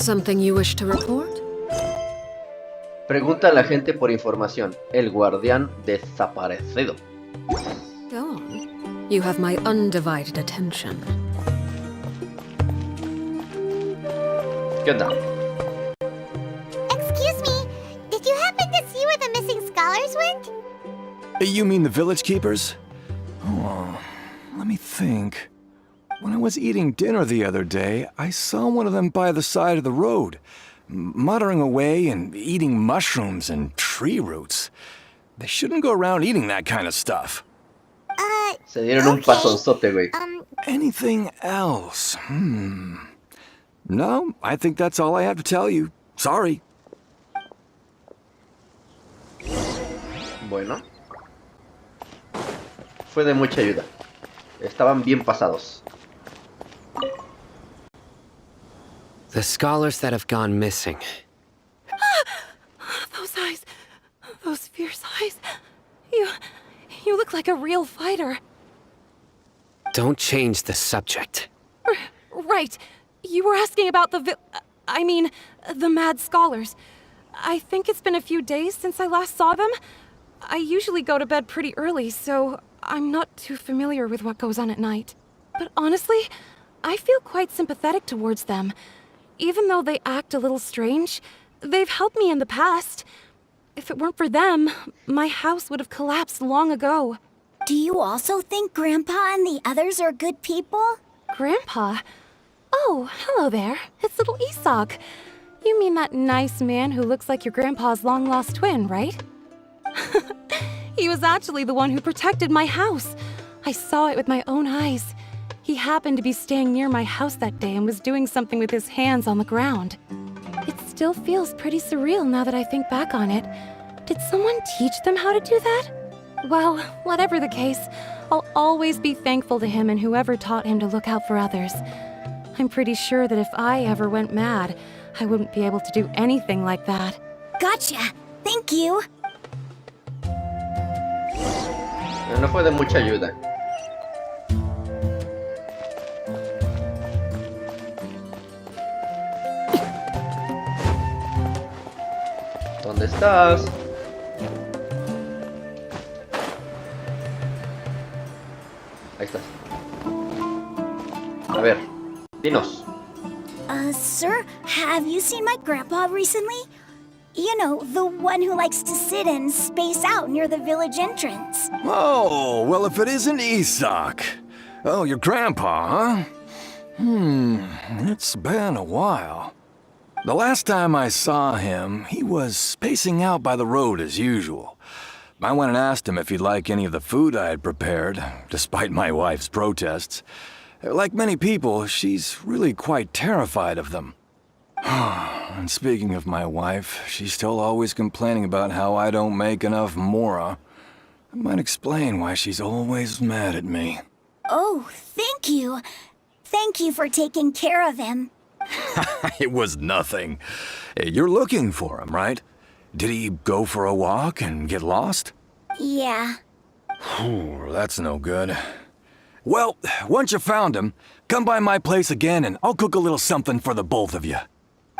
Something you wish to report? Pregunta a la gente por información. El guardián desaparecido. Go on. You have my undivided attention. ¿Qué onda? Excuse me, did you happen to see where the missing scholars went? You mean the village keepers? Oh, let me think. When I was eating dinner the other day, I saw one of them by the side of the road, muttering away and eating mushrooms and tree roots. They shouldn't go around eating that kind of stuff. Se dieron un pasonzote, güey. Anything else? No, I think that's all I have to tell you. Sorry. Bueno. Fue de mucha ayuda. Estaban bien pasados. The scholars that have gone missing. Those eyes. Those fierce eyes. You look like a real fighter. Don't change the subject. Right. You were asking about the mad scholars. I think it's been a few days since I last saw them. I usually go to bed pretty early, so I'm not too familiar with what goes on at night. But honestly, I feel quite sympathetic towards them. Even though they act a little strange, they've helped me in the past. If it weren't for them, my house would have collapsed long ago. Do you also think Grandpa and the others are good people? Grandpa? Oh, hello there. It's little Isak. You mean that nice man who looks like your grandpa's long-lost twin, right? He was actually the one who protected my house. I saw it with my own eyes. He happened to be staying near my house that day and was doing something with his hands on the ground. It still feels pretty surreal now that I think back on it. Did someone teach them how to do that? Well, whatever the case, I'll always be thankful to him and whoever taught him to look out for others. I'm pretty sure that if I ever went mad, I wouldn't be able to do anything like that. Gotcha. Thank you. No fue de mucha ayuda. ¿Dónde estás? Ahí estás. A ver, dinos. Sir, have you seen my grandpa recently? You know, the one who likes to sit and space out near the village entrance. Oh, well, if it isn't Isak. Oh, your grandpa, huh? It's been a while. The last time I saw him, he was spacing out by the road as usual. I went and asked him if he'd like any of the food I had prepared, despite my wife's protests. Like many people, she's really quite terrified of them. And speaking of my wife, she's still always complaining about how I don't make enough mora. That might explain why she's always mad at me. Oh, thank you. Thank you for taking care of him. It was nothing. You're looking for him, right? Did he go for a walk and get lost? Yeah. That's no good. Well, once you found him, come by my place again and I'll cook a little something for the both of you.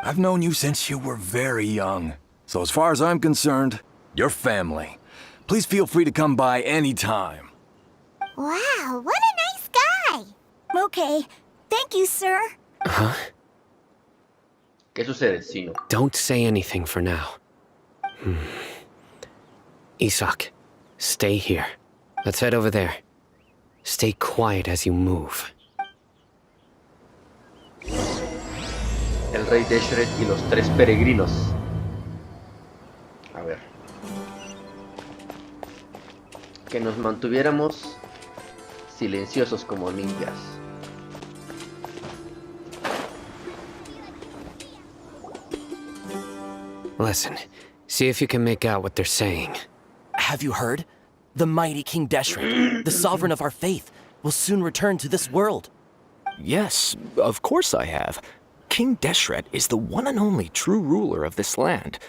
I've known you since you were very young, so as far as I'm concerned, you're family. Please feel free to come by any time. Wow, what a nice guy. Okay, thank you, sir. Huh? ¿Qué sucede, Sino? Don't say anything for now. Isak, stay here. Let's head over there. Stay quiet as you move. El Rey Deshret y los tres peregrinos. A ver. Que nos mantuviéramos silenciosos como ninjas. Listen, see if you can make out what they're saying. Have you heard? The mighty King Deshret, the sovereign of our faith, will soon return to this world. Yes, of course I have. King Deshret is the one and only true ruler of this land.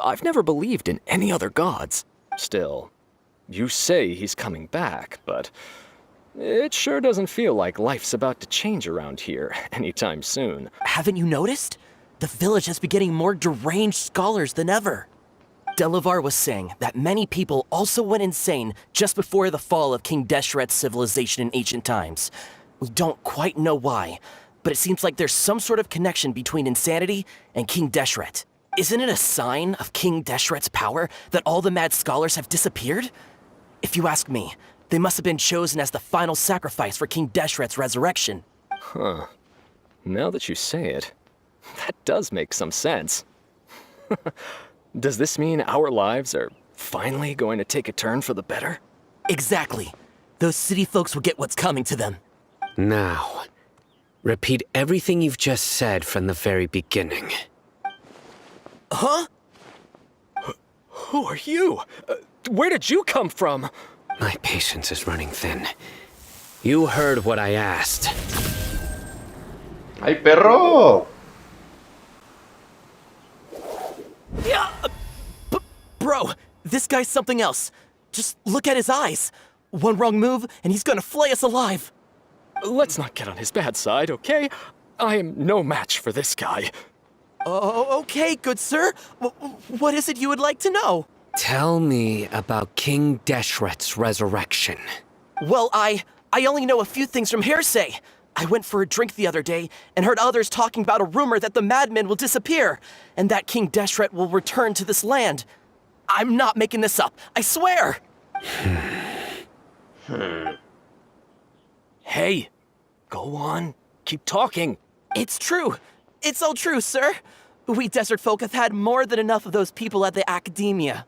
I've never believed in any other gods. Still, you say he's coming back, but it sure doesn't feel like life's about to change around here anytime soon. Haven't you noticed? The village has been getting more deranged scholars than ever. Delivar was saying that many people also went insane just before the fall of King Deshret's civilization in ancient times. We don't quite know why, but it seems like there's some sort of connection between insanity and King Deshret. Isn't it a sign of King Deshret's power that all the mad scholars have disappeared? If you ask me, they must have been chosen as the final sacrifice for King Deshret's resurrection. Huh. Now that you say it, that does make some sense. Does this mean our lives are finally going to take a turn for the better? Exactly. Those city folks will get what's coming to them. Now, repeat everything you've just said from the very beginning. Huh? Who are you? Where did you come from? My patience is running thin. You heard what I asked. ¡Ay, perro! Yeah, bro, this guy's something else. Just look at his eyes. One wrong move, and he's gonna flay us alive. Let's not get on his bad side, okay? I am no match for this guy. Oh, okay, good sir. What is it you would like to know? Tell me about King Deshret's resurrection. Well, I only know a few things from hearsay. I went for a drink the other day and heard others talking about a rumor that the madmen will disappear and that King Deshret will return to this land. I'm not making this up, I swear! Hey, go on. Keep talking. It's true. It's all true, sir. We desert folk have had more than enough of those people at the academia.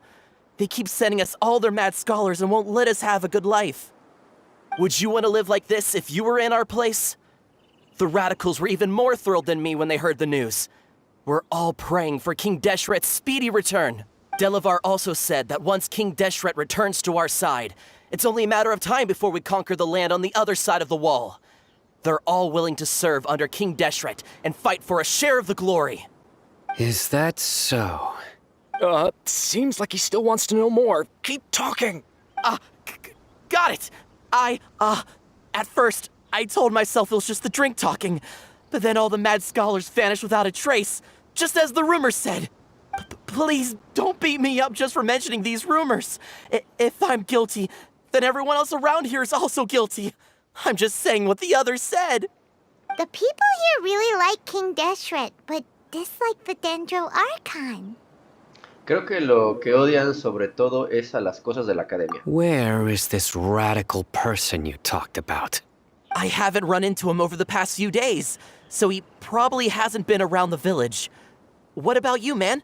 They keep sending us all their mad scholars and won't let us have a good life. Would you want to live like this if you were in our place? The radicals were even more thrilled than me when they heard the news. We're all praying for King Deshret's speedy return. Delivar also said that once King Deshret returns to our side, it's only a matter of time before we conquer the land on the other side of the wall. They're all willing to serve under King Deshret and fight for a share of the glory. Is that so? Seems like he still wants to know more. Keep talking. Got it. At first, I told myself it was just the drink talking, but then all the mad scholars vanished without a trace, just as the rumors said. Please, don't beat me up just for mentioning these rumors. If I'm guilty, then everyone else around here is also guilty. I'm just saying what the others said. The people here really like King Deshret, but dislike the Dendro Archon. Creo que lo que odian sobre todo es a las cosas de la academia. Where is this radical person you talked about? I haven't run into him over the past few days, so he probably hasn't been around the village. What about you, man?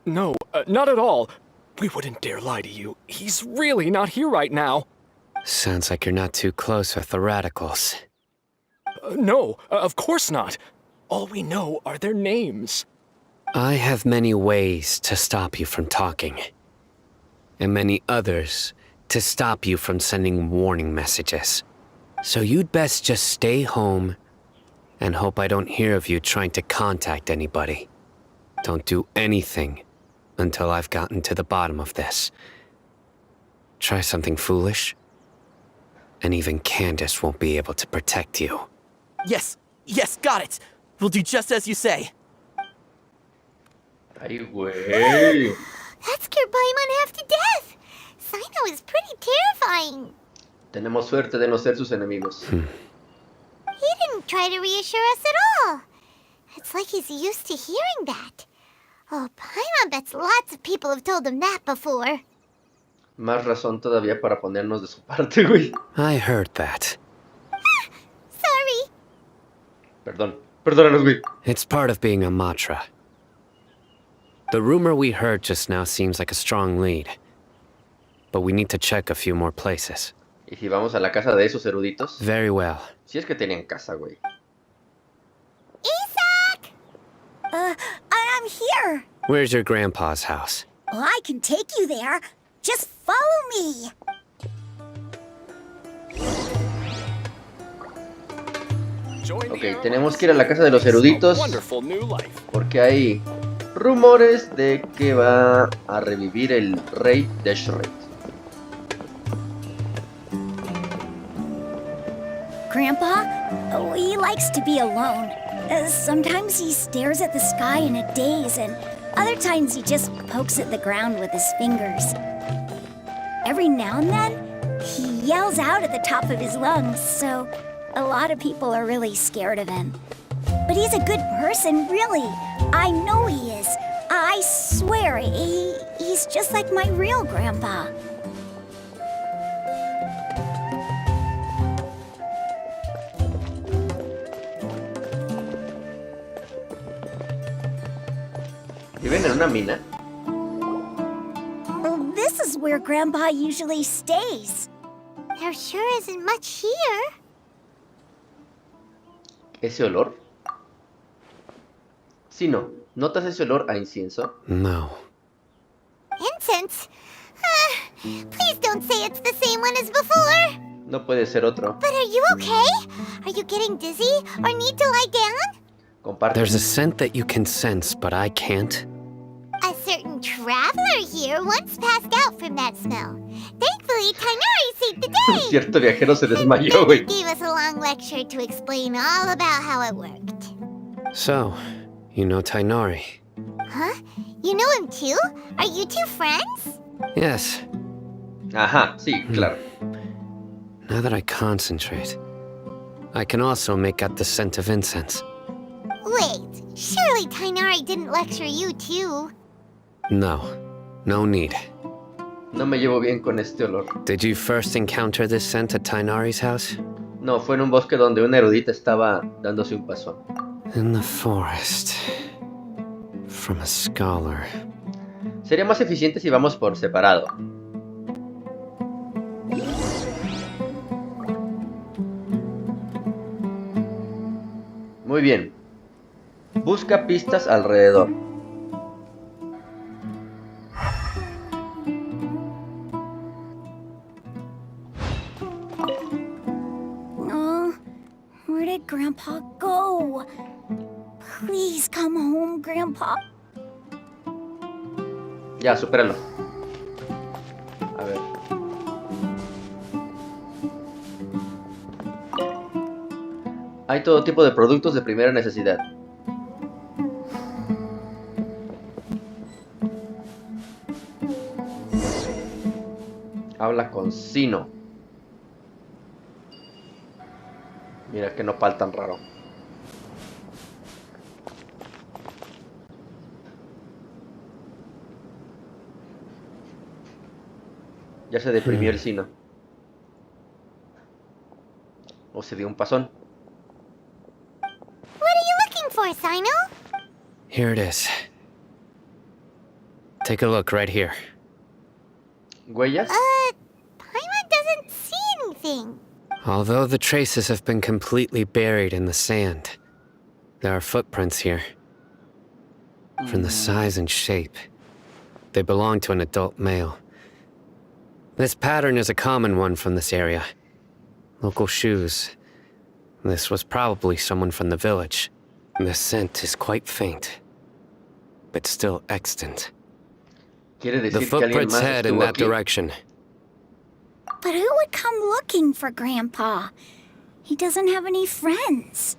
No, not at all. We wouldn't dare lie to you. He's really not here right now. Sounds like you're not too close with the radicals. No, of course not. All we know are their names. I have many ways to stop you from talking, and many others to stop you from sending warning messages. So you'd best just stay home and hope I don't hear of you trying to contact anybody. Don't do anything until I've gotten to the bottom of this. Try something foolish, and even Candace won't be able to protect you. Yes, got it. We'll do just as you say. Ay, güey. That scared Paimon half to death. Sino is pretty terrifying. Tenemos suerte de no ser sus enemigos. He didn't try to reassure us at all. It's like he's used to hearing that. Oh, Paimon bets lots of people have told him that before. Más razón todavía para ponernos de su parte, güey. I heard that. Sorry. Perdónanos, güey. It's part of being a Matra. The rumor we heard just now seems like a strong lead. But we need to check a few more places. ¿Y si vamos a la casa de esos eruditos? Very well. Si es que tenían casa, güey. Isaac! I'm here. Where's your grandpa's house? Well, I can take you there. Just follow me. Ok, tenemos que ir a la casa de los eruditos porque hay rumores de que va a revivir el Rey Deshret. Grandpa, we likes to be alone. Sometimes he stares at the sky in a daze, and other times he just pokes at the ground with his fingers. Every now and then, he yells out at the top of his lungs, so a lot of people are really scared of him. But he's a good person, really. I know he is. I swear, he's just like my real grandpa. ¿Viven en una mina? Well, this is where Grandpa usually stays. There sure isn't much here. ¿Ese olor? Sí, no. ¿Notas ese olor a incienso? No. Incense? Please don't say it's the same one as before. No puede ser otro. But are you okay? Are you getting dizzy or need to lie down? Comparte. There's a scent that you can sense, but I can't. A certain traveler here once passed out from that smell. Thankfully, Tainari saved the day. Cierto viajero se desmayó, Then güey. he gave us a long lecture to explain all about how it worked. So, you know Tainari? Huh? You know him too? Are you two friends? Yes. Ajá, sí, claro. Now that I concentrate, I can also make out the scent of incense. Wait, surely Tainari didn't lecture you too. No. No need. No me llevo bien con este olor. Did you first encounter this scent at Tainari's house? No, fue en un bosque donde una erudita estaba dándose un pasón. In the forest. From a scholar. Sería más eficiente si vamos por separado. Muy bien. Busca pistas alrededor. Oh, where did Grandpa go? Please come home, Grandpa. Ya, supéralo. A ver. Hay todo tipo de productos de primera necesidad. Habla con Sino. Mira que nopal tan raro. Ya se deprimió el Sino. O se dio un pasón. What are you looking for, Sino? Here it is. Take a look right here. ¿Huellas? Paimon doesn't see anything. Although the traces have been completely buried in the sand, there are footprints here. From the size and shape, they belong to an adult male. This pattern is a common one from this area. Local shoes. This was probably someone from the village. The scent is quite faint, but still extant. Quiere The decir que alguien footprints más head in estuvo that aquí. direction. But who would come looking for Grandpa? He doesn't have any friends.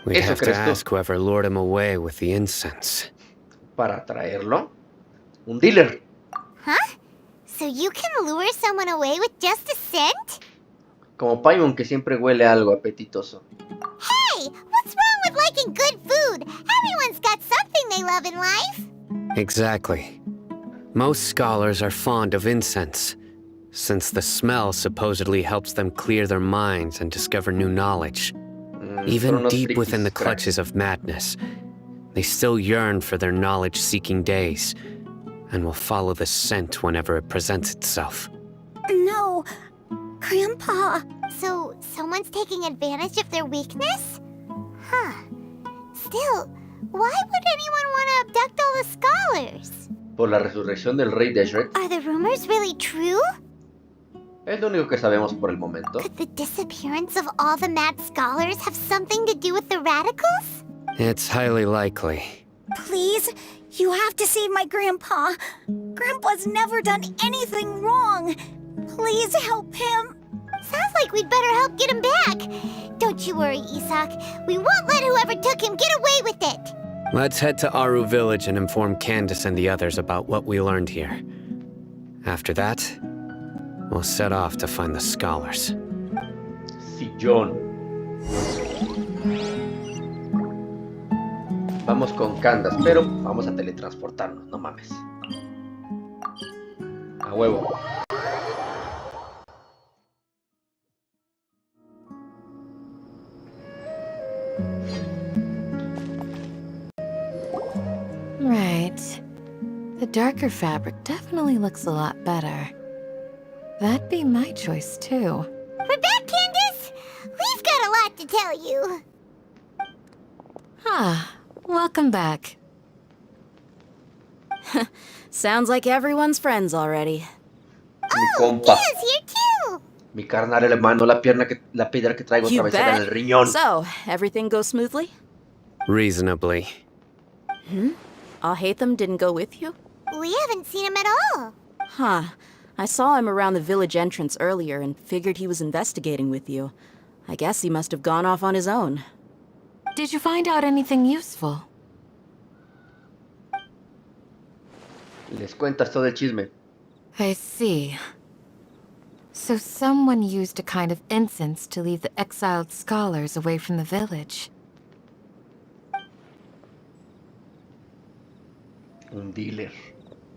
We'd Eso have to crees tú. ask whoever lured him away with the incense. Para traerlo. Un dealer. Huh? So you can lure someone away with just a scent? Como Paimon que siempre huele a algo apetitoso. Hey, what's wrong with liking good food? Everyone's got something they love in life. Exactly. Most scholars are fond of incense, since the smell supposedly helps them clear their minds and discover new knowledge. Son Even unos deep within the frikis, crack. clutches of madness, they still yearn for their knowledge-seeking days, and will follow the scent whenever it presents itself. No, Grandpa. So someone's taking advantage of their weakness? Huh. Still, why would anyone want to abduct all the scholars? Por la resurrección del Rey Deshret. Are the rumors really true? Es lo único que sabemos por el momento. Could the disappearance of all the mad scholars have something to do with the radicals? It's highly likely. Please, you have to save my Grandpa. Grandpa's never done anything wrong. Please help him. Sounds like we'd better help get him back. Don't you worry, Isak. We won't let whoever took him get away with it. Let's head to Aaru village and inform Candace and the others about what we learned here. After that, we'll set off to find the scholars. Sillón. Vamos con Candace, pero vamos a teletransportarnos, no mames. A huevo. Right. The darker fabric definitely looks a lot better. That'd be my choice, too. We're back, Candace! We've got a lot to tell you. Ah, welcome back. Sounds like everyone's friends already. Mi compa. Kia's here too. Mi carnal hermano, la piedra que traigo You atravesada en el bet. riñón. So, everything goes smoothly? Reasonably. Alhaitham didn't go with you? We haven't seen him at all. Huh. I saw him around the village entrance earlier and figured he was investigating with you. I guess he must have gone off on his own. Did you find out anything useful? Les cuentas todo el chisme. I see. So someone used a kind of incense to lead the exiled scholars away from the village. Un dealer.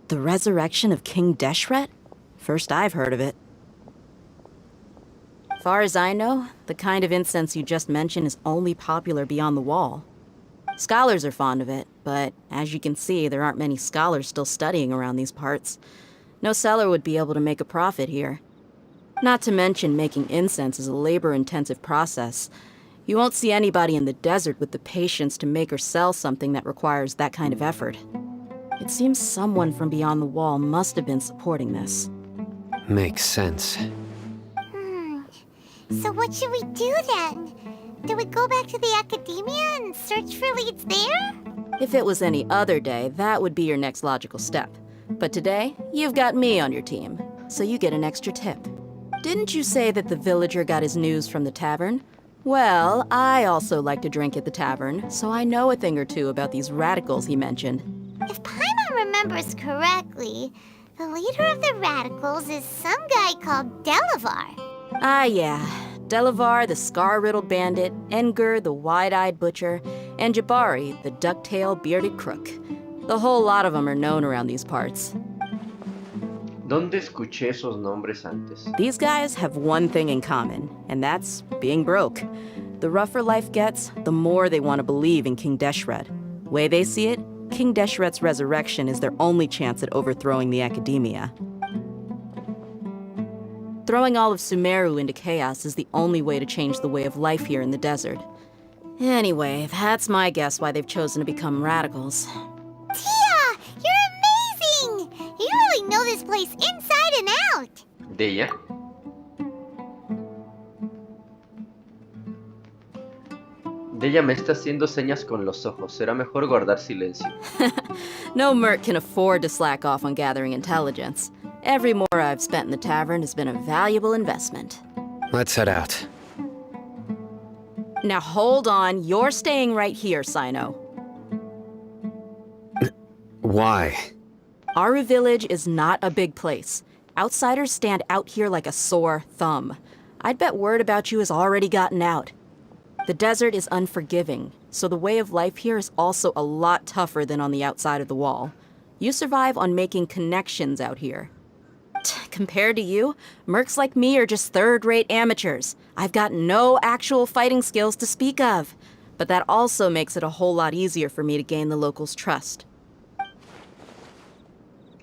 The resurrection of King Deshret? First I've heard of it. Far as I know, the kind of incense you just mentioned is only popular beyond the wall. Scholars are fond of it, but as you can see, there aren't many scholars still studying around these parts. No seller would be able to make a profit here. Not to mention, making incense is a labor-intensive process. You won't see anybody in the desert with the patience to make or sell something that requires that kind of effort. It seems someone from beyond the wall must have been supporting this. Makes sense. So what should we do then? Do we go back to the academia and search for leads there? If it was any other day, that would be your next logical step. But today, you've got me on your team, so you get an extra tip. Didn't you say that the villager got his news from the tavern? Well, I also like to drink at the tavern, so I know a thing or two about these radicals he mentioned. If Paimon remembers correctly, the leader of the radicals is some guy called Delivar. Ah, yeah. Delivar, the scar-riddled bandit, Engur, the wide-eyed butcher, and Jabari, the duck-tailed bearded crook. The whole lot of them are known around these parts. ¿Dónde escuché esos nombres antes? These guys have one thing in common, and that's being broke. The rougher life gets, the more they want to believe in King Deshret. Way they see it, King Deshret's resurrection is their only chance at overthrowing the academia. Throwing all of Sumeru into chaos is the only way to change the way of life here in the desert. Anyway, that's my guess why they've chosen to become radicals. Tia, you're amazing! You really know this place inside and out. ¿De ella? De ella me está haciendo señas con los ojos. Será mejor guardar silencio. No merc can afford to slack off on gathering intelligence. Every more I've spent in the tavern has been a valuable investment. Let's head out. Now hold on, you're staying right here, Sino. Why? Aaru village is not a big place. Outsiders stand out here like a sore thumb. I'd bet word about you has already gotten out. The desert is unforgiving, so the way of life here is also a lot tougher than on the outside of the wall. You survive on making connections out here. Compared to you, mercs like me are just third-rate amateurs. I've got no actual fighting skills to speak of. But that also makes it a whole lot easier for me to gain the locals' trust.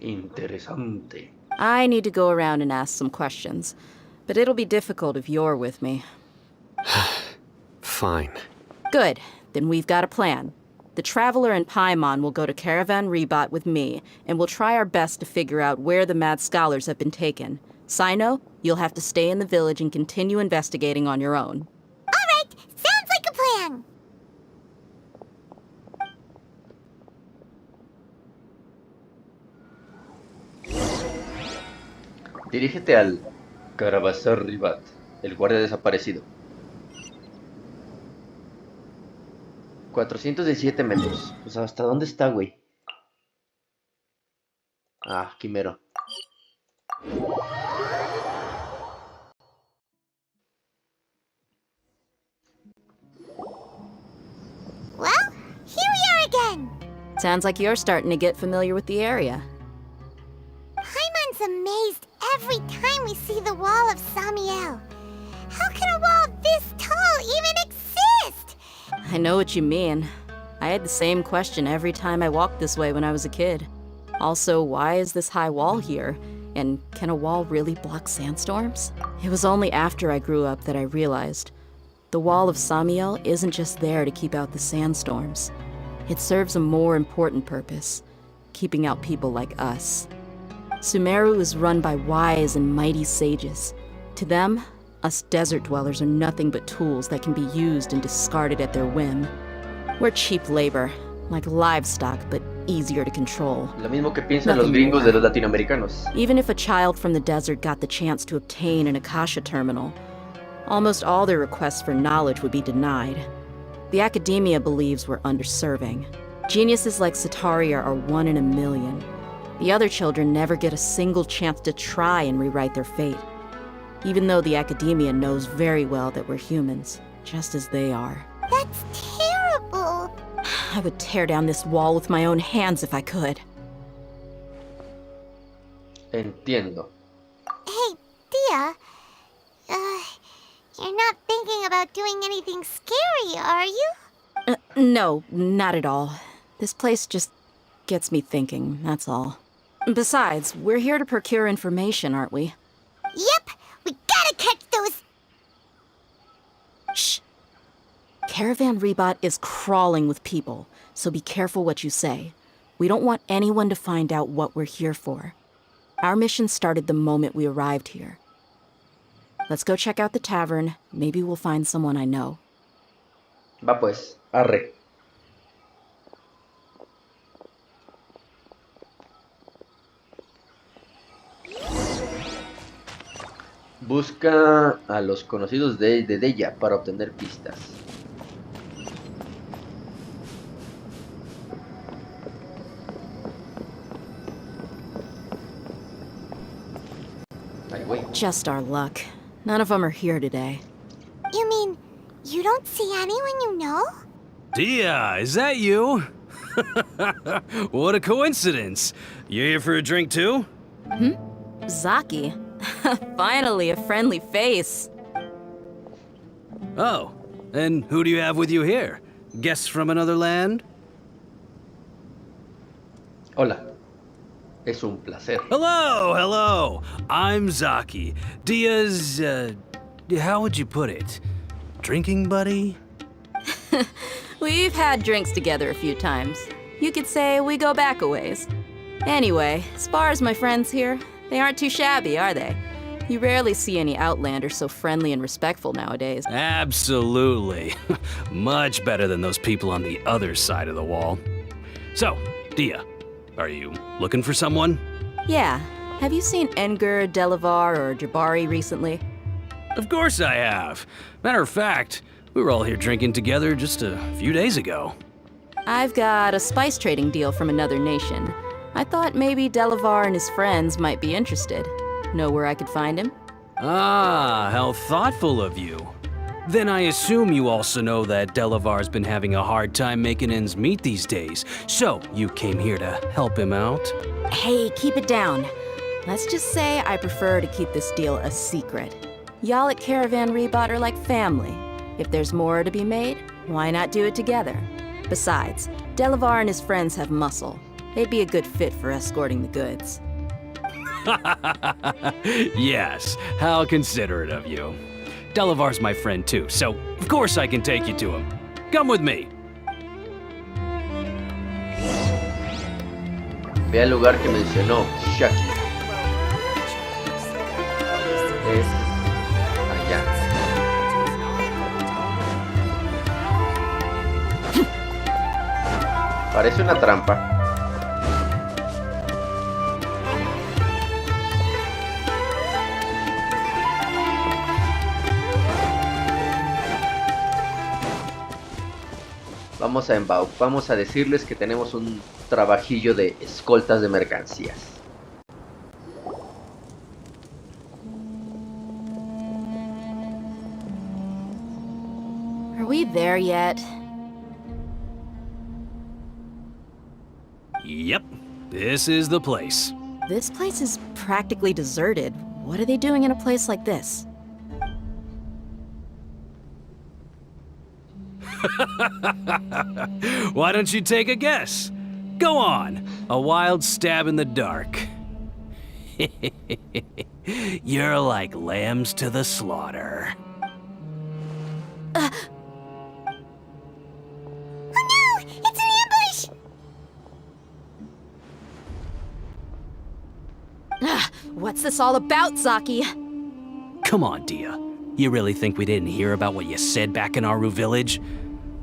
Interesante. I need to go around and ask some questions, but it'll be difficult if you're with me. Fine. Good, then we've got a plan. The Traveler and Paimon will go to Caravan Ribat with me, and we'll try our best to figure out where the mad scholars have been taken. Sino, you'll have to stay in the village and continue investigating on your own. All right, sounds like a plan. Dirígete al Caravana Ribat. El guardia desaparecido. 417 metros. Pues ¿hasta dónde está, güey? Ah, Quimero. Well, here we are again. Sounds like you're starting to get familiar with the area. Paimon's amazed every time we see the wall of Samiel. How can a wall this tall even exist? I know what you mean. I had the same question every time I walked this way when I was a kid. Also, why is this high wall here? And can a wall really block sandstorms? It was only after I grew up that I realized the wall of Samiel isn't just there to keep out the sandstorms. It serves a more important purpose, keeping out people like us. Sumeru is run by wise and mighty sages. To them, us desert dwellers are nothing but tools that can be used and discarded at their whim. We're cheap labor, like livestock, but easier to control. Lo mismo que piensan los gringos de los latinoamericanos. Even if a child from the desert got the chance to obtain an Akasha terminal, almost all their requests for knowledge would be denied. The academia believes we're underserving. Geniuses like Sataria are 1 in a million. The other children never get a single chance to try and rewrite their fate, even though the academia knows very well that we're humans, just as they are. That's terrible. I would tear down this wall with my own hands if I could. Entiendo. Hey, Dia. You're not thinking about doing anything scary, are you? No, not at all. This place just gets me thinking, that's all. Besides, we're here to procure information, aren't we? Yep, we gotta catch those... Shh. Caravan Ribat is crawling with people, so be careful what you say. We don't want anyone to find out what we're here for. Our mission started the moment we arrived here. Let's go check out the tavern. Maybe we'll find someone I know. Va pues, arre. Busca a los conocidos de ella para obtener pistas. Ay, güey. Just our luck. None of them are here today. You mean, you don't see anyone you know? Dia, is that you? What a coincidence. You here for a drink too? Zaki. Finally, a friendly face. Oh, and who do you have with you here? Guests from another land? Hola. Es un placer. Hello, hello. I'm Zaki. Dia's, how would you put it? Drinking buddy? We've had drinks together a few times. You could say we go back a ways. Anyway, as far as my friends here, they aren't too shabby, are they? You rarely see any Outlanders so friendly and respectful nowadays. Absolutely. Much better than those people on the other side of the wall. So, Dia, are you looking for someone? Yeah. Have you seen Engur, Delivar, or Jabari recently? Of course I have. Matter of fact, we were all here drinking together just a few days ago. I've got a spice trading deal from another nation. I thought maybe Delivar and his friends might be interested. Know where I could find him? Ah, how thoughtful of you. Then I assume you also know that Delavar's been having a hard time making ends meet these days, so you came here to help him out? Hey, keep it down. Let's just say I prefer to keep this deal a secret. Y'all at Caravan Ribat are like family. If there's more to be made, why not do it together? Besides, Delavar and his friends have muscle. They'd be a good fit for escorting the goods. Yes, how considerate of you. Delavar's my friend too, so of course I can take you to him. Come with me. Ve al lugar que mencionó Shaki. Es allá. Parece una trampa. Vamos a decirles que tenemos un trabajillo de escoltas de mercancías. Are we there yet? Yep, this is the place. This place is practically deserted. What are they doing in a place like this? Why don't you take a guess? Go on, a wild stab in the dark. You're like lambs to the slaughter. Oh no! It's an ambush! What's this all about, Zaki? Come on, Dia. You really think we didn't hear about what you said back in Aaru village?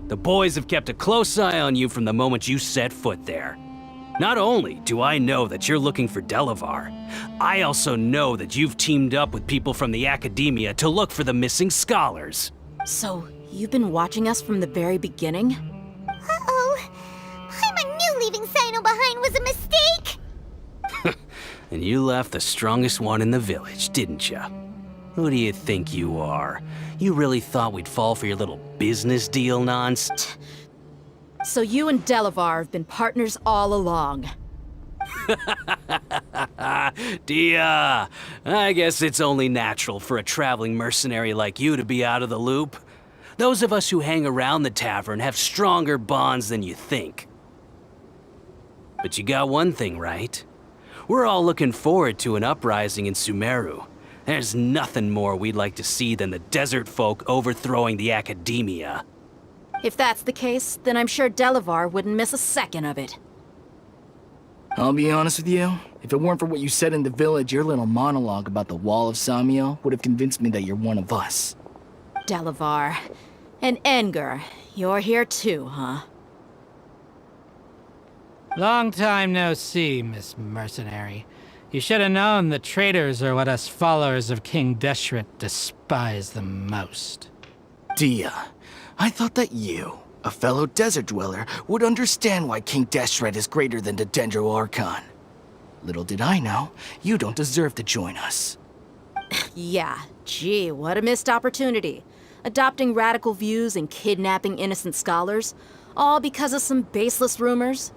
The boys have kept a close eye on you from the moment you set foot there. Not only do I know that you're looking for Delivar, I also know that you've teamed up with people from the Academia to look for the missing scholars. So, you've been watching us from the very beginning? Uh-oh. Paimon knew leaving Sino behind was a mistake! And you left the strongest one in the village, didn't you? Who do you think you are? You really thought we'd fall for your little business deal nonsense? So you and Delivar have been partners all along. Dia, I guess it's only natural for a traveling mercenary like you to be out of the loop. Those of us who hang around the tavern have stronger bonds than you think. But you got one thing right. We're all looking forward to an uprising in Sumeru. There's nothing more we'd like to see than the desert folk overthrowing the Academia. If that's the case, then I'm sure Delivar wouldn't miss a second of it. I'll be honest with you. If it weren't for what you said in the village, your little monologue about the Wall of Samiel would have convinced me that you're one of us. Delivar. And Engar, you're here too, huh? Long time no see, Miss Mercenary. You should have known that traitors are what us followers of King Deshret despise the most. Dia, I thought that you, a fellow desert dweller, would understand why King Deshret is greater than the Dendro Archon. Little did I know, you don't deserve to join us. Yeah, gee, what a missed opportunity. Adopting radical views and kidnapping innocent scholars, all because of some baseless rumors.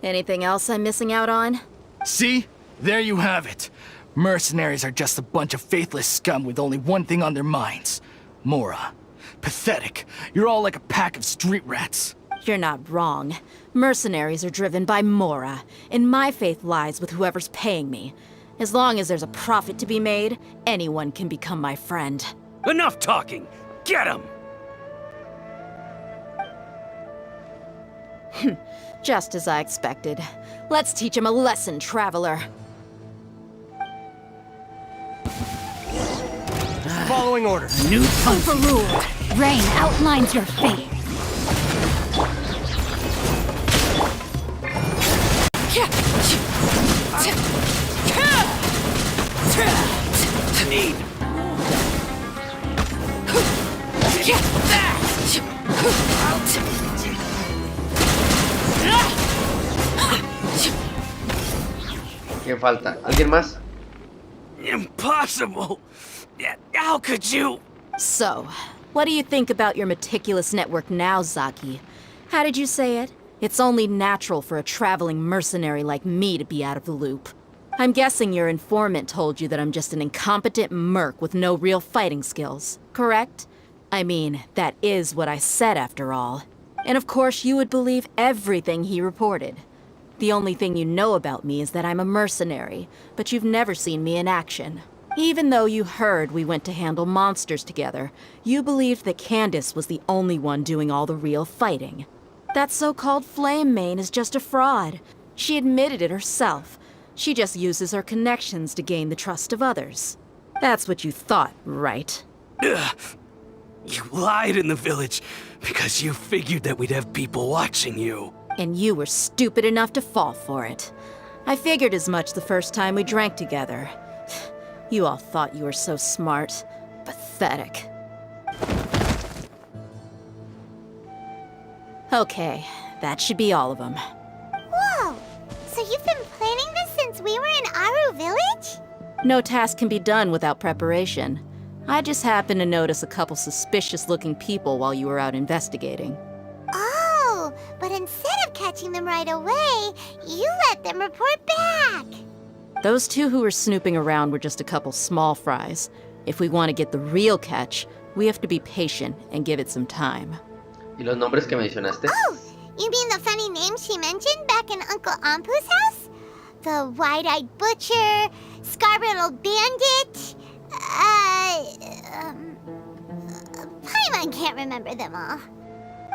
Anything else I'm missing out on? See? There you have it. Mercenaries are just a bunch of faithless scum with only one thing on their minds. Mora. Pathetic. You're all like a pack of street rats. You're not wrong. Mercenaries are driven by Mora, and my faith lies with whoever's paying me. As long as there's a profit to be made, anyone can become my friend. Enough talking! Get him! Just as I expected. Let's teach him a lesson, traveler. Following order. New overruled. Rain outlines your fate. Need. ¿Quién falta? ¿Alguien más? Impossible! How could you? So, what do you think about your meticulous network now, Zaki? How did you say it? It's only natural for a traveling mercenary like me to be out of the loop. I'm guessing your informant told you that I'm just an incompetent merc with no real fighting skills, correct? I mean, that is what I said after all. And of course you would believe everything he reported. The only thing you know about me is that I'm a mercenary, but you've never seen me in action. Even though you heard we went to handle monsters together, you believed that Candace was the only one doing all the real fighting. That so-called Flame Mane is just a fraud. She admitted it herself. She just uses her connections to gain the trust of others. That's what you thought, right? Ugh. You lied in the village because you figured that we'd have people watching you. And you were stupid enough to fall for it. I figured as much the first time we drank together. You all thought you were so smart. Pathetic. Okay, that should be all of them. Whoa! So you've been planning this since we were in Aaru Village? No task can be done without preparation. I just happened to notice a couple suspicious-looking people while you were out investigating. Oh, but instead of catching them right away, you let them report back. Those two who were snooping around were just a couple small fries. If we want to get the real catch, we have to be patient and give it some time. ¿Y los nombres que mencionaste? Oh, you mean the funny names she mentioned back in Uncle Ampu's house? The wide-eyed butcher, scar-riddled bandit, Paimon can't remember them all.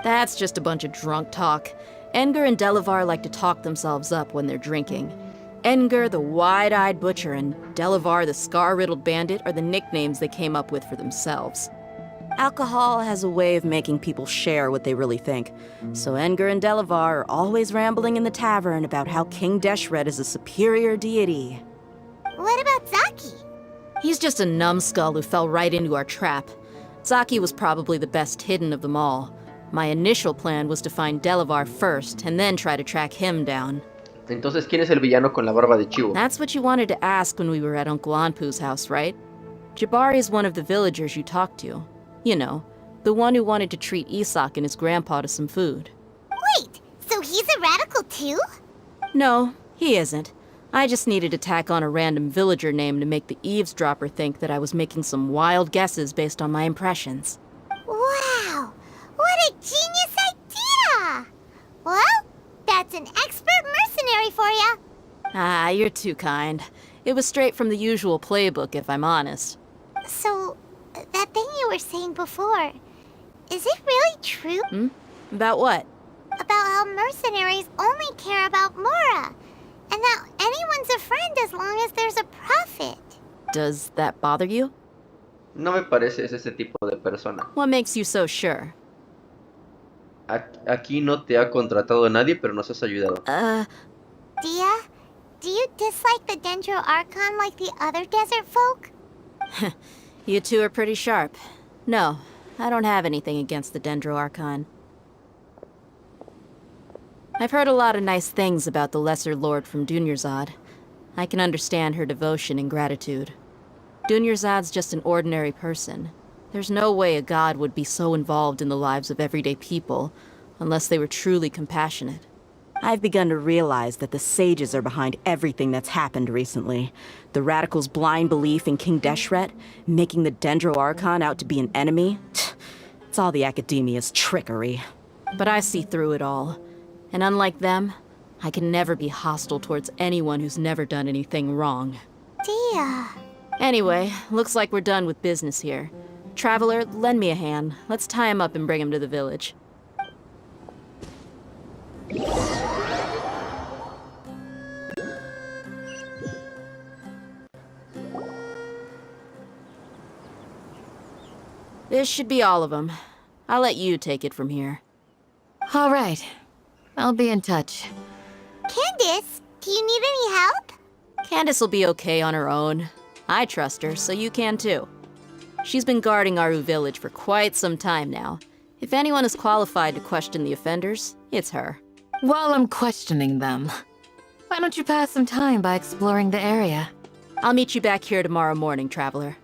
That's just a bunch of drunk talk. Edgar and Delivar like to talk themselves up when they're drinking. Edgar, the wide-eyed butcher, and Delivar, the scar-riddled bandit, are the nicknames they came up with for themselves. Alcohol has a way of making people share what they really think. So Edgar and Delivar are always rambling in the tavern about how King Deshret is a superior deity. What about Zaki? He's just a numbskull who fell right into our trap. Zaki was probably the best hidden of them all. My initial plan was to find Delivar first, and then try to track him down. Entonces, ¿quién es el villano con la barba de chivo? That's what you wanted to ask when we were at Uncle Anpu's house, right? Jabari is one of the villagers you talked to. You know, the one who wanted to treat Isak and his grandpa to some food. Wait, so he's a radical too? No, he isn't. I just needed to tack on a random villager name to make the eavesdropper think that I was making some wild guesses based on my impressions. Wow, what a genius idea! Well, that's an expert mercenary for ya. Ah, you're too kind. It was straight from the usual playbook, if I'm honest. So, that thing you were saying before, is it really true? About what? About how mercenaries only care about Mora, and that anyone's a friend as long as there's a profit. Does that bother you? No me pareces ese tipo de persona. What makes you so sure? Aquí no te ha contratado nadie, pero nos has ayudado. Dia, do you dislike the Dendro Archon like the other desert folk? You two are pretty sharp. No, I don't have anything against the Dendro Archon. I've heard a lot of nice things about the Lesser Lord from Dunyarzad. I can understand her devotion and gratitude. Dunyarzad's just an ordinary person. There's no way a god would be so involved in the lives of everyday people, unless they were truly compassionate. I've begun to realize that the sages are behind everything that's happened recently. The radicals' blind belief in King Deshret, making the Dendro Archon out to be an enemy. It's all the academia's trickery. But I see through it all. And unlike them, I can never be hostile towards anyone who's never done anything wrong. Dia. Anyway, looks like we're done with business here. Traveler, lend me a hand. Let's tie him up and bring him to the village. This should be all of them. I'll let you take it from here. All right. I'll be in touch. Candace, do you need any help? Candace will be okay on her own. I trust her, so you can too. She's been guarding Aaru village for quite some time now. If anyone is qualified to question the offenders, it's her. While I'm questioning them, why don't you pass some time by exploring the area? I'll meet you back here tomorrow morning, Traveler.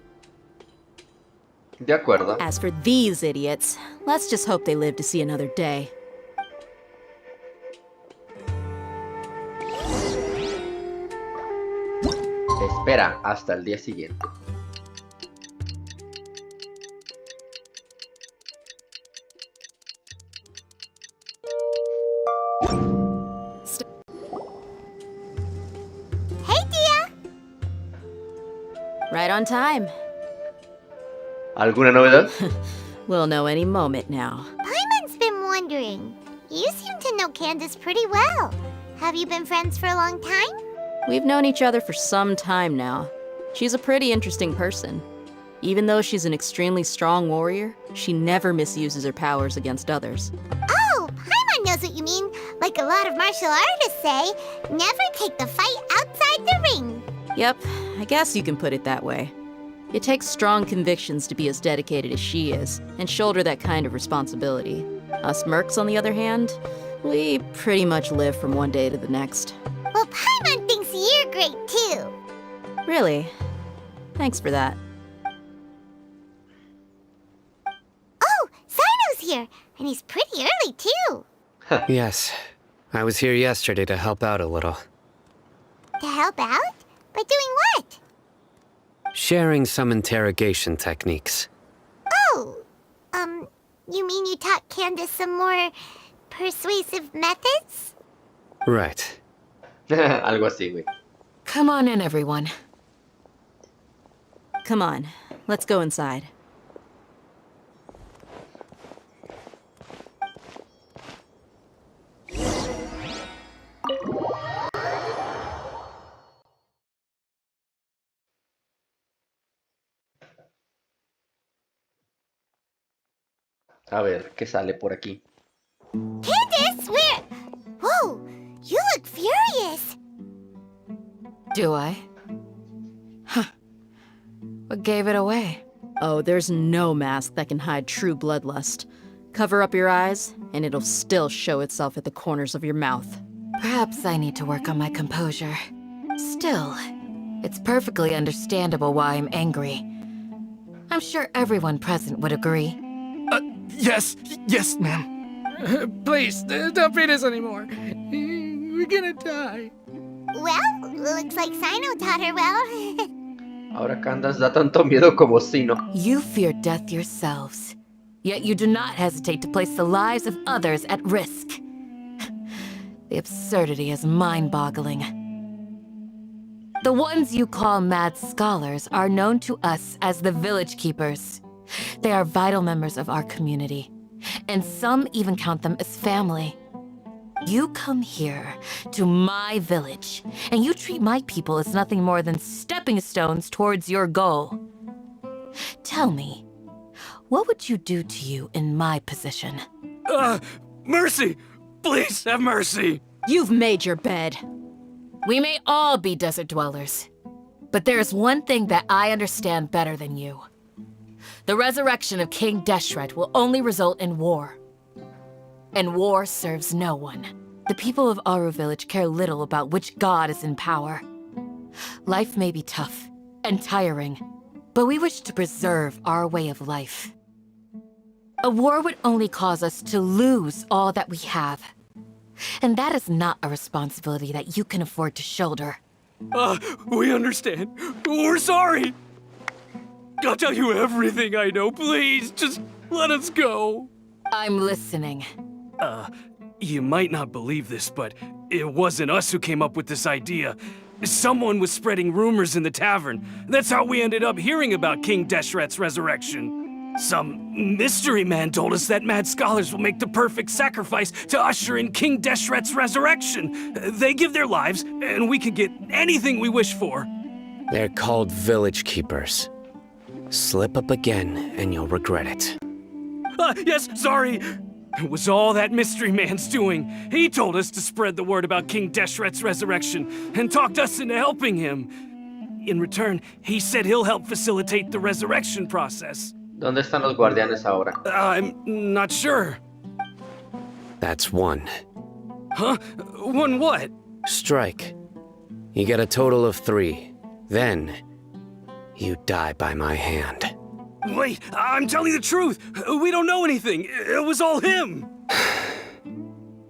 De acuerdo. As for these idiots, let's just hope they live to see another day. Espera hasta el día siguiente. Hey, Dia! Right on time. ¿Alguna novedad? We'll know any moment now. Paimon's been wondering. You seem to know Candace pretty well. Have you been friends for a long time? We've known each other for some time now. She's a pretty interesting person. Even though she's an extremely strong warrior, she never misuses her powers against others. Oh, Paimon knows what you mean. Like a lot of martial artists say, never take the fight outside the ring. Yep, I guess you can put it that way. It takes strong convictions to be as dedicated as she is, and shoulder that kind of responsibility. Us mercs, on the other hand, we pretty much live from one day to the next. Well, Paimon thinks you're great too. Really? Thanks for that. Oh, Sino's here, and he's pretty early too. Yes. I was here yesterday to help out a little. To help out? By doing what? Sharing some interrogation techniques. Oh, you mean you taught Candace some more persuasive methods? Right. Algo así, güey. Come on in, everyone. Come on, let's go inside. A ver, ¿qué sale por aquí? Candace, where? Whoa, you look furious. Do I? Huh. What gave it away? Oh, there's no mask that can hide true bloodlust. Cover up your eyes, and it'll still show itself at the corners of your mouth. Perhaps I need to work on my composure. Still, it's perfectly understandable why I'm angry. I'm sure everyone present would agree. Yes, ma'am. Please, don't beat us anymore. We're gonna die. Well, looks like Sino taught her well. Ahora Candace da tanto miedo como Sino. You fear death yourselves, yet you do not hesitate to place the lives of others at risk. The absurdity is mind-boggling. The ones you call mad scholars are known to us as the Village Keepers. They are vital members of our community, and some even count them as family. You come here, to my village, and you treat my people as nothing more than stepping stones towards your goal. Tell me, what would you do to you in my position? Mercy! Please have mercy! You've made your bed. We may all be desert dwellers, but there is one thing that I understand better than you. The resurrection of King Deshret will only result in war. And war serves no one. The people of Aaru village care little about which god is in power. Life may be tough and tiring, but we wish to preserve our way of life. A war would only cause us to lose all that we have. And that is not a responsibility that you can afford to shoulder. We understand. We're sorry! I'll tell you everything I know, please. Just let us go. I'm listening. You might not believe this, but it wasn't us who came up with this idea. Someone was spreading rumors in the tavern. That's how we ended up hearing about King Deshret's resurrection. Some mystery man told us that mad scholars will make the perfect sacrifice to usher in King Deshret's resurrection. They give their lives, and we can get anything we wish for. They're called Village Keepers. Slip up again, and you'll regret it. Yes, sorry. It was all that mystery man's doing. He told us to spread the word about King Deshret's resurrection, and talked us into helping him. In return, he said he'll help facilitate the resurrection process. ¿Dónde están los guardianes ahora? I'm not sure. That's one. Huh? One what? Strike. You get a total of 3. Then, you die by my hand. Wait, I'm telling the truth. We don't know anything. It was all him.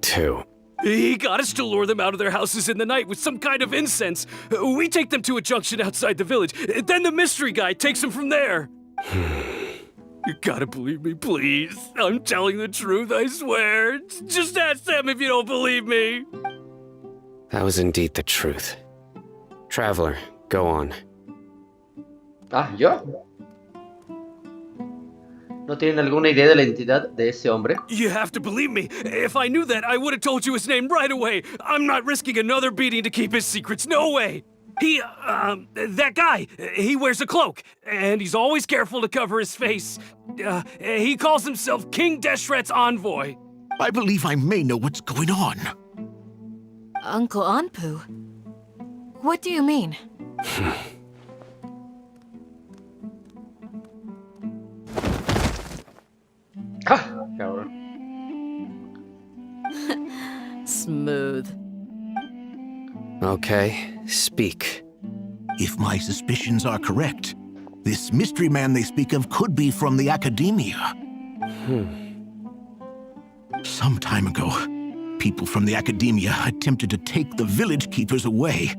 2. He got us to lure them out of their houses in the night with some kind of incense. We take them to a junction outside the village. Then the mystery guy takes them from there. You gotta believe me, please. I'm telling the truth, I swear. Just ask them if you don't believe me. That was indeed the truth. Traveler, go on. ¿Yo? ¿No tienen alguna idea de la identidad de ese hombre? You have to believe me. If I knew that, I would have told you his name right away. I'm not risking another beating to keep his secrets. No way. That guy, he wears a cloak, and he's always careful to cover his face. He calls himself King Deshret's envoy. I believe I may know what's going on. Uncle Anpu? What do you mean? Cabrón. Smooth. Okay, speak. If my suspicions are correct, this mystery man they speak of could be from the Academia. Some time ago, people from the Academia attempted to take the village keepers away.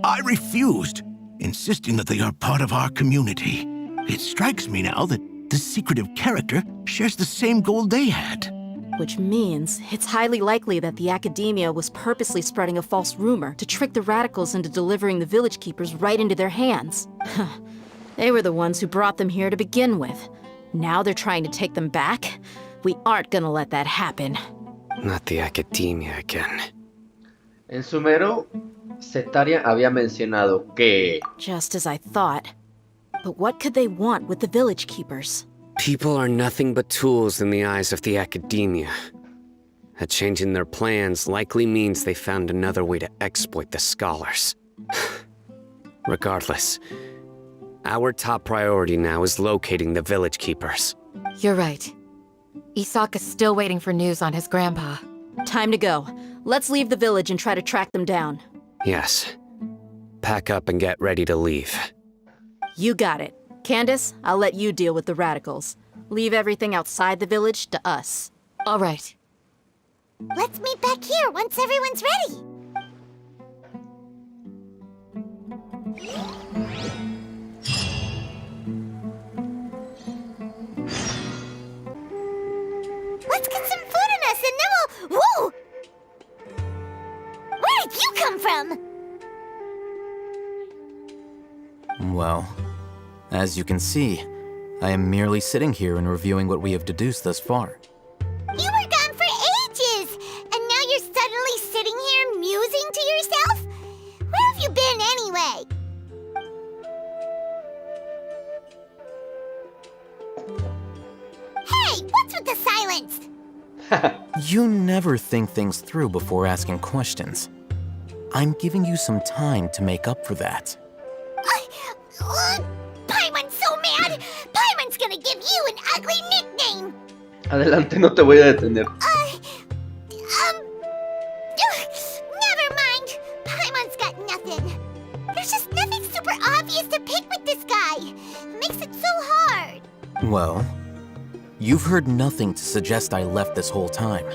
I refused, insisting that they are part of our community. It strikes me now that this secretive character shares the same goal they had. Which means it's highly likely that the Academia was purposely spreading a false rumor to trick the radicals into delivering the village keepers right into their hands. They were the ones who brought them here to begin with. Now they're trying to take them back? We aren't gonna let that happen. Not the Academia again. En Sumeru, Setaria había mencionado que... Just as I thought. But what could they want with the village keepers? People are nothing but tools in the eyes of the Academia. A change in their plans likely means they found another way to exploit the scholars. Regardless, our top priority now is locating the village keepers. You're right. Isak is still waiting for news on his grandpa. Time to go. Let's leave the village and try to track them down. Yes. Pack up and get ready to leave. You got it. Candace, I'll let you deal with the radicals. Leave everything outside the village to us. All right. Let's meet back here once everyone's ready. Let's get some food in us and then we'll... Whoa! Where did you come from? Well, as you can see, I am merely sitting here and reviewing what we have deduced thus far. You were gone for ages, and now you're suddenly sitting here musing to yourself? Where have you been anyway? Hey, what's with the silence? You never think things through before asking questions. I'm giving you some time to make up for that. Paimon's so mad! Paimon's gonna give you an ugly nickname! Adelante, no te voy a detener. Never mind. Paimon's got nothing. There's just nothing super obvious to pick with this guy. It makes it so hard. Well, you've heard nothing to suggest I left this whole time,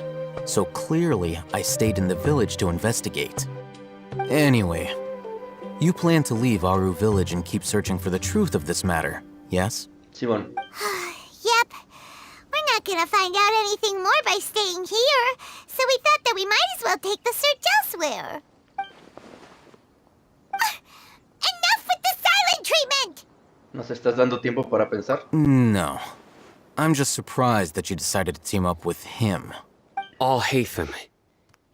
so clearly I stayed in the village to investigate. Anyway, you plan to leave Aaru village and keep searching for the truth of this matter, yes? Simon. Yep. We're not gonna find out anything more by staying here, so we thought that we might as well take the search elsewhere. Enough with the silent treatment! ¿Nos estás dando tiempo para pensar? No. I'm just surprised that you decided to team up with him. Alhaitham,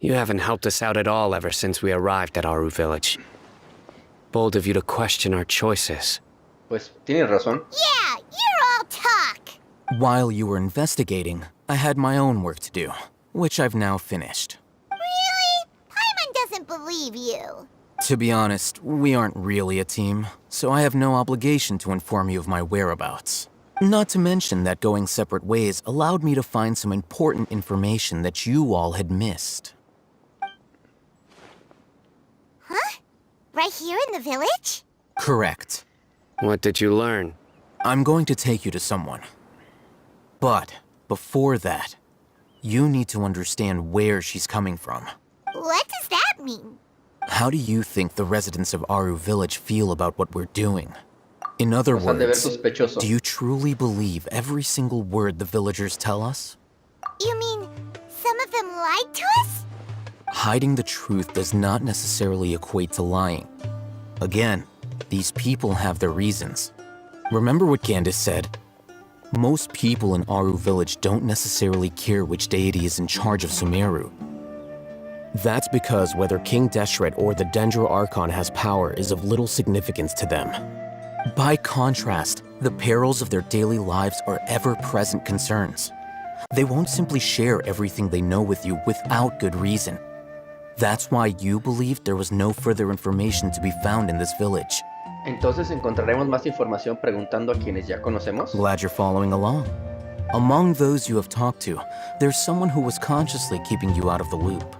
you haven't helped us out at all ever since we arrived at Aaru village. Bold of you to question our choices. Pues, tienen razón. Yeah, you're all talk. While you were investigating, I had my own work to do, which I've now finished. Really? Paimon doesn't believe you. To be honest, we aren't really a team, so I have no obligation to inform you of my whereabouts. Not to mention that going separate ways allowed me to find some important information that you all had missed. Huh? Right here in the village? Correct. What did you learn? I'm going to take you to someone. But before that, you need to understand where she's coming from. What does that mean? How do you think the residents of Aaru village feel about what we're doing? In other words, do you truly believe every single word the villagers tell us? You mean some of them lied to us? Hiding the truth does not necessarily equate to lying. Again, these people have their reasons. Remember what Candace said? Most people in Aaru village don't necessarily care which deity is in charge of Sumeru. That's because whether King Deshret or the Dendro Archon has power is of little significance to them. By contrast, the perils of their daily lives are ever-present concerns. They won't simply share everything they know with you without good reason. That's why you believed there was no further information to be found in this village. Entonces encontraremos más información preguntando a quienes ya conocemos. Glad you're following along. Among those you have talked to, there's someone who was consciously keeping you out of the loop.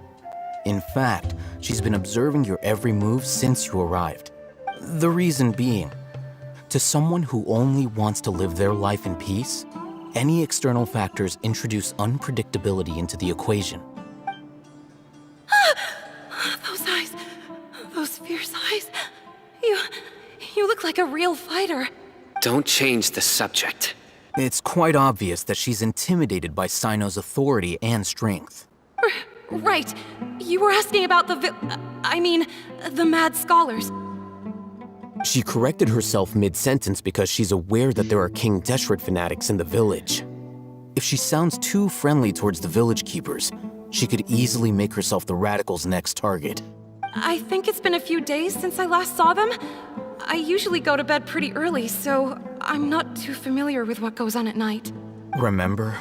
In fact, she's been observing your every move since you arrived. The reason being, to someone who only wants to live their life in peace, any external factors introduce unpredictability into the equation. Those eyes. Those fierce eyes. You look like a real fighter. Don't change the subject. It's quite obvious that she's intimidated by Sino's authority and strength. Right. You were asking about the the mad scholars. She corrected herself mid-sentence because she's aware that there are King Deshret fanatics in the village. If she sounds too friendly towards the village keepers, she could easily make herself the radicals' next target. I think it's been a few days since I last saw them. I usually go to bed pretty early, so I'm not too familiar with what goes on at night. Remember?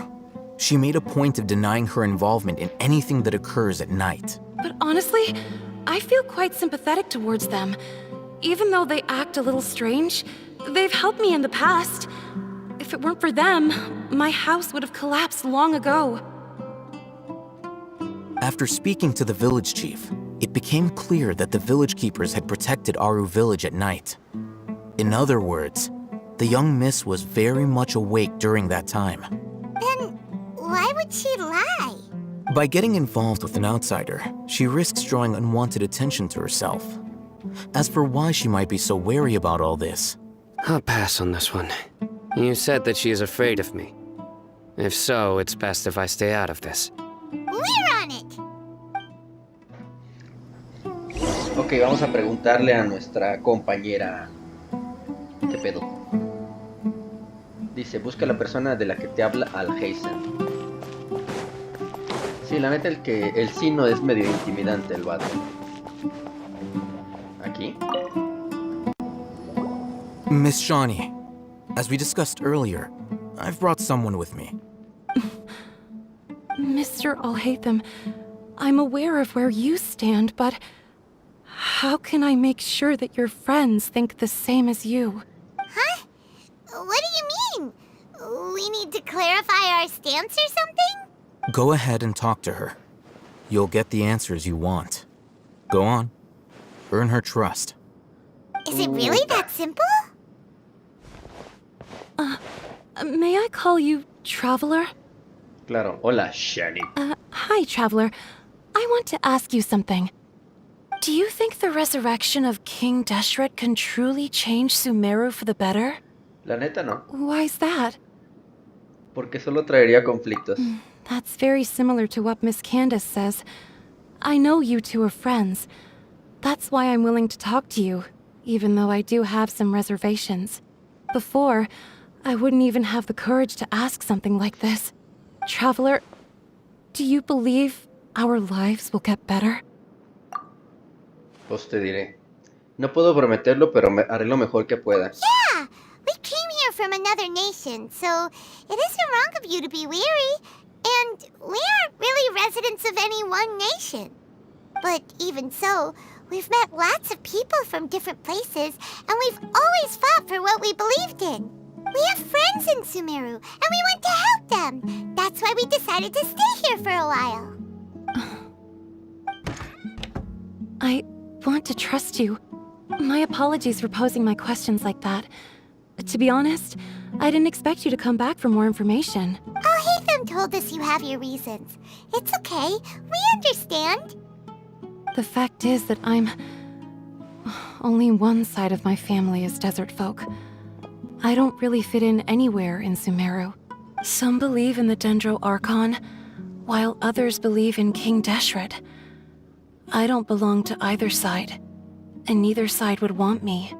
She made a point of denying her involvement in anything that occurs at night. But honestly, I feel quite sympathetic towards them. Even though they act a little strange, they've helped me in the past. If it weren't for them, my house would have collapsed long ago. After speaking to the village chief, it became clear that the village keepers had protected Aaru village at night. In other words, the young miss was very much awake during that time. Then why would she lie? By getting involved with an outsider, she risks drawing unwanted attention to herself. As for why she might be so wary about all this, I'll pass on this one. You said that she is afraid of me. If so, it's best if I stay out of this. We're on it. Ok, vamos a preguntarle a nuestra compañera. ¿Qué pedo? Dice, busca a la persona de la que te habla Alhaitham. Sí, la neta el Sino es medio intimidante el vato. Aquí. Miss Shawnee, as we discussed earlier, I've brought someone with me. Mr. Alhaitham, I'm aware of where you stand, but how can I make sure that your friends think the same as you? Huh? What do you mean? We need to clarify our stance or something? Go ahead and talk to her. You'll get the answers you want. Go on. Earn her trust. Is it really that simple? May I call you Traveler? Claro. Hola, Shani. Hi, Traveler. I want to ask you something. Do you think the resurrection of King Deshret can truly change Sumeru for the better? La neta no. Why's that? Porque solo traería conflictos. That's very similar to what Miss Candace says. I know you two are friends. That's why I'm willing to talk to you, even though I do have some reservations. Before, I wouldn't even have the courage to ask something like this. Traveler, do you believe our lives will get better? Pues te diré. No puedo prometerlo, pero haré lo mejor que pueda. Yeah! We came here from another nation, so it isn't wrong of you to be weary. And we aren't really residents of any one nation. But even so, we've met lots of people from different places, and we've always fought for what we believed in. We have friends in Sumeru, and we want to help them. That's why we decided to stay here for a while. I want to trust you. My apologies for posing my questions like that. To be honest, I didn't expect you to come back for more information. Alhaitham told us you have your reasons. It's okay. We understand. The fact is that only one side of my family is desert folk. I don't really fit in anywhere in Sumeru. Some believe in the Dendro Archon, while others believe in King Deshret. I don't belong to either side, and neither side would want me.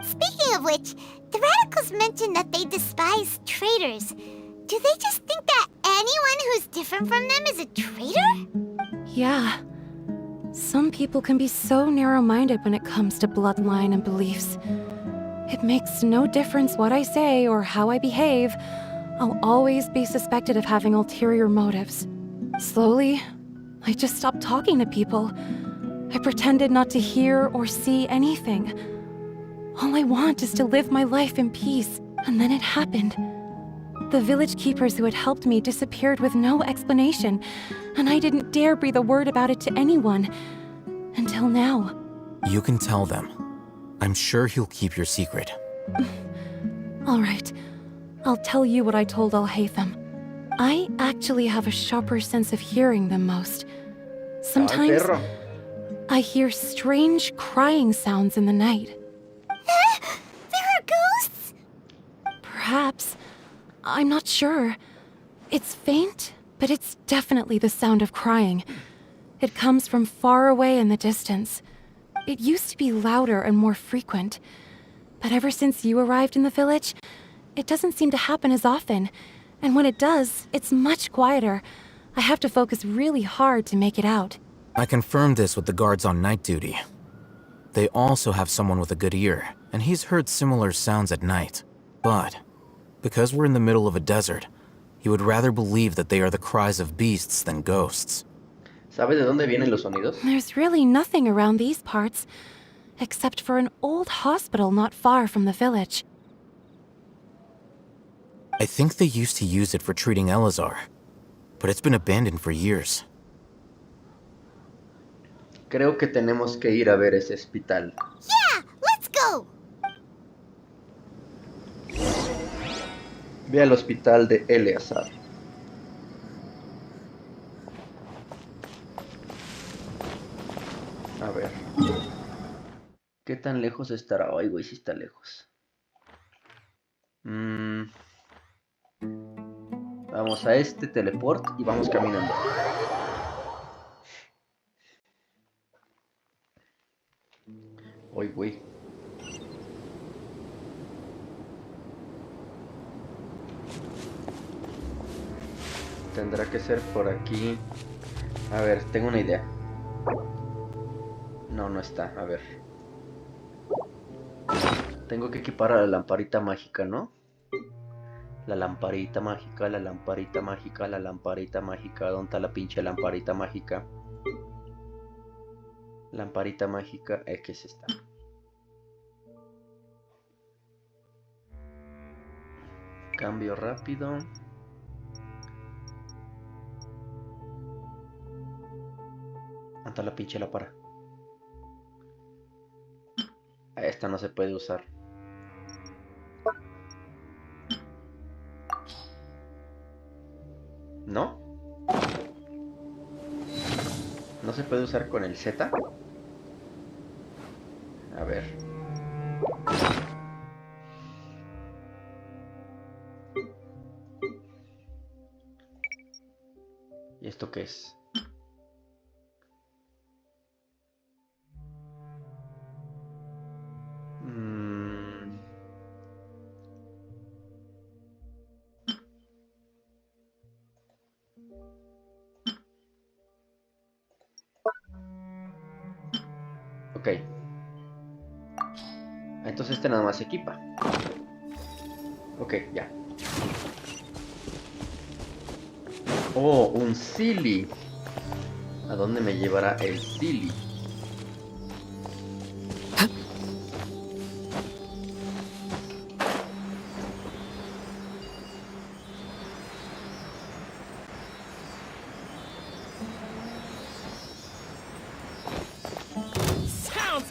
Speaking of which, the radicals mentioned that they despise traitors. Do they just think that anyone who's different from them is a traitor? Yeah. Some people can be so narrow-minded when it comes to bloodline and beliefs. It makes no difference what I say or how I behave. I'll always be suspected of having ulterior motives. Slowly, I just stopped talking to people. I pretended not to hear or see anything. All I want is to live my life in peace. And then it happened. The village keepers who had helped me disappeared with no explanation, and I didn't dare breathe a word about it to anyone. Until now. You can tell them. I'm sure he'll keep your secret. All right. I'll tell you what I told Alhaitham. I actually have a sharper sense of hearing than most. Sometimes I hear strange crying sounds in the night. There are ghosts? Perhaps. I'm not sure. It's faint, but it's definitely the sound of crying. It comes from far away in the distance. It used to be louder and more frequent. But ever since you arrived in the village, it doesn't seem to happen as often. And when it does, it's much quieter. I have to focus really hard to make it out. I confirmed this with the guards on night duty. They also have someone with a good ear, and he's heard similar sounds at night. But, because we're in the middle of a desert, he would rather believe that they are the cries of beasts than ghosts. ¿Sabe de dónde vienen los sonidos? There's really nothing around these parts, except for an old hospital not far from the village. I think they used to use it for treating Elazar, but it's been abandoned for years. Creo que tenemos que ir a ver ese hospital. Yeah, let's go. Ve al hospital de Eleazar. A ver. ¿Qué tan lejos estará? Ay, güey, sí está lejos. Vamos a este teleport y vamos caminando. Uy, güey. Tendrá que ser por aquí. A ver, tengo una idea. No, no está. A ver. Tengo que equipar a la lamparita mágica, ¿no? La lamparita mágica, la lamparita mágica, la lamparita mágica. ¿Dónde está la pinche lamparita mágica? Lamparita mágica, ¿qué es esta? Cambio rápido. ¿Dónde está la pinche lámpara? Esta no se puede usar. ¿No? ¿No se puede usar con el Z? A ver. ¿Y esto qué es? Ok. Entonces este nada más se equipa. Ok, ya. Oh, un silly. ¿A dónde me llevará el silly?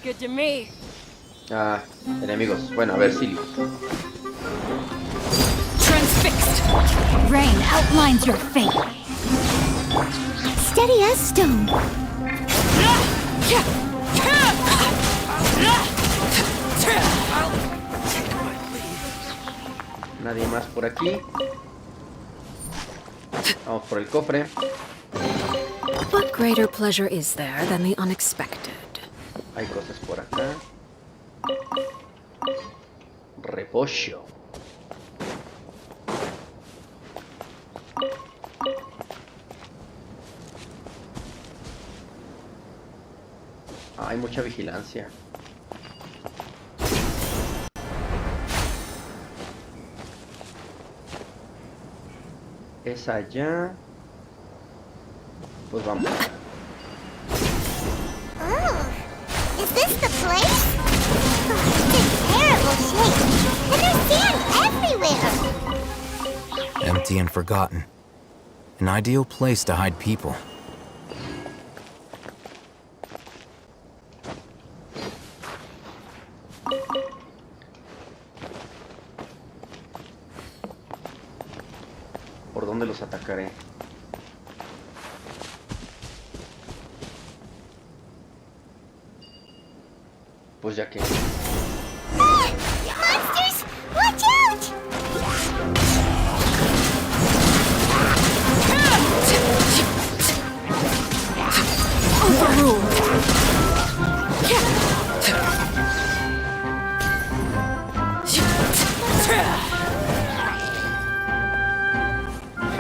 Good to me. Ah, enemigos. Bueno, a ver, silly. Transfixed. Rain outlines your fate. Steady as stone. Nadie más por aquí. Vamos por el cofre. What greater pleasure is there than the unexpected? Hay cosas por acá. Repollo. Hay mucha vigilancia. Es allá. Pues vamos. Is this the place? Oh, it's in terrible shape. And there's sand everywhere. Empty and forgotten. An ideal place to hide people. ¿Por dónde los atacaré? Pues ya que... Monsters! Watch out!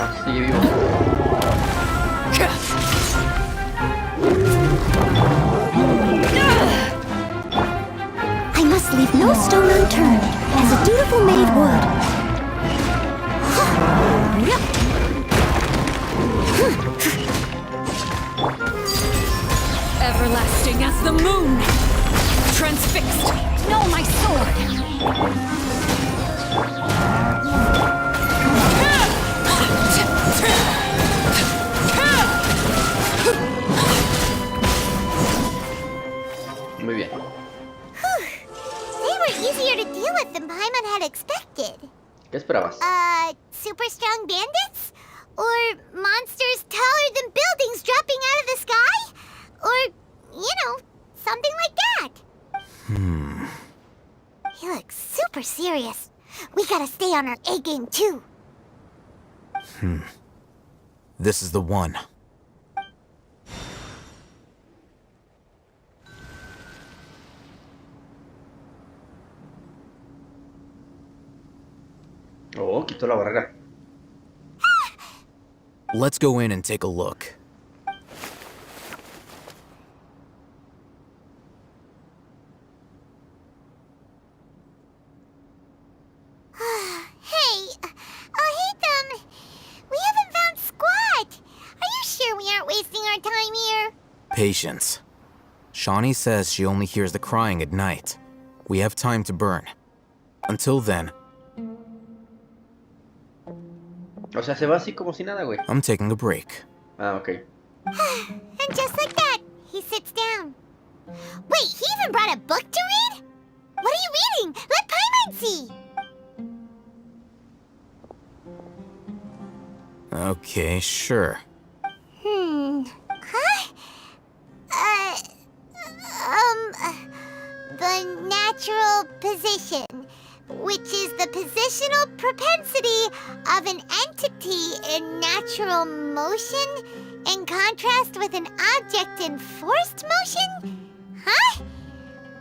Ah, sigue vivo. I must leave no stone unturned, as a dutiful maid would. Everlasting as the moon! Transfixed! No, my sword! Muy bien. They were easier to deal with than Paimon had expected. ¿Qué esperabas? Super strong bandits? Or monsters taller than buildings dropping out of the sky? Or, you know, something like that. He looks super serious. We gotta stay on our A game too. This is the one. Oh, quitó la barrera. Let's go in and take a look. Hey, Alhaitham, we haven't found squat. Are you sure we aren't wasting our time here? Patience. Shawnee says she only hears the crying at night. We have time to burn. Until then, O sea, se va así como si nada, güey. I'm taking a break. Ah, ok. And just like that, he sits down. Wait, he even brought a book to read? What are you reading? Let Paimon see. Okay, sure. Huh? The natural position, which is the positional propensity of an entity in natural motion in contrast with an object in forced motion? Huh?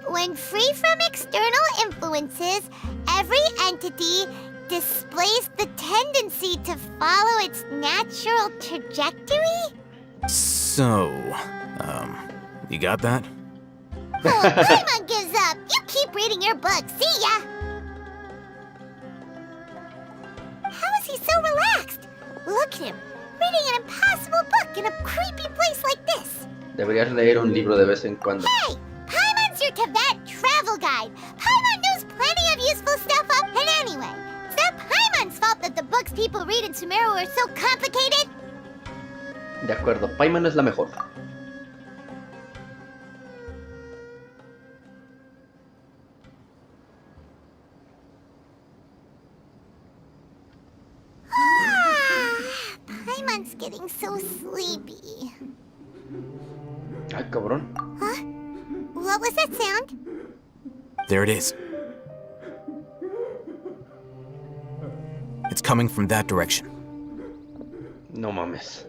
When free from external influences, every entity displays the tendency to follow its natural trajectory? So, you got that? Oh, Paimon gives up. You keep reading your book. See ya! How is he so relaxed? Look at him, reading an impossible book in a creepy place like this. Deberías leer un libro de vez en cuando. Hey, Paimon's your Tibet travel guide. Paimon knows plenty of useful stuff up. And anyway, it's not Paimon's fault that the books people read in Sumeru are so complicated. De acuerdo, Paimon es la mejor. Paimon's getting so sleepy. Ay, cabrón. Huh? What was that sound? There it is. It's coming from that direction. No mames.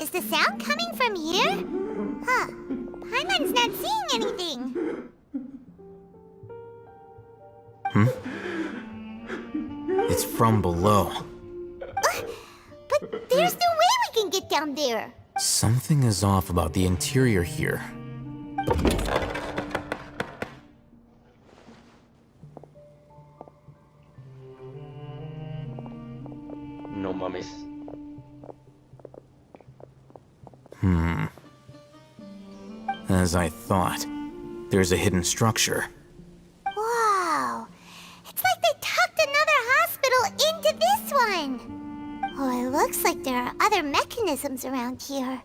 Is the sound coming from here? Huh. Paimon's not seeing anything. It's from below. But there's no way we can get down there. Something is off about the interior here. No mames. As I thought, there's a hidden structure. Wow. It's like they tucked another mechanisms around here.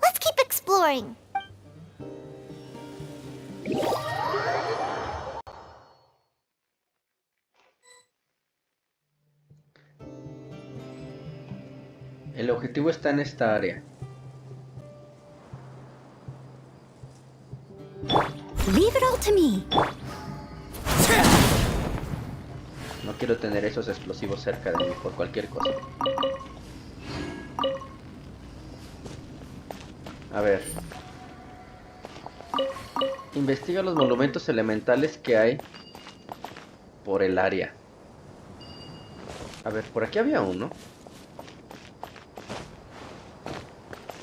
Let's keep exploring. El objetivo está en esta área. Leave it all to me. No quiero tener esos explosivos cerca de mí por cualquier cosa. A ver. Investiga los monumentos elementales que hay por el área. A ver, por aquí había uno.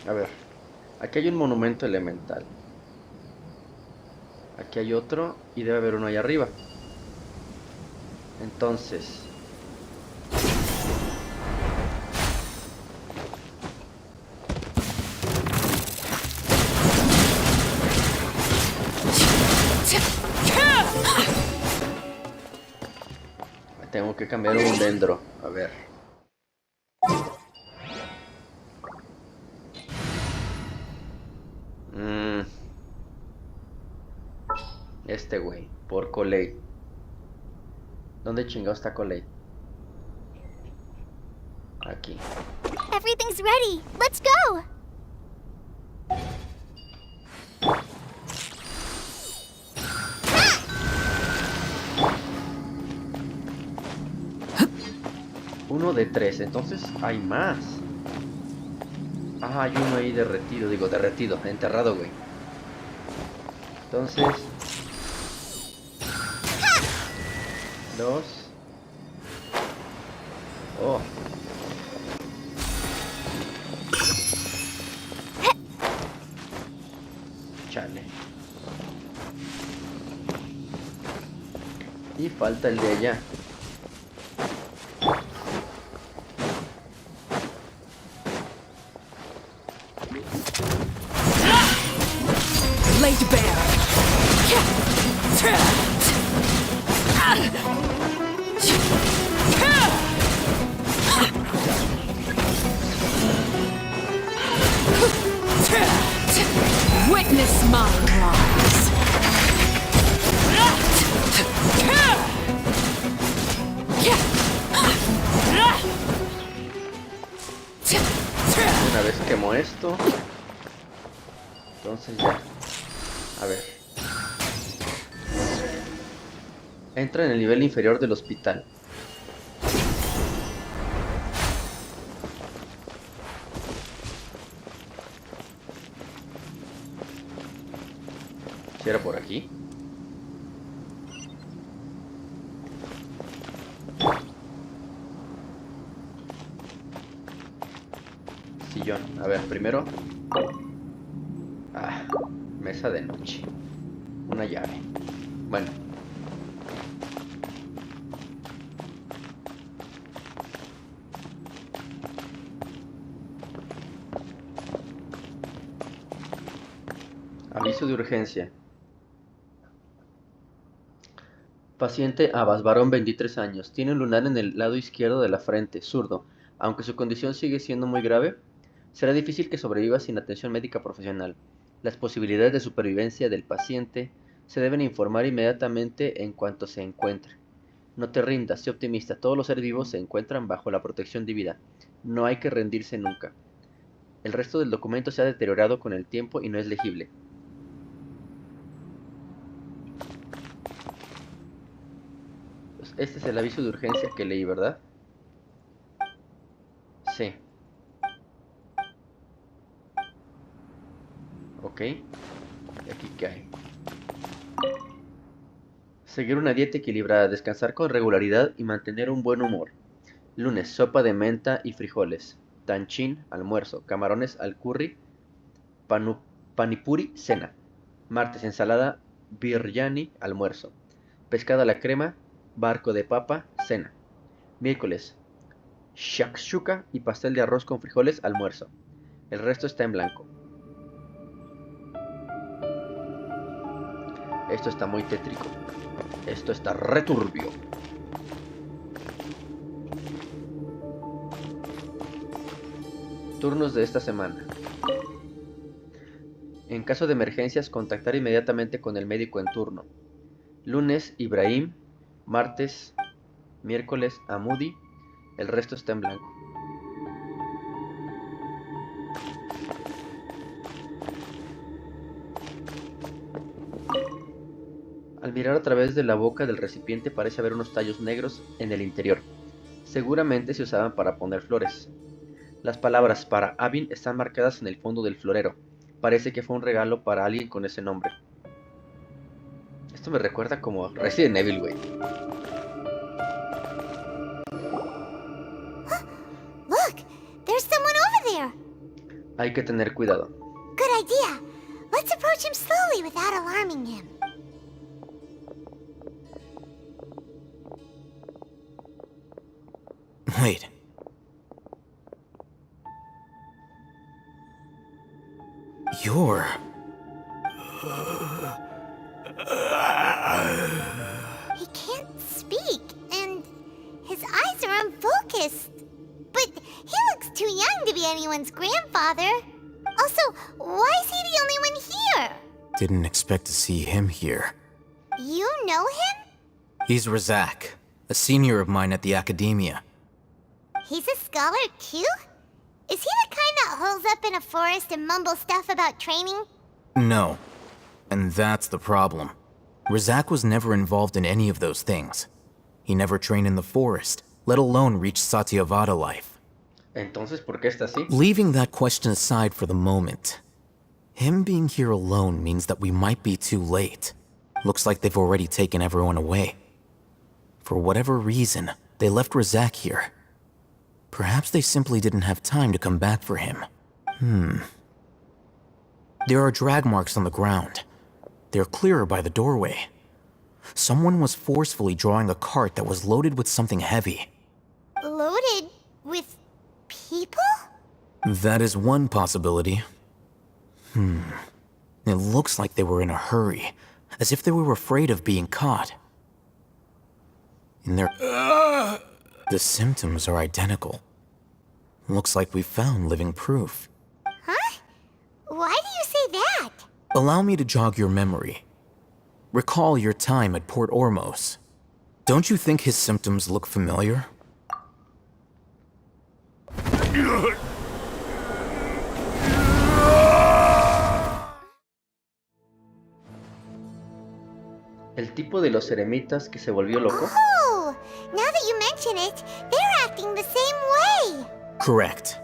A ver, aquí hay un monumento elemental. Aquí hay otro y debe haber uno ahí arriba. Entonces... tengo que cambiar un dendro. A ver. Este güey, por Coley. ¿Dónde chingado está Coley? Aquí. Everything's ready. Let's go. Uno de 3, entonces hay más. Ah, hay uno ahí derretido, digo derretido, enterrado, güey. Entonces 2. Oh. Chale. Y falta el de allá. Laid bare. Witness my rise. Una vez quemo esto, entonces ya. A ver. Entra en el nivel inferior del hospital. ¿Si era por aquí? Sillón. A ver, primero. Ah, mesa de noche. Una llave. Bueno. Aviso de urgencia. Paciente Abbas, varón 23 años. Tiene un lunar en el lado izquierdo de la frente, zurdo. Aunque su condición sigue siendo muy grave, será difícil que sobreviva sin atención médica profesional. Las posibilidades de supervivencia del paciente se deben informar inmediatamente en cuanto se encuentre. No te rindas, sé optimista. Todos los seres vivos se encuentran bajo la protección divina. No hay que rendirse nunca. El resto del documento se ha deteriorado con el tiempo y no es legible. Pues este es el aviso de urgencia que leí, ¿verdad? Sí. Ok. ¿Y aquí qué hay? Seguir una dieta equilibrada, descansar con regularidad y mantener un buen humor. Lunes, sopa de menta y frijoles. Tanchin, almuerzo. Camarones al curry. Panipuri, cena. Martes, ensalada biryani, almuerzo. Pescado a la crema, barco de papa, cena. Miércoles, shakshuka y pastel de arroz con frijoles, almuerzo. El resto está en blanco. Esto está muy tétrico. Esto está returbio. Turnos de esta semana. En caso de emergencias, contactar inmediatamente con el médico en turno. Lunes, Ibrahim. Martes, miércoles, Amudi. El resto está en blanco. Al mirar a través de la boca del recipiente parece haber unos tallos negros en el interior. Seguramente se usaban para poner flores. Las palabras para Avin están marcadas en el fondo del florero. Parece que fue un regalo para alguien con ese nombre. Esto me recuerda como Resident Evil, güey. Look, there's someone over there. Hay que tener cuidado. Good idea. Let's approach him slowly without alarming him. Wait. You're... He can't speak, and his eyes are unfocused. But he looks too young to be anyone's grandfather. Also, why is he the only one here? Didn't expect to see him here. You know him? He's Razak, a senior of mine at the Academia. He's a scholar too? Is he the kind that holes up in a forest and mumbles stuff about training? No. And that's the problem. Razak was never involved in any of those things. He never trained in the forest, let alone reach Satyavada life. Entonces, ¿por qué está así? Leaving that question aside for the moment, him being here alone means that we might be too late. Looks like they've already taken everyone away. For whatever reason, they left Razak here. Perhaps they simply didn't have time to come back for him. There are drag marks on the ground. They're clearer by the doorway. Someone was forcefully drawing a cart that was loaded with something heavy. Loaded with people? That is one possibility. It looks like they were in a hurry, as if they were afraid of being caught. In their... The symptoms are identical. Looks like we found living proof. Huh? Why do you say that? Allow me to jog your memory. Recall your time at Port Ormos. Don't you think his symptoms look familiar? El tipo de los eremitas que se volvió loco. Oh, now that you mention it, they're acting the same way. Correct.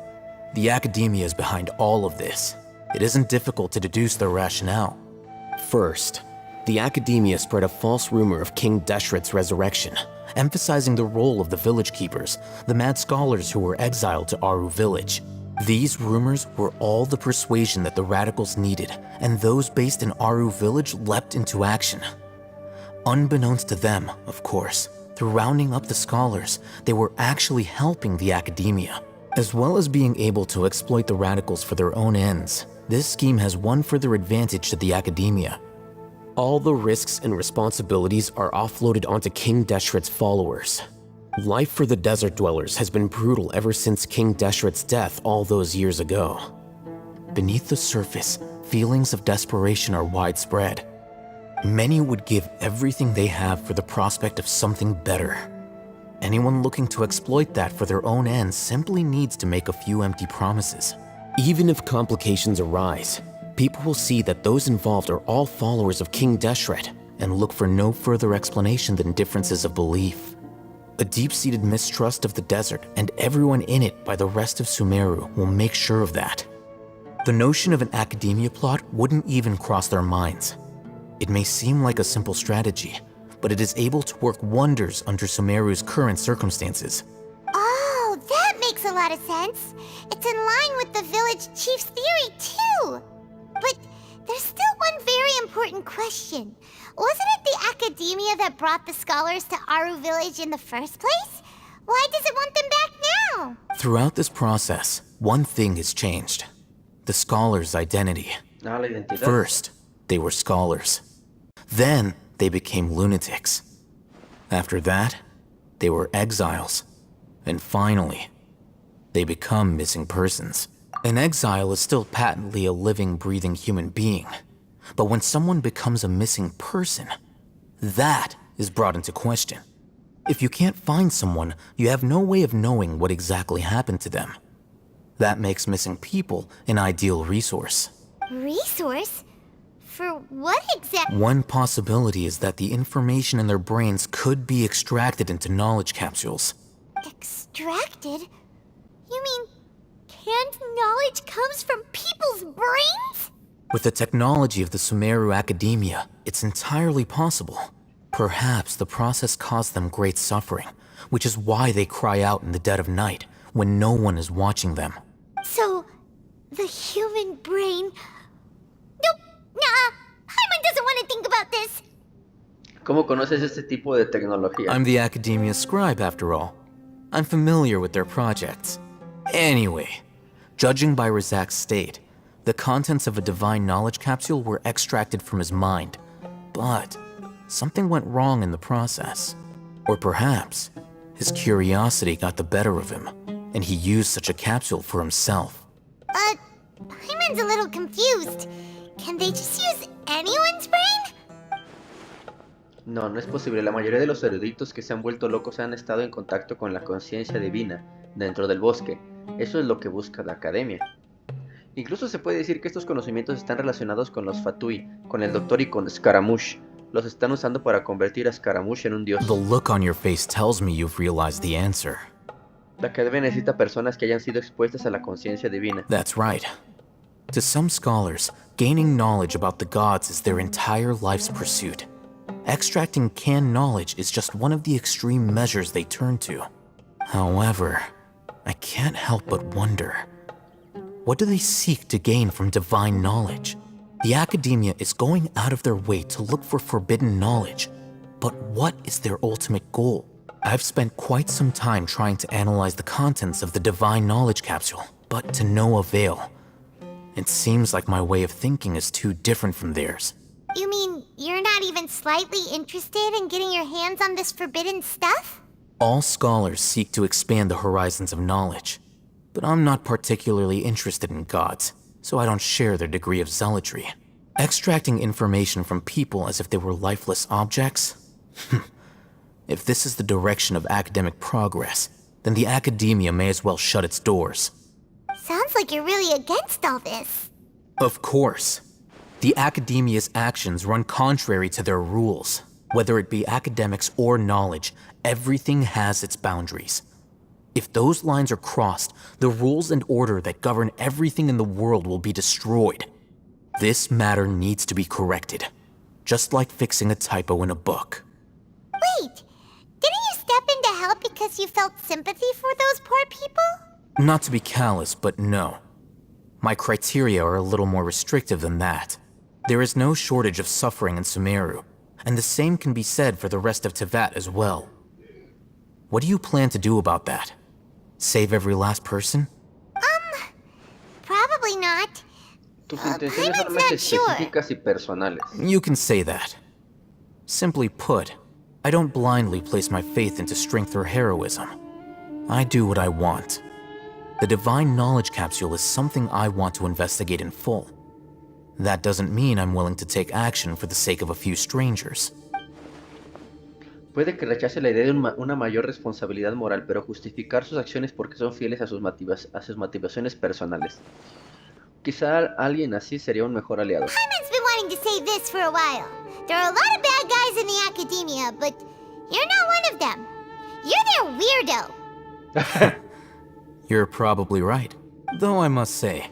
The Academia is behind all of this. It isn't difficult to deduce their rationale. First, the Academia spread a false rumor of King Deshret's resurrection, emphasizing the role of the village keepers, the mad scholars who were exiled to Aaru village. These rumors were all the persuasion that the radicals needed, and those based in Aaru village leapt into action. Unbeknownst to them, of course, through rounding up the scholars, they were actually helping the Academia. As well as being able to exploit the radicals for their own ends, this scheme has one further advantage to the Academia. All the risks and responsibilities are offloaded onto King Deshret's followers. Life for the desert dwellers has been brutal ever since King Deshret's death all those years ago. Beneath the surface, feelings of desperation are widespread. Many would give everything they have for the prospect of something better. Anyone looking to exploit that for their own ends simply needs to make a few empty promises. Even if complications arise, people will see that those involved are all followers of King Deshret and look for no further explanation than differences of belief. A deep-seated mistrust of the desert and everyone in it by the rest of Sumeru will make sure of that. The notion of an Academia plot wouldn't even cross their minds. It may seem like a simple strategy, but it is able to work wonders under Sumeru's current circumstances. Oh, that makes a lot of sense. It's in line with the village chief's theory, too. But there's still one very important question. Wasn't it the Academia that brought the scholars to Aaru village in the first place? Why does it want them back now? Throughout this process, one thing has changed. The scholars' identity. La identidad. First, they were scholars. Then, they became lunatics. After that, they were exiles. And finally, they become missing persons. An exile is still patently a living, breathing human being. But when someone becomes a missing person, that is brought into question. If you can't find someone, you have no way of knowing what exactly happened to them. That makes missing people an ideal resource. Resource? For what exactly? One possibility is that the information in their brains could be extracted into knowledge capsules. Extracted? You mean canned knowledge comes from people's brains? With the technology of the Sumeru Academia, it's entirely possible. Perhaps the process caused them great suffering, which is why they cry out in the dead of night, when no one is watching them. So, the human brain... Nope, nah, Hyman doesn't want to think about this. ¿Cómo conoces este tipo de tecnología? I'm the Academia scribe, after all. I'm familiar with their projects. Anyway, judging by Razak's state, the contents of a divine knowledge capsule were extracted from his mind. But something went wrong in the process. Or perhaps his curiosity got the better of him, and he used such a capsule for himself. Hyman's a little confused. Can they just use anyone's brain? No, no es posible. La mayoría de los eruditos que se han vuelto locos han estado en contacto con la conciencia divina dentro del bosque. Eso es lo que busca la academia. Incluso se puede decir que estos conocimientos están relacionados con los Fatui, con el Doctor y con Scaramouche. Los están usando para convertir a Scaramouche en un dios. The look on your face tells me you've realized the answer. La academia necesita personas que hayan sido expuestas a la conciencia divina. That's right. To some scholars, gaining knowledge about the gods is their entire life's pursuit. Extracting canned knowledge is just one of the extreme measures they turn to. However, I can't help but wonder, what do they seek to gain from divine knowledge? The academia is going out of their way to look for forbidden knowledge, but what is their ultimate goal? I've spent quite some time trying to analyze the contents of the divine knowledge capsule, but to no avail. It seems like my way of thinking is too different from theirs. You mean you're not even slightly interested in getting your hands on this forbidden stuff? All scholars seek to expand the horizons of knowledge, but I'm not particularly interested in gods, so I don't share their degree of zealotry. Extracting information from people as if they were lifeless objects? If this is the direction of academic progress, then the academia may as well shut its doors. Sounds like you're really against all this. Of course. The academia's actions run contrary to their rules. Whether it be academics or knowledge, everything has its boundaries. If those lines are crossed, the rules and order that govern everything in the world will be destroyed. This matter needs to be corrected, just like fixing a typo in a book. Wait, didn't you step in to help because you felt sympathy for those poor people? Not to be callous, but no. My criteria are a little more restrictive than that. There is no shortage of suffering in Sumeru, and the same can be said for the rest of Teyvat as well. What do you plan to do about that? Save every last person? Probably not. Tus intenciones son más específicas y personales. You can say that. Simply put, I don't blindly place my faith into strength or heroism. I do what I want. The divine knowledge capsule is something I want to investigate in full. That doesn't mean I'm willing to take action for the sake of a few strangers. Puede que rechace la idea de una mayor responsabilidad moral, pero justificar sus acciones porque son fieles a sus motivaciones personales. Quizá alguien así sería un mejor aliado. Hyman's been wanting to say this for a while. There are a lot of bad guys in the academia, but you're not one of them. You're their weirdo. You're probably right. Though I must say,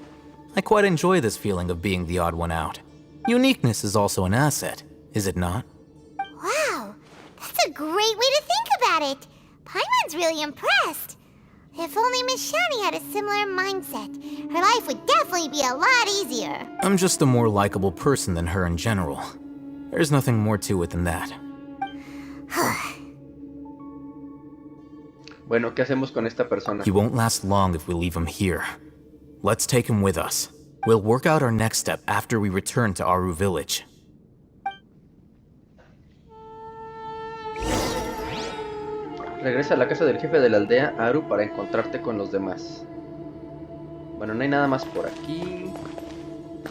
I quite enjoy this feeling of being the odd one out. Uniqueness is also an asset, is it not? Wow, that's a great way to think about it. Paimon's really impressed. If only Miss Shani had a similar mindset, her life would definitely be a lot easier. I'm just a more likable person than her in general. There's nothing more to it than that. Bueno, ¿qué hacemos con esta persona? He won't last long if we leave him here. Let's take him with us. We'll work out our next step after we return to Aaru village. Regresa a la casa del jefe de la aldea Aaru para encontrarte con los demás. Bueno, no hay nada más por aquí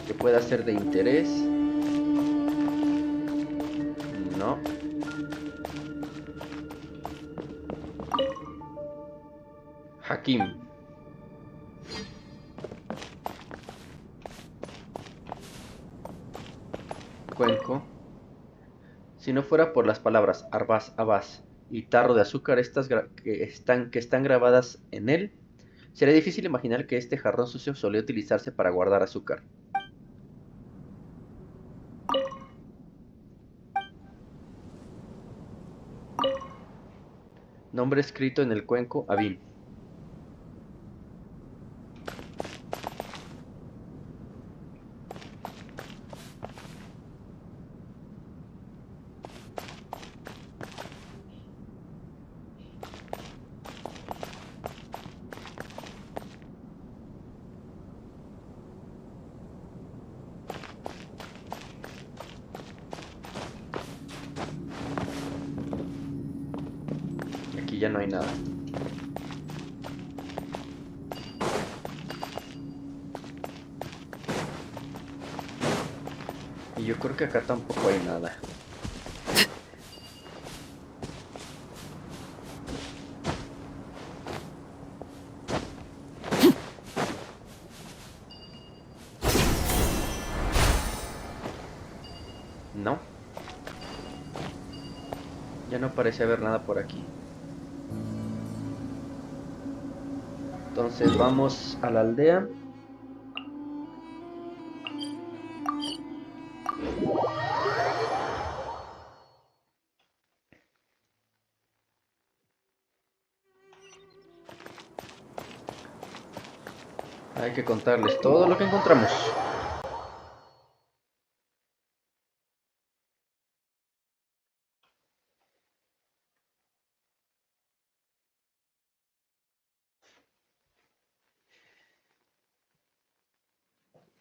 que pueda ser de interés. No. Hakim. Cuenco. Si no fuera por las palabras Arbaz, Abaz y tarro de azúcar que están grabadas en él, sería difícil imaginar que este jarrón sucio solía utilizarse para guardar azúcar. Nombre escrito en el cuenco, Abin. Aquí ya no hay nada. Y yo creo que acá tampoco hay nada. No. Ya no parece haber nada por aquí. Entonces vamos a la aldea. Hay que contarles todo lo que encontramos.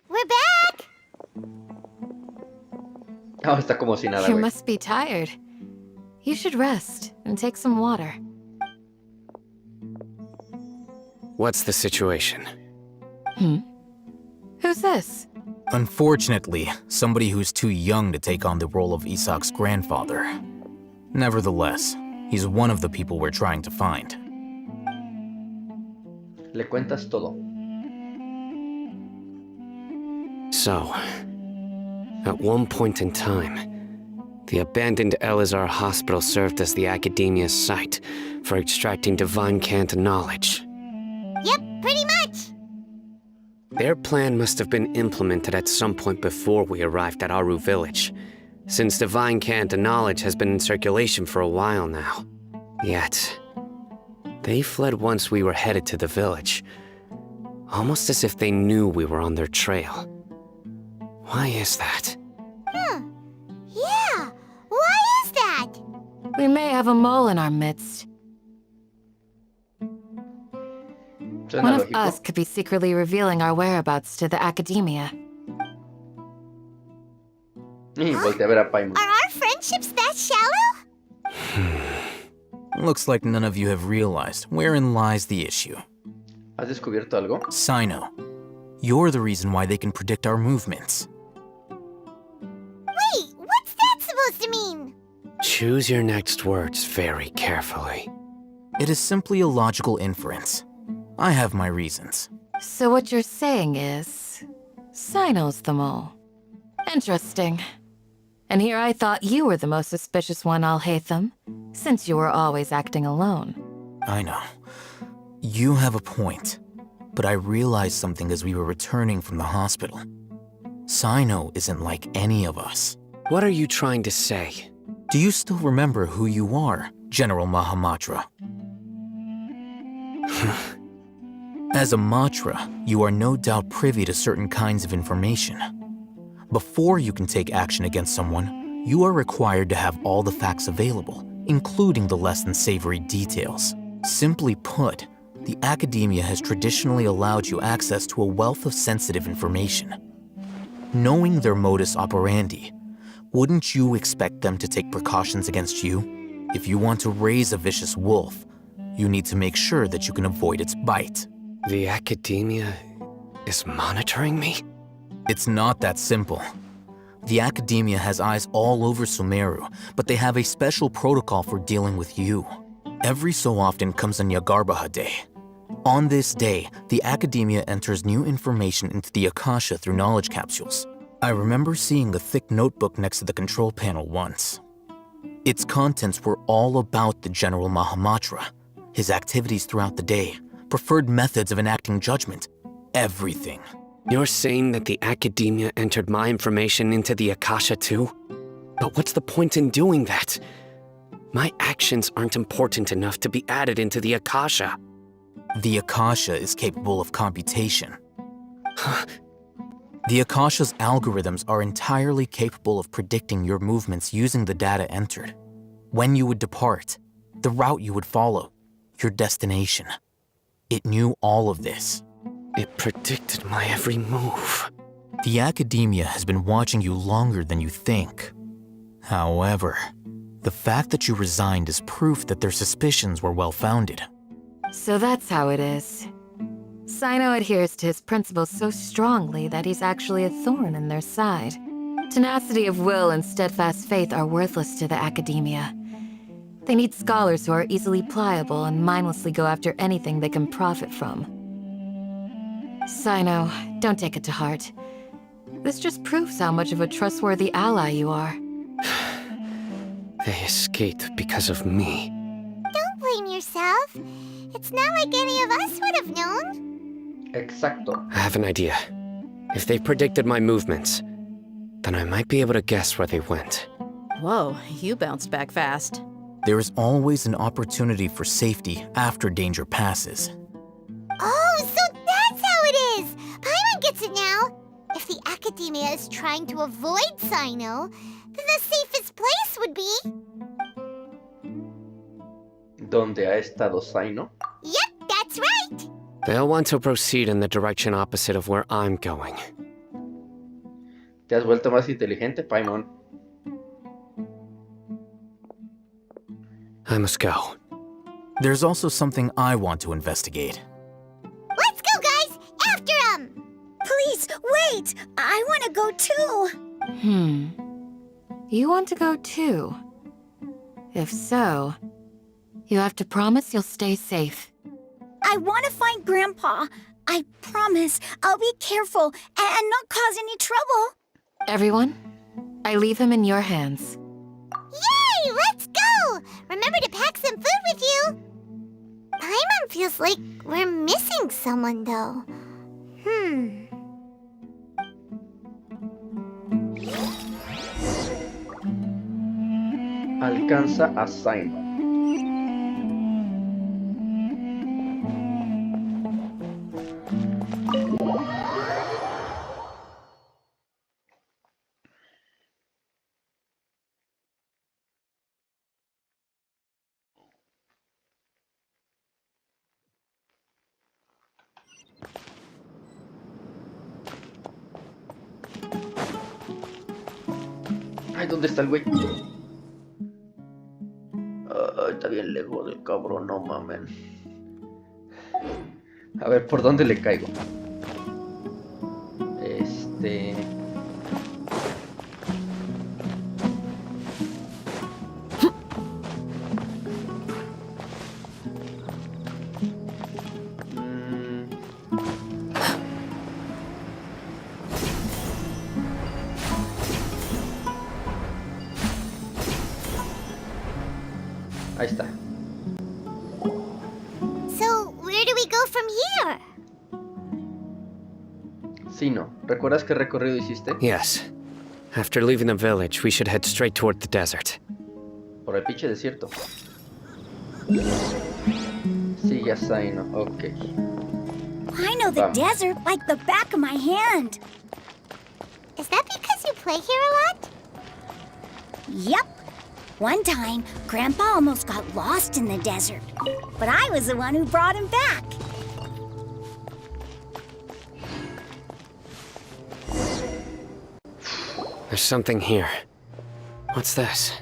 We're back! Ah, está como si nada, You güey. must be tired. You should rest and take some water. What's the situation? Who's this? Unfortunately, somebody who's too young to take on the role of Isak's grandfather. Nevertheless, he's one of the people we're trying to find. Le cuentas todo. So, at one point in time, the abandoned Elazar Hospital served as the Academia's site for extracting divine cant knowledge. Yep, pretty much. Their plan must have been implemented at some point before we arrived at Aaru village, since divine cant knowledge has been in circulation for a while now. Yet, they fled once we were headed to the village, almost as if they knew we were on their trail. Why is that? Yeah, why is that? We may have a mole in our midst. Suena One of lógico. us could be secretly revealing our whereabouts to the Academia. Y voltea a ver a Paimon. Are our friendships that shallow? Looks like none of you have realized wherein lies the issue. ¿Has descubierto algo? Sino, you're the reason why they can predict our movements. Wait, what's that supposed to mean? Choose your next words very carefully. It is simply a logical inference. I have my reasons. So what you're saying is, Sino's the mole. Interesting. And here I thought you were the most suspicious one, Alhaitham, since you were always acting alone. I know. You have a point. But I realized something as we were returning from the hospital. Sino isn't like any of us. What are you trying to say? Do you still remember who you are, General Mahamatra? As a Matra, you are no doubt privy to certain kinds of information. Before you can take action against someone, you are required to have all the facts available, including the less than savory details. Simply put, the Academia has traditionally allowed you access to a wealth of sensitive information. Knowing their modus operandi, wouldn't you expect them to take precautions against you? If you want to raise a vicious wolf, you need to make sure that you can avoid its bite. The Academia is monitoring me? It's not that simple. The Academia has eyes all over Sumeru, but they have a special protocol for dealing with you. Every so often comes a Nyagarbaha Day. On this day, the Academia enters new information into the Akasha through knowledge capsules. I remember seeing a thick notebook next to the control panel once. Its contents were all about the General Mahamatra, his activities throughout the day, preferred methods of enacting judgment, everything. You're saying that the Academia entered my information into the Akasha too? But what's the point in doing that? My actions aren't important enough to be added into the Akasha. The Akasha is capable of computation. The Akasha's algorithms are entirely capable of predicting your movements using the data entered. When you would depart, the route you would follow, your destination. It knew all of this. It predicted my every move. The Academia has been watching you longer than you think. However, the fact that you resigned is proof that their suspicions were well-founded. So that's how it is. Cyno adheres to his principles so strongly that he's actually a thorn in their side. Tenacity of will and steadfast faith are worthless to the Academia. They need scholars who are easily pliable and mindlessly go after anything they can profit from. Cyno, don't take it to heart. This just proves how much of a trustworthy ally you are. They escaped because of me. Don't blame yourself. It's not like any of us would have known. Exacto. I have an idea. If they predicted my movements, then I might be able to guess where they went. Whoa, you bounced back fast. There is always an opportunity for safety after danger passes. Oh, so that's how it is! Paimon gets it now! If the Academia is trying to avoid Cyno, then the safest place would be... ¿Dónde ha estado Cyno? Yep, that's right! They'll want to proceed in the direction opposite of where I'm going. Te has vuelto más inteligente, Paimon. I must go. There's also something I want to investigate. Let's go, guys! After him! Please, wait! I want to go too! You want to go too? If so, you have to promise you'll stay safe. I want to find Grandpa. I promise I'll be careful and not cause any trouble. Everyone, I leave him in your hands. Yay! Let's go! Remember to pack some food with you! Paimon feels like we're missing someone, though. Alcanza a Cyno. Ay, ¿dónde está el güey? Está bien lejos del cabrón, no mamen. A ver, ¿por dónde le caigo? Ahí está. So, where do we go from here? Cyno, ¿recuerdas qué recorrido hiciste? Yes. After leaving the village, we should head straight toward the desert. Por el pinche desierto. Sigue a Cyno, ok. I know the desert like the back of my hand. Is that because you play here a lot? Yep. One time, Grandpa almost got lost in the desert, but I was the one who brought him back. There's something here. What's this?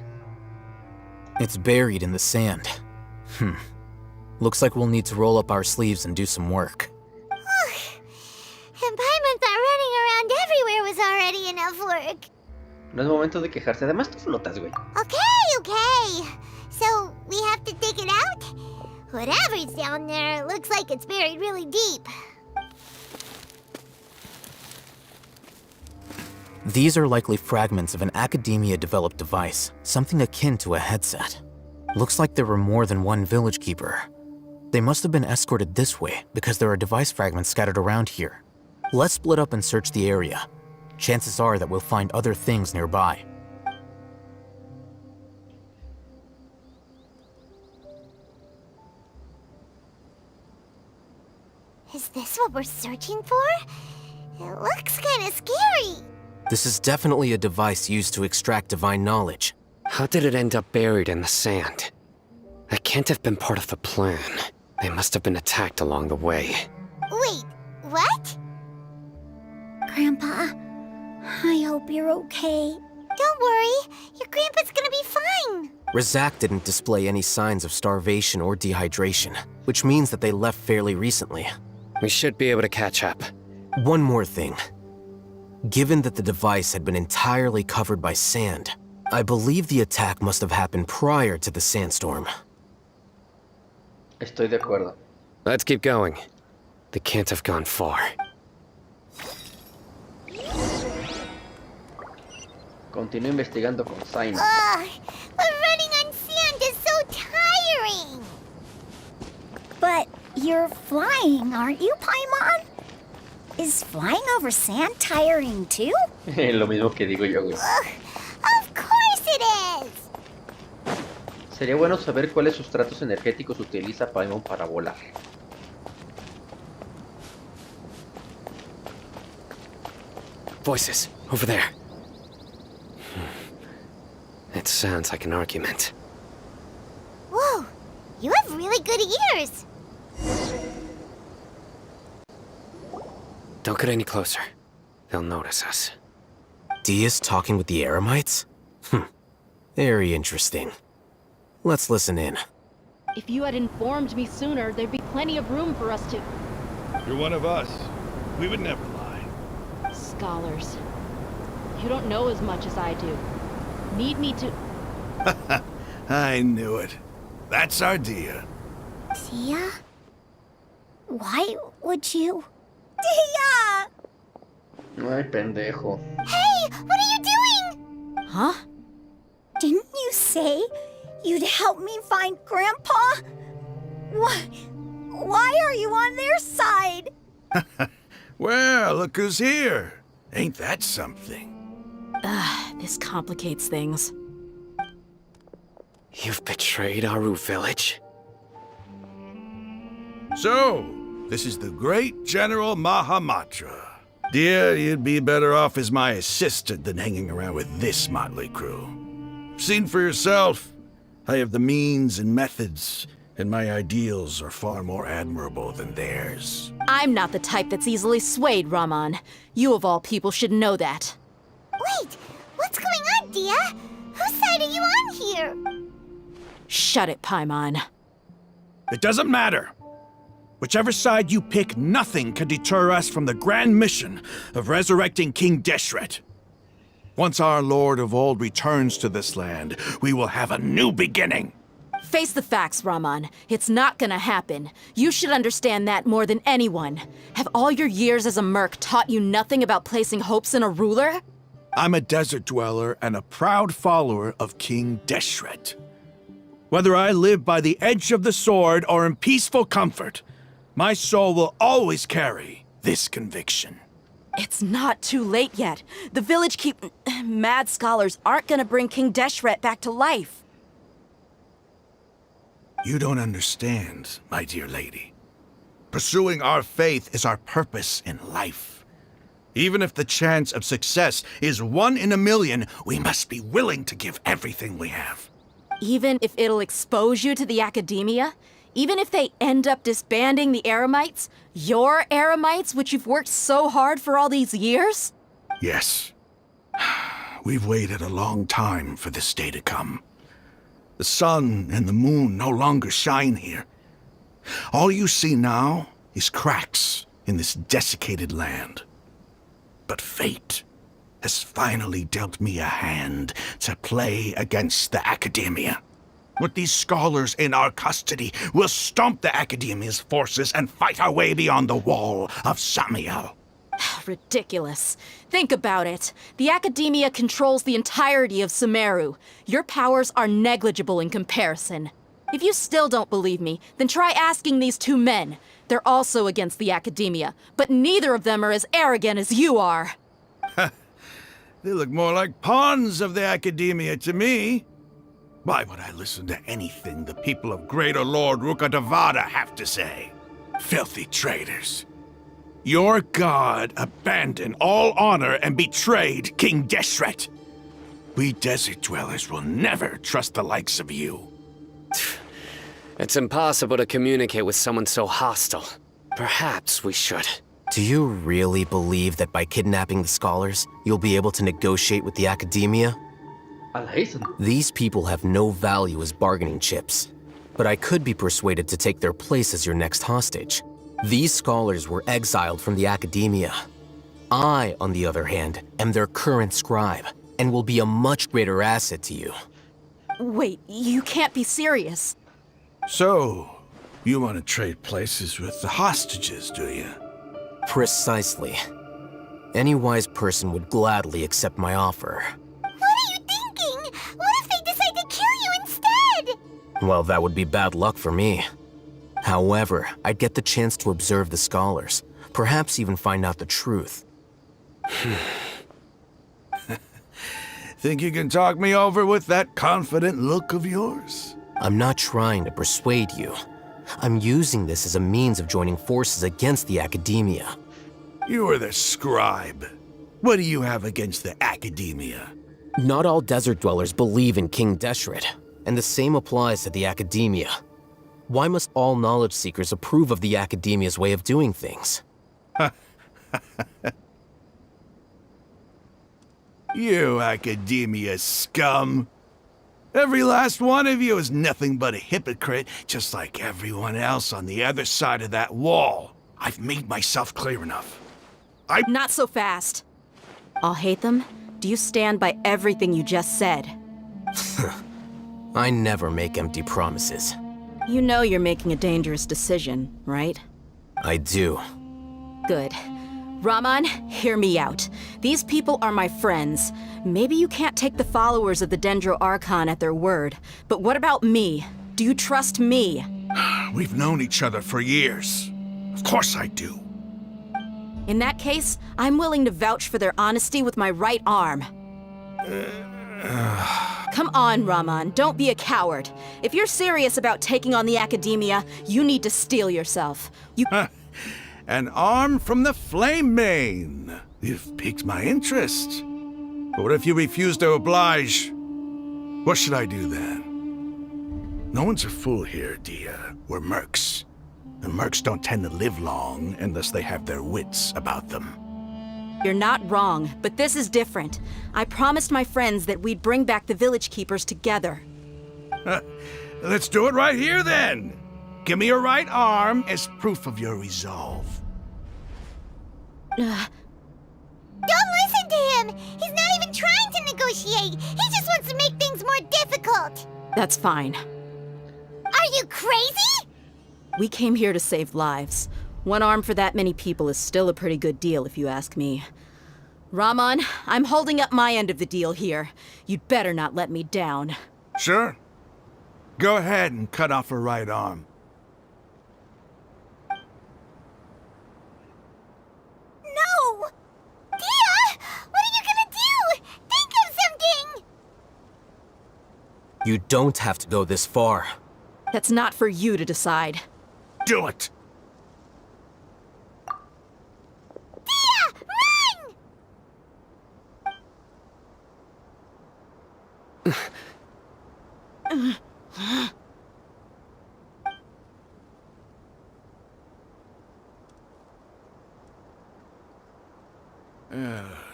It's buried in the sand. Looks like we'll need to roll up our sleeves and do some work. And enough work. No es momento de quejarse. Además, tú flotas, güey. Okay. So, we have to dig it out? Whatever's down there looks like it's buried really deep. These are likely fragments of an Academia-developed device, something akin to a headset. Looks like there were more than one village keeper. They must have been escorted this way because there are device fragments scattered around here. Let's split up and search the area. Chances are that we'll find other things nearby. Is this what we're searching for? It looks kind of scary. This is definitely a device used to extract divine knowledge. How did it end up buried in the sand? That can't have been part of the plan. They must have been attacked along the way. Wait, what? Grandpa, I hope you're okay. Don't worry, your grandpa's gonna be fine. Rizak didn't display any signs of starvation or dehydration, which means that they left fairly recently. We should be able to catch up. One more thing. Given that the device had been entirely covered by sand, I believe the attack must have happened prior to the sandstorm. Estoy de acuerdo. Let's keep going. They can't have gone far. Continúo investigando con Zaina. Ugh, but running on sand is so tiring. But you're flying, aren't you, Paimon? Is flying over sand tiring too? Lo mismo que digo yo, güey. Of course it is. Sería bueno saber cuáles sustratos energéticos utiliza Paimon para volar. Voices, over there. It sounds like an argument. Whoa, you have really good ears. Don't get any closer. They'll notice us. Dia's talking with the Eremites? Very interesting. Let's listen in. If you had informed me sooner, there'd be plenty of room for us to... You're one of us. We would never lie. Scholars. You don't know as much as I do. Need me to... I knew it. That's our Dia. Dia? Why would you... Dia! Ay, pendejo. Hey, what are you doing? Huh? Didn't you say you'd help me find Grandpa? Why are you on their side? Well, look who's here. Ain't that something? This complicates things. You've betrayed Aaru village? So, this is the great General Mahamatra. Dear, you'd be better off as my assistant than hanging around with this motley crew. Seen for yourself, I have the means and methods, and my ideals are far more admirable than theirs. I'm not the type that's easily swayed, Raman. You of all people should know that. Wait, what's going on, Dia? Whose side are you on here? Shut it, Paimon. It doesn't matter. Whichever side you pick, nothing can deter us from the grand mission of resurrecting King Deshret. Once our Lord of Old returns to this land, we will have a new beginning. Face the facts, Raman. It's not gonna happen. You should understand that more than anyone. Have all your years as a merc taught you nothing about placing hopes in a ruler? I'm a desert dweller and a proud follower of King Deshret. Whether I live by the edge of the sword or in peaceful comfort, my soul will always carry this conviction. It's not too late yet. The village mad scholars aren't gonna bring King Deshret back to life. You don't understand, my dear lady. Pursuing our faith is our purpose in life. Even if the chance of success is 1 in a million, we must be willing to give everything we have. Even if it'll expose you to the Academia? Even if they end up disbanding the Eremites? Your Eremites, which you've worked so hard for all these years? Yes. We've waited a long time for this day to come. The sun and the moon no longer shine here. All you see now is cracks in this desiccated land. But fate, has finally dealt me a hand to play against the Academia. With these scholars in our custody, we'll stomp the Academia's forces and fight our way beyond the wall of Samiel. Ridiculous. Think about it. The Academia controls the entirety of Sumeru. Your powers are negligible in comparison. If you still don't believe me, then try asking these two men. They're also against the Academia, but neither of them are as arrogant as you are. They look more like pawns of the Academia to me. Why would I listen to anything the people of Greater Lord Rukkhadevata have to say? Filthy traitors. Your god abandoned all honor and betrayed King Deshret. We desert dwellers will never trust the likes of you. It's impossible to communicate with someone so hostile. Perhaps we should. Do you really believe that by kidnapping the scholars, you'll be able to negotiate with the Academia? Alhaitham. These people have no value as bargaining chips, but I could be persuaded to take their place as your next hostage. These scholars were exiled from the Academia. I, on the other hand, am their current scribe, and will be a much greater asset to you. Wait, you can't be serious. So, you want to trade places with the hostages, do you? Precisely. Any wise person would gladly accept my offer. What are you thinking? What if they decide to kill you instead? Well, that would be bad luck for me. However, I'd get the chance to observe the scholars, perhaps even find out the truth. Think you can talk me over with that confident look of yours? I'm not trying to persuade you. I'm using this as a means of joining forces against the Academia. You are the scribe. What do you have against the Academia? Not all desert dwellers believe in King Deshret, and the same applies to the Academia. Why must all knowledge seekers approve of the Academia's way of doing things? You Academia scum. Every last one of you is nothing but a hypocrite, just like everyone else on the other side of that wall. I've made myself clear enough. Not so fast. Alhaitham, do you stand by everything you just said? I never make empty promises. You know you're making a dangerous decision, right? I do. Good. Raman, hear me out. These people are my friends. Maybe you can't take the followers of the Dendro Archon at their word, but what about me? Do you trust me? We've known each other for years. Of course I do. In that case, I'm willing to vouch for their honesty with my right arm. Come on, Raman, don't be a coward. If you're serious about taking on the Academia, you need to steel yourself. An arm from the Flame Mane. You've piqued my interest. But what if you refuse to oblige? What should I do then? No one's a fool here, Dia. We're mercs. And mercs don't tend to live long unless they have their wits about them. You're not wrong, but this is different. I promised my friends that we'd bring back the village keepers together. Let's do it right here then. Give me your right arm as proof of your resolve. Don't listen to him! He's not even trying to negotiate! He just wants to make things more difficult! That's fine. Are you crazy? We came here to save lives. One arm for that many people is still a pretty good deal, if you ask me. Raman, I'm holding up my end of the deal here. You'd better not let me down. Sure. Go ahead and cut off her right arm. No! Dia! What are you gonna do? Think of something! You don't have to go this far. That's not for you to decide. Do it! Dia! Run!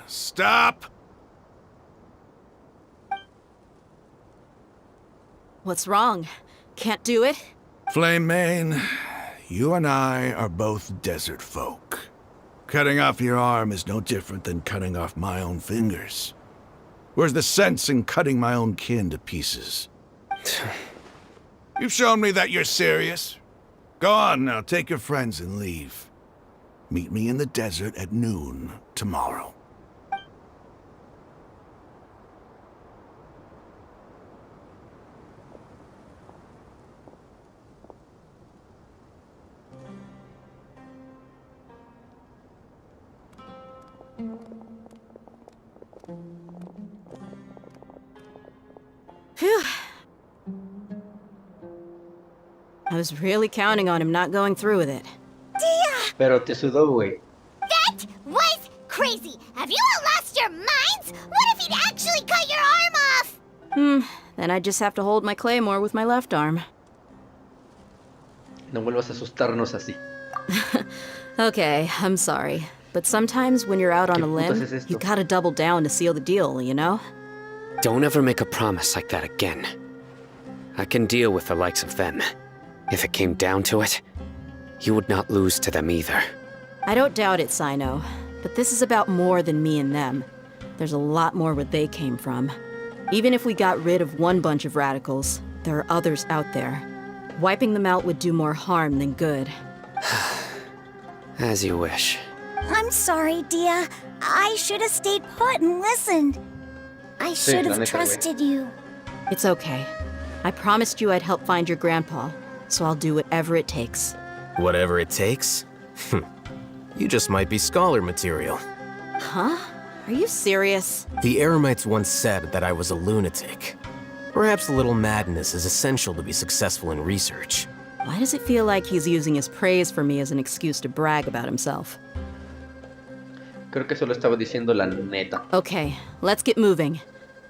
Stop! What's wrong? Can't do it? Flame Mane, you and I are both desert folk. Cutting off your arm is no different than cutting off my own fingers. Where's the sense in cutting my own kin to pieces? You've shown me that you're serious. Go on now, take your friends and leave. Meet me in the desert at noon tomorrow. Phew. I was really counting on him not going through with it. Dia! Pero te sudó, güey. That was crazy! Have you all lost your minds? What if he'd actually cut your arm off? Then I just have to hold my claymore with my left arm. No vuelvas a asustarnos así. Okay, I'm sorry. But sometimes when you're out on a ¿Qué putas limb, es esto? you gotta double down to seal the deal, you know? Don't ever make a promise like that again. I can deal with the likes of them. If it came down to it, you would not lose to them either. I don't doubt it, Sino. But this is about more than me and them. There's a lot more where they came from. Even if we got rid of one bunch of radicals, there are others out there. Wiping them out would do more harm than good. As you wish. I'm sorry, Dia. I should have stayed put and listened. I should la have neta, güey. trusted you. It's okay. I promised you I'd help find your grandpa, so I'll do whatever it takes. Whatever it takes? You just might be scholar material. Huh? Are you serious? The Eremites once said that I was a lunatic. Perhaps a little madness is essential to be successful in research. Why does it feel like he's using his praise for me as an excuse to brag about himself? Creo que solo estaba diciendo la neta. Okay, let's get moving.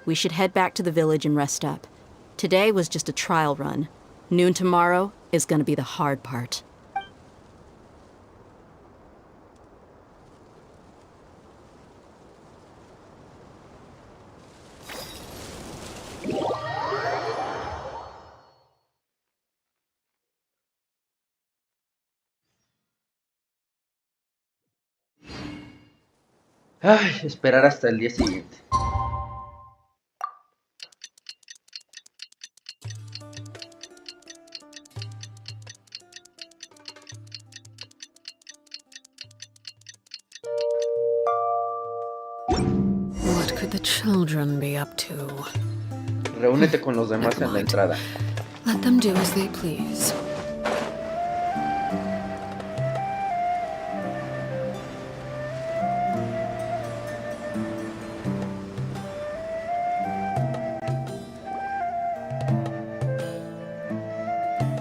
We should head back to the village and rest up. Today was just a trial run. Noon tomorrow is gonna be the hard part. Ay, esperar hasta el día siguiente. What could the children be up to? Reúnete con los demás en la entrada. Let them do as they please.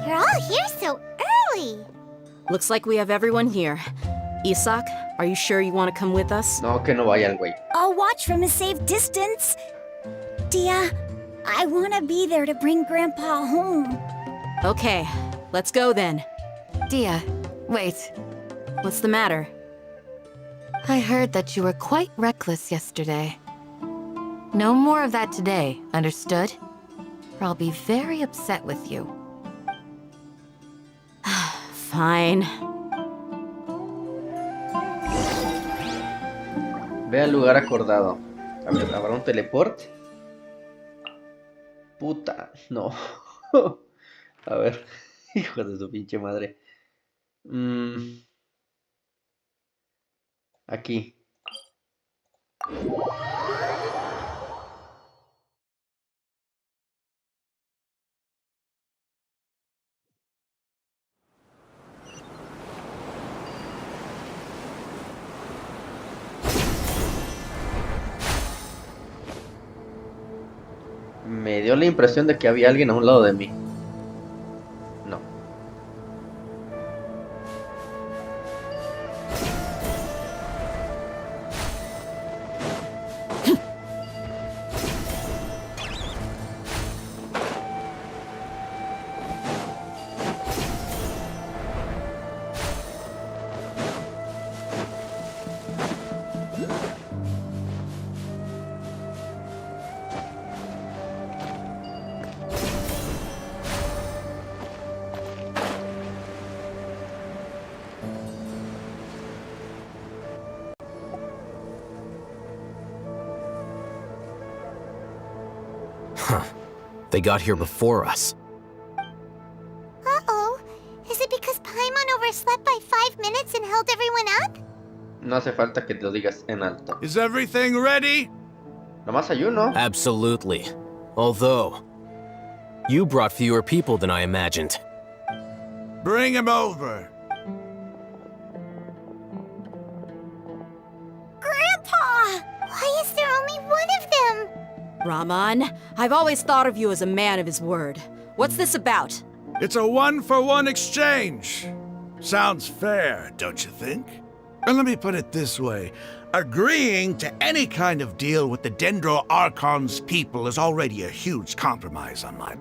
You're all here so early. Looks like we have everyone here. Isak, are you sure you want to come with us? No, que no vaya el güey. I'll watch from a safe distance. Dia, I want to be there to bring Grandpa home. Okay, let's go then. Dia, wait. What's the matter? I heard that you were quite reckless yesterday. No more of that today, understood? Or I'll be very upset with you. Fine. Ve al lugar acordado. A ver, ¿habrá un teleport? Puta, no. A ver, hijo de su pinche madre. Aquí. Me dio la impresión de que había alguien a un lado de mí. No. They got here before us. Uh-oh. Is it because Paimon overslept by 5 minutes and held everyone up? No hace falta que te lo digas en alto. Is everything ready? Nomás hay uno. Absolutely. Although, you brought fewer people than I imagined. Bring him over. Grandpa! Why is there only one of them? Raman, I've always thought of you as a man of his word. What's this about? It's a one-for-one exchange. Sounds fair, don't you think? And let me put it this way. Agreeing to any kind of deal with the Dendro Archon's people is already a huge compromise on my...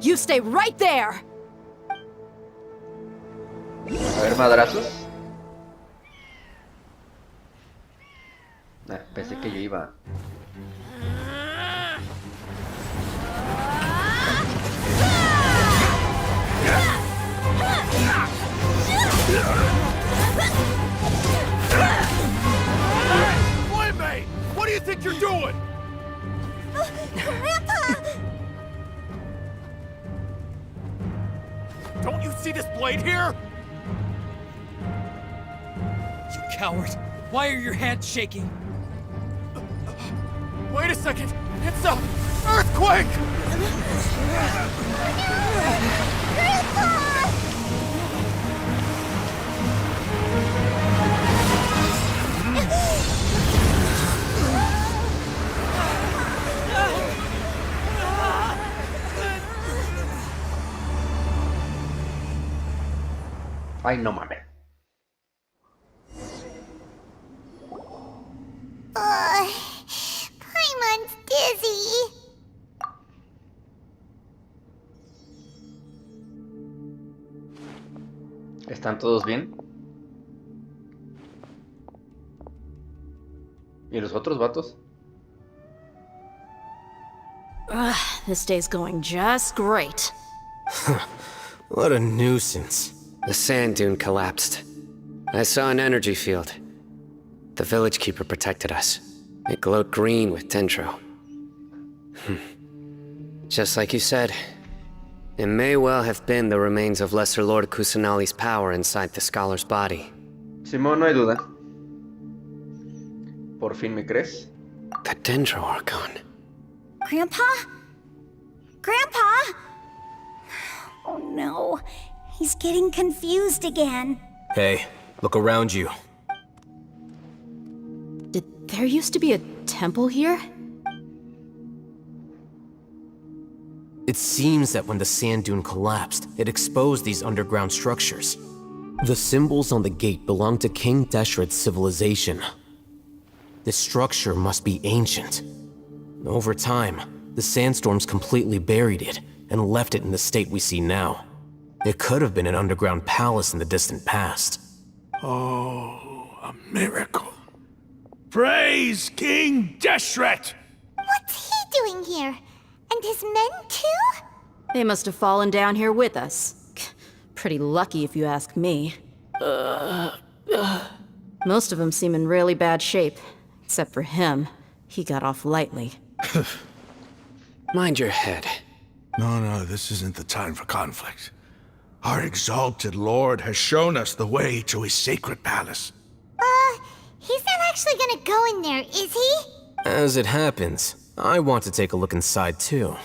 You stay right there! A ver, madrazos. Pensé que yo iba. Playmate! What do you think you're doing? Grandpa! Don't you see this blade here? You coward! Why are your hands shaking? Wait a second! It's a earthquake! Ay, no mames. Paimon's dizzy. ¿Están todos bien? ¿Y los otros vatos? This day's going just great. What a nuisance. The sand dune collapsed. I saw an energy field. The village keeper protected us. It glowed green with dendro. Just like you said, it may well have been the remains of Lesser Lord Kusanali's power inside the scholar's body. Simón, no hay duda. ¿Por fin me crees? The dendro archon. Grandpa? Grandpa? Oh no. He's getting confused again. Hey, look around you. Did there used to be a temple here? It seems that when the sand dune collapsed, it exposed these underground structures. The symbols on the gate belong to King Deshret's civilization. This structure must be ancient. Over time, the sandstorms completely buried it and left it in the state we see now. It could have been an underground palace in the distant past. Oh, a miracle. Praise King Deshret! What's he doing here? And his men too? They must have fallen down here with us. Pretty lucky if you ask me. Most of them seem in really bad shape. Except for him. He got off lightly. Mind your head. No, this isn't the time for conflict. Our exalted lord has shown us the way to his sacred palace. He's not actually gonna go in there, is he? As it happens, I want to take a look inside too.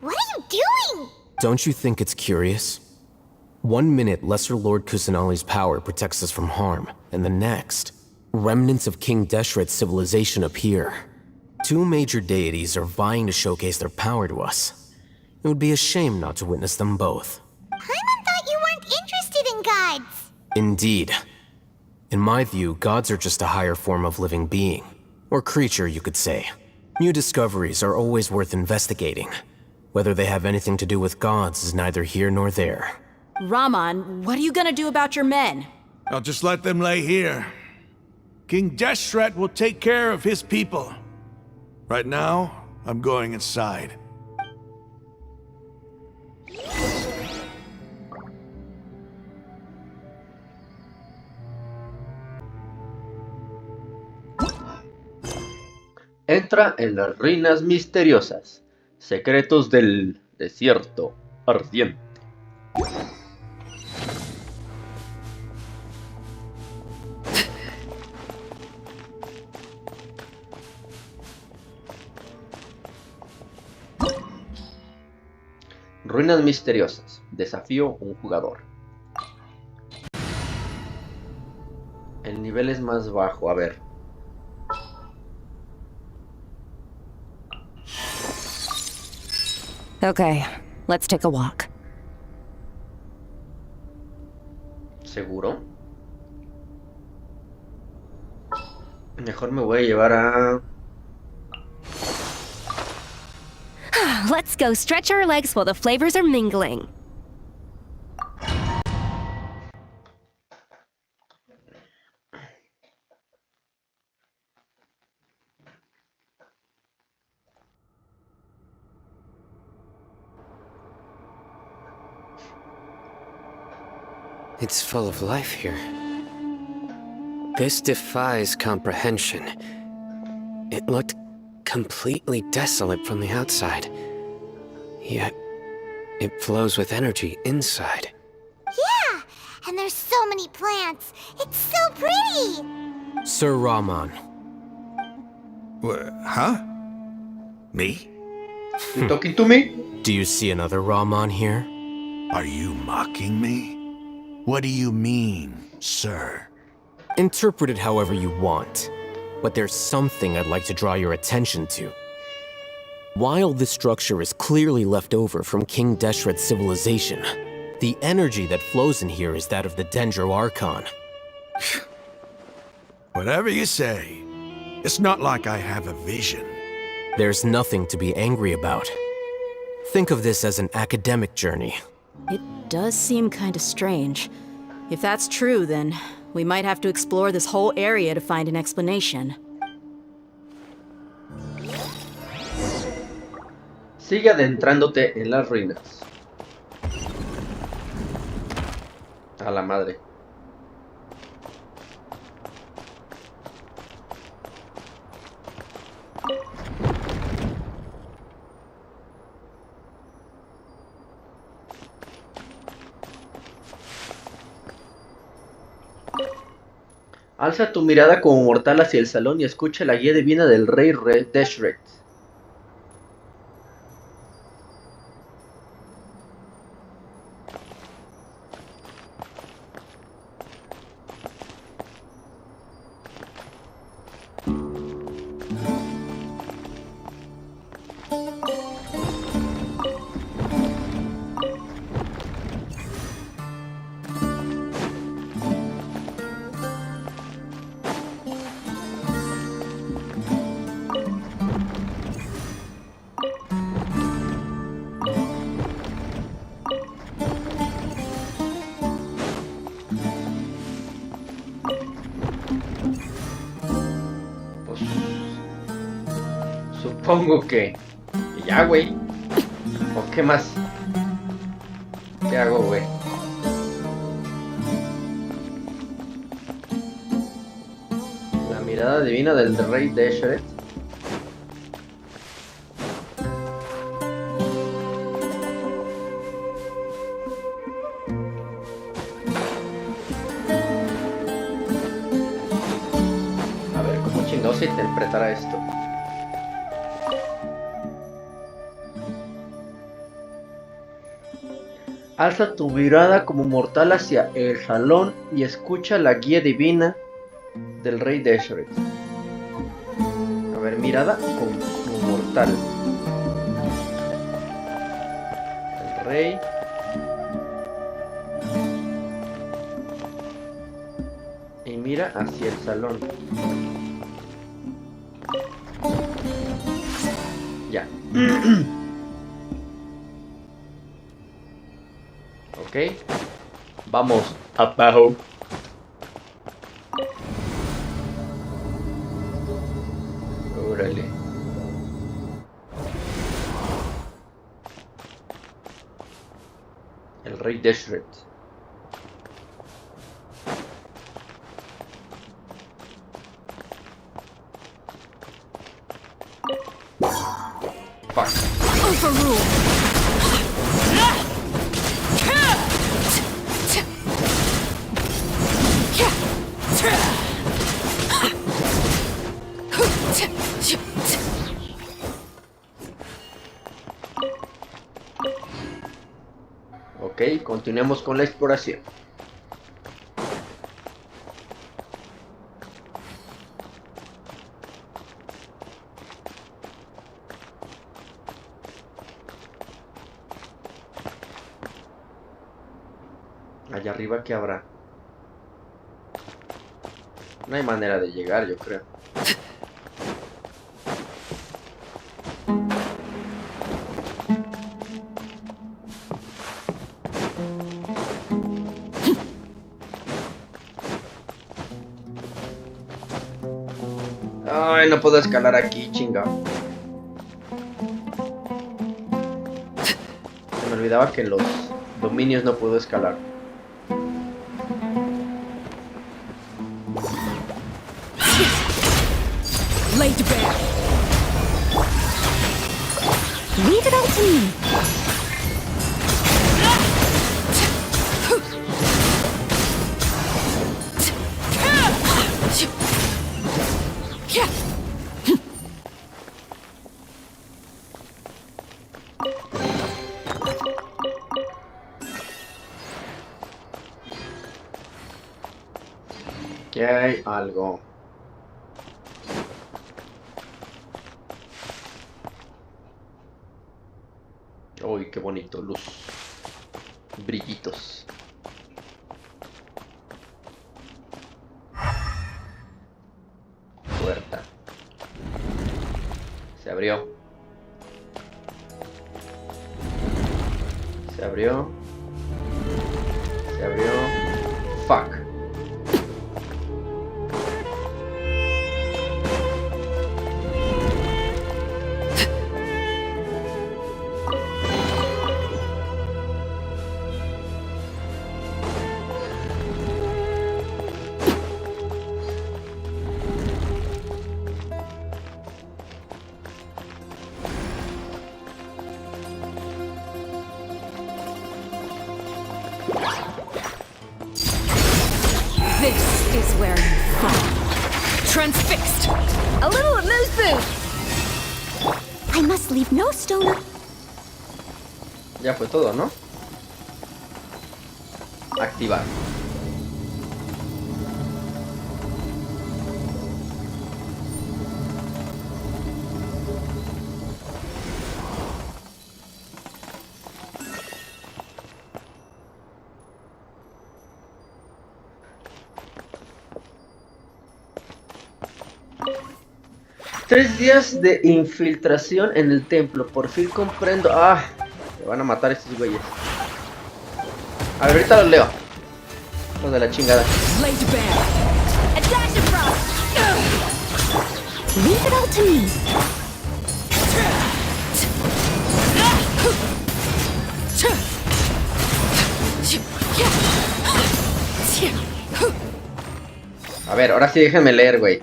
What are you doing? Don't you think it's curious? 1 minute, Lesser Lord Kusanali's power protects us from harm, and the next, remnants of King Deshret's civilization appear. 2 major deities are vying to showcase their power to us. It would be a shame not to witness them both. Paimon thought you weren't interested in gods. Indeed. In my view, gods are just a higher form of living being. Or creature, you could say. New discoveries are always worth investigating. Whether they have anything to do with gods is neither here nor there. Raman, what are you gonna do about your men? I'll just let them lay here. King Deshret will take care of his people. Right now, I'm going inside. Entra en las ruinas misteriosas, secretos del desierto ardiente. Ruinas misteriosas. Desafío un jugador. El nivel es más bajo, a ver. Okay, let's take a walk. ¿Seguro? Mejor me voy a llevar a... Let's go stretch our legs while the flavors are mingling. It's full of life here. This defies comprehension. It looked completely desolate from the outside. Yet, it flows with energy inside. Yeah, and there's so many plants. It's so pretty. Sir Rahman. Huh? Me? You talking to me? Do you see another Rahman here? Are you mocking me? What do you mean, sir? Interpret it however you want, but there's something I'd like to draw your attention to. While this structure is clearly left over from King Deshret's civilization, the energy that flows in here is that of the Dendro Archon. Whatever you say. It's not like I have a vision. There's nothing to be angry about. Think of this as an academic journey. It does seem kinda strange. If that's true, then we might have to explore this whole area to find an explanation. Sigue adentrándote en las ruinas. A la madre. Alza tu mirada como mortal hacia el salón y escucha la guía divina del rey Deshret. Supongo que... ¿Y ya, güey? ¿O qué más? ¿Qué hago, güey? La mirada divina del Rey Deshret. A ver, ¿cómo chingados se interpretará esto? Alza tu mirada como mortal hacia el salón y escucha la guía divina del Rey Deshret. A ver, mirada como mortal. El rey. Y mira hacia el salón. Ya. Ok, vamos abajo. Órale. El Rey Deshret. Fuck. Ok, continuemos con la exploración. Allá arriba, ¿qué habrá? No hay manera de llegar, yo creo. Ay, no puedo escalar aquí, chinga. Se me olvidaba que en los dominios no puedo escalar. Laid bare. Leave it all to me. Aquí hay algo. Uy, qué bonito, luz. Brillitos. Puerta. Se abrió. Se abrió. Se abrió. Fuck. This is where you fall. Transfixed. A little amuse-bouche. I must leave no stone. Ya fue todo, ¿no? Activar. Tres días de infiltración en el templo. Por fin comprendo. Ah, me van a matar estos güeyes. A ver, ahorita los leo. Los de la chingada. Laid bare. A dash across. Leave it all to me. A ver, ahora sí déjenme leer, güey.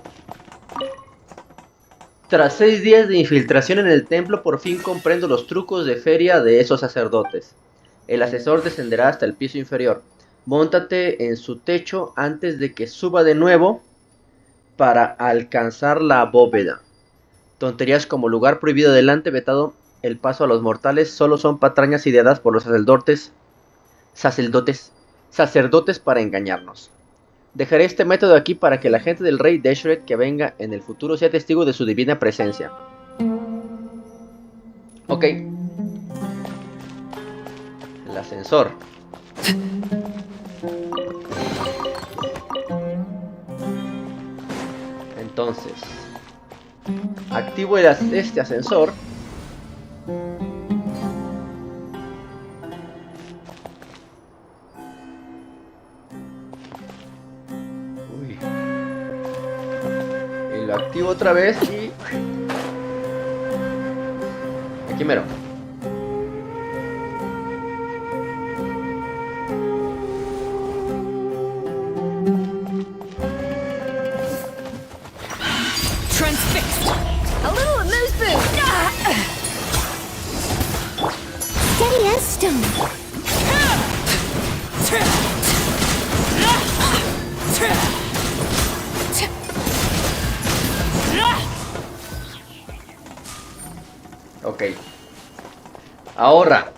Tras 6 días de infiltración en el templo, por fin comprendo los trucos de feria de esos sacerdotes. El asesor descenderá hasta el piso inferior. Móntate en su techo antes de que suba de nuevo para alcanzar la bóveda. Tonterías como lugar prohibido delante, vetado el paso a los mortales, solo son patrañas ideadas por los sacerdotes para engañarnos. Dejaré este método aquí para que la gente del Rey Deshret que venga en el futuro sea testigo de su divina presencia. Ok. El ascensor. Entonces, activo este ascensor. Lo activo otra vez y... aquí mero. Transfixed. A little amuse-bouche. Ok. Ahora.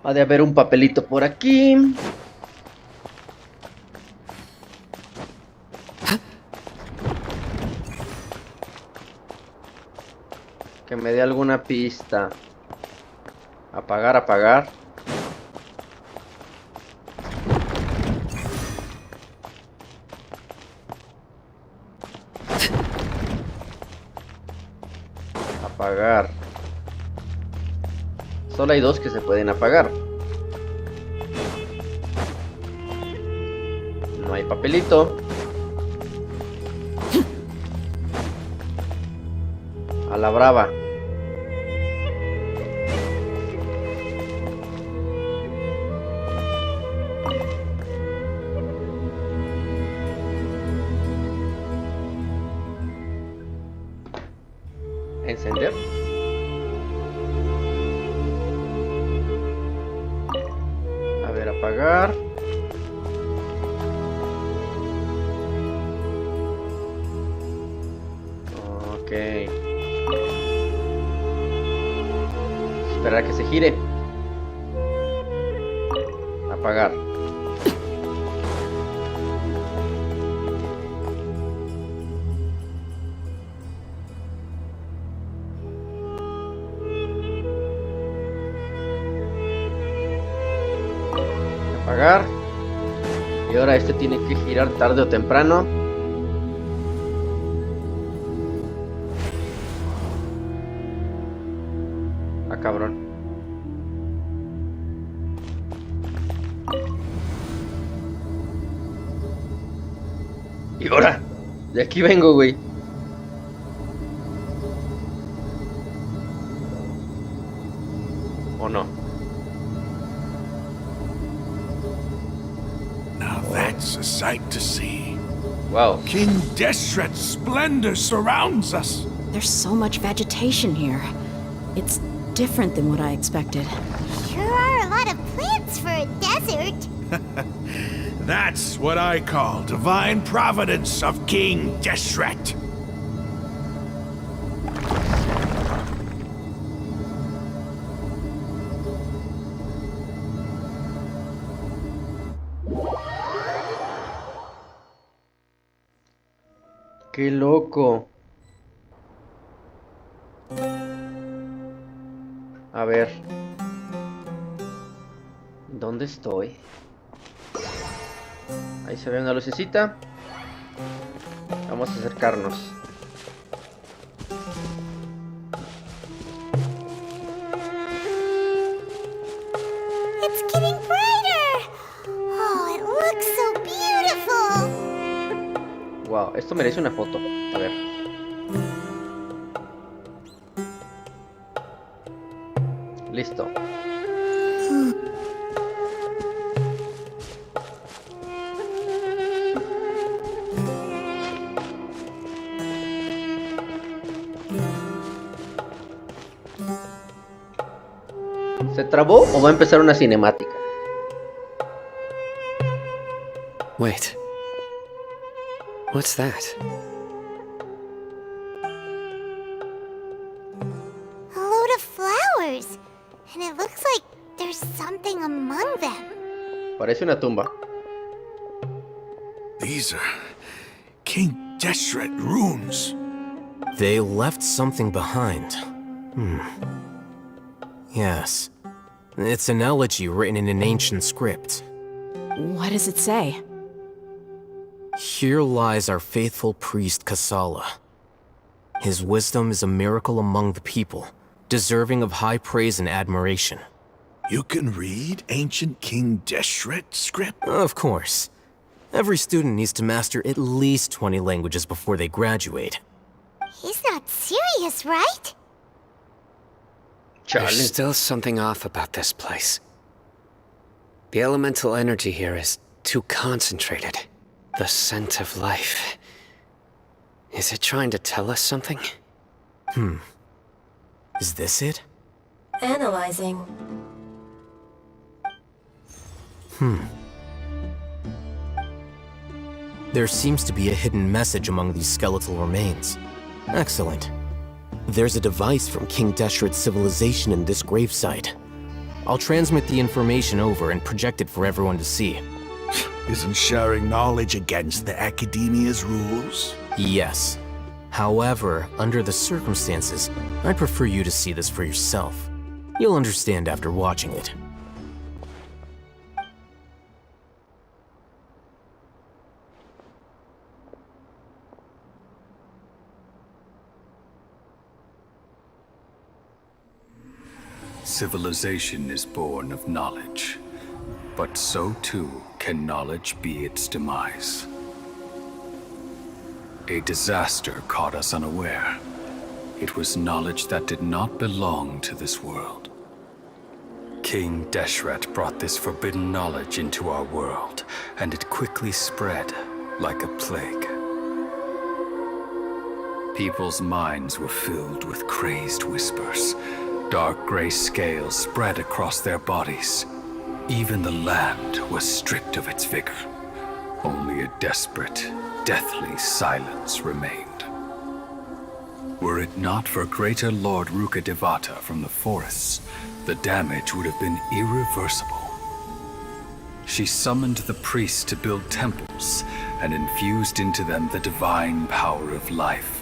Ha de haber un papelito por aquí. Que me dé alguna pista. Apagar, apagar. Apagar. Solo hay dos que se pueden apagar. No hay papelito. A la brava. Encender. A ver, apagar. Ok. Esperar a que se gire. Apagar. Apagar. Y ahora este tiene que girar tarde o temprano. Ah, cabrón. Y ahora, de aquí vengo, güey. ¿O no? That's a sight to see. Wow. King Deshret's splendor surrounds us. There's so much vegetation here. It's different than what I expected. Sure are a lot of plants for a desert. That's what I call divine providence of King Deshret. Qué loco. A ver. ¿Dónde estoy? Ahí se ve una lucecita. Vamos a acercarnos. It's getting brighter. Oh, it looks so beautiful. Wow, esto merece una foto. A ver. Listo. ¿Se trabó o va a empezar una cinemática? Wait. What's that? A load of flowers. And it looks like there's something among them. Parece una tumba. These are King Deshret runes. They left something behind. Yes. It's an elegy written in an ancient script. What does it say? Here lies our faithful priest Kasala. His wisdom is a miracle among the people, deserving of high praise and admiration. You can read ancient King Deshret script? Of course. Every student needs to master at least 20 languages before they graduate. He's not serious, right? There's still something off about this place. The elemental energy here is too concentrated. The scent of life. Is it trying to tell us something? Is this it? Analyzing. There seems to be a hidden message among these skeletal remains. Excellent. There's a device from King Deshret's civilization in this gravesite. I'll transmit the information over and project it for everyone to see. Isn't sharing knowledge against the Academia's rules? Yes. However, under the circumstances, I'd prefer you to see this for yourself. You'll understand after watching it. Civilization is born of knowledge, but so too can knowledge be its demise. A disaster caught us unaware. It was knowledge that did not belong to this world. King Deshret brought this forbidden knowledge into our world, and it quickly spread like a plague. People's minds were filled with crazed whispers. Dark gray scales spread across their bodies. Even the land was stripped of its vigor. Only a desperate, deathly silence remained. Were it not for greater Lord Rukkhadevata from the forests, the damage would have been irreversible. She summoned the priests to build temples and infused into them the divine power of life.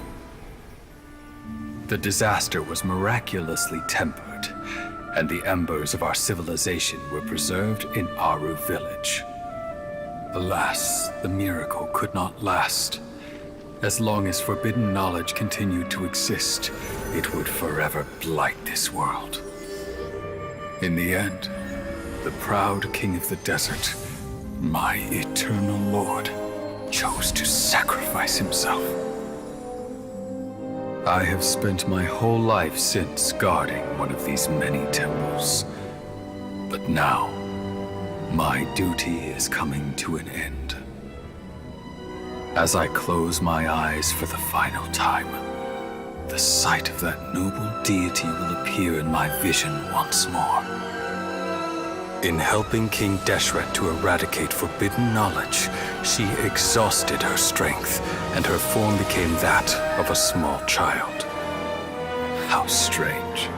The disaster was miraculously tempered, and the embers of our civilization were preserved in Aaru village. Alas, the miracle could not last. As long as forbidden knowledge continued to exist, it would forever blight this world. In the end, the proud king of the desert, my eternal lord, chose to sacrifice himself. I have spent my whole life since guarding one of these many temples. But now, my duty is coming to an end. As I close my eyes for the final time, the sight of that noble deity will appear in my vision once more. In helping King Deshret to eradicate forbidden knowledge, she exhausted her strength, and her form became that of a small child. How strange.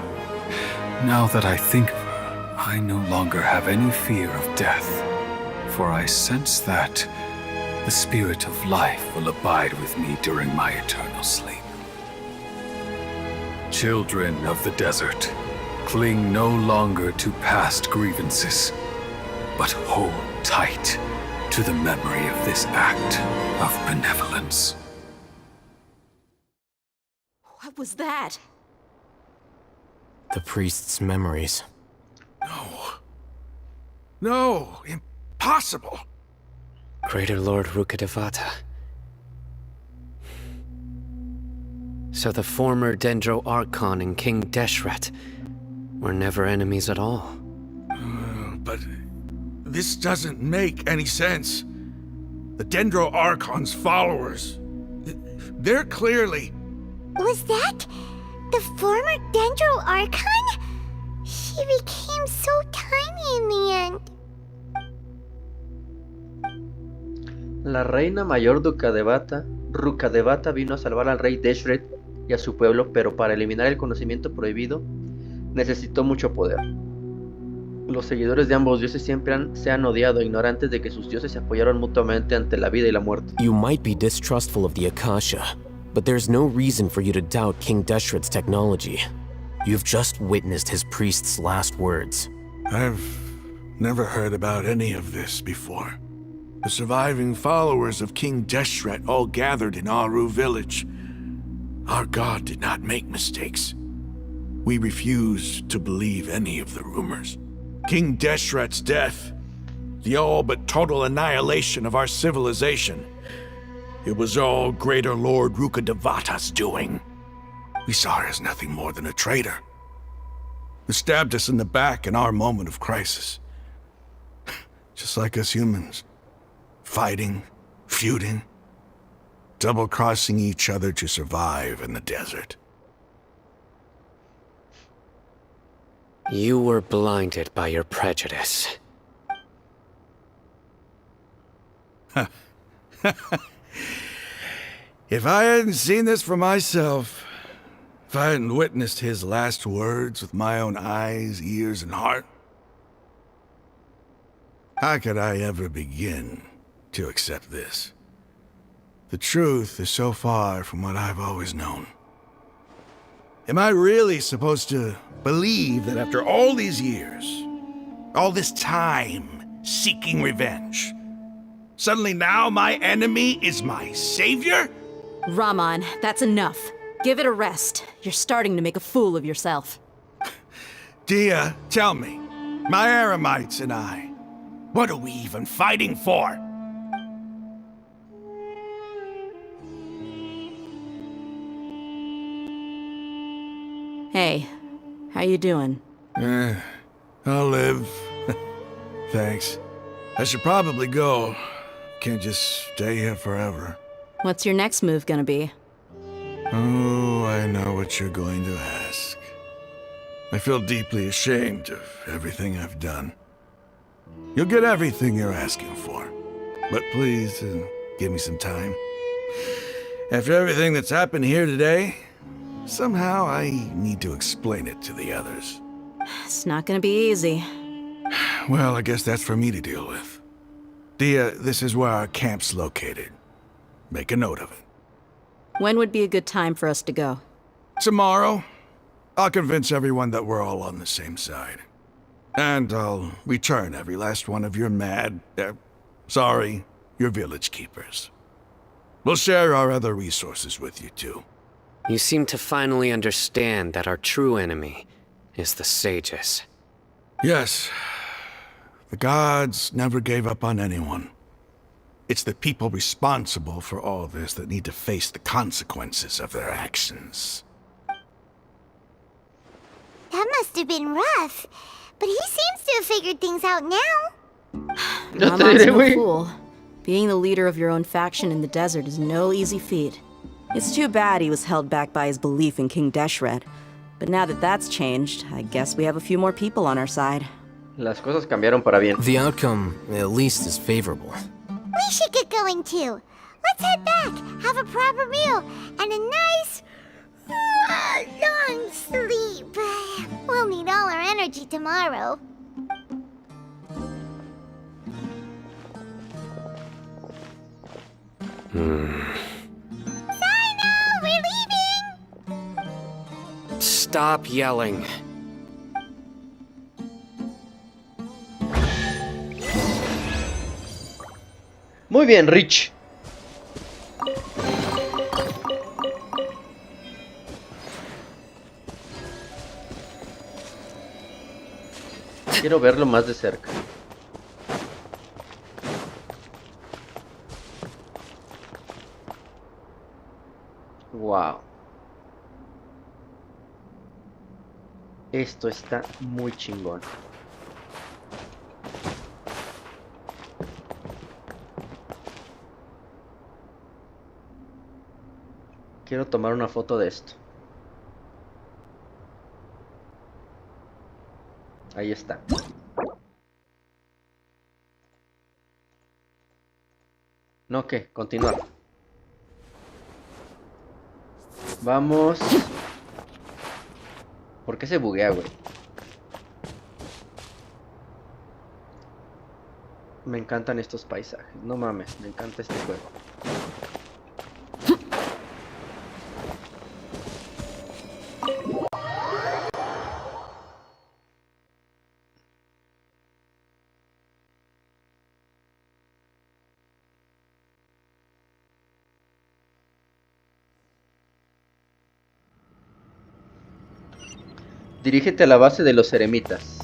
Now that I think of her, I no longer have any fear of death, for I sense that the spirit of life will abide with me during my eternal sleep. Children of the desert, cling no longer to past grievances, but hold tight to the memory of this act of benevolence. What was that? The priest's memories. No, impossible. Greater Lord Rukkhadevata. So the former Dendro Archon and King Deshret were never enemies at all. But this doesn't make any sense. The Dendro Archon's followers, they're clearly... Was that the former Dendro Archon? She became so tiny in the end. La reina mayor Rukkhadevata vino a salvar al rey Deshret y a su pueblo, pero para eliminar el conocimiento prohibido necesitó mucho poder. Los seguidores de ambos dioses siempre se han odiado, ignorantes de que sus dioses se apoyaron mutuamente ante la vida y la muerte. You might be distrustful of the Akasha, but there's no reason for you to doubt King Deshret's technology. You've just witnessed his priest's last words. I've never heard about any of this before. The surviving followers of King Deshret all gathered in Aaru village. Our god did not make mistakes. We refused to believe any of the rumors. King Deshret's death, the all but total annihilation of our civilization, it was all Greater Lord Rukkhadevata's doing. We saw her as nothing more than a traitor, who stabbed us in the back in our moment of crisis. Just like us humans. Fighting, feuding, double-crossing each other to survive in the desert. You were blinded by your prejudice. If I hadn't seen this for myself, If I hadn't witnessed his last words with my own eyes, ears, and heart, how could I ever begin to accept this? The truth is so far from what I've always known. Am I really supposed to believe that after all these years, all this time seeking revenge, suddenly now my enemy is my savior? Rahman, that's enough. Give it a rest. You're starting to make a fool of yourself. Dia, tell me, my Aramites and I, what are we even fighting for? Hey, how you doing? I'll live. Thanks. I should probably go. Can't just stay here forever. What's your next move gonna be? Oh, I know what you're going to ask. I feel deeply ashamed of everything I've done. You'll get everything you're asking for. But please, give me some time. After everything that's happened here today, somehow I need to explain it to the others. It's not gonna be easy. Well, I guess that's for me to deal with. Dia, this is where our camp's located. Make a note of it. When would be a good time for us to go? Tomorrow, I'll convince everyone that we're all on the same side. And I'll return every last one of your your village keepers. We'll share our other resources with you too. You seem to finally understand that our true enemy is the sages. Yes. The gods never gave up on anyone. It's the people responsible for all this that need to face the consequences of their actions. That must have been rough. But he seems to have figured things out now. Rahman's no fool. Being the leader of your own faction in the desert is no easy feat. It's too bad he was held back by his belief in King Deshret. But now that that's changed, I guess we have a few more people on our side. Las cosas cambiaron para bien. The outcome, at least, is favorable. We should get going too. Let's head back, have a proper meal, and a nice, long sleep. We'll need all our energy tomorrow. Sino, we're leaving! Stop yelling. Muy bien, Rich. Quiero verlo más de cerca. Wow. Esto está muy chingón. Quiero tomar una foto de esto. Ahí está. No, ¿qué? Continuar. Vamos. ¿Por qué se buguea, güey? Me encantan estos paisajes. No mames, me encanta este juego. Dirígete a la base de los eremitas.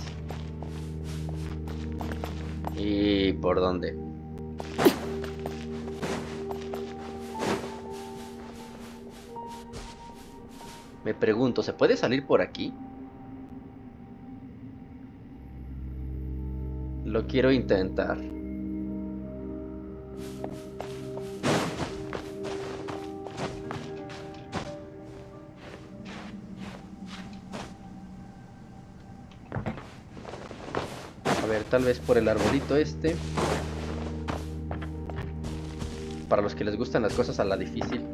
¿Y por dónde? Me pregunto, ¿se puede salir por aquí? Lo quiero intentar. A ver, tal vez por el arbolito este. Para los que les gustan las cosas a la difícil.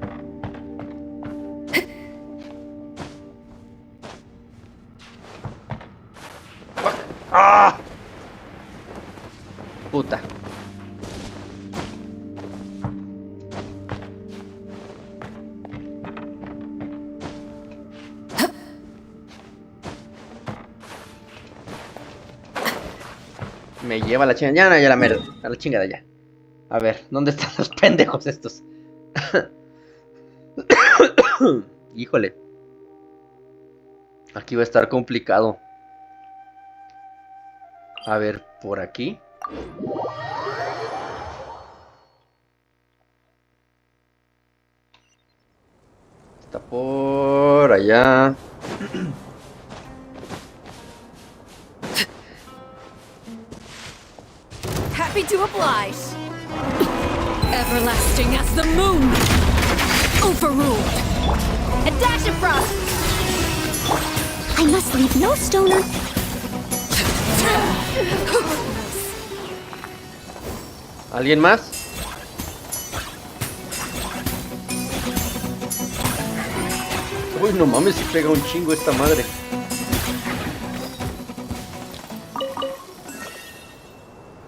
puta. Me lleva la chingada. Ya la mero. A la chingada ya. A ver, ¿dónde están los pendejos estos? Híjole. Aquí va a estar complicado. A ver, por aquí. Está por allá. Happy to oblige. Everlasting as the moon. Overruled. A dash across! I must leave no stone un- ¿Alguien más? Uy, no mames, se pega un chingo esta madre.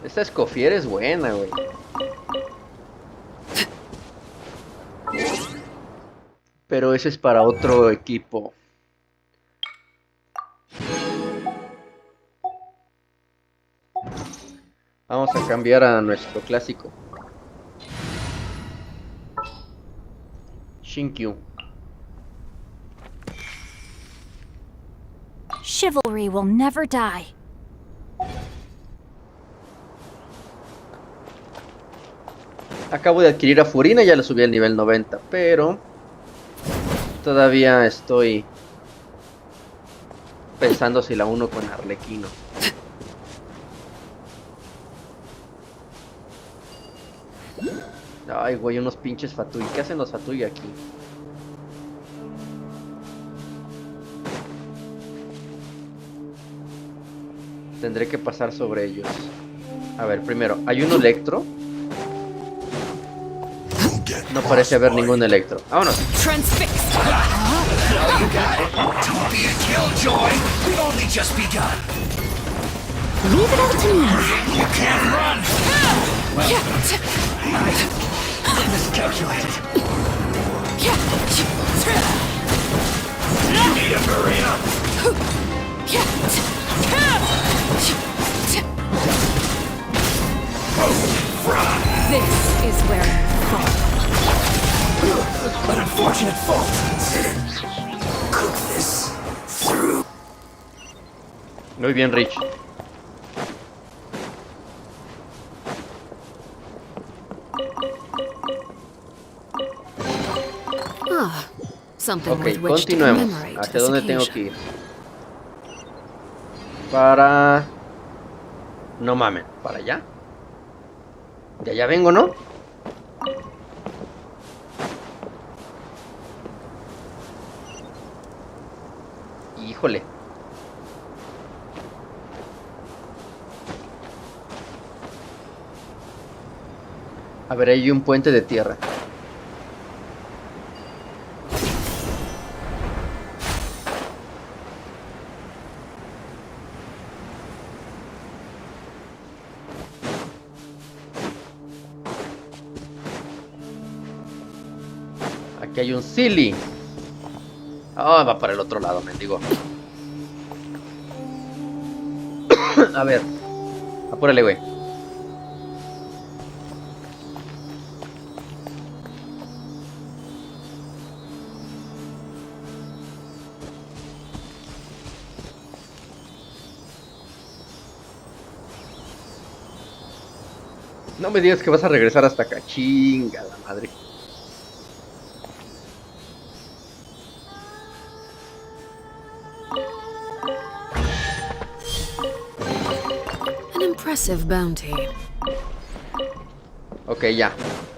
Esta escofiera es buena, güey. Pero ese es para otro equipo. Vamos a cambiar a nuestro clásico. Shinkyu. Chivalry will never die. Acabo de adquirir a Furina, ya la subí al nivel 90, pero todavía estoy pensando si la uno con Arlequino. Ay, güey, unos pinches Fatui. ¿Qué hacen los Fatui aquí? Tendré que pasar sobre ellos. A ver, primero, ¿hay un Electro? No parece haber ningún Electro. Vámonos. Transfixed. Don't be a killjoy. We've only just begun. Leave it up to me. You can't run. I miscalculated. You need a hurry up. This is where you fall. An unfortunate fault. Cook this through. Muy bien, Rich. Something Ok, with which to continuemos. commemorate ¿Hacia this dónde tengo occasion. que ir? Para... No mamen, ¿para allá? De allá vengo, ¿no? Híjole. A ver, hay un puente de tierra. Aquí hay un silly. Ah, va para el otro lado, mendigo. A ver. Apúrale, güey. No me digas que vas a regresar hasta acá. Chinga la madre. An impressive bounty. Ok, ya.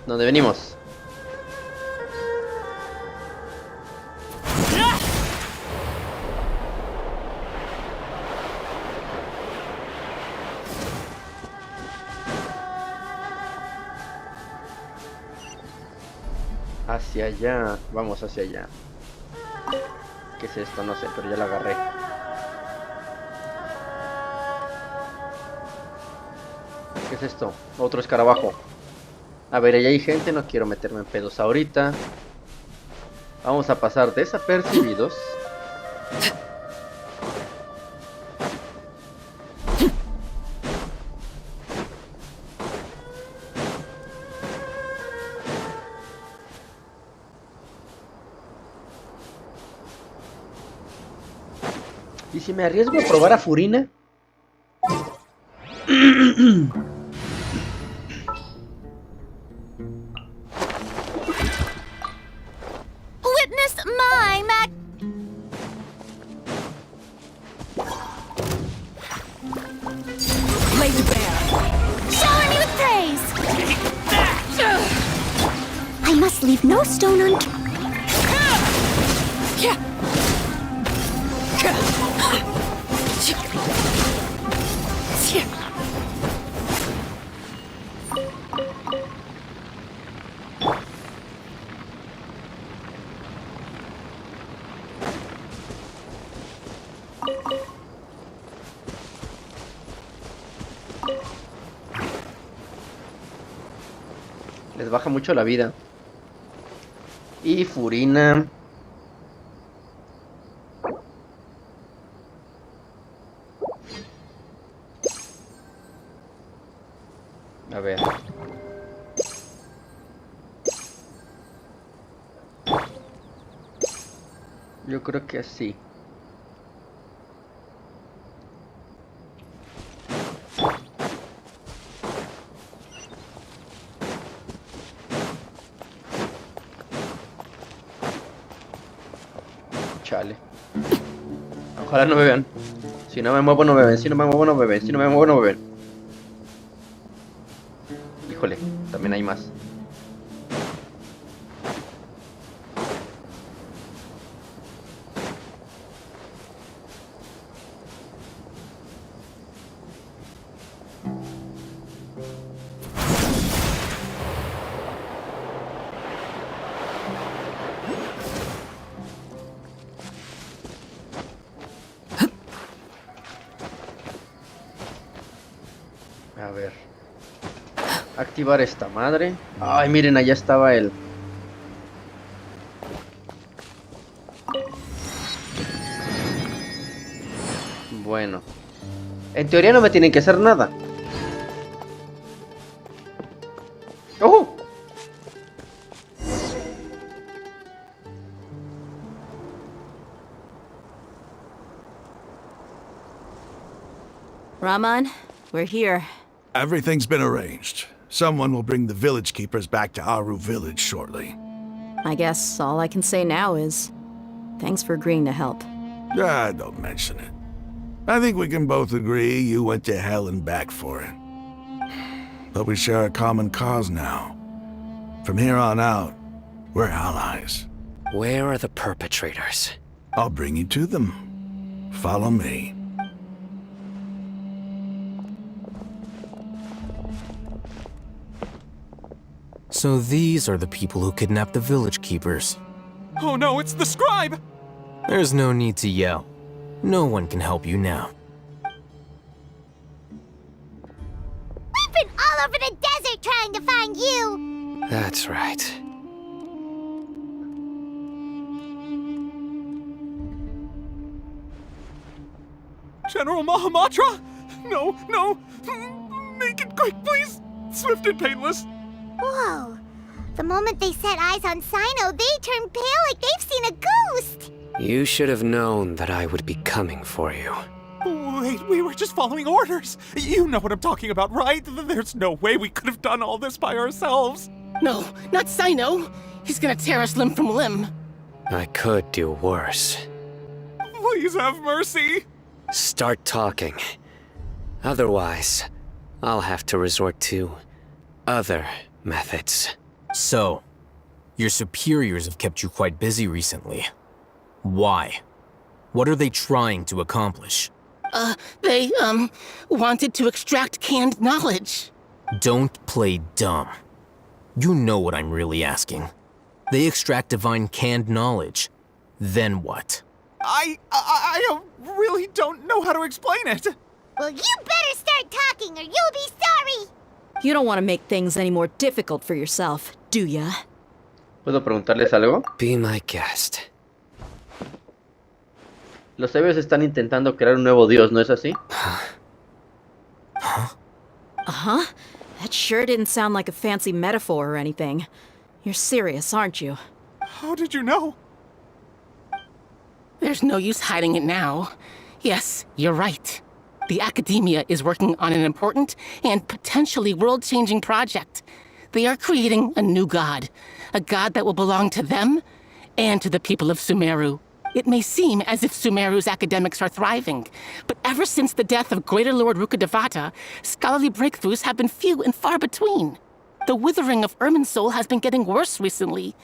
¿Dónde venimos? Hacia allá. Vamos hacia allá. ¿Qué es esto? No sé, pero ya la agarré. ¿Qué es esto? Otro escarabajo. A ver, ahí hay gente, no quiero meterme en pedos ahorita. Vamos a pasar desapercibidos. ¿Y si me arriesgo a probar a Furina? Witness my Lay to bear. Shower me with praise! I must leave no stone unturned. Les baja mucho la vida. Y Furina. A ver. Yo creo que sí. Chale. Ojalá no me vean. Si no me muevo no me ven. Si no me muevo no me ven. Si no me muevo no me ven. Híjole, también hay más. A ver. Activar esta madre. Ay, miren, allá estaba él. Bueno. En teoría no me tienen que hacer nada. ¡Oh! Raman, we're here. Everything's been arranged. Someone will bring the village keepers back to Aaru village shortly. I guess all I can say now is thanks for agreeing to help. Ah, don't mention it. I think we can both agree you went to hell and back for it. But we share a common cause now. From here on out, we're allies. Where are the perpetrators? I'll bring you to them. Follow me. So these are the people who kidnapped the village keepers. Oh no, it's the scribe! There's no need to yell. No one can help you now. We've been all over the desert trying to find you! That's right. General Mahamatra? No, no! Make it quick, please! Swift and painless! Whoa. The moment they set eyes on Sino, they turn pale like they've seen a ghost! You should have known that I would be coming for you. Wait, we were just following orders. You know what I'm talking about, right? There's no way we could have done all this by ourselves. No, not Sino. He's gonna tear us limb from limb. I could do worse. Please have mercy. Start talking. Otherwise, I'll have to resort to other methods. So, your superiors have kept you quite busy recently. Why? What are they trying to accomplish? They wanted to extract canned knowledge. Don't play dumb. You know what I'm really asking. They extract divine canned knowledge. Then what? I really don't know how to explain it. Well, you better start talking or you'll be sorry! You don't want to make things any more difficult for yourself, do ya? ¿Puedo preguntarles algo? Be my guest. Los sabios están intentando crear un nuevo dios, ¿no es así? Uh-huh. That sure didn't sound like a fancy metaphor or anything. You're serious, aren't you? How did you know? There's no use hiding it now. Yes, you're right. The Academia is working on an important and potentially world-changing project. They are creating a new god. A god that will belong to them and to the people of Sumeru. It may seem as if Sumeru's academics are thriving, but ever since the death of Greater Lord Rukkhadevata, scholarly breakthroughs have been few and far between. The withering of Irminsul has been getting worse recently.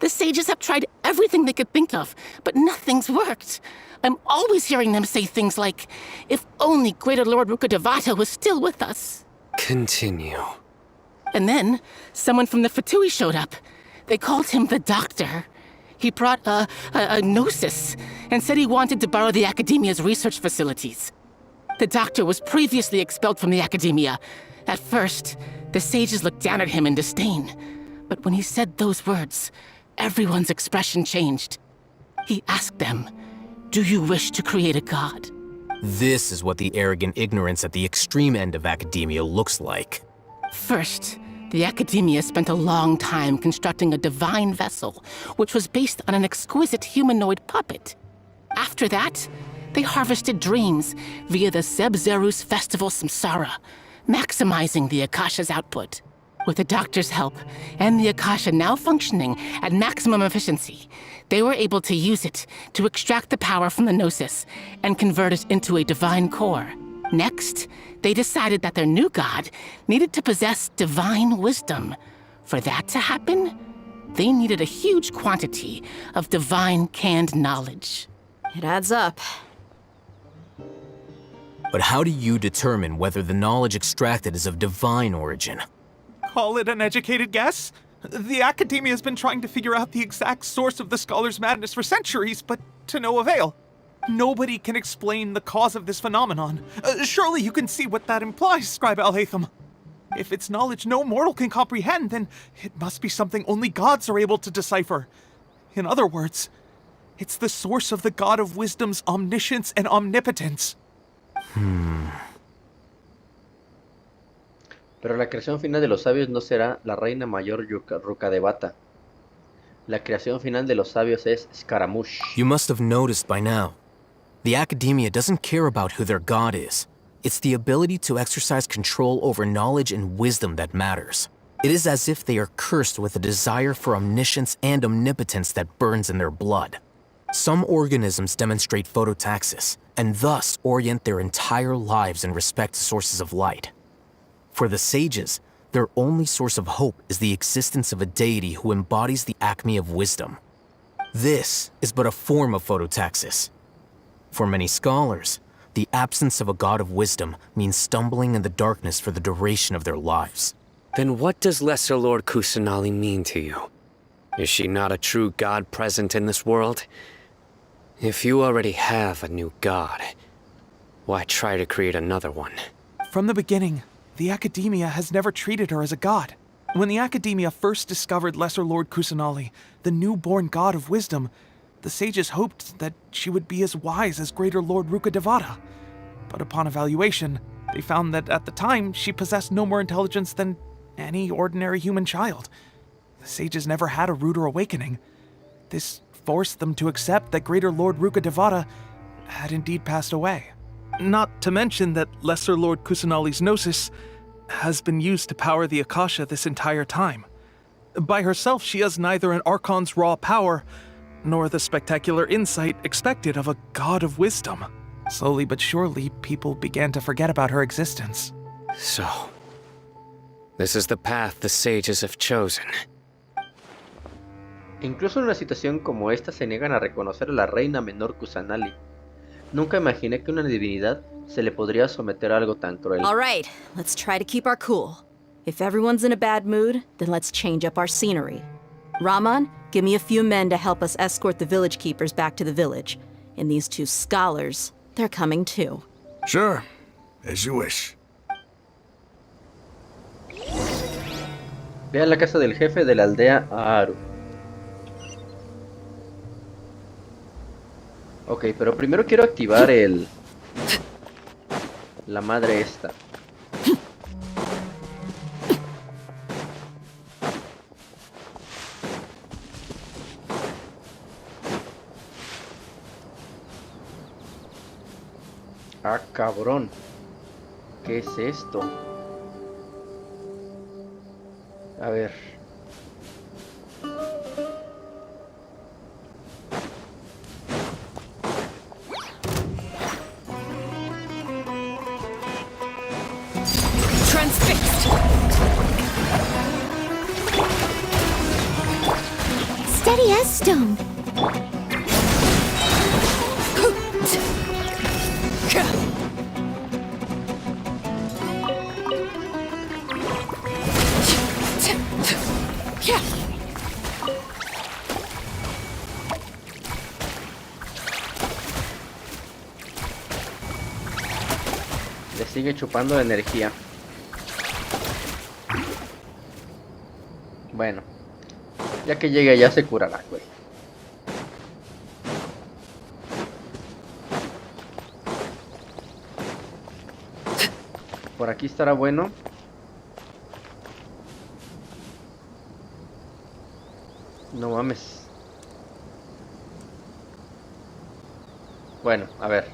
The sages have tried everything they could think of, but nothing's worked. I'm always hearing them say things like, if only Greater Lord Rukkhadevata was still with us. Continue. And then, someone from the Fatui showed up. They called him the Doctor. He brought a gnosis and said he wanted to borrow the Academia's research facilities. The Doctor was previously expelled from the Academia. At first, the sages looked down at him in disdain. But when he said those words, everyone's expression changed. He asked them, "Do you wish to create a god?" This is what the arrogant ignorance at the extreme end of academia looks like. First, the Academia spent a long time constructing a divine vessel, which was based on an exquisite humanoid puppet. After that, they harvested dreams via the Zeb-Zerus Festival Samsara, maximizing the Akasha's output. With the Doctor's help, and the Akasha now functioning at maximum efficiency, they were able to use it to extract the power from the Gnosis and convert it into a divine core. Next, they decided that their new god needed to possess divine wisdom. For that to happen, they needed a huge quantity of divine canned knowledge. It adds up. But how do you determine whether the knowledge extracted is of divine origin? Call it an educated guess? The Academia has been trying to figure out the exact source of the scholar's madness for centuries, but to no avail. Nobody can explain the cause of this phenomenon. Surely you can see what that implies, Scribe Alhaitham. If it's knowledge no mortal can comprehend, then it must be something only gods are able to decipher. In other words, it's the source of the God of Wisdom's omniscience and omnipotence. Pero la creación final de los sabios no será la reina mayor Rukkhadevata. La creación final de los sabios es Scaramouche. You must have noticed by now. The Academia doesn't care about who their god is. It's the ability to exercise control over knowledge and wisdom that matters. It is as if they are cursed with a desire for omniscience and omnipotence that burns in their blood. Some organisms demonstrate phototaxis, and thus orient their entire lives in respect to sources of light. For the sages, their only source of hope is the existence of a deity who embodies the acme of wisdom. This is but a form of phototaxis. For many scholars, the absence of a god of wisdom means stumbling in the darkness for the duration of their lives. Then what does Lesser Lord Kusanali mean to you? Is she not a true god present in this world? If you already have a new god, why try to create another one? From the beginning, the Academia has never treated her as a god. When the Academia first discovered Lesser Lord Kusanali, the newborn god of wisdom, the sages hoped that she would be as wise as Greater Lord Rukkhadevata. But upon evaluation, they found that at the time she possessed no more intelligence than any ordinary human child. The sages never had a ruder awakening. This forced them to accept that Greater Lord Rukkhadevata had indeed passed away. Not to mention that Lesser Lord Kusanali's Gnosis has been used to power the Akasha this entire time. By herself, she has neither an Archon's raw power, nor the spectacular insight expected of a god of wisdom. Slowly but surely, people began to forget about her existence. So, this is the path the sages have chosen. Incluso en una situación como esta se niegan a reconocer a la reina menor Kusanali. Nunca imaginé que una divinidad se le podría someter a algo tan cruel. All right, let's try to keep our cool. If everyone's in a bad mood, then let's change up our scenery. Raman, give me a few men to help us escort the village keepers back to the village. And these two scholars, they're coming too. Sure, as you wish. Ve a la casa del jefe de la aldea Aaru. Ok, pero primero quiero activar la madre esta. Ah, cabrón. ¿Qué es esto? A ver. Transfixed. Steady as stone. Le sigue chupando energía. Bueno, ya que llegue ya se curará, güey. Por aquí estará bueno. No mames. Bueno, a ver.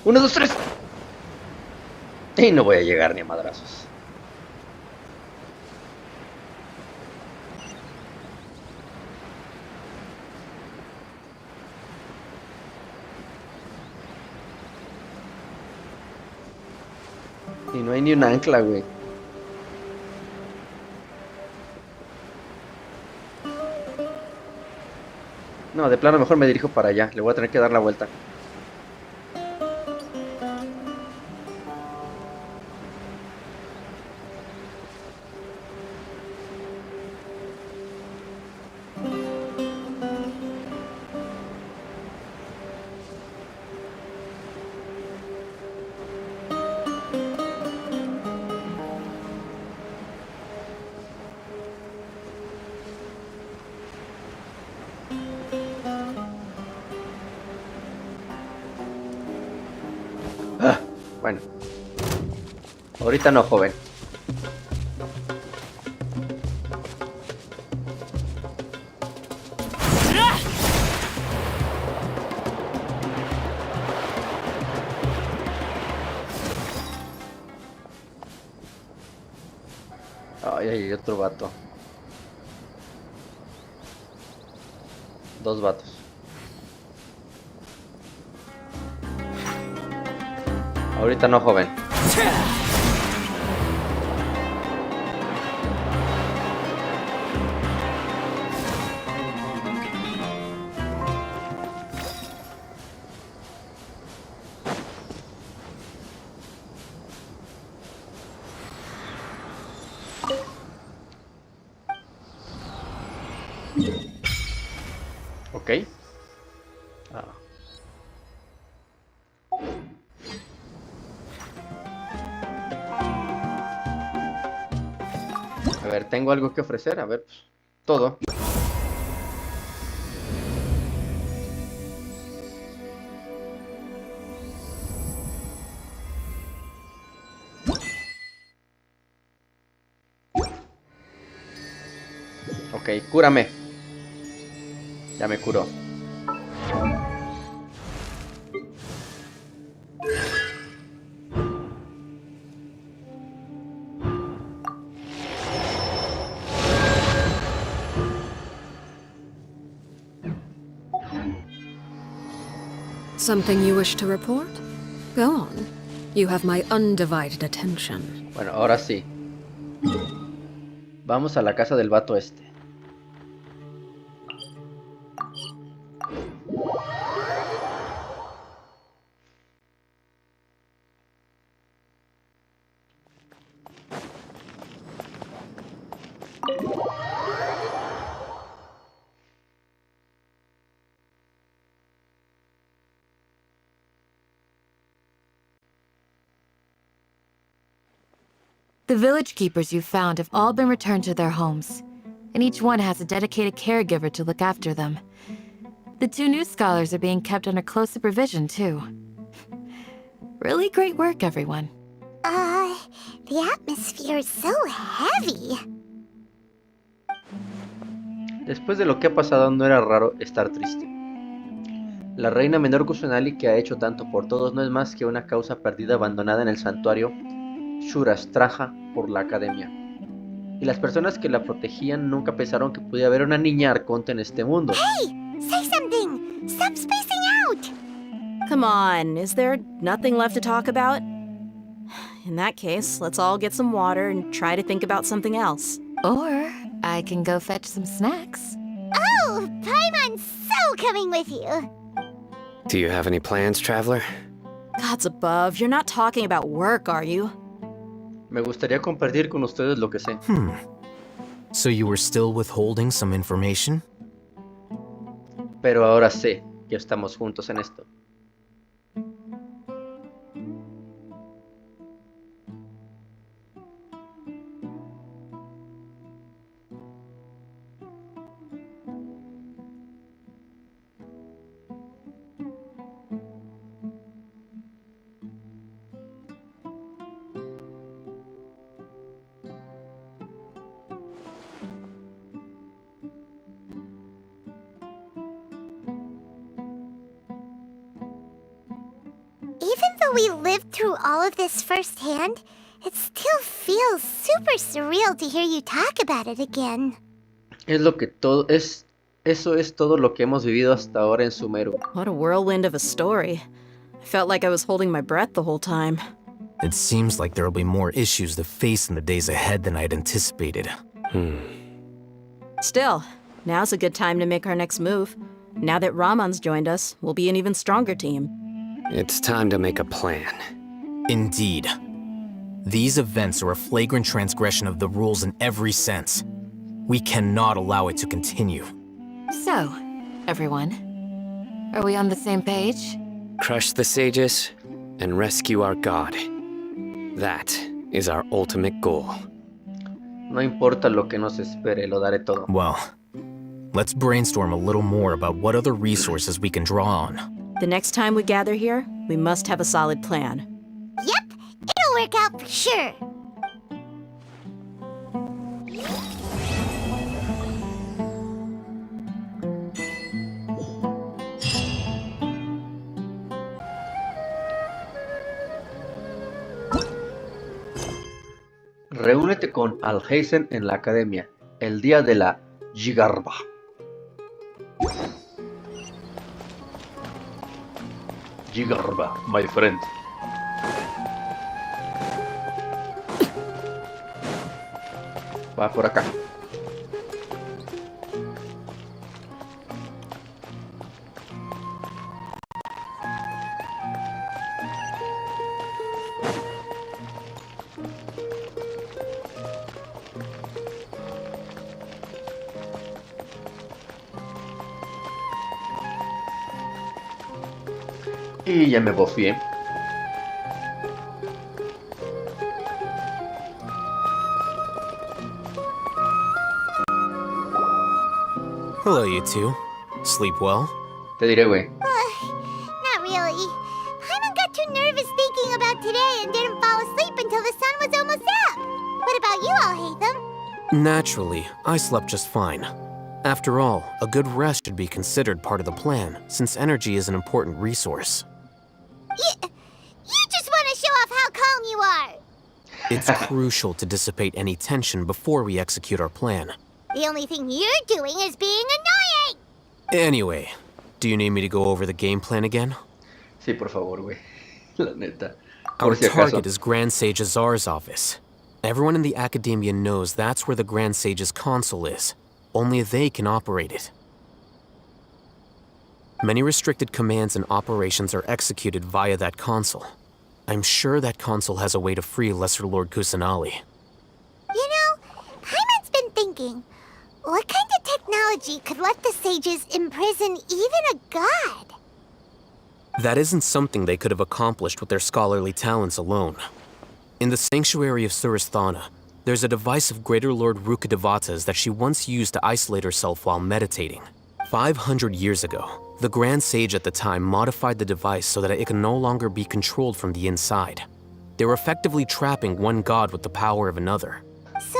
1, 2, 3. Y no voy a llegar ni a madrazos. Y no hay ni un ancla, güey. No, de plano mejor me dirijo para allá. Le voy a tener que dar la vuelta. Bueno. Ahorita no, joven. Ay, hay otro vato. 2 vatos. Ahorita no, joven. Ok. A ver, tengo algo que ofrecer. A ver, pues, todo. Ok, cúrame. Ya me curó. Something you wish to report? Go on. You have my undivided attention. Bueno, ahora sí. Vamos a la casa del vato este. The village keepers you found have all been returned to their homes, and each one has a dedicated caregiver to look after them. The 2 new scholars are being kept under close supervision, too. Really great work, everyone. The atmosphere is so heavy. Después de lo que ha pasado, no era raro estar triste. La reina menor Kusanali, que ha hecho tanto por todos, no es más que una causa perdida abandonada en el santuario Shurastraja por la academia. Y las personas que la protegían nunca pensaron que pudiera haber una niña arconte en este mundo. Hey! Say something! Stop spacing out! Come on, is there nothing left to talk about? In that case, let's all get some water and try to think about something else. Or I can go fetch some snacks. Oh, Paimon's so coming with you. Do you have any plans, traveler? Gods above, you're not talking about work, are you? Me gustaría compartir con ustedes lo que sé. So you were still withholding some information? Pero ahora sé que estamos juntos en esto. Even though we lived through all of this firsthand, it still feels super surreal to hear you talk about it again. Eso es todo lo que hemos vivido hasta ahora en Sumeru. What a whirlwind of a story. I felt like I was holding my breath the whole time. It seems like there'll be more issues to face in the days ahead than I'd anticipated. Still, now's a good time to make our next move. Now that Ramon's joined us, we'll be an even stronger team. It's time to make a plan. Indeed. These events are a flagrant transgression of the rules in every sense. We cannot allow it to continue. So, everyone, are we on the same page? Crush the sages and rescue our god. That is our ultimate goal. No importa lo que nos espere, lo daré todo. Well, let's brainstorm a little more about what other resources we can draw on. The next time we gather here, we must have a solid plan. Yep, it'll work out for sure. Reúnete con Alhaitham en la academia, el día de la Yigarba. Yigarba, my friend. Va por acá. Y ya me bofié. Hello, you two. Sleep well? Te diré, güey. Not really. Paimon got too nervous thinking about today and didn't fall asleep until the sun was almost up. What about you, Alhaitham? Naturally, I slept just fine. After all, a good rest should be considered part of the plan, since energy is an important resource. You just want to show off how calm you are. It's crucial to dissipate any tension before we execute our plan. The only thing you're doing is being annoying. Anyway, do you need me to go over the game plan again? Sí, por favor, güey. La neta. Our Por si target acaso. is Grand Sage Azar's office. Everyone in the Academia knows that's where the Grand Sage's console is. Only they can operate it. Many restricted commands and operations are executed via that console. I'm sure that console has a way to free Lesser Lord Kusanali. You know, Paimon's been thinking, what kind of technology could let the sages imprison even a god? That isn't something they could have accomplished with their scholarly talents alone. In the sanctuary of Surasthana, there's a device of Greater Lord Rukkhadevata's that she once used to isolate herself while meditating. 500 years ago, the Grand Sage at the time modified the device so that it can no longer be controlled from the inside. They were effectively trapping one god with the power of another. So,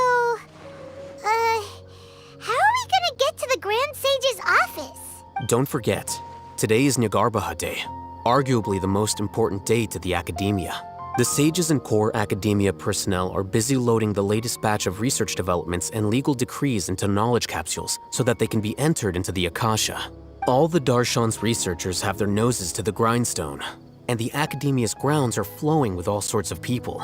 how are we gonna get to the Grand Sage's office? Don't forget, today is Nyagarbha Day, arguably the most important day to the Academia. The sages and core Academia personnel are busy loading the latest batch of research developments and legal decrees into knowledge capsules so that they can be entered into the Akasha. All the Darshan's researchers have their noses to the grindstone, and the Academia's grounds are flowing with all sorts of people.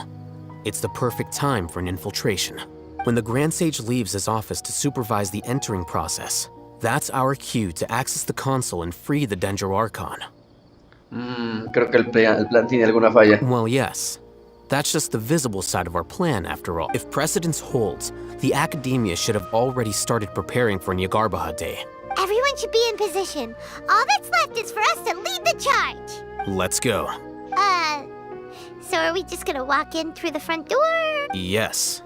It's the perfect time for an infiltration. When the Grand Sage leaves his office to supervise the entering process, that's our cue to access the console and free the Dendro Archon. Creo que el plan tiene alguna falla. Well, yes. That's just the visible side of our plan, after all. If precedence holds, the Academia should have already started preparing for Nyagarbha Day. Everyone should be in position. All that's left is for us to lead the charge. Let's go. So are we just gonna walk in through the front door? Yes.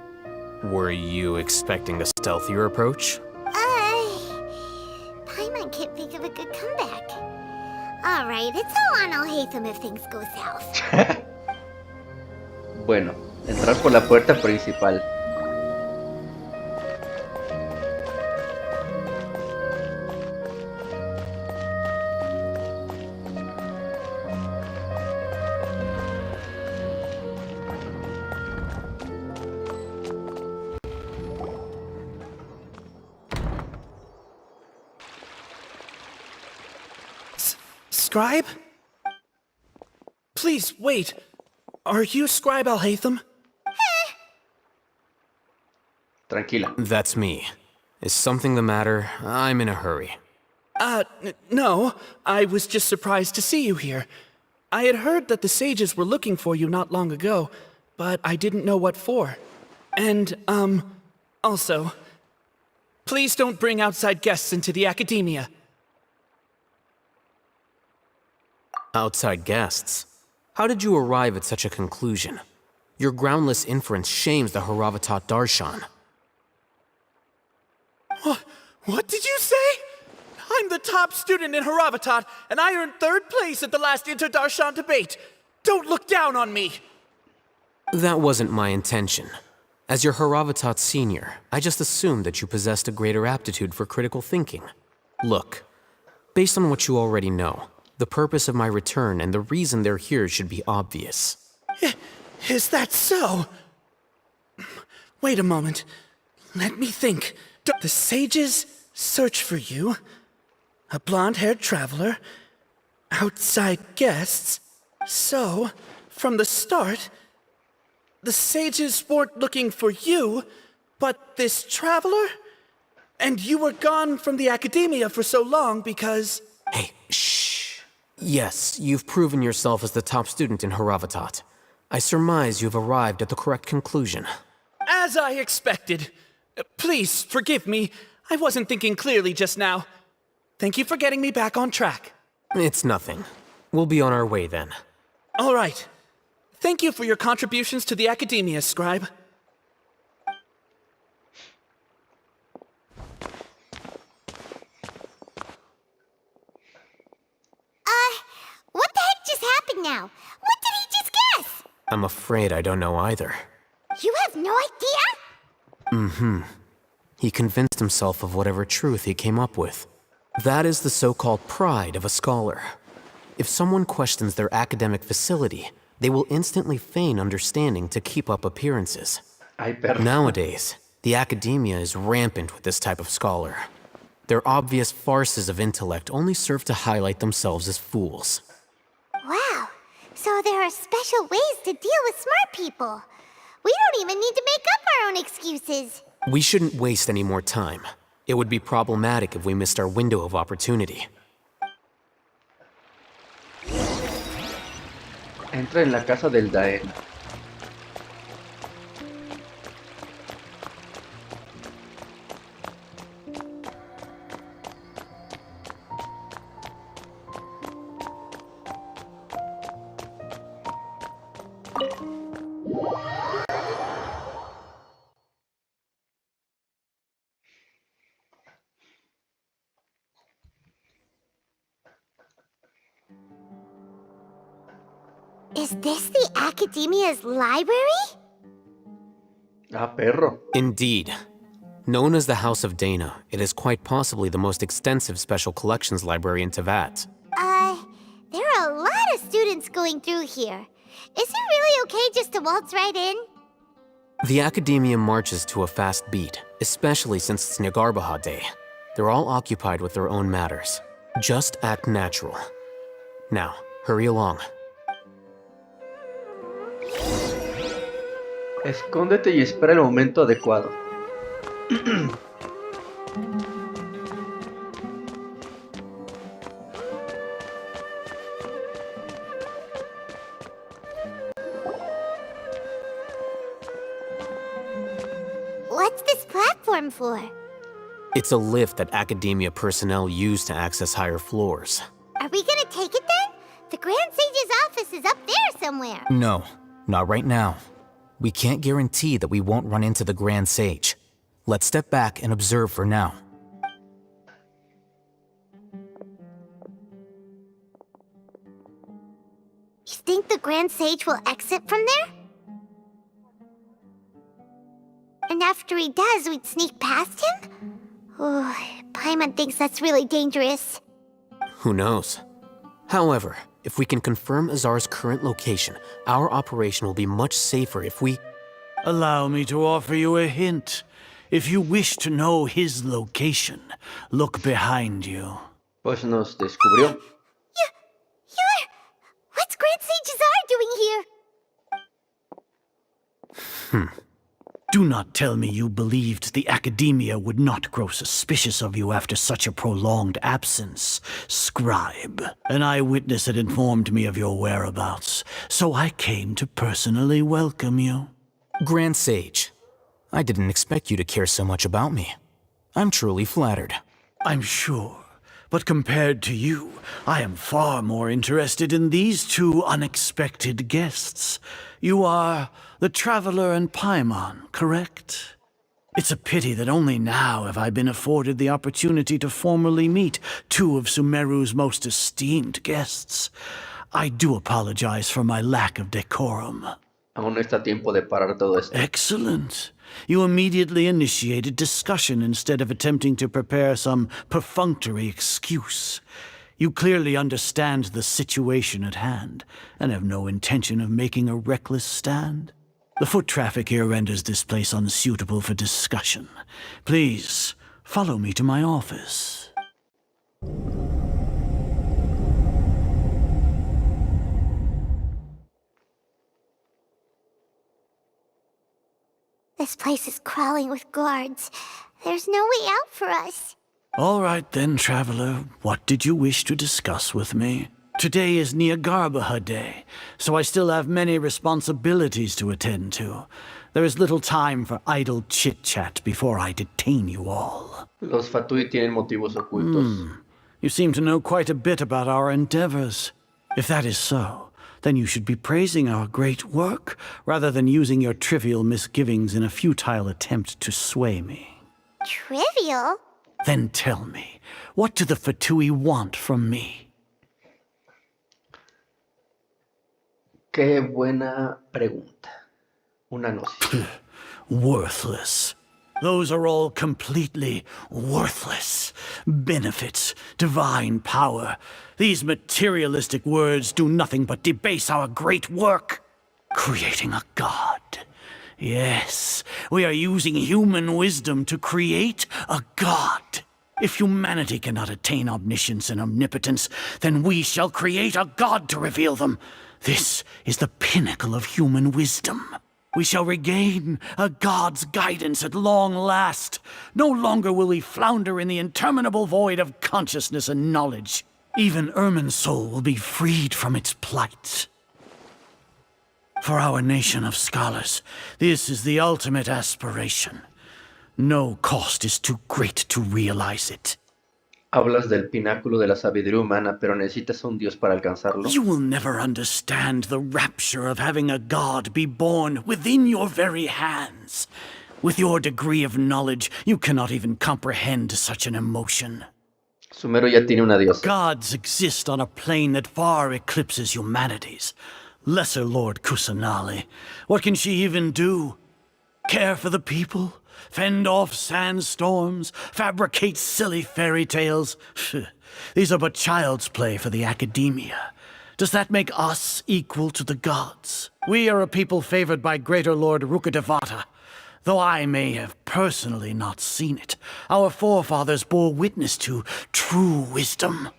Were you expecting a stealthier approach? Paimon can't think of a good comeback. Alright, it's all on Alhaitham if things go south. Bueno, entrar por la puerta principal. Scribe? Please, wait. Are you Scribe Alhaitham? Tranquila. That's me. Is something the matter? I'm in a hurry. No. I was just surprised to see you here. I had heard that the sages were looking for you not long ago, but I didn't know what for. And, also, please don't bring outside guests into the Academia. Outside guests? How did you arrive at such a conclusion? Your groundless inference shames the Haravatat Darshan. What did you say? I'm the top student in Haravatat, and I earned 3rd place at the last Inter-Darshan debate. Don't look down on me! That wasn't my intention. As your Haravatat senior, I just assumed that you possessed a greater aptitude for critical thinking. Look, based on what you already know, the purpose of my return and the reason they're here should be obvious. Is that so? Wait a moment. Let me think. The sages search for you, a blonde-haired traveler, outside guests. So, from the start, the sages weren't looking for you, but this traveler? And you were gone from the Academia for so long because... Hey, shh. Yes, you've proven yourself as the top student in Haravatat. I surmise you've arrived at the correct conclusion. As I expected. Please, forgive me. I wasn't thinking clearly just now. Thank you for getting me back on track. It's nothing. We'll be on our way then. All right. Thank you for your contributions to the Academia, Scribe. What the heck just happened now? What did he just guess? I'm afraid I don't know either. You have no idea? He convinced himself of whatever truth he came up with. That is the so-called pride of a scholar. If someone questions their academic facility, they will instantly feign understanding to keep up appearances. Nowadays, the Academia is rampant with this type of scholar. Their obvious farces of intellect only serve to highlight themselves as fools. Wow, so there are special ways to deal with smart people. We don't even need to make up our own excuses. We shouldn't waste any more time. It would be problematic if we missed our window of opportunity. Entra en la casa del Daen. Is this the Academia's library? Ah, perro. Indeed. Known as the House of Dana, it is quite possibly the most extensive special collections library in Teyvat. There are a lot of students going through here. Is it really okay just to waltz right in? The Academia marches to a fast beat, especially since it's Nagarbaha Day. They're all occupied with their own matters. Just act natural. Now, hurry along. Escóndete y espera el momento adecuado. What's this platform for? It's a lift that Academia personnel use to access higher floors. Are we gonna take it then? The Grand Sage's office is up there somewhere. No, not right now. We can't guarantee that we won't run into the Grand Sage. Let's step back and observe for now. You think the Grand Sage will exit from there? And after he does, we'd sneak past him? Oh, Paimon thinks that's really dangerous. Who knows? However, if we can confirm Azar's current location, our operation will be much safer if we... Allow me to offer you a hint. If you wish to know his location, look behind you. Pues nos descubrió. What's Grand Sage Azar doing here? Do not tell me you believed the Academia would not grow suspicious of you after such a prolonged absence, scribe. An eyewitness had informed me of your whereabouts, so I came to personally welcome you. Grand Sage, I didn't expect you to care so much about me. I'm truly flattered. I'm sure, but compared to you, I am far more interested in these two unexpected guests. You are the Traveler and Paimon, correct? It's a pity that only now have I been afforded the opportunity to formally meet two of Sumeru's most esteemed guests. I do apologize for my lack of decorum. Aún no está tiempo de parar todo esto. Excellent. You immediately initiated discussion instead of attempting to prepare some perfunctory excuse. You clearly understand the situation at hand, and have no intention of making a reckless stand. The foot traffic here renders this place unsuitable for discussion. Please, follow me to my office. This place is crawling with guards. There's no way out for us. All right then, Traveler. What did you wish to discuss with me? Today is Nagarbaha Day, so I still have many responsibilities to attend to. There is little time for idle chit-chat before I detain you all. Los Fatui tienen motivos ocultos. You seem to know quite a bit about our endeavors. If that is so, then you should be praising our great work, rather than using your trivial misgivings in a futile attempt to sway me. Trivial? Then tell me, what do the Fatui want from me? Qué buena pregunta. Una gnosis. Worthless. Those are all completely worthless. Benefits, divine power. These materialistic words do nothing but debase our great work. Creating a god. Yes, we are using human wisdom to create a god. If humanity cannot attain omniscience and omnipotence, then we shall create a god to reveal them. This is the pinnacle of human wisdom. We shall regain a god's guidance at long last. No longer will we flounder in the interminable void of consciousness and knowledge. Even Ermin's soul will be freed from its plight. For our nation of scholars, this is the ultimate aspiration. No cost is too great to realize it. Hablas del pináculo de la sabiduría humana, pero necesitas un dios para alcanzarlo. You will never understand the rapture of having a god be born within your very hands. With your degree of knowledge, you cannot even comprehend such an emotion. Sumeru ya tiene una diosa. Gods exist on a plane that far eclipses humanity's. Lesser Lord Kusanali. What can she even do? Care for the people? Fend off sandstorms? Fabricate silly fairy tales? These are but child's play for the academia. Does that make us equal to the gods? We are a people favored by Greater Lord Rukadevata. Though I may have personally not seen it, our forefathers bore witness to true wisdom.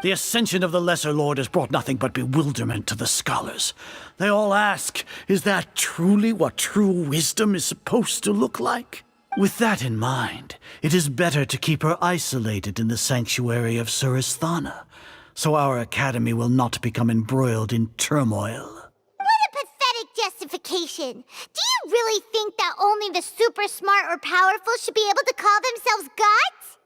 The ascension of the Lesser Lord has brought nothing but bewilderment to the scholars. They all ask, is that truly what true wisdom is supposed to look like? With that in mind, it is better to keep her isolated in the sanctuary of Suristhana, so our academy will not become embroiled in turmoil. What a pathetic justification! Do you really think that only the super smart or powerful should be able to call themselves gods?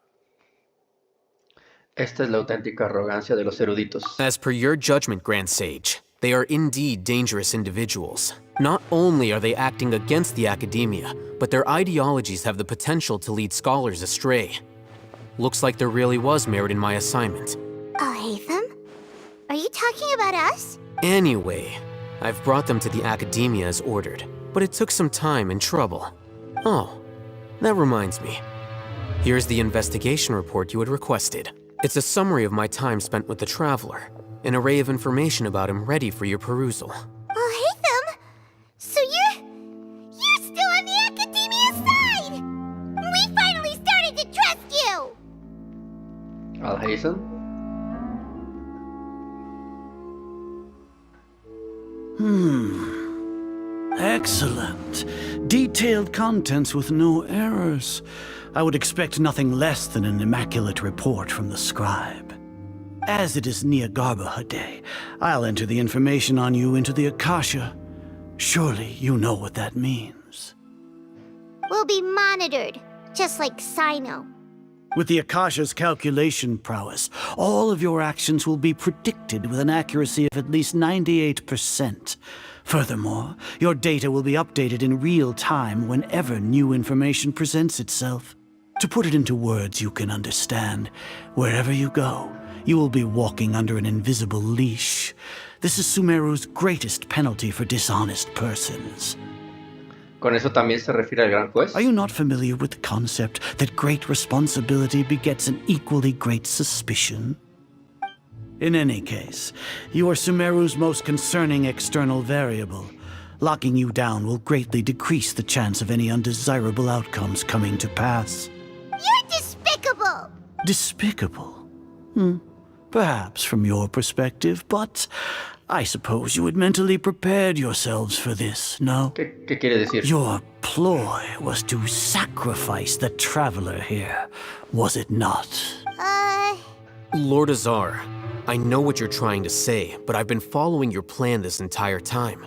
Esta es la auténtica arrogancia de los eruditos. As per your judgment, Grand Sage, they are indeed dangerous individuals. Not only are they acting against the academia, but their ideologies have the potential to lead scholars astray. Looks like there really was merit in my assignment. Alhaitham? Are you talking about us? Anyway, I've brought them to the academia as ordered, but it took some time and trouble. Oh, that reminds me. Here's the investigation report you had requested. It's a summary of my time spent with the Traveler, an array of information about him ready for your perusal. Alhaitham? So you're still on the academia side! We finally started to trust you! Alhaitham? Excellent. Detailed contents with no errors. I would expect nothing less than an immaculate report from the scribe. As it is Niagarbaha Day, I'll enter the information on you into the Akasha. Surely you know what that means. We'll be monitored, just like Sino. With the Akasha's calculation prowess, all of your actions will be predicted with an accuracy of at least 98%. Furthermore, your data will be updated in real time whenever new information presents itself. To put it into words you can understand, wherever you go, you will be walking under an invisible leash. This is Sumeru's greatest penalty for dishonest persons. ¿Con eso también se refiere al gran juez? Are you not familiar with the concept that great responsibility begets an equally great suspicion? In any case, you are Sumeru's most concerning external variable. Locking you down will greatly decrease the chance of any undesirable outcomes coming to pass. You're despicable! Despicable? Perhaps from your perspective, but I suppose you had mentally prepared yourselves for this, no? ¿Qué quiere decir? Your ploy was to sacrifice the Traveler here, was it not? Lord Azar, I know what you're trying to say, but I've been following your plan this entire time.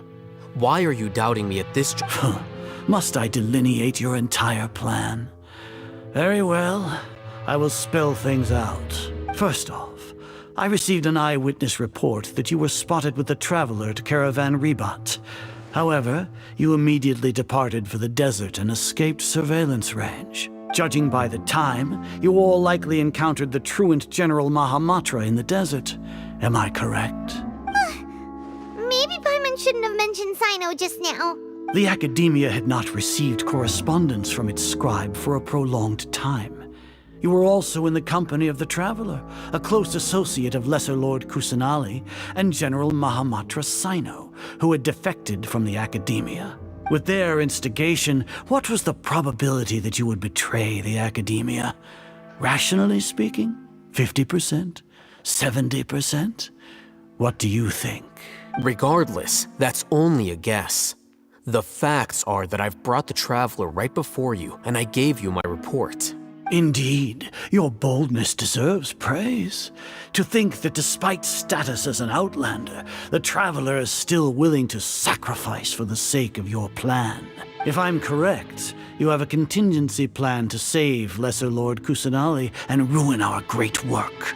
Why are you doubting me at this juncture? Must I delineate your entire plan? Very well. I will spell things out. First off, I received an eyewitness report that you were spotted with the Traveler to Caravan Ribat. However, you immediately departed for the desert and escaped surveillance range. Judging by the time, you all likely encountered the truant General Mahamatra in the desert. Am I correct? Maybe Paimon shouldn't have mentioned Sino just now. The Academia had not received correspondence from its scribe for a prolonged time. You were also in the company of the Traveler, a close associate of Lesser Lord Kusanali and General Mahamatra Sino, who had defected from the Academia. With their instigation, what was the probability that you would betray the Academia? Rationally speaking, 50%? 70%? What do you think? Regardless, that's only a guess. The facts are that I've brought the Traveler right before you, and I gave you my report. Indeed, your boldness deserves praise. To think that despite status as an outlander, the Traveler is still willing to sacrifice for the sake of your plan. If I'm correct, you have a contingency plan to save Lesser Lord Kusanali and ruin our great work.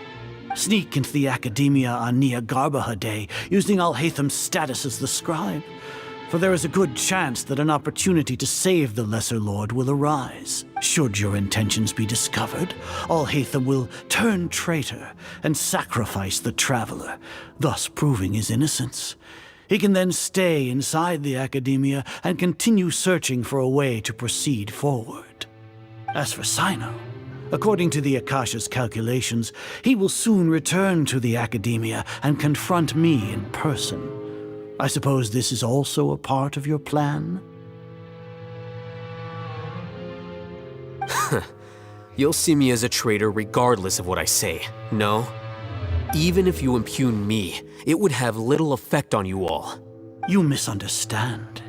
Sneak into the Academia on Niagarbaha Day using Alhaitham's status as the scribe. For there is a good chance that an opportunity to save the Lesser Lord will arise. Should your intentions be discovered, Alhaitham will turn traitor and sacrifice the Traveler, thus proving his innocence. He can then stay inside the academia and continue searching for a way to proceed forward. As for Sino, according to the Akasha's calculations, he will soon return to the academia and confront me in person. I suppose this is also a part of your plan? You'll see me as a traitor regardless of what I say, no? Even if you impugn me, it would have little effect on you all. You misunderstand.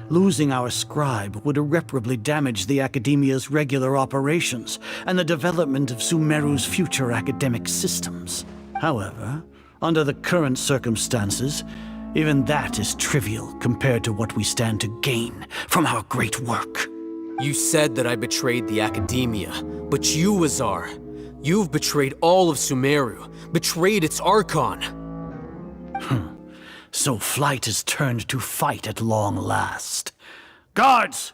Losing our scribe would irreparably damage the Academia's regular operations and the development of Sumeru's future academic systems. However, under the current circumstances, even that is trivial compared to what we stand to gain from our great work. You said that I betrayed the Academia, but you, Azar, you've betrayed all of Sumeru, betrayed its Archon. So flight is turned to fight at long last. Guards!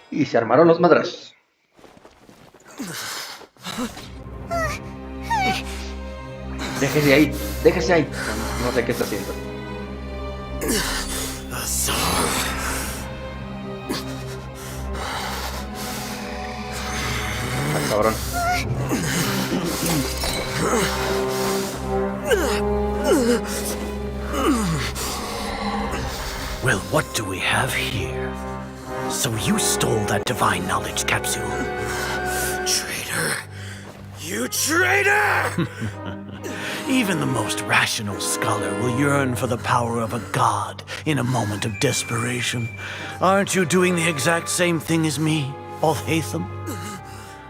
Y se armaron los madrazos. Déjese ahí, déjese ahí. No sé qué está haciendo. Ah, cabrón. Well, what do we have here? So you stole that divine knowledge capsule. Traitor! You traitor! Even the most rational scholar will yearn for the power of a god in a moment of desperation. Aren't you doing the exact same thing as me, Alhaitham?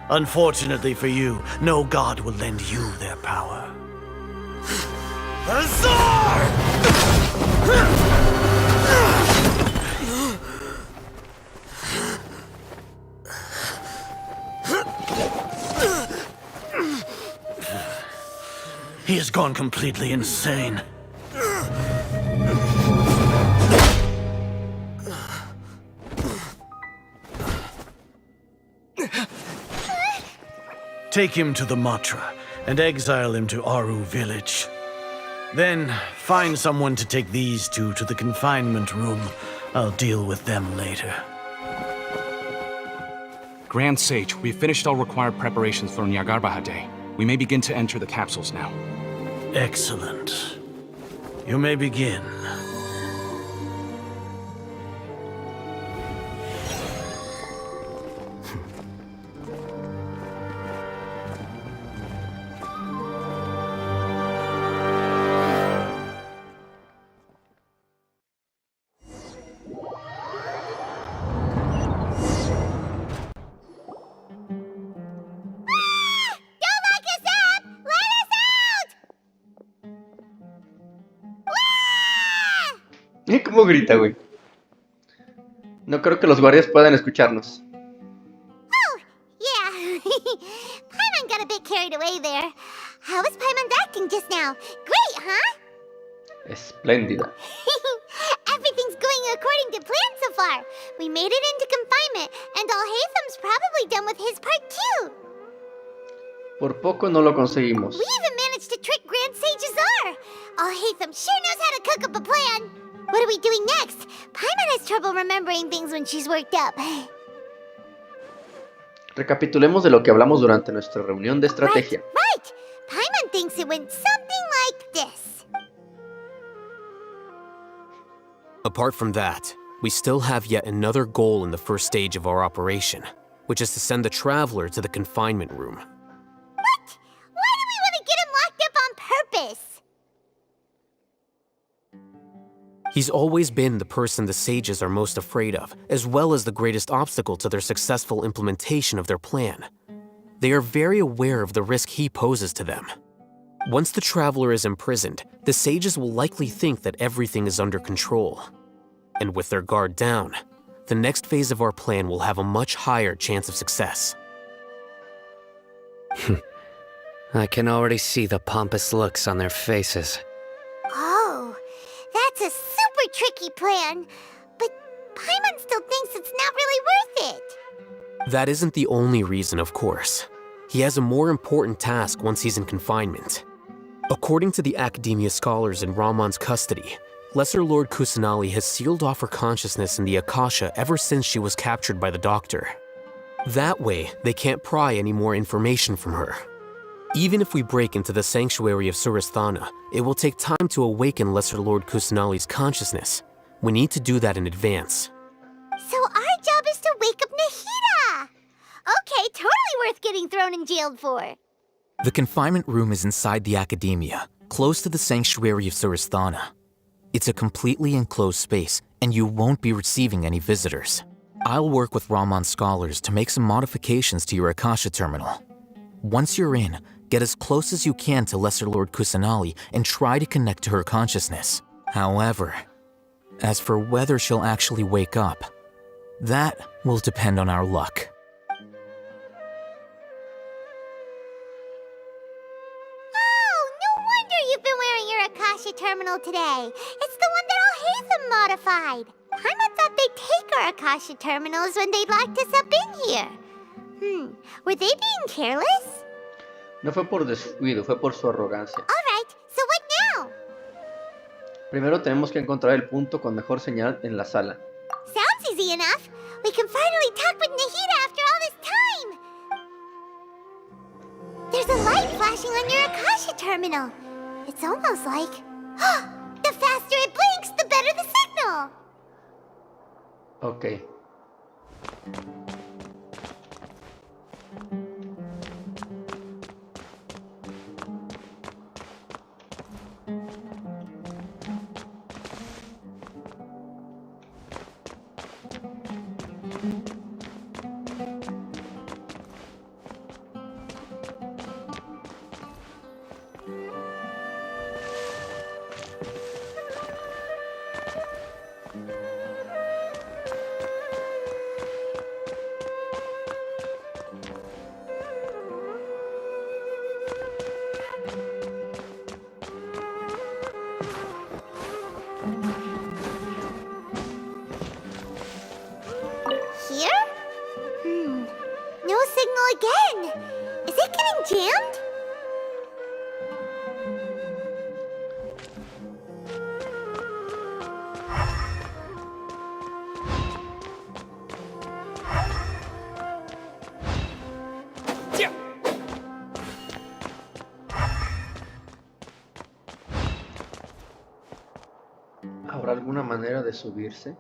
Unfortunately for you, no god will lend you their power. He has gone completely insane. Take him to the Matra and exile him to Aaru village. Then find someone to take these two to the confinement room. I'll deal with them later. Grand Sage, we've finished all required preparations for Nyagarbha Day. We may begin to enter the capsules now. Excellent. You may begin. ¿Cómo grita, güey? No creo que los guardias puedan escucharnos. Oh, yeah. Paimon got a bit carried away there. How was Paimon acting just now? Great, huh? Espléndida. Everything's going according to plan so far. We made it into confinement, and Alhaitham's probably done with his part too. Por poco no lo conseguimos. We even managed to trick Grand Sage Azar. Alhaitham sure knows how to cook up a plan. What are we doing next? Paimon has trouble remembering things when she's worked up. Recapitulemos de lo que hablamos durante nuestra reunión de estrategia. Right. Paimon thinks it went something like this. Apart from that, we still have yet another goal in the first stage of our operation, which is to send the Traveler to the confinement room. What? Why do we want to get him locked up on purpose? He's always been the person the sages are most afraid of, as well as the greatest obstacle to their successful implementation of their plan. They are very aware of the risk he poses to them. Once the Traveler is imprisoned, the sages will likely think that everything is under control. And with their guard down, the next phase of our plan will have a much higher chance of success. I can already see the pompous looks on their faces. Oh, that's a super tricky plan. But Paimon still thinks it's not really worth it. That isn't the only reason, of course. He has a more important task once he's in confinement. According to the Academia scholars in Ramon's custody, Lesser Lord Kusanali has sealed off her consciousness in the Akasha ever since she was captured by the Doctor. That way, they can't pry any more information from her. Even if we break into the sanctuary of Surasthana, it will take time to awaken Lesser Lord Kusanali's consciousness. We need to do that in advance. So our job is to wake up Nahida! Okay, totally worth getting thrown in jail for. The confinement room is inside the Academia, close to the sanctuary of Surasthana. It's a completely enclosed space, and you won't be receiving any visitors. I'll work with Ramon's scholars to make some modifications to your Akasha terminal. Once you're in, get as close as you can to Lesser Lord Kusanali and try to connect to her consciousness. However, as for whether she'll actually wake up, that will depend on our luck. You've been wearing your Akasha terminal today. It's the one that Alhaitham modified. Paimon thought they'd take our Akasha terminals when they locked us up in here. Were they being careless? No fue por descuido, fue por su arrogancia. Alright, so what now? Primero tenemos que encontrar el punto con mejor señal en la sala. Sounds easy enough. We can finally talk with Nahida after all this time. There's a light flashing on your Akasha terminal. It's almost like... the faster it blinks, the better the signal! Ok. No signal again! Is it getting jammed? ¿Habrá alguna manera de subirse?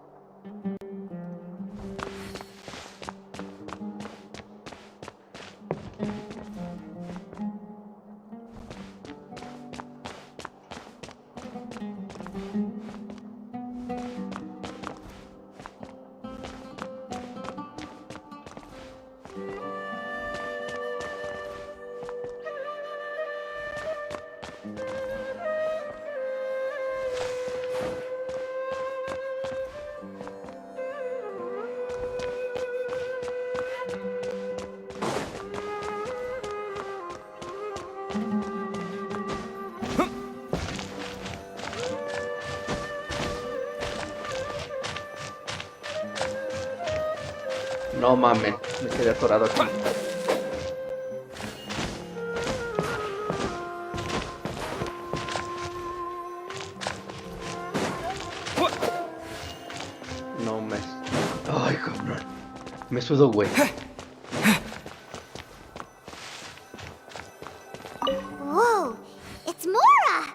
No mames, me quedé atorado aquí. No me... Ay, cabrón. Me sudo, güey. Whoa, it's Mora!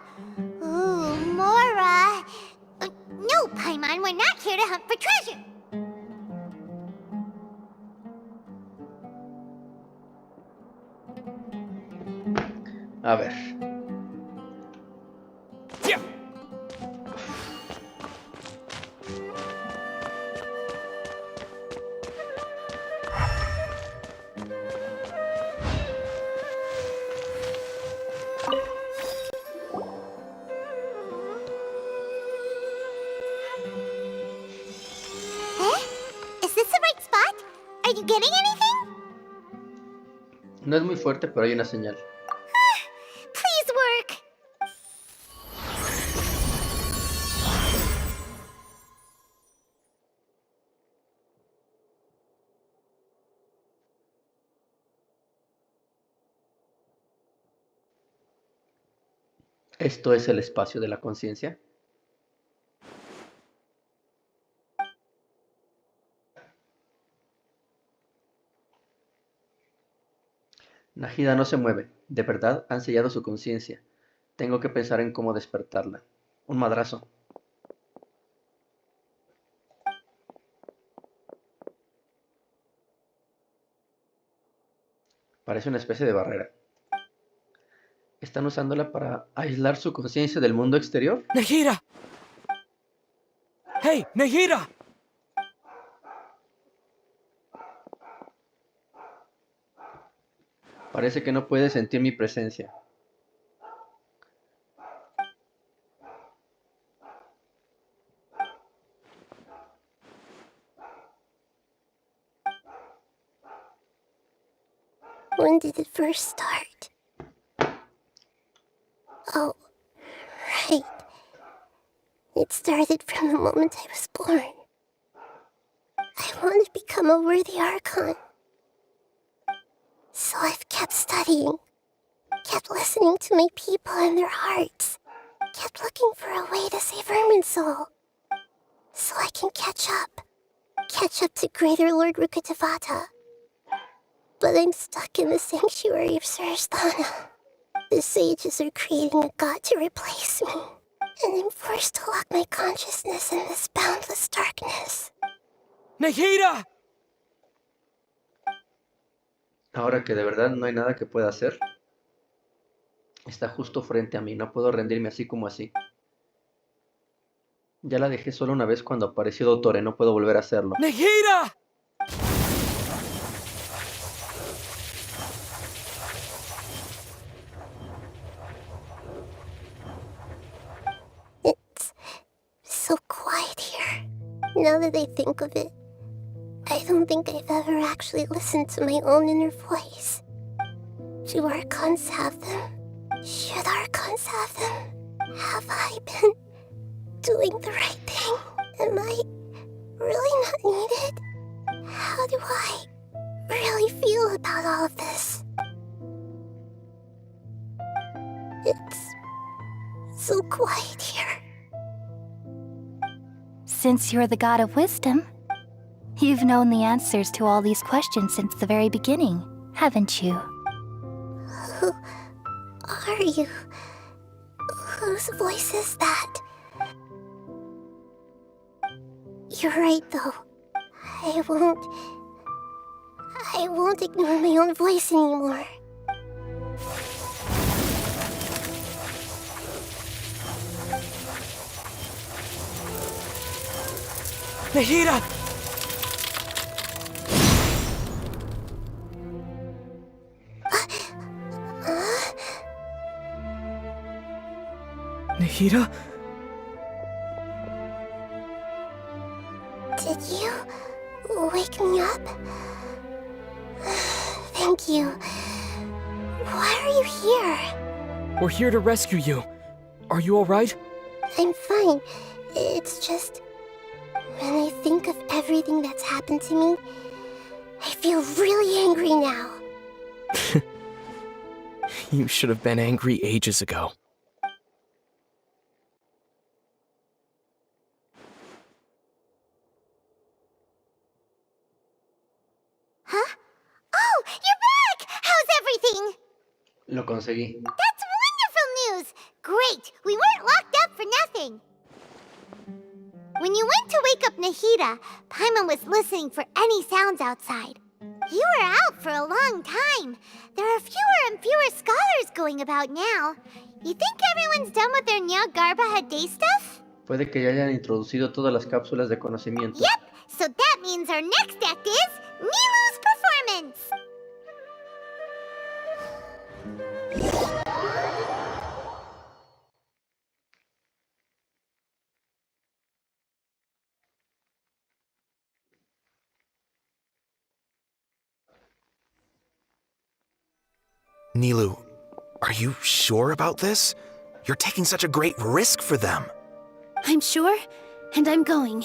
Ooh, Mora! No, Paimon, we're not here to hunt for treasure! A ver. Is this the right spot? Are you getting anything? No es muy fuerte, pero hay una señal. Please work! ¿Esto es el espacio de la conciencia? Nahida no se mueve. De verdad han sellado su conciencia. Tengo que pensar en cómo despertarla. Un madrazo. Parece una especie de barrera. ¿Están usándola para aislar su conciencia del mundo exterior? ¡Nahida! ¡Hey, Nahida! Parece que no puede sentir mi presencia. When did it first start? Oh, right. It started from the moment I was born. I want to become a worthy Archon. So I've kept studying, kept listening to my people and their hearts, kept looking for a way to save Irminsul, so I can catch up to Greater Lord Rukkhadevata. But I'm stuck in the sanctuary of Sarasthana. The sages are creating a god to replace me, and I'm forced to lock my consciousness in this boundless darkness. ¡Nahida! Ahora que de verdad no hay nada que pueda hacer, está justo frente a mí, no puedo rendirme así como así. Ya la dejé solo una vez cuando apareció Dottore, no puedo volver a hacerlo. ¡Nahida! It's so quiet here. Now that I think of it, I don't think I've ever actually listened to my own inner voice. Do Archons have them? Should Archons have them? Have I been doing the right thing? Am I really not needed? How do I really feel about all of this? It's so quiet here. Since you're the god of wisdom, you've known the answers to all these questions since the very beginning, haven't you? Who are you? Whose voice is that? You're right, though. I won't ignore my own voice anymore. ¡Nahida! Nahida? Did you wake me up? Thank you. Why are you here? We're here to rescue you. Are you alright? I'm fine. It's just... when I think of everything that's happened to me, I feel really angry now. You should have been angry ages ago. Huh? Oh, you're back! How's everything? Lo conseguí. That's wonderful news! Great! We weren't locked up for nothing. When you went to wake up Nahida, Paimon was listening for any sounds outside. You were out for a long time. There are fewer and fewer scholars going about now. You think everyone's done with their Nyagarbha Day stuff? Puede que ya hayan introducido todas las cápsulas de conocimiento. Yep, so that means our next act is Nilu's performance! Nilu, are you sure about this? You're taking such a great risk for them. I'm sure, and I'm going.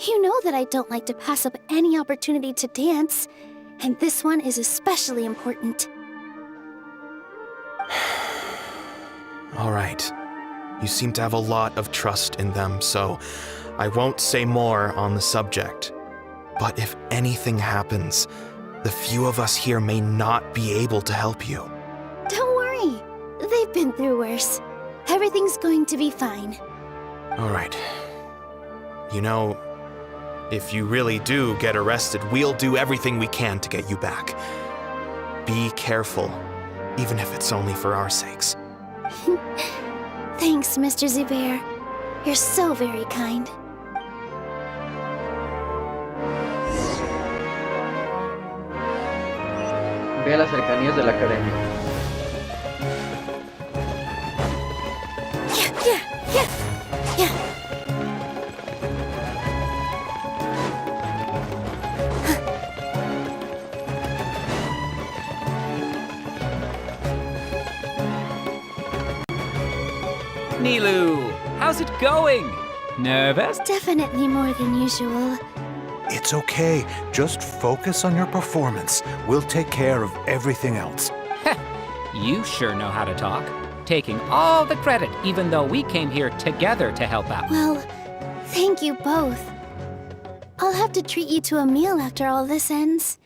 You know that I don't like to pass up any opportunity to dance, and this one is especially important. All right. You seem to have a lot of trust in them, so I won't say more on the subject. But if anything happens, the few of us here may not be able to help you. Don't worry. They've been through worse. Everything's going to be fine. All right. You know, if you really do get arrested, we'll do everything we can to get you back. Be careful, even if it's only for our sakes. Thanks, Mr. Zubair. You're so very kind. Ve a las cercanías de la academia. Yeah. Nilou, how's it going? Nervous? Definitely more than usual. It's okay. Just focus on your performance. We'll take care of everything else. You sure know how to talk. Taking all the credit, even though we came here together to help out. Well, thank you both. I'll have to treat you to a meal after all this ends.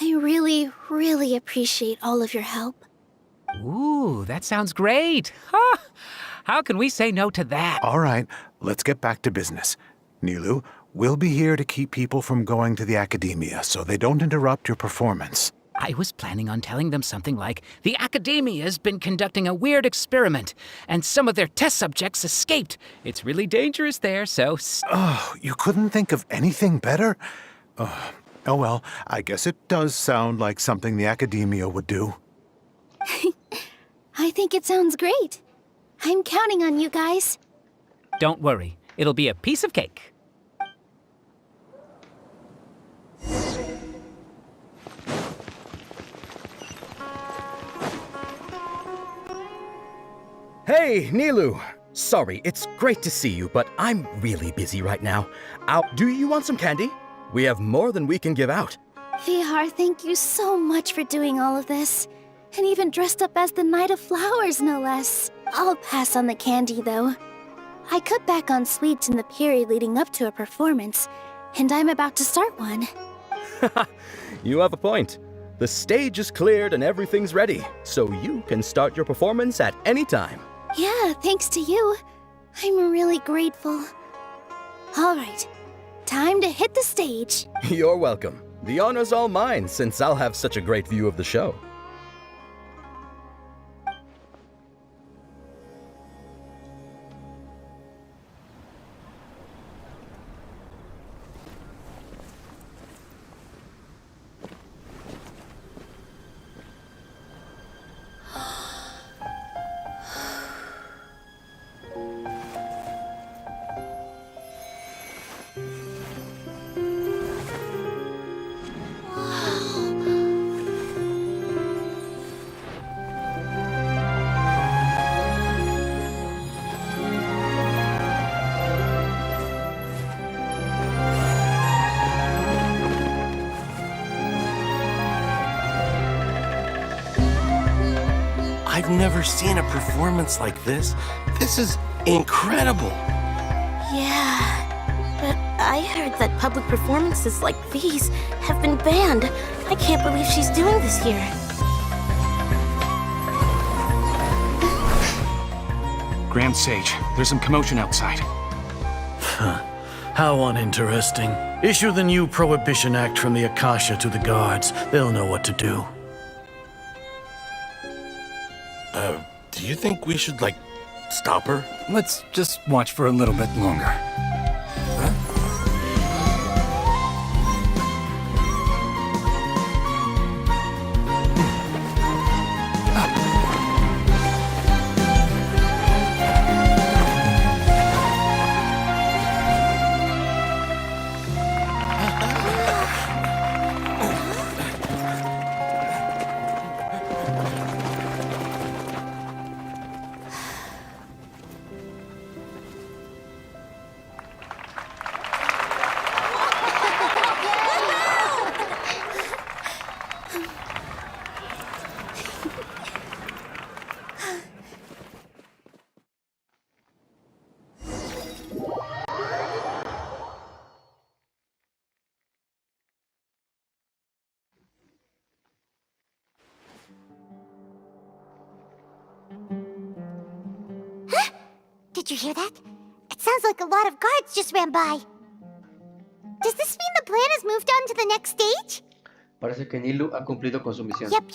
I really, really appreciate all of your help. Ooh, that sounds great. Huh? How can we say no to that? All right, let's get back to business. Nilou, we'll be here to keep people from going to the academia so they don't interrupt your performance. I was planning on telling them something like, the Academia's been conducting a weird experiment, and some of their test subjects escaped. It's really dangerous there, so... Oh, you couldn't think of anything better? Oh well, I guess it does sound like something the Academia would do. I think it sounds great. I'm counting on you guys. Don't worry, it'll be a piece of cake. Hey, Nilou! Sorry, it's great to see you, but I'm really busy right now. Do you want some candy? We have more than we can give out. Vihar, thank you so much for doing all of this. And even dressed up as the Knight of Flowers, no less. I'll pass on the candy, though. I cut back on sweets in the period leading up to a performance, and I'm about to start one. You have a point. The stage is cleared and everything's ready, so you can start your performance at any time. Yeah, thanks to you. I'm really grateful. All right, time to hit the stage. You're welcome. The honor's all mine, since I'll have such a great view of the show. I've never seen a performance like this. This is incredible. Yeah, but I heard that public performances like these have been banned. I can't believe she's doing this here. Grand Sage, there's some commotion outside. How uninteresting. Issue the new Prohibition Act from the Akasha to the guards. They'll know what to do. Do you think we should, stop her? Let's just watch for a little bit longer. Did you hear that? It sounds like a lot of guards just ran by. Does this mean the plan has moved on to the next stage? Parece que Nilu ha cumplido con su misión. Yep.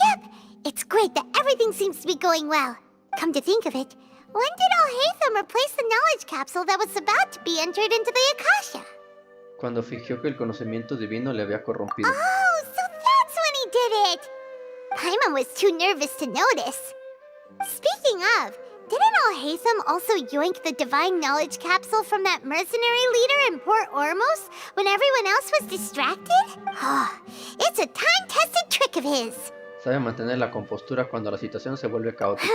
It's great that everything seems to be going well. Come to think of it, when did Alhaitham replace the knowledge capsule that was about to be entered into the Akasha? Cuando fingió que el conocimiento divino le había corrompido. Oh, so that's when he did it! Paimon was too nervous to notice. Speaking of, didn't Alhaitham also yoink the divine knowledge capsule from that mercenary leader in Port Ormos when everyone else was distracted? Oh, it's a time-tested trick of his. Sabe mantener la compostura cuando la situación se vuelve caótica.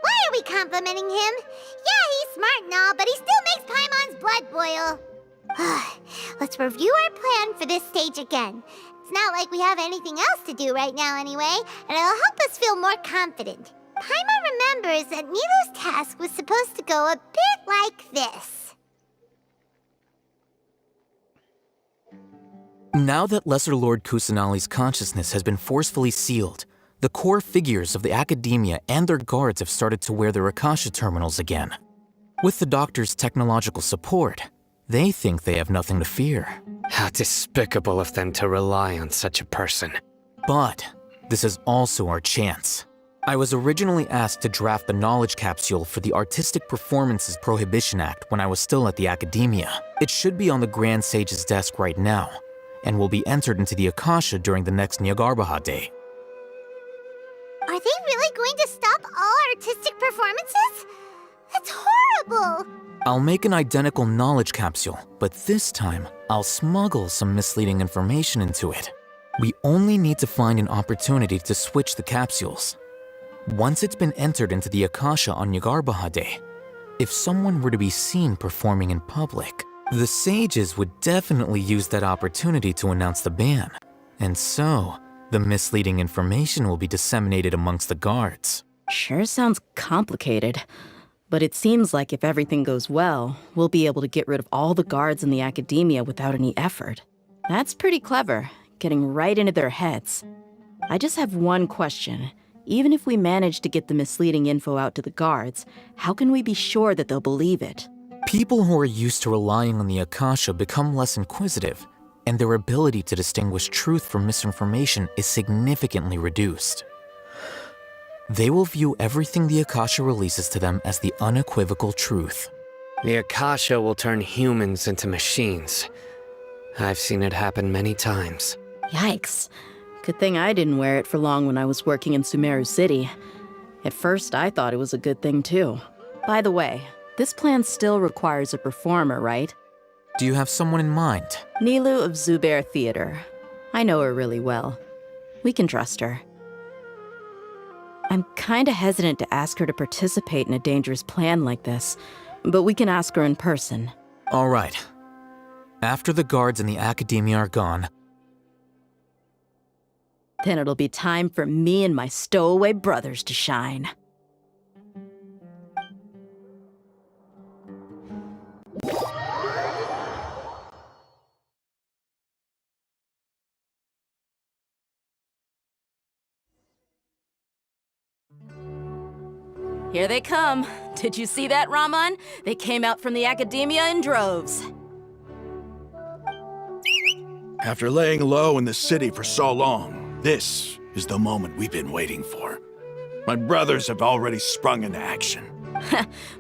Why are we complimenting him? Yeah, he's smart and all, but he still makes Paimon's blood boil. Let's review our plan for this stage again. It's not like we have anything else to do right now anyway, and it'll help us feel more confident. Paimon remembers that Nilu's task was supposed to go a bit like this. Now that Lesser Lord Kusanali's consciousness has been forcefully sealed, the core figures of the Academia and their guards have started to wear their Akasha terminals again. With the Doctor's technological support, they think they have nothing to fear. How despicable of them to rely on such a person. But this is also our chance. I was originally asked to draft the knowledge capsule for the Artistic Performances Prohibition Act when I was still at the Academia. It should be on the Grand Sage's desk right now, and will be entered into the Akasha during the next Nyagarbha Day. Are they really going to stop all artistic performances? That's horrible! I'll make an identical knowledge capsule, but this time, I'll smuggle some misleading information into it. We only need to find an opportunity to switch the capsules. Once it's been entered into the Akasha on Nyagarbha Day, if someone were to be seen performing in public, the sages would definitely use that opportunity to announce the ban. And so, the misleading information will be disseminated amongst the guards. Sure sounds complicated. But it seems like if everything goes well, we'll be able to get rid of all the guards in the Academia without any effort. That's pretty clever, getting right into their heads. I just have one question. Even if we manage to get the misleading info out to the guards, how can we be sure that they'll believe it? People who are used to relying on the Akasha become less inquisitive, and their ability to distinguish truth from misinformation is significantly reduced. They will view everything the Akasha releases to them as the unequivocal truth. The Akasha will turn humans into machines. I've seen it happen many times. Yikes. Good thing I didn't wear it for long when I was working in Sumeru City. At first, I thought it was a good thing too. By the way, this plan still requires a performer, right? Do you have someone in mind? Nilu of Zubair Theater. I know her really well. We can trust her. I'm kinda hesitant to ask her to participate in a dangerous plan like this, but we can ask her in person. All right. After the guards in the Academia are gone, then it'll be time for me and my stowaway brothers to shine. Here they come. Did you see that, Raman? They came out from the Academia in droves. After laying low in the city for so long, this is the moment we've been waiting for. My brothers have already sprung into action.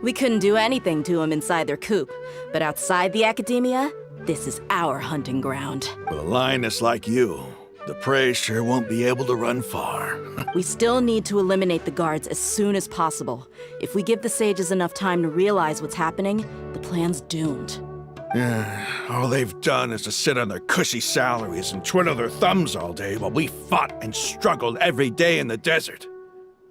We couldn't do anything to them inside their coop, but outside the Academia, this is our hunting ground. With a lioness like you, the prey sure won't be able to run far. We still need to eliminate the guards as soon as possible. If we give the sages enough time to realize what's happening, the plan's doomed. All they've done is to sit on their cushy salaries and twiddle their thumbs all day while we fought and struggled every day in the desert.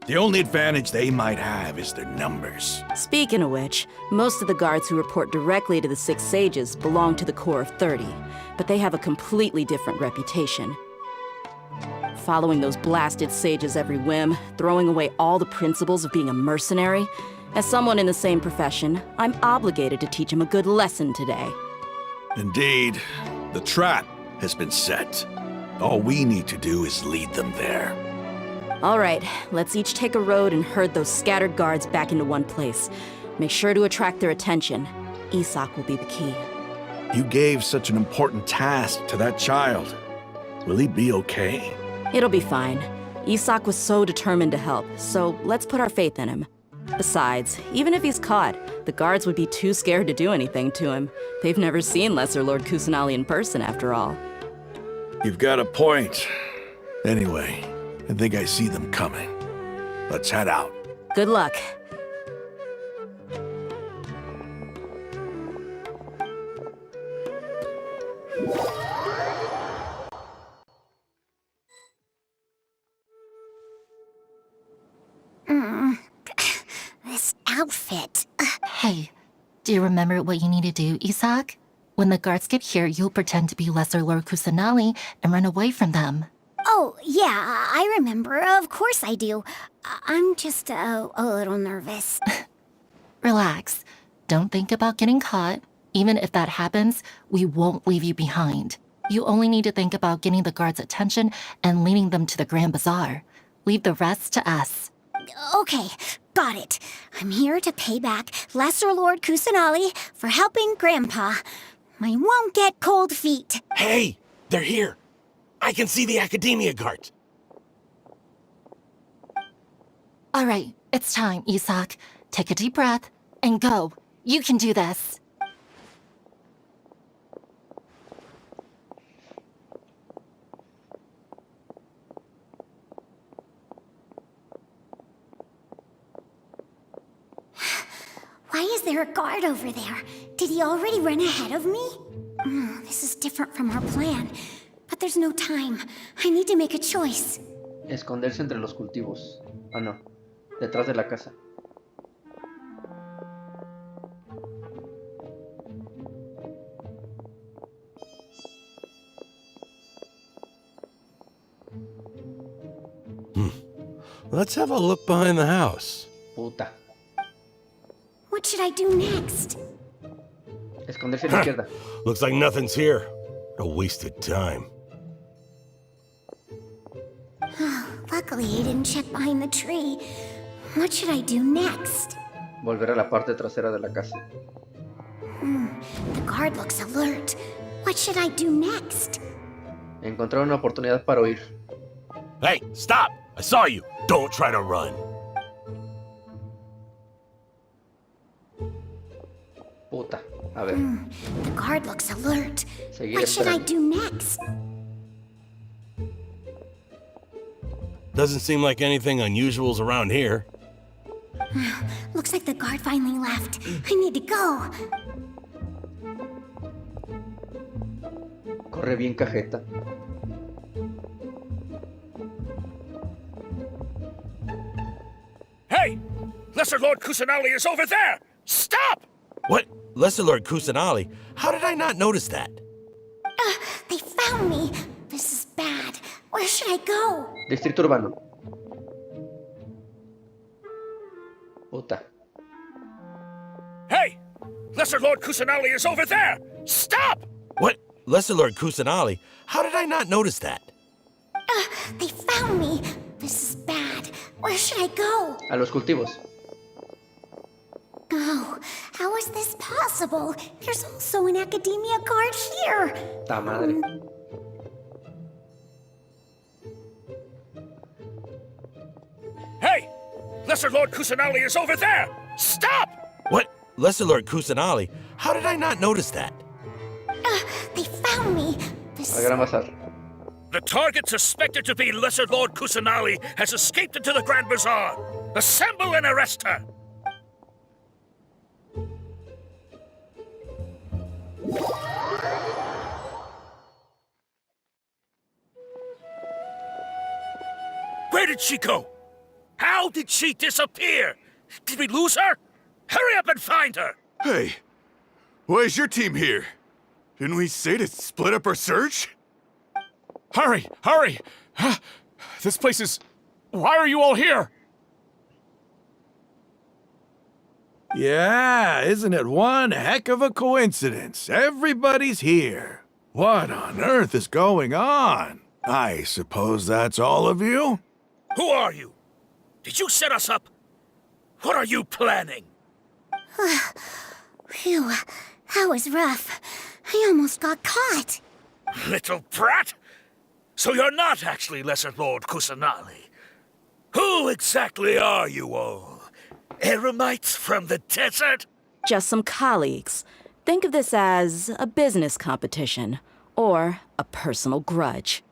The only advantage they might have is their numbers. Speaking of which, most of the guards who report directly to the 6 sages belong to the Corps of 30, but they have a completely different reputation. Following those blasted sages every whim, throwing away all the principles of being a mercenary. As someone in the same profession, I'm obligated to teach them a good lesson today. Indeed, the trap has been set. All we need to do is lead them there. All right, let's each take a road and herd those scattered guards back into one place. Make sure to attract their attention. Isak will be the key. You gave such an important task to that child. Will he be okay? It'll be fine. Isak was so determined to help, so let's put our faith in him. Besides, even if he's caught, the guards would be too scared to do anything to him. They've never seen Lesser Lord Kusanali in person, after all. You've got a point. Anyway, I think I see them coming. Let's head out. Good luck. This outfit. Hey, do you remember what you need to do, Isak? When the guards get here, you'll pretend to be Lesser Lord Kusanali and run away from them. Oh, yeah, I remember. Of course I do. I'm just a little nervous. Relax. Don't think about getting caught. Even if that happens, we won't leave you behind. You only need to think about getting the guards' attention and leading them to the Grand Bazaar. Leave the rest to us. Okay, got it. I'm here to pay back Lesser Lord Kusanali for helping Grandpa. I won't get cold feet. Hey, they're here. I can see the Academia guards. All right, it's time, Isak. Take a deep breath and go. You can do this. Why is there a guard over there? Did he already run ahead of me? This is different from our plan. But there's no time. I need to make a choice. Esconderse entre los cultivos. Ah, no. Detrás de la casa. Let's have a look behind the house. Puta. What should I do next? Esconderse a la izquierda. Looks like nothing's here. A wasted time. Luckily, I didn't check behind the tree. What should I do next? Volver a la parte trasera de la casa. The guard looks alert. What should I do next? Encontrar una oportunidad para huir. Hey, stop! I saw you. Don't try to run. Puta. A ver. The guard looks alert. Seguir What should I esperando. do next? Doesn't seem like anything unusual's around here. Looks like the guard finally left. I need to go. Corre bien, cajeta. Hey! Lesser Lord Kusanali is over there! Stop! What? Lesser Lord Kusanali? How did I not notice that? They found me. This is bad. Where should I go? Distrito urbano. Puta. Hey! Lesser Lord Kusanali is over there! Stop! What? Lesser Lord Kusanali? How did I not notice that? They found me. This is bad. Where should I go? A los cultivos. Oh, how is this possible? There's also an Academia guard here. Ta madre. Hey! Lesser Lord Kusanali is over there! Stop! What? Lesser Lord Kusanali? How did I not notice that? They found me. This Al Gran Bazar. The target suspected to be Lesser Lord Kusanali has escaped into the Grand Bazaar. Assemble and arrest her! Where did she go? How did she disappear? Did we lose her? Hurry up and find her! Hey, why is your team here? Didn't we say to split up our search? Hurry! Hurry! This place is... Why are you all here? Yeah, isn't it one heck of a coincidence? Everybody's here. What on earth is going on? I suppose that's all of you? Who are you? Did you set us up? What are you planning? Phew, that was rough. I almost got caught. Little brat! So you're not actually Lesser Lord Kusanali. Who exactly are you all? Eremites from the desert? Just some colleagues. Think of this as a business competition, or a personal grudge.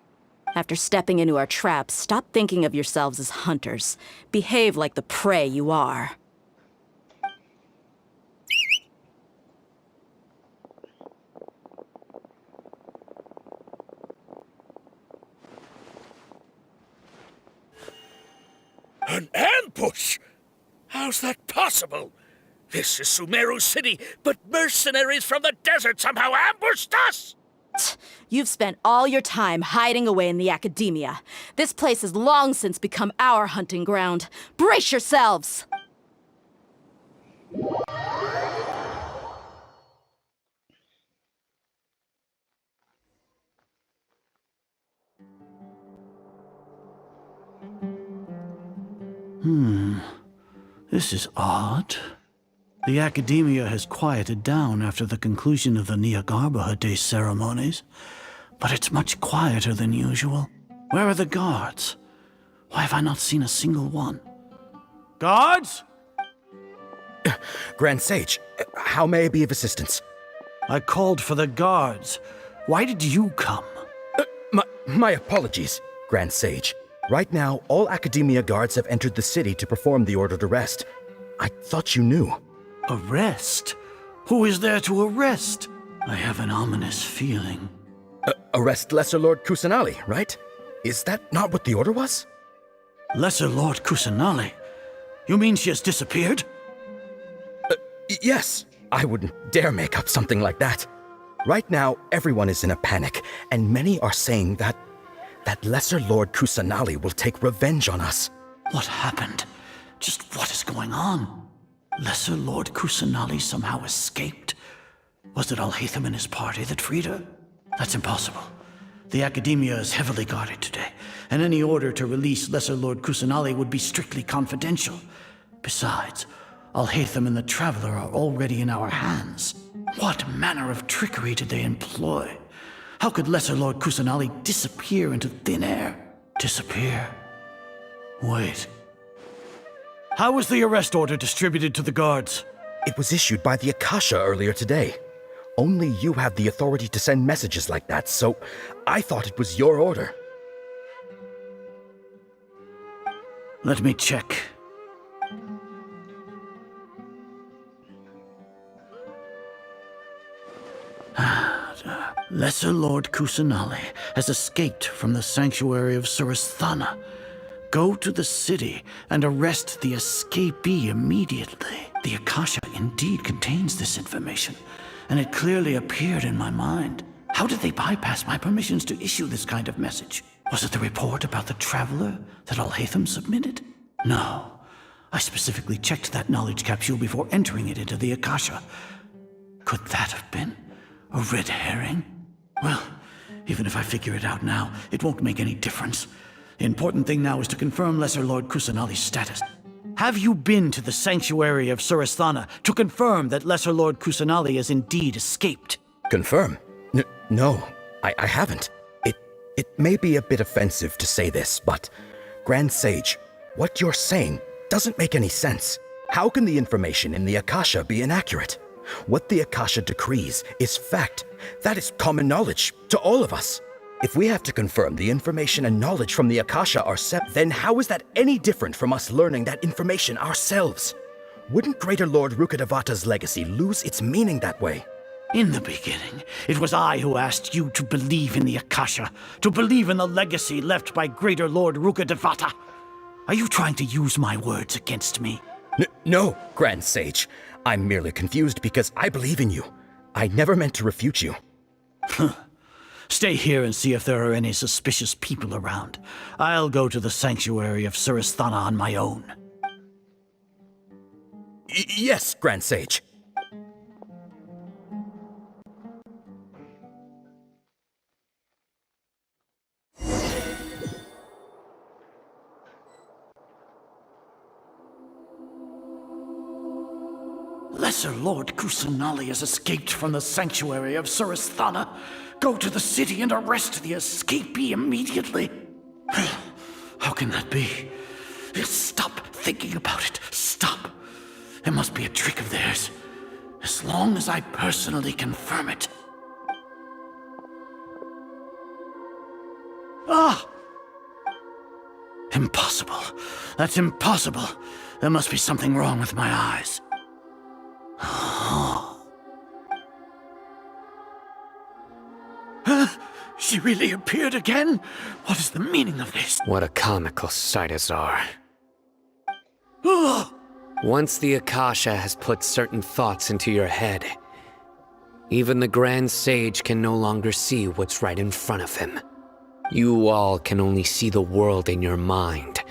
After stepping into our traps, stop thinking of yourselves as hunters. Behave like the prey you are. An ambush? How's that possible? This is Sumeru City, but mercenaries from the desert somehow ambushed us! You've spent all your time hiding away in the academia. This place has long since become our hunting ground. Brace yourselves! This is odd. The academia has quieted down after the conclusion of the Niagarbaha Day ceremonies, but it's much quieter than usual. Where are the guards? Why have I not seen a single one? Guards? Grand Sage, how may I be of assistance? I called for the guards. Why did you come? My apologies, Grand Sage. Right now, all Academia guards have entered the city to perform the ordered arrest. I thought you knew. Arrest? Who is there to arrest? I have an ominous feeling. Arrest Lesser Lord Kusanali, right? Is that not what the order was? Lesser Lord Kusanali? You mean she has disappeared? Yes. I wouldn't dare make up something like that. Right now, everyone is in a panic, and many are saying that Lesser Lord Kusanali will take revenge on us. What happened? Just what is going on? Lesser Lord Kusanali somehow escaped? Was it Alhaitham and his party that freed her? That's impossible. The Academia is heavily guarded today, and any order to release Lesser Lord Kusanali would be strictly confidential. Besides, Alhaitham and the Traveler are already in our hands. What manner of trickery did they employ? How could Lesser Lord Kusanali disappear into thin air? Disappear? Wait. How was the arrest order distributed to the guards? It was issued by the Akasha earlier today. Only you have the authority to send messages like that, so I thought it was your order. Let me check. Lesser Lord Kusanali has escaped from the sanctuary of Surasthana. Go to the city and arrest the escapee immediately. The Akasha indeed contains this information, and it clearly appeared in my mind. How did they bypass my permissions to issue this kind of message? Was it the report about the Traveler that Alhaitham submitted? No. I specifically checked that knowledge capsule before entering it into the Akasha. Could that have been a red herring? Well, even if I figure it out now, it won't make any difference. The important thing now is to confirm Lesser Lord Kusanali's status. Have you been to the sanctuary of Surasthana to confirm that Lesser Lord Kusanali has indeed escaped? Confirm? No, I haven't. It may be a bit offensive to say this, but Grand Sage, what you're saying doesn't make any sense. How can the information in the Akasha be inaccurate? What the Akasha decrees is fact. That is common knowledge to all of us. If we have to confirm the information and knowledge from the Akasha ourselves, then how is that any different from us learning that information ourselves? Wouldn't Greater Lord Rukkhadevata's legacy lose its meaning that way? In the beginning, it was I who asked you to believe in the Akasha, to believe in the legacy left by Greater Lord Rukkhadevata. Are you trying to use my words against me? No, Grand Sage. I'm merely confused because I believe in you. I never meant to refute you. Stay here and see if there are any suspicious people around. I'll go to the sanctuary of Surasthana on my own. Yes, Grand Sage. Lesser Lord Kusanali has escaped from the sanctuary of Suristhana. Go to the city and arrest the escapee immediately. How can that be? Stop thinking about it. Stop. It must be a trick of theirs. As long as I personally confirm it. Ah! Impossible. That's impossible. There must be something wrong with my eyes. She really appeared again? What is the meaning of this? What a comical sight, Azar. Once the Akasha has put certain thoughts into your head, even the Grand Sage can no longer see what's right in front of him. You all can only see the world in your mind,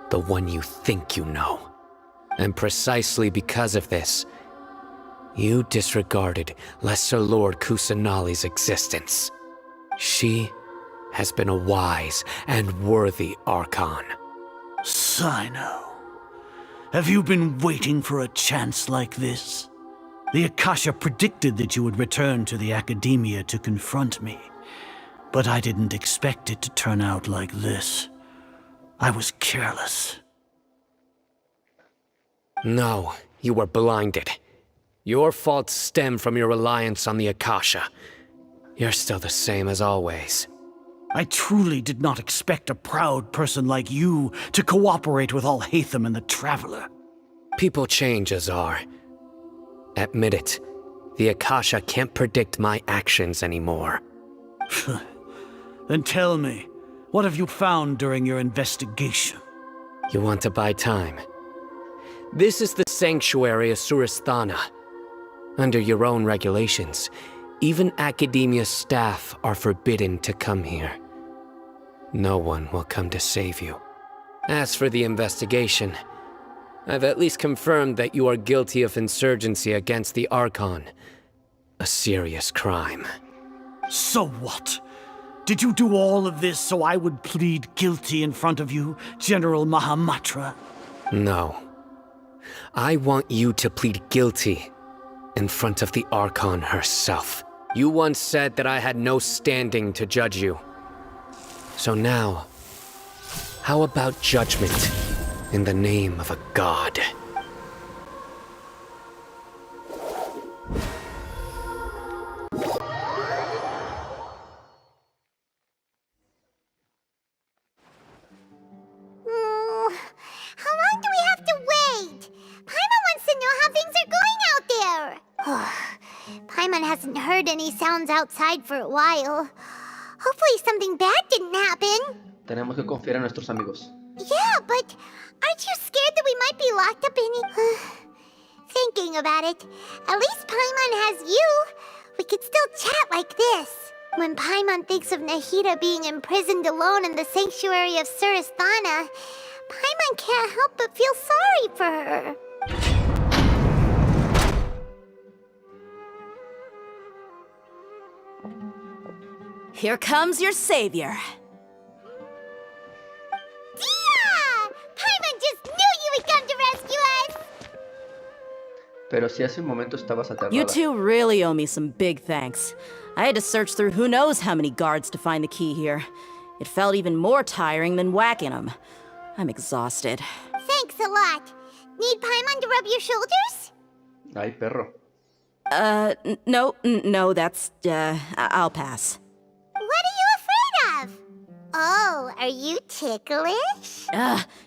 the one you think you know. And precisely because of this, you disregarded Lesser Lord Kusanali's existence. She has been a wise and worthy Archon. Sino, have you been waiting for a chance like this? The Akasha predicted that you would return to the Academia to confront me, but I didn't expect it to turn out like this. I was careless. No, you were blinded. Your faults stem from your reliance on the Akasha. You're still the same as always. I truly did not expect a proud person like you to cooperate with Alhaitham and the Traveler. People change, Azar. Admit it. The Akasha can't predict my actions anymore. Then tell me, what have you found during your investigation? You want to buy time? This is the sanctuary of Suristhana. Under your own regulations, even Academia staff are forbidden to come here. No one will come to save you. As for the investigation, I've at least confirmed that you are guilty of insurgency against the Archon. A serious crime. So what? Did you do all of this so I would plead guilty in front of you, General Mahamatra? No. I want you to plead guilty in front of the Archon herself. You once said that I had no standing to judge you. So now, how about judgment in the name of a god? How long do we have to wait? Paimon wants to know how things are going out there. Paimon hasn't heard any sounds outside for a while. Hopefully something bad didn't happen. Tenemos que confiar en nuestros amigos. Yeah, but aren't you scared that we might be locked up in... Thinking about it, at least Paimon has you. We could still chat like this. When Paimon thinks of Nahida being imprisoned alone in the sanctuary of Suristhana, Paimon can't help but feel sorry for her. Here comes your savior. Dia! Paimon just knew you would come to rescue us! Pero si hace un momento estabas aterrada. You two really owe me some big thanks. I had to search through who knows how many guards to find the key here. It felt even more tiring than whacking them. I'm exhausted. Thanks a lot. Need Paimon to rub your shoulders? Ay, perro. No, that's, I'll pass. What are you afraid of? Oh, are you ticklish?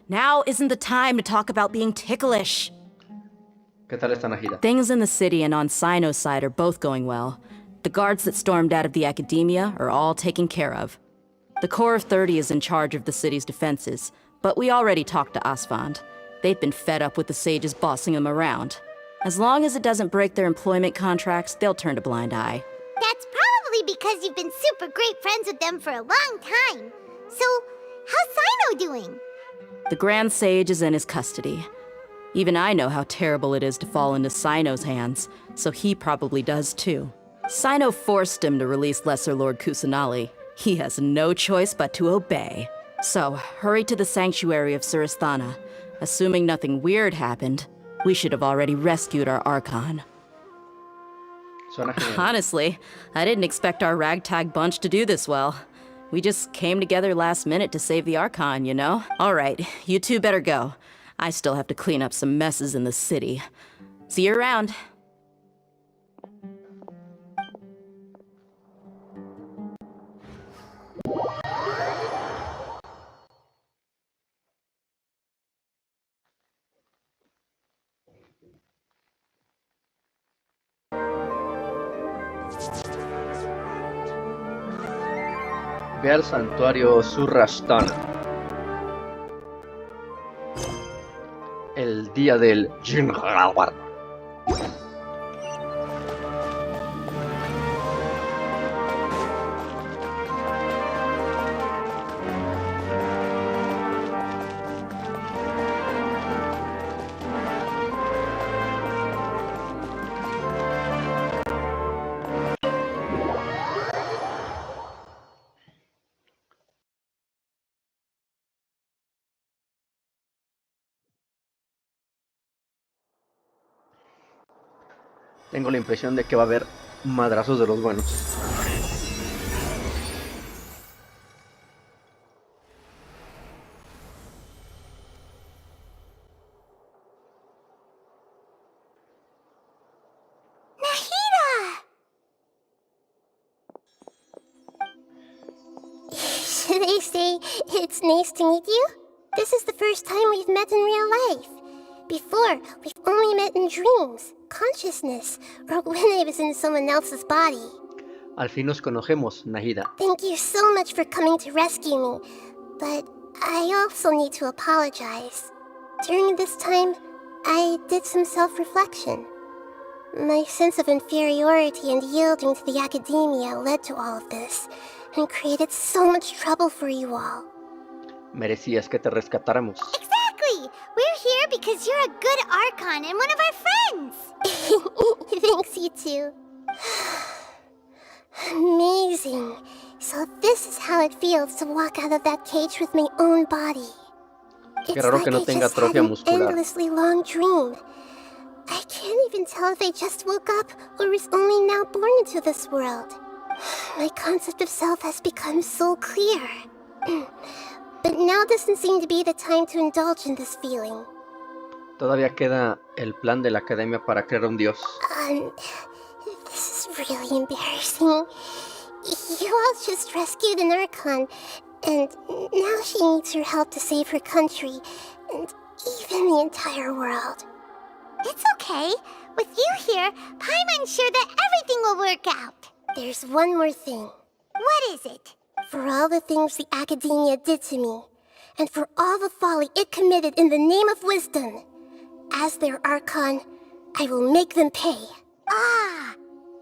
Now isn't the time to talk about being ticklish. ¿Qué tal está Nahida? Things in the city and on Sino's side are both going well. The guards that stormed out of the Academia are all taken care of. The Corps of 30 is in charge of the city's defenses, but we already talked to Asfand. They've been fed up with the sages bossing them around. As long as it doesn't break their employment contracts, they'll turn a blind eye. That's probably because you've been super great friends with them for a long time. So, how's Sino doing? The Grand Sage is in his custody. Even I know how terrible it is to fall into Sino's hands, so he probably does too. Sino forced him to release Lesser Lord Kusanali. He has no choice but to obey. So, hurry to the sanctuary of Suristhana. Assuming nothing weird happened, We should have already rescued our Archon. Suena genial. Honestly, I didn't expect our ragtag bunch to do this well. We just came together last minute to save the Archon, you know? All right, you two better go. I still have to clean up some messes in the city. See you around. Ve al santuario Surrashtan. El día del Jinjalawar. Tengo la impresión de que va a haber madrazos de los buenos. Should they say it's nice to meet you? This is the first time we've met in real life. Before, we've only met in dreams, consciousness, or when I was in someone else's body. Al fin nos conocemos, Nahida. Thank you so much for coming to rescue me, but I also need to apologize. During this time, I did some self-reflection. My sense of inferiority and yielding to the academia led to all of this, and created so much trouble for you all. Merecías que te rescatáramos. Exactly! We're here because you're a good Archon and one of our friends! Thanks, you two. Amazing. So this is how it feels to walk out of that cage with my own body. Qué raro que no tenga atrofia muscular. An endlessly long dream. I can't even tell if I just woke up or was only now born into this world. My concept of self has become so clear. But now doesn't seem to be the time to indulge in this feeling. Todavía queda el plan de la academia para crear un dios. This is really embarrassing. You all just rescued an Archon, and now she needs your help to save her country, and even the entire world. It's okay. With you here, Paimon's sure that everything will work out. There's one more thing. What is it? For all the things the Academia did to me, and for all the folly it committed in the name of wisdom, as their Archon, I will make them pay. Ah!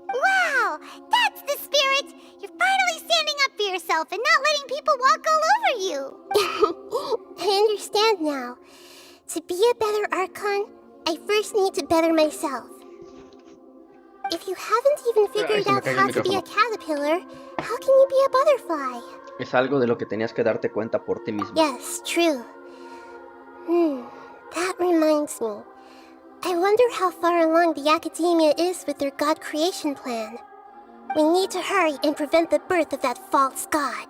Wow! That's the spirit! You're finally standing up for yourself and not letting people walk all over you! I understand now. To be a better Archon, I first need to better myself. If you haven't even figured out how to be a caterpillar, how can you be a butterfly? Es algo de lo que tenías que darte cuenta por ti mismo. Yes, true. That reminds me. I wonder how far along the Academia is with their god creation plan. We need to hurry and prevent the birth of that false god.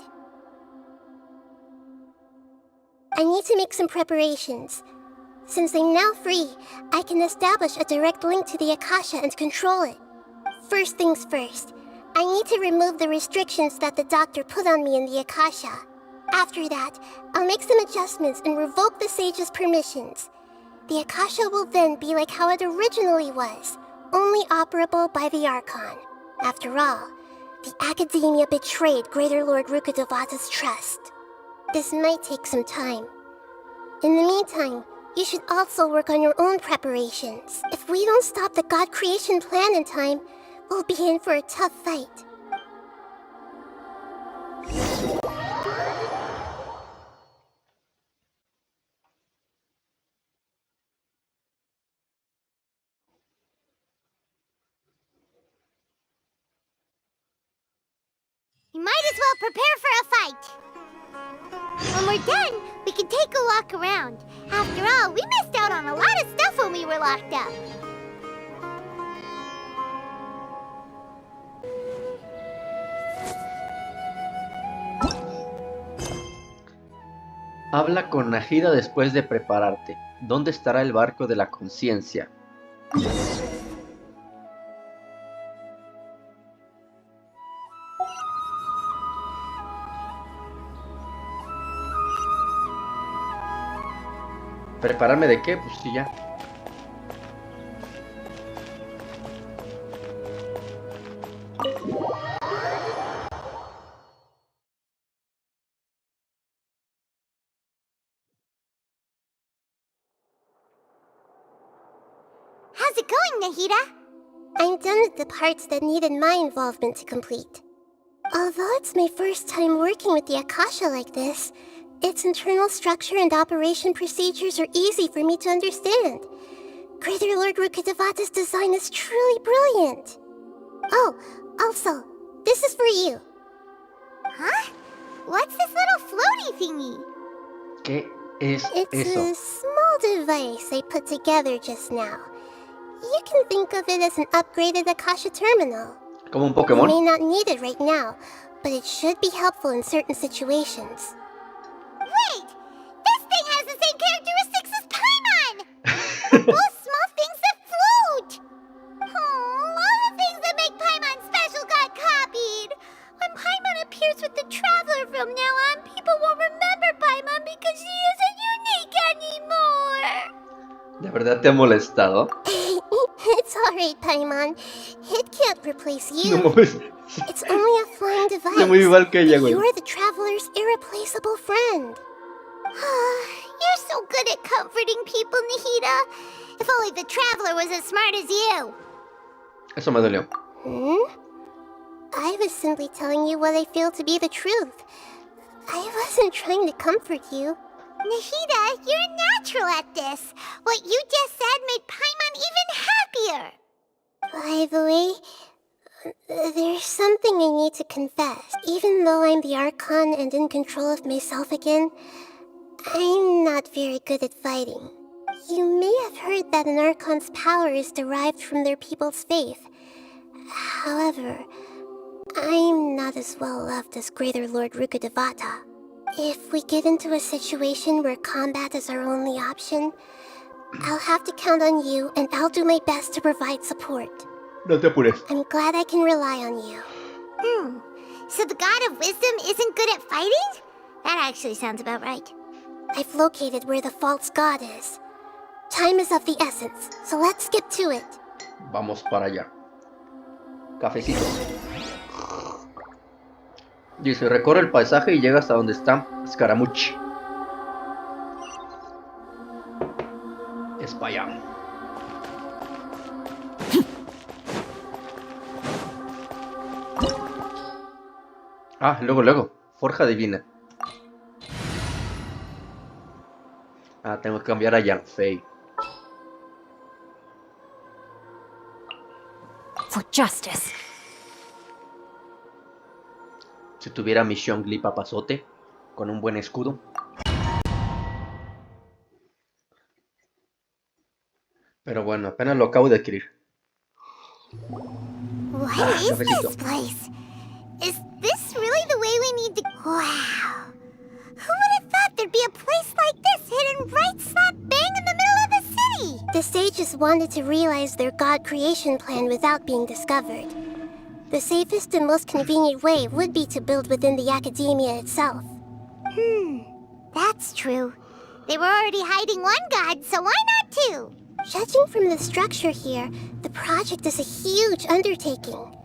I need to make some preparations. Since I'm now free, I can establish a direct link to the Akasha and control it. First things first, I need to remove the restrictions that the doctor put on me in the Akasha. After that, I'll make some adjustments and revoke the sage's permissions. The Akasha will then be like how it originally was, only operable by the Archon. After all, the Academia betrayed Greater Lord Rukkhadevata's trust. This might take some time. In the meantime, you should also work on your own preparations. If we don't stop the god creation plan in time, we'll be in for a tough fight. You might as well prepare for a fight. When we're done, we can take a walk around. After all, we missed out on a lot of stuff when we were locked up. Habla con Nahida después de prepararte. ¿Dónde estará el barco de la conciencia? ¿Prepararme de qué? Pues sí, ya. How's it going, Nahida? I'm done with the parts that needed my involvement to complete. Although it's my first time working with the Akasha like this, its internal structure and operation procedures are easy for me to understand. Greater Lord Rukkhadevata's design is truly brilliant. Oh, also, this is for you. Huh? What's this little floaty thingy? ¿Qué es It's eso? a small device I put together just now. You can think of it as an upgraded Akasha terminal. ¿Como un You Pokémon? may not need it right now, but it should be helpful in certain situations. Wait! This thing has the same characteristics as Paimon! We're both small things that float! Oh, all the things that make Paimon special got copied! When Paimon appears with the Traveler from now on, people won't remember Paimon because she isn't unique anymore! ¿De verdad te ha molestado? It's alright, Paimon. It can't replace you. No mames. It's only a flying device. Está muy igual que ella, güey. You're the Traveler's irreplaceable friend. You're so good at comforting people, Nahida. If only the Traveler was as smart as you. Eso me dolió. I was simply telling you what I feel to be the truth. I wasn't trying to comfort you. Nahida, you're a natural at this. What you just said made Paimon even happier. By the way, there's something I need to confess. Even though I'm the Archon and in control of myself again, I'm not very good at fighting. You may have heard that an Archon's power is derived from their people's faith. However, I'm not as well loved as Greater Lord Rukkhadevata. If we get into a situation where combat is our only option, I'll have to count on you, and I'll do my best to provide support. No te apures. I'm glad I can rely on you. So the God of Wisdom isn't good at fighting? That actually sounds about right. I've located where the false god is. Time is of the essence, so let's get to it. Vamos para allá. Cafecito. Dice, recorre el paisaje y llega hasta donde está Scaramucci. Es para allá. Ah, luego. Forja divina. Ah, tengo que cambiar a Yang Fei. For justice. Si tuviera mi Xiongli papazote con un buen escudo. Pero bueno, apenas lo acabo de adquirir. What is this place? Is this really the way we need to... Wow. Who would have thought there'd be a place like this hidden right slap bang in the middle of the city? The sages wanted to realize their god creation plan without being discovered. The safest and most convenient way would be to build within the academia itself. That's true. They were already hiding one god, so why not two? Judging from the structure here, the project is a huge undertaking.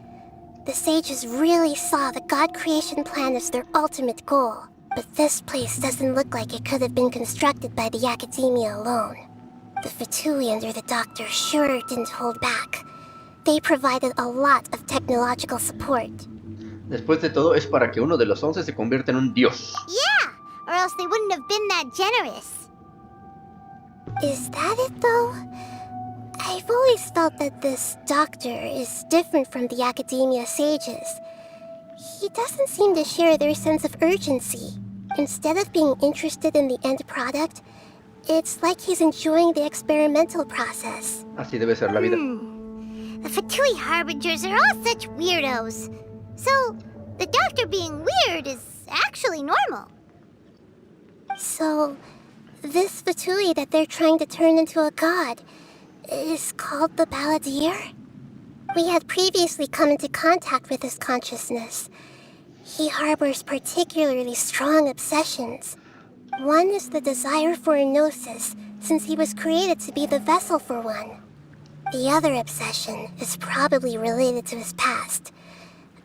The sages really saw the god creation plan as their ultimate goal. But this place doesn't look like it could have been constructed by the academia alone. The Fatui under the Doctor sure didn't hold back. They provided a lot of technological support. Después de todo, es para que uno de los 11 se convierta en un dios. Yeah, or else they wouldn't have been that generous. Is that it, though? I've always felt that this Doctor is different from the academia sages. He doesn't seem to share their sense of urgency. Instead of being interested in the end product, It's like he's enjoying the experimental process. Así debe ser la vida. The Fatui Harbingers are all such weirdos. So, the doctor being weird is actually normal. So, this Fatui that they're trying to turn into a god is called the Balladeer? We had previously come into contact with his consciousness. He harbors particularly strong obsessions. One is the desire for a gnosis, since he was created to be the vessel for one. The other obsession is probably related to his past.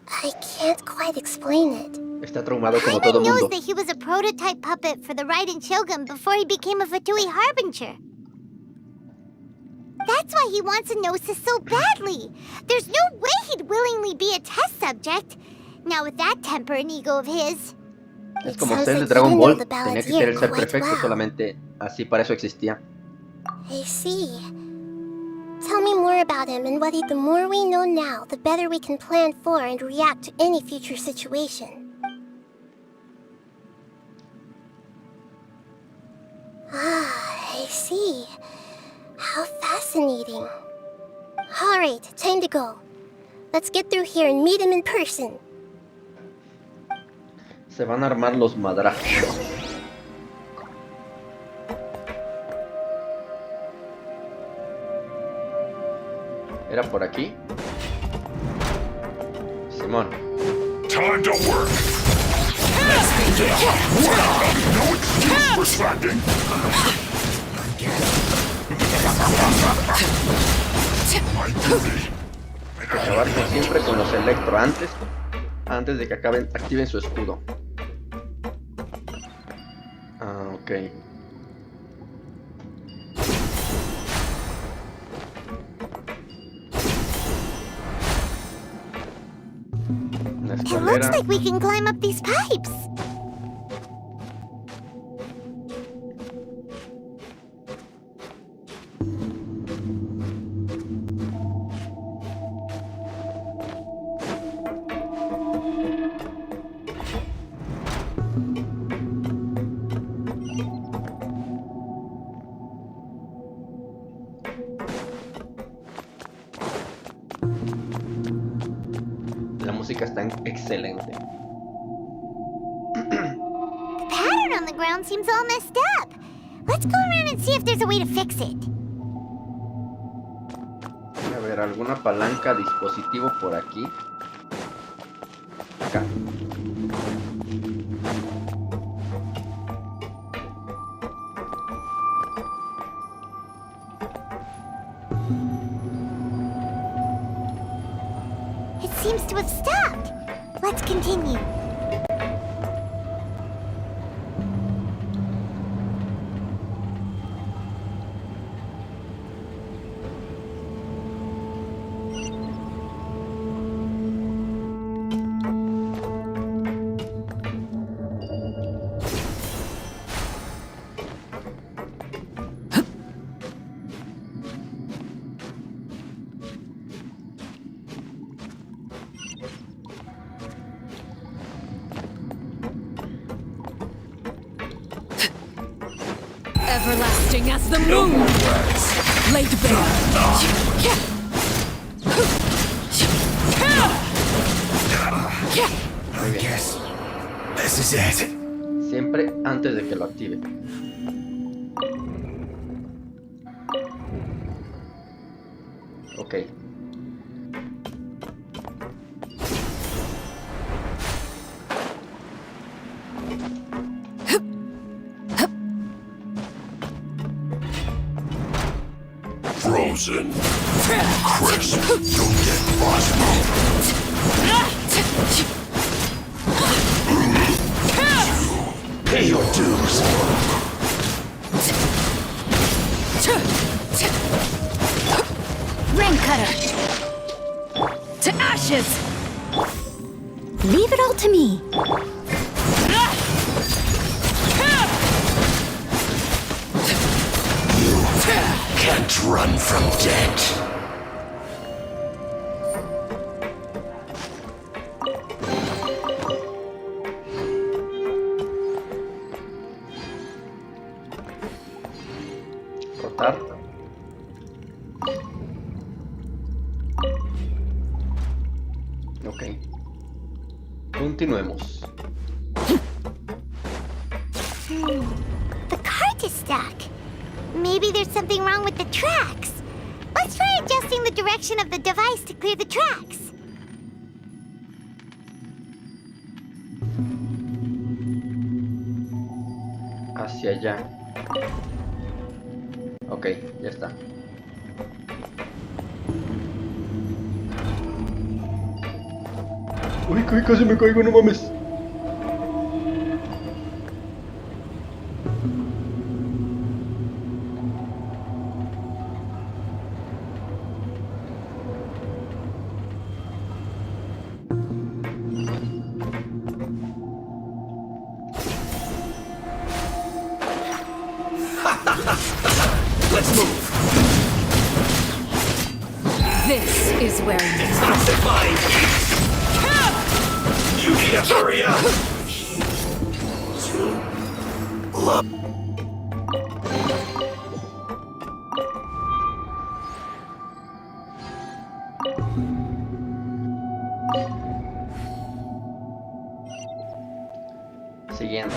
I can't quite explain it. Está traumado como todo mundo. knows that he was a prototype puppet for the Raiden Shogun before he became a Fatui Harbinger. That's why he wants a gnosis so badly. There's no way he'd willingly be a test subject. Now with that temper and ego of his. Es como ustedes de Dragon Ball, tenía que querer ser perfecto, solamente así para eso existía. I see. Tell me more about him, and Wadi, the more we know now, the better we can plan for and react to any future situation. Ah, I see. How fascinating. Alright, time to go. Let's get through here and meet him in person. Se van a armar los madrazos. ¿Era por aquí? Simón. Time to work. Let's begin. No excuse for slacking. My duty. Acabar siempre con los electro antes de que activen su escudo. Ah, ok. Una It escalera. looks like we can climb up these pipes. La música está excelente. The pattern on the ground seems all messed up. Let's go around and see if there's a way to fix it. A ver, alguna palanca, dispositivo por aquí. Acá. It seems to have stopped. Let's continue. Everlasting as the moon, laid bare. Muy bien. This is it. Siempre antes de que lo active. Ok. Frozen. Crisp. Don't get frostbite. Pay your dues. Rain Cutter! To ashes! Leave it all to me. Can't run from death. estar. Ok. Continuemos. The cart is stuck. Maybe there's something wrong with the tracks. Let's try adjusting the direction of the device to clear the tracks. Hacia allá. Ok, ya está. Uy, casi me caigo, no mames. Let's move. This is where It's not divine. You need to hurry up. Look. Siguiente.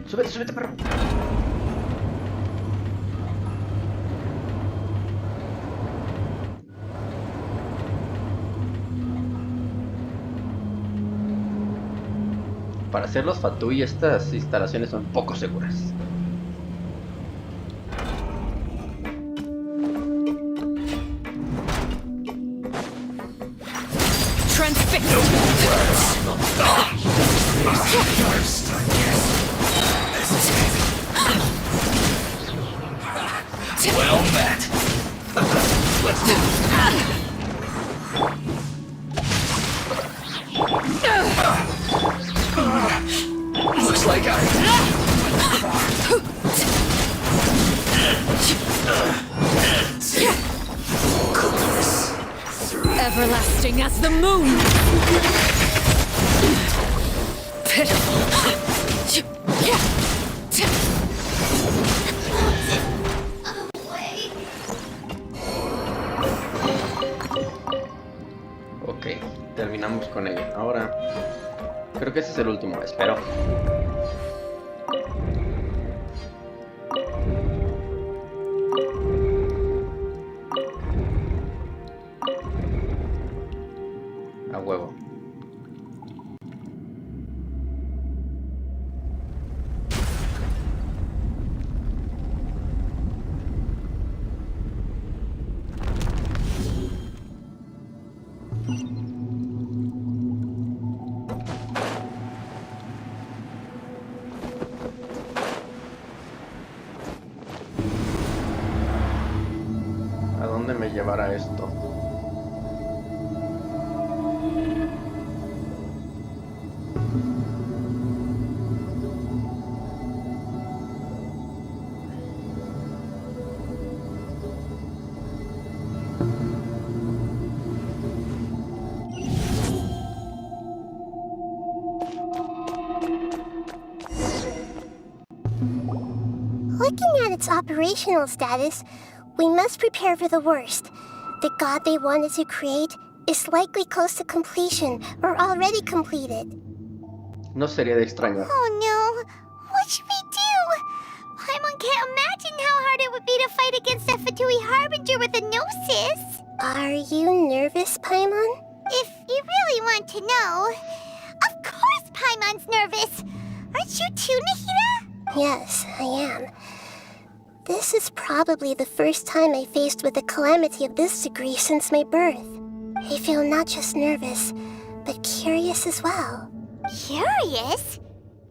Súbete, súbete, perro. Para hacer los fatui, estas instalaciones son poco seguras. Well met. Let's move. Looks like everlasting as the moon. Pitiful. Ok, terminamos con ello. Ahora, creo que este es el último, espero. A huevo. ¿A dónde me llevará esto? Looking at its operational status, we must prepare for the worst. The god they wanted to create is likely close to completion or already completed. No sería de extrañar. Oh no! What should we do? Paimon can't imagine how hard it would be to fight against that Fatui Harbinger with a gnosis. Are you nervous, Paimon? If you really want to know, of course Paimon's nervous. Aren't you too, Nahida? Yes, I am. This is probably the first time I faced with a calamity of this degree since my birth. I feel not just nervous, but curious as well. Curious?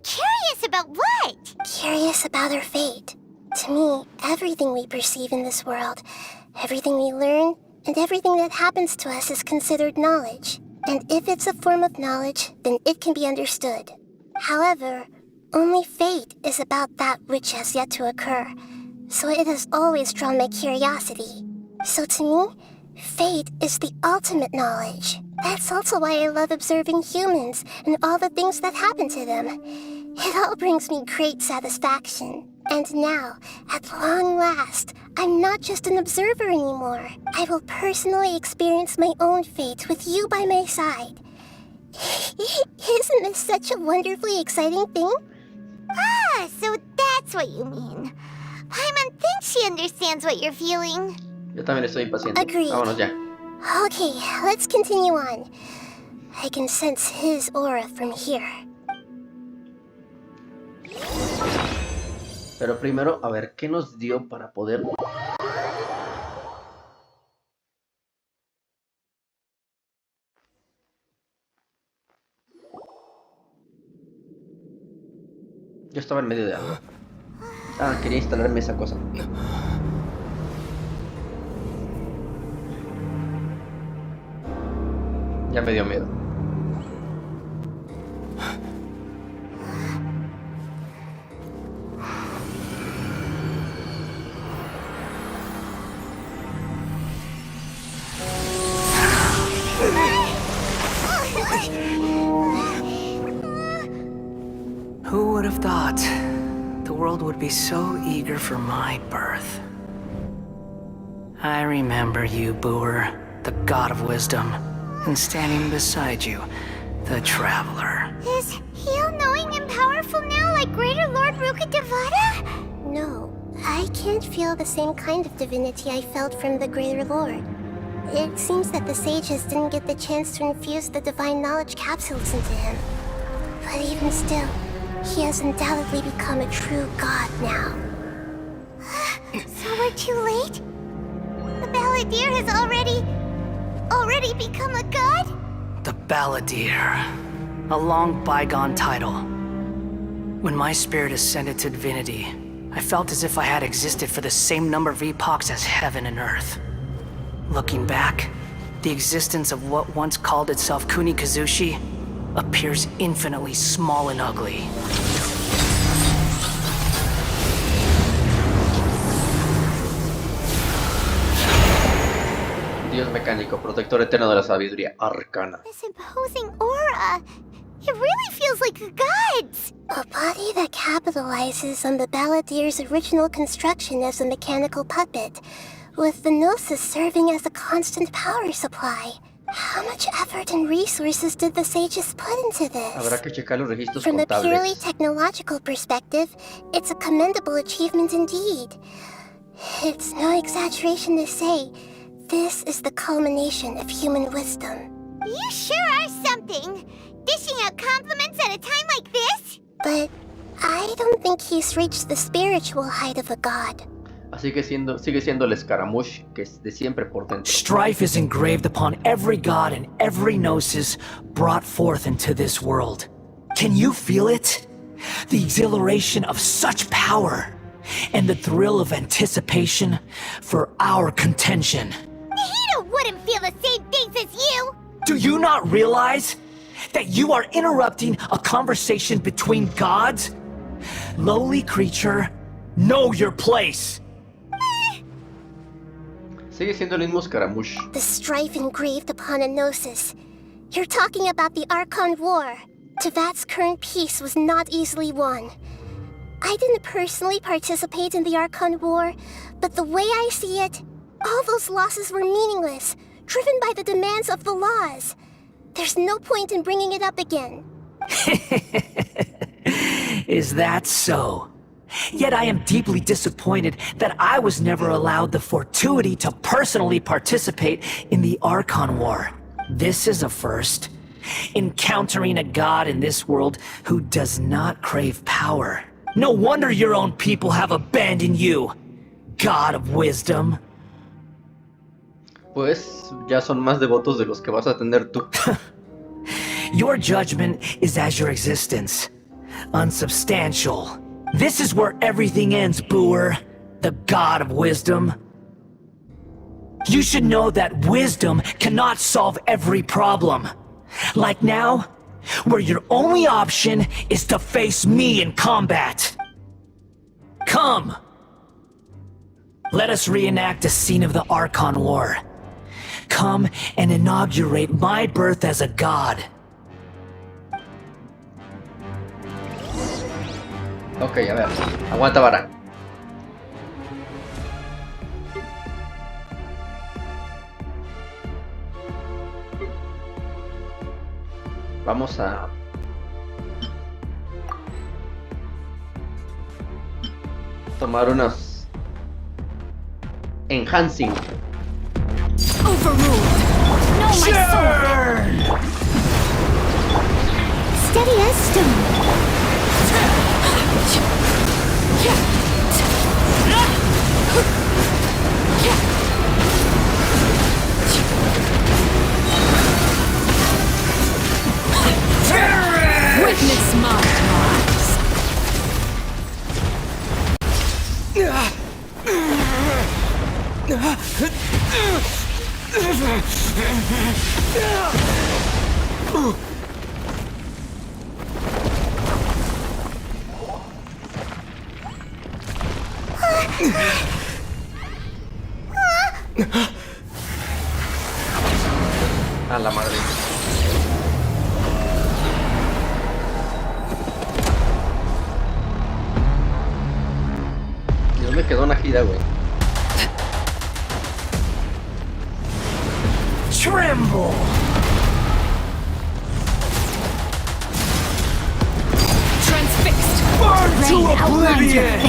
Curious about what? Curious about our fate. To me, everything we perceive in this world, everything we learn, and everything that happens to us is considered knowledge. And if it's a form of knowledge, then it can be understood. However, only fate is about that which has yet to occur, so it has always drawn my curiosity. So to me, fate is the ultimate knowledge. That's also why I love observing humans and all the things that happen to them. It all brings me great satisfaction. And now, at long last, I'm not just an observer anymore. I will personally experience my own fate with you by my side. Isn't this such a wonderfully exciting thing? Ah, so that's what you mean. Paimon thinks she understands what you're feeling. Yo también estoy impaciente. Agreed. Vámonos ya. Okay, let's continue on. I can sense his aura from here. Pero primero, a ver, ¿qué nos dio para poder...? Yo estaba en medio de algo. Ah, quería instalarme esa cosa. Ya me dio miedo. Who would have thought the world would be so eager for my birth? I remember you, Booer, the god of wisdom, and standing beside you, the traveler. Is he all-knowing and powerful now like Greater Lord Rukkhadevata? No, I can't feel the same kind of divinity I felt from the Greater Lord. It seems that the sages didn't get the chance to infuse the divine knowledge capsules into him. But even still, he has undoubtedly become a true god now. So we're too late? The Balladeer has already become a god? The Balladeer. A long bygone title. When my spirit ascended to divinity, I felt as if I had existed for the same number of epochs as heaven and earth. Looking back, the existence of what once called itself Kunikazushi appears infinitely small and ugly. Dios mecánico, protector eterno de la sabiduría arcana. This imposing aura. It really feels like a god's. A body that capitalizes on the Balladeer's original construction as a mechanical puppet, with the Gnosis serving as a constant power supply. How much effort and resources did the sages put into this? Habrá que checar los registros From a contables. purely technological perspective, it's a commendable achievement indeed. It's no exaggeration to say, this is the culmination of human wisdom. You sure are something. Dishing out compliments at a time like this? But I don't think he's reached the spiritual height of a god. Así que sigue siendo el escaramuche que es de siempre por dentro. Strife is engraved upon every god and every gnosis brought forth into this world. Can you feel it? The exhilaration of such power, and the thrill of anticipation for our contention. Nahida wouldn't feel the same things as you! Do you not realize that you are interrupting a conversation between gods? Lowly creature, know your place! Sigue siendo el mismo escaramuche. The strife engraved upon a gnosis. You're talking about the Archon War. Tevat's current peace was not easily won. I didn't personally participate in the Archon War, but the way I see it, all those losses were meaningless, driven by the demands of the laws. There's no point in bringing it up again. Is that so? Yet I am deeply disappointed that I was never allowed the fortuity to personally participate in the Archon War. This is a first. Encountering a god in this world who does not crave power. No wonder your own people have abandoned you, God of Wisdom. Pues ya son más devotos de los que vas a tener tú. Your judgment is as your existence. Unsubstantial. This is where everything ends, Booer, the God of Wisdom. You should know that wisdom cannot solve every problem. Like now, where your only option is to face me in combat. Come! Let us reenact a scene of the Archon War. Come and inaugurate my birth as a god. Ok, a ver. Aguanta vara. Vamos a... tomar unos... enhancing. Overruled. No, my sword. Steady as stone. Witness my rise. A la madre. Dios, me quedó una gira, güey. Tremble! Transfixed. Burn to oblivion!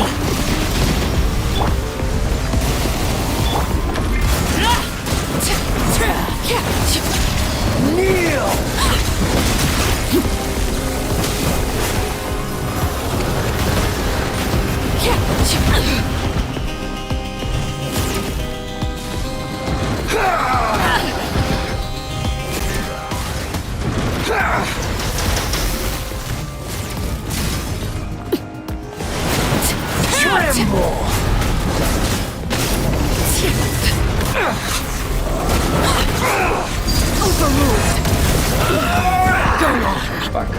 Kneel! Tremble! Overruled. Go on. Fuck.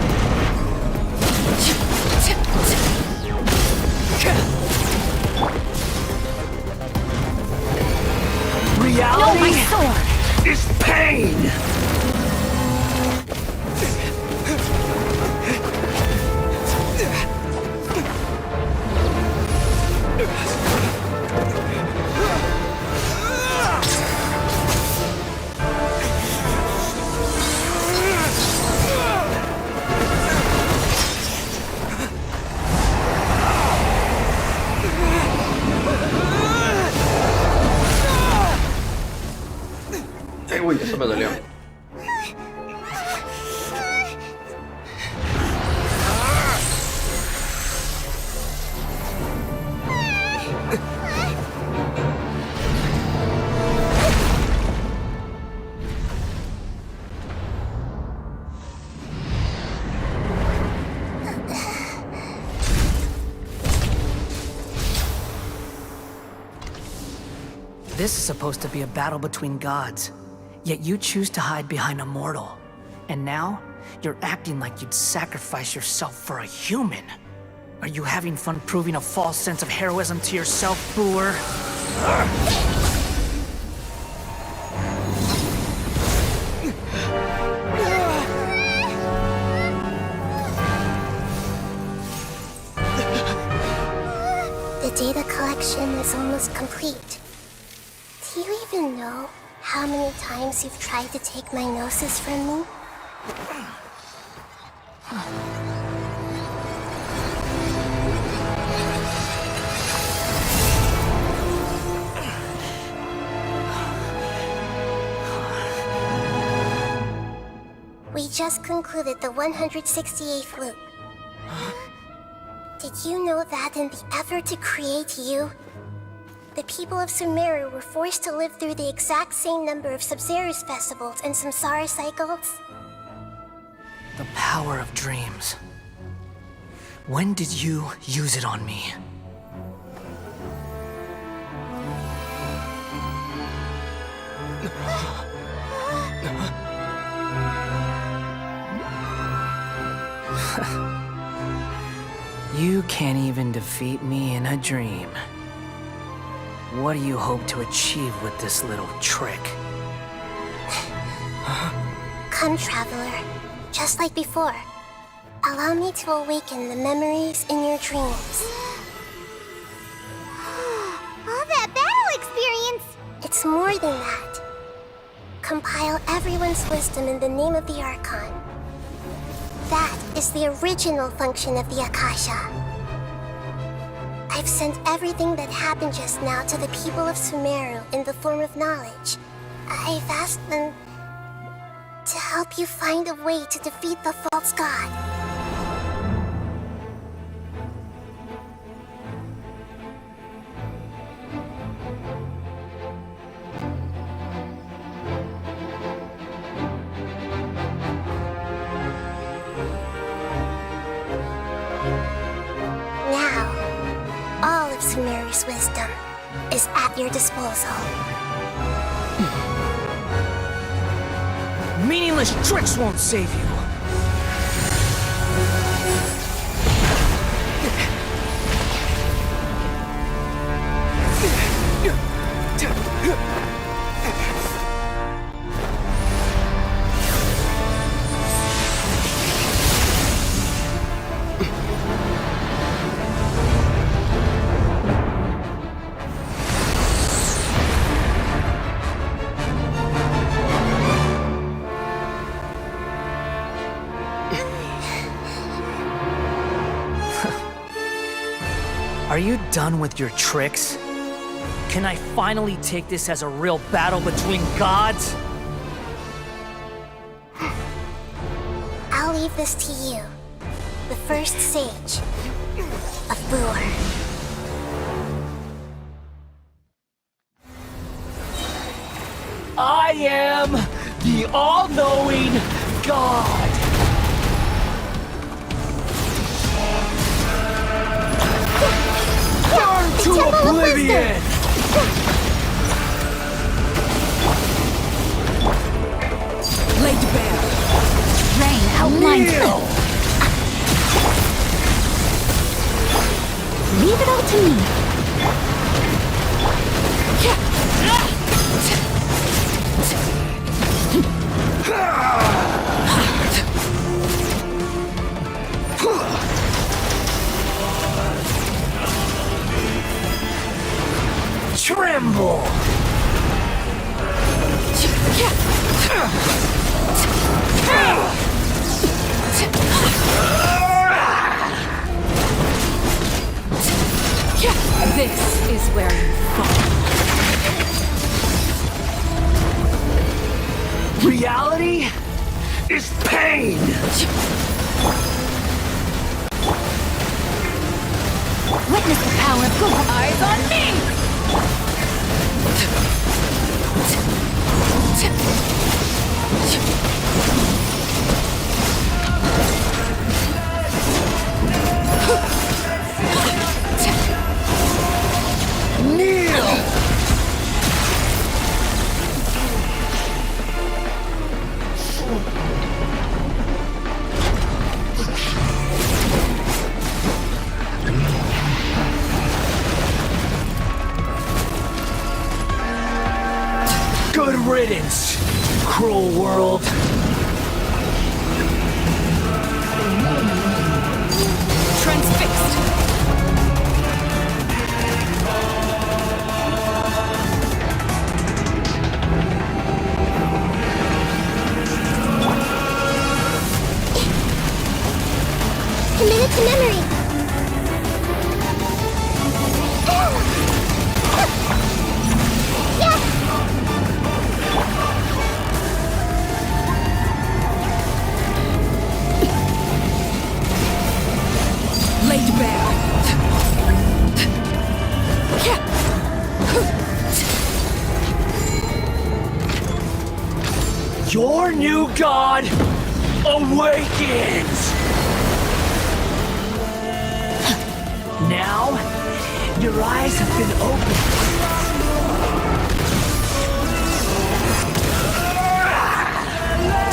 Reality No, my sword. is pain! Uy, eso me dolió. This is supposed to be a battle between gods, yet you choose to hide behind a mortal. And now, you're acting like you'd sacrifice yourself for a human. Are you having fun proving a false sense of heroism to yourself, Brewer? The data collection is almost complete. Do you even know how many times you've tried to take my gnosis from me? We just concluded the 168th loop. Did you know that in the effort to create you, the people of Sumeru were forced to live through the exact same number of Sub-Zerus festivals and Samsara cycles? The power of dreams. When did you use it on me? can't even defeat me in a dream. What do you hope to achieve with this little trick? Come, traveler. Just like before. Allow me to awaken the memories in your dreams. All that battle experience! It's more than that. Compile everyone's wisdom in the name of the Archon. That is the original function of the Akasha. I've sent everything that happened just now to the people of Sumeru in the form of knowledge. I've asked them to help you find a way to defeat the false god. Now, all of Sumeru's wisdom is at your disposal. Meaningless tricks won't save you. Are you done with your tricks? Can I finally take this as a real battle between gods? I'll leave this to you, the first sage of Boor. I am the all-knowing God! Burn to oblivion! Laid bare. Rain outlines. Leave it all to me. Tremble! This is where you fall. Reality is pain! Witness the power of good. Eyes on me! Kneel! Good riddance, cruel world. Transfixed. Committed to memory. Laid bare. Your new god awakens! Now, your eyes have been opened.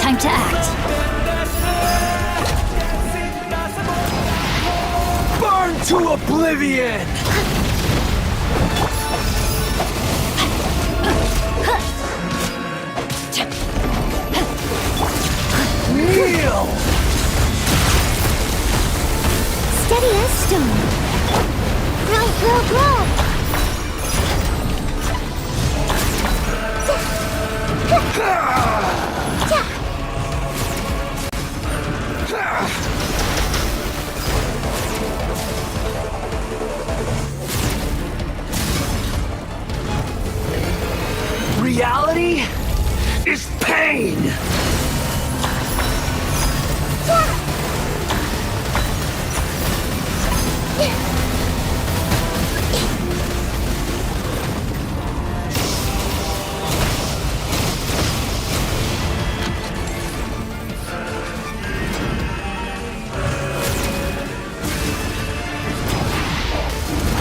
Time to act. Burn to oblivion! Kneel! Steady as stone. Grow, grow, grow! Reality is pain!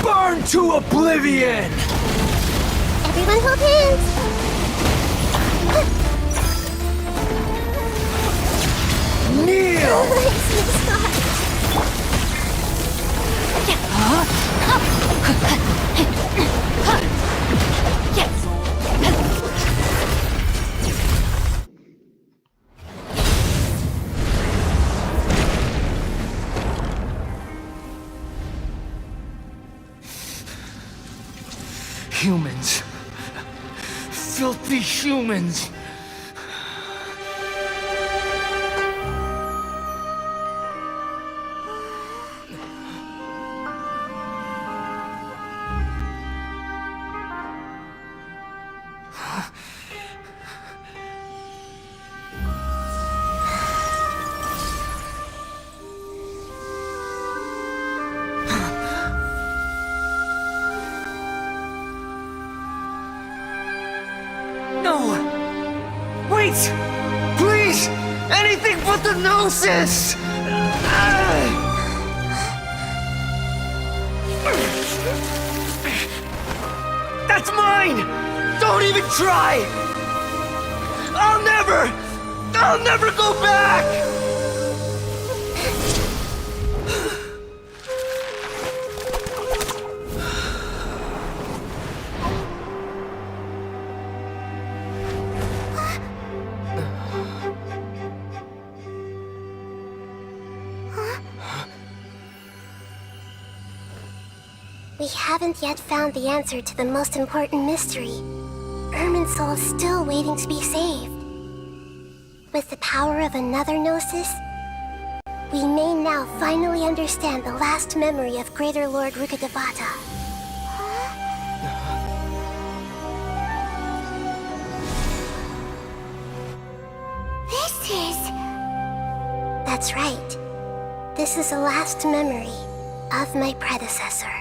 Burn to oblivion! Everyone hold hands! Kneel! Humans. Filthy humans. Please! Anything but the Gnosis! That's mine! Don't even try! I'll never go back! We haven't yet found the answer to the most important mystery. Irminsul is still waiting to be saved. With the power of another Gnosis, we may now finally understand the last memory of Greater Lord Rukkhadevata. This is... That's right. This is the last memory of my predecessor.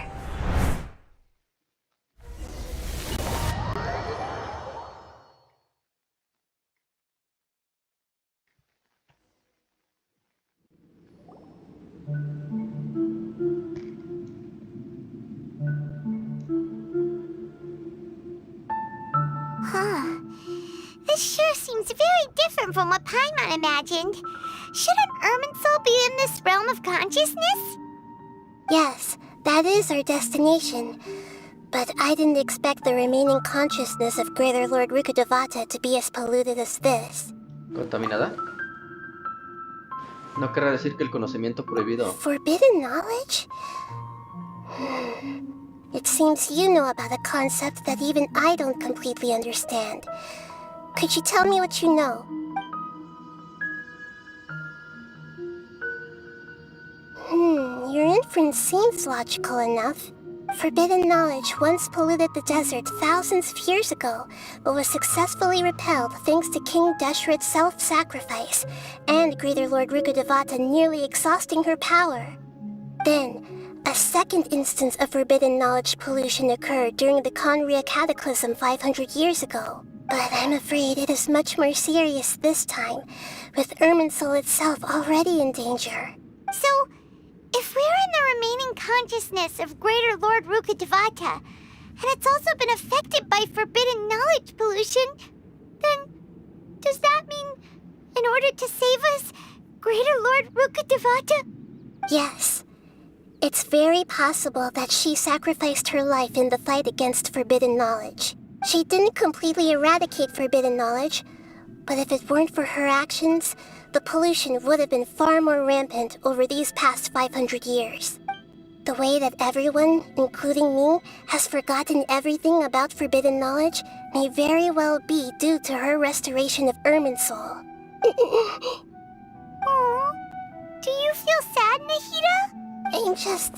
This sure seems very different from what Paimon imagined. Shouldn't Irminsul be in this realm of consciousness? Yes, that is our destination. But I didn't expect the remaining consciousness of Greater Lord Rukkhadevata to be as polluted as this. ¿Contaminada? ¿No querrá decir que el conocimiento prohibido... Forbidden knowledge? It seems you know about a concept that even I don't completely understand. Could you tell me what you know? Your inference seems logical enough. Forbidden knowledge once polluted the desert thousands of years ago, but was successfully repelled thanks to King Deshret's self-sacrifice, and Greater Lord Rukkhadevata nearly exhausting her power. Then, a second instance of forbidden knowledge pollution occurred during the Conria Cataclysm 500 years ago. But I'm afraid it is much more serious this time, with Irminsul itself already in danger. So, if we're in the remaining consciousness of Greater Lord Rukkhadevata, and it's also been affected by forbidden knowledge pollution, then does that mean, in order to save us, Greater Lord Rukkhadevata... Yes. It's very possible that she sacrificed her life in the fight against forbidden knowledge. She didn't completely eradicate forbidden knowledge, but if it weren't for her actions, the pollution would have been far more rampant over these past 500 years. The way that everyone, including me, has forgotten everything about forbidden knowledge may very well be due to her restoration of Irminsul. Aww. Do you feel sad, Nahida? I'm just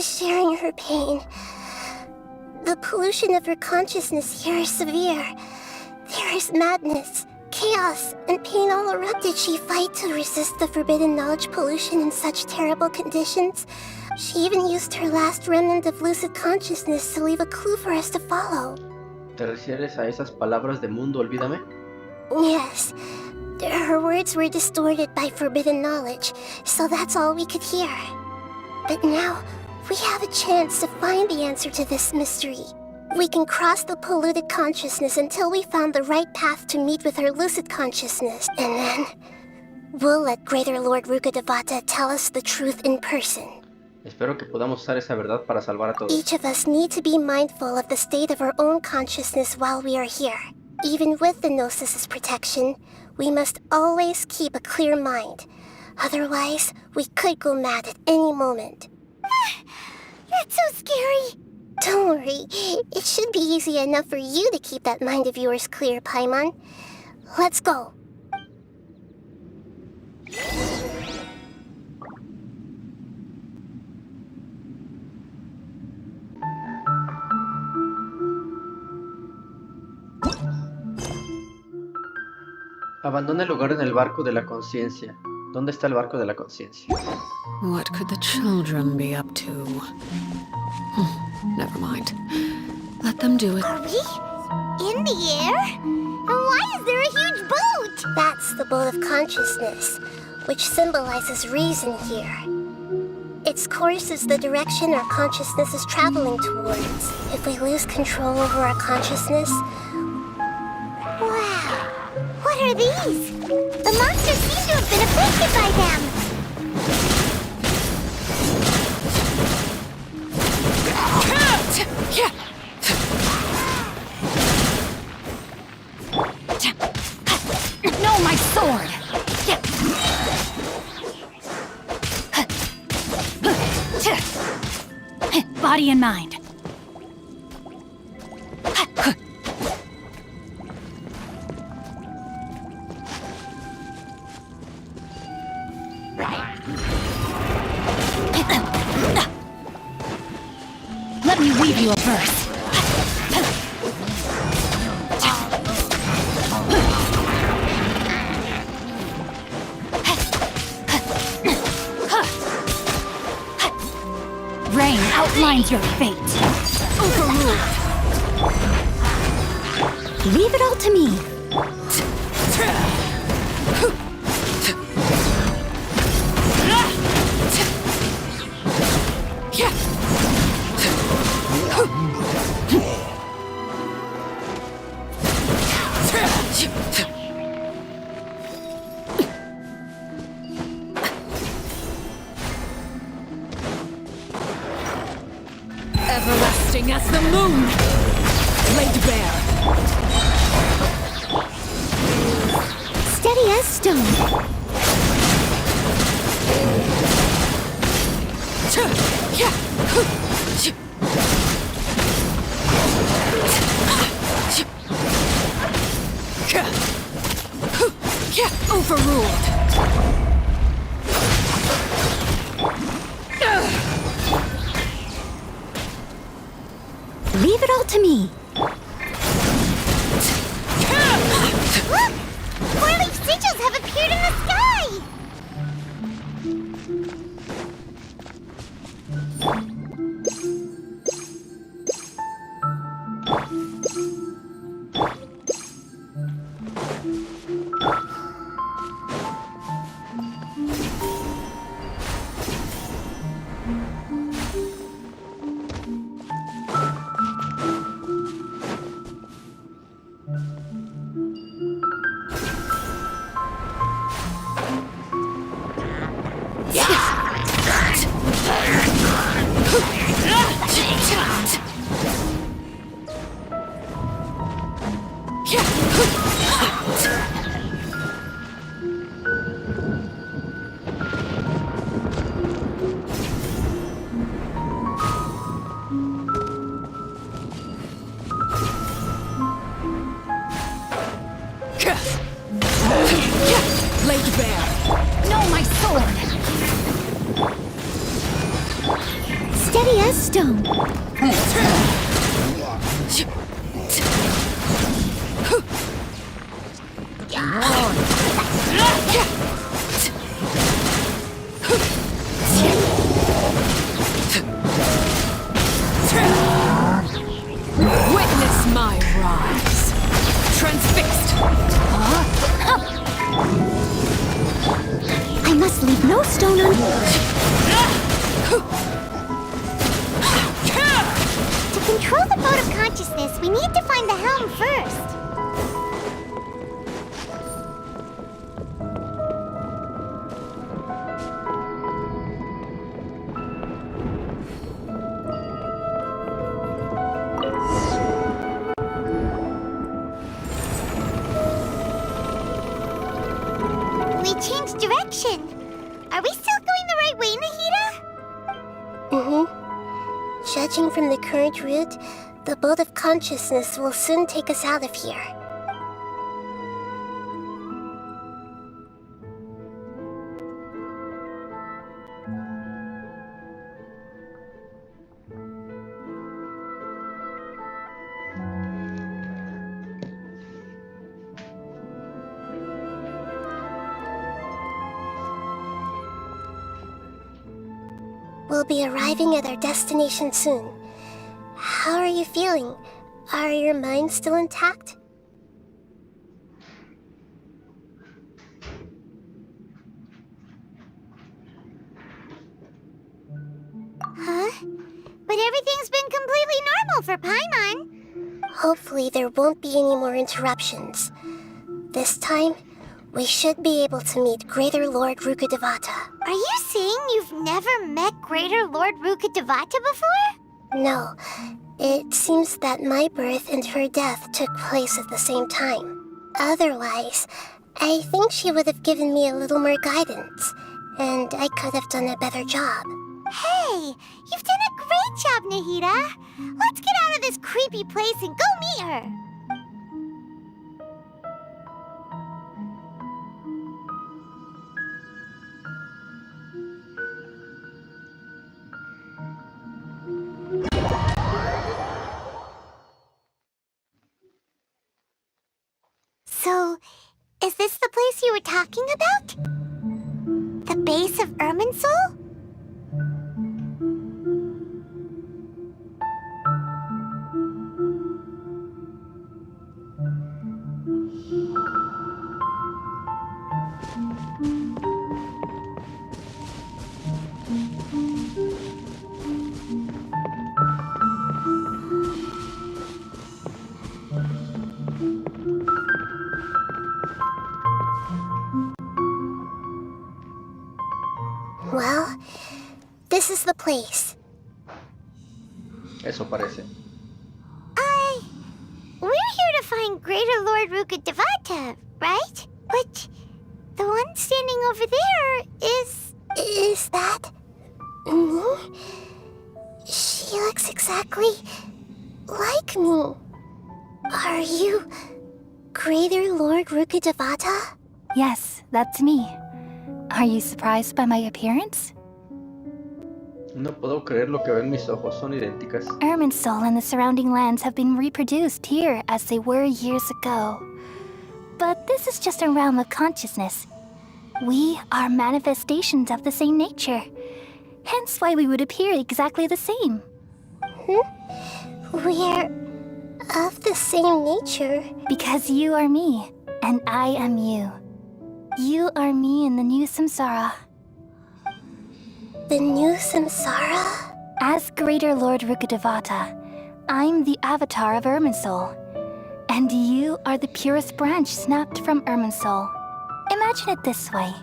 sharing her pain. The pollution of her consciousness here is severe. There is madness, chaos, and pain all around. Did she fight to resist the forbidden knowledge pollution in such terrible conditions? She even used her last remnant of lucid consciousness to leave a clue for us to follow. ¿Te refieres a esas palabras de mundo olvídame? Yes. Her words were distorted by forbidden knowledge, so that's all we could hear. But now, we have a chance to find the answer to this mystery. We can cross the polluted consciousness until we found the right path to meet with her lucid consciousness, and then we'll let Greater Lord Rukkhadevata tell us the truth in person. Espero que podamos usar esa verdad para salvar a todos. Each of us need to be mindful of the state of our own consciousness while we are here. Even with the Gnosis' protection, we must always keep a clear mind. Otherwise, we could go mad at any moment. That's so scary. Don't worry. It should be easy enough for you to keep that mind of yours clear, Paimon. Let's go. Abandona el lugar en el barco de la conciencia. ¿Dónde está el barco de la conciencia? What could the children be up to? Never mind. Let them do it. Are we in the air? And why is there a huge boat? That's the boat of consciousness, which symbolizes reason here. Its course is the direction our consciousness is traveling towards. If we lose control over our consciousness... Wow! What are these? The monsters seem to have been afflicted by them. No, my sword! Body and mind. Let me weave you a verse. Rain outlines your fate. Overruled. Leave it all to me. Everlasting as the moon, laid bare. Steady as stone. Overruled. Leave it all to me. Look! Four-leaf sigils have appeared in the sky! Witness my rise. Transfixed. I must leave no stone unturned. To control the boat of consciousness, we need to find the helm first. We changed direction. Are we still going the right way, Nahida? Judging from the current route, the boat of consciousness will soon take us out of here. We'll be arriving at our destination soon. How are you feeling? Are your minds still intact? Huh? But everything's been completely normal for Paimon. Hopefully there won't be any more interruptions. This time, we should be able to meet Greater Lord Rukkhadevata. Are you saying you've never met Greater Lord Rukkhadevata before? No, it seems that my birth and her death took place at the same time. Otherwise, I think she would have given me a little more guidance, and I could have done a better job. Hey, you've done a great job, Nahida. Let's get out of this creepy place and go meet her. So, is this the place you were talking about? The base of Irminsul? Well, this is the place. Eso parece. We're here to find Greater Lord Rukkhadevata, right? But the one standing over there is... Is that... me? She looks exactly like me. Are you Greater Lord Rukkhadevata? Yes, that's me. Are you surprised by my appearance? No puedo creer lo que ven mis ojos, son idénticas. Irminsul and the surrounding lands have been reproduced here as they were years ago. But this is just a realm of consciousness. We are manifestations of the same nature. Hence why we would appear exactly the same. We're of the same nature. Because you are me, and I am you. You are me in the new samsara. The new samsara? As Greater Lord Rukkhadevata, I'm the avatar of Irminsul. And you are the purest branch snapped from Irminsul. Imagine it this way.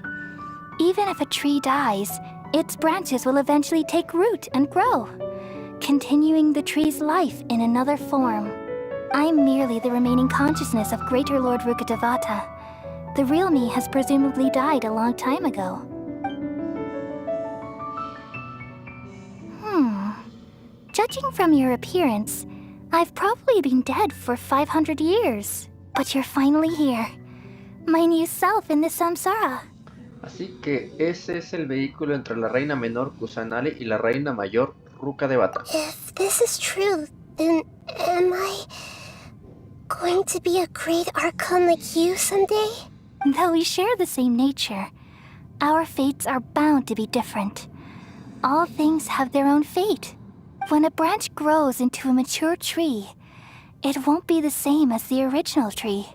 Even if a tree dies, its branches will eventually take root and grow, continuing the tree's life in another form. I'm merely the remaining consciousness of Greater Lord Rukkhadevata. The real me has presumably died a long time ago. Judging from your appearance, I've probably been dead for 500 years. But you're finally here. My new self in the samsara. Así que ese es el vehículo entre la reina menor Kusanali y la reina mayor Rukkhadevata. If this is true, then Am I going to be a great Archon like you someday? Though we share the same nature, our fates are bound to be different. All things have their own fate. When a branch grows into a mature tree, it won't be the same as the original tree.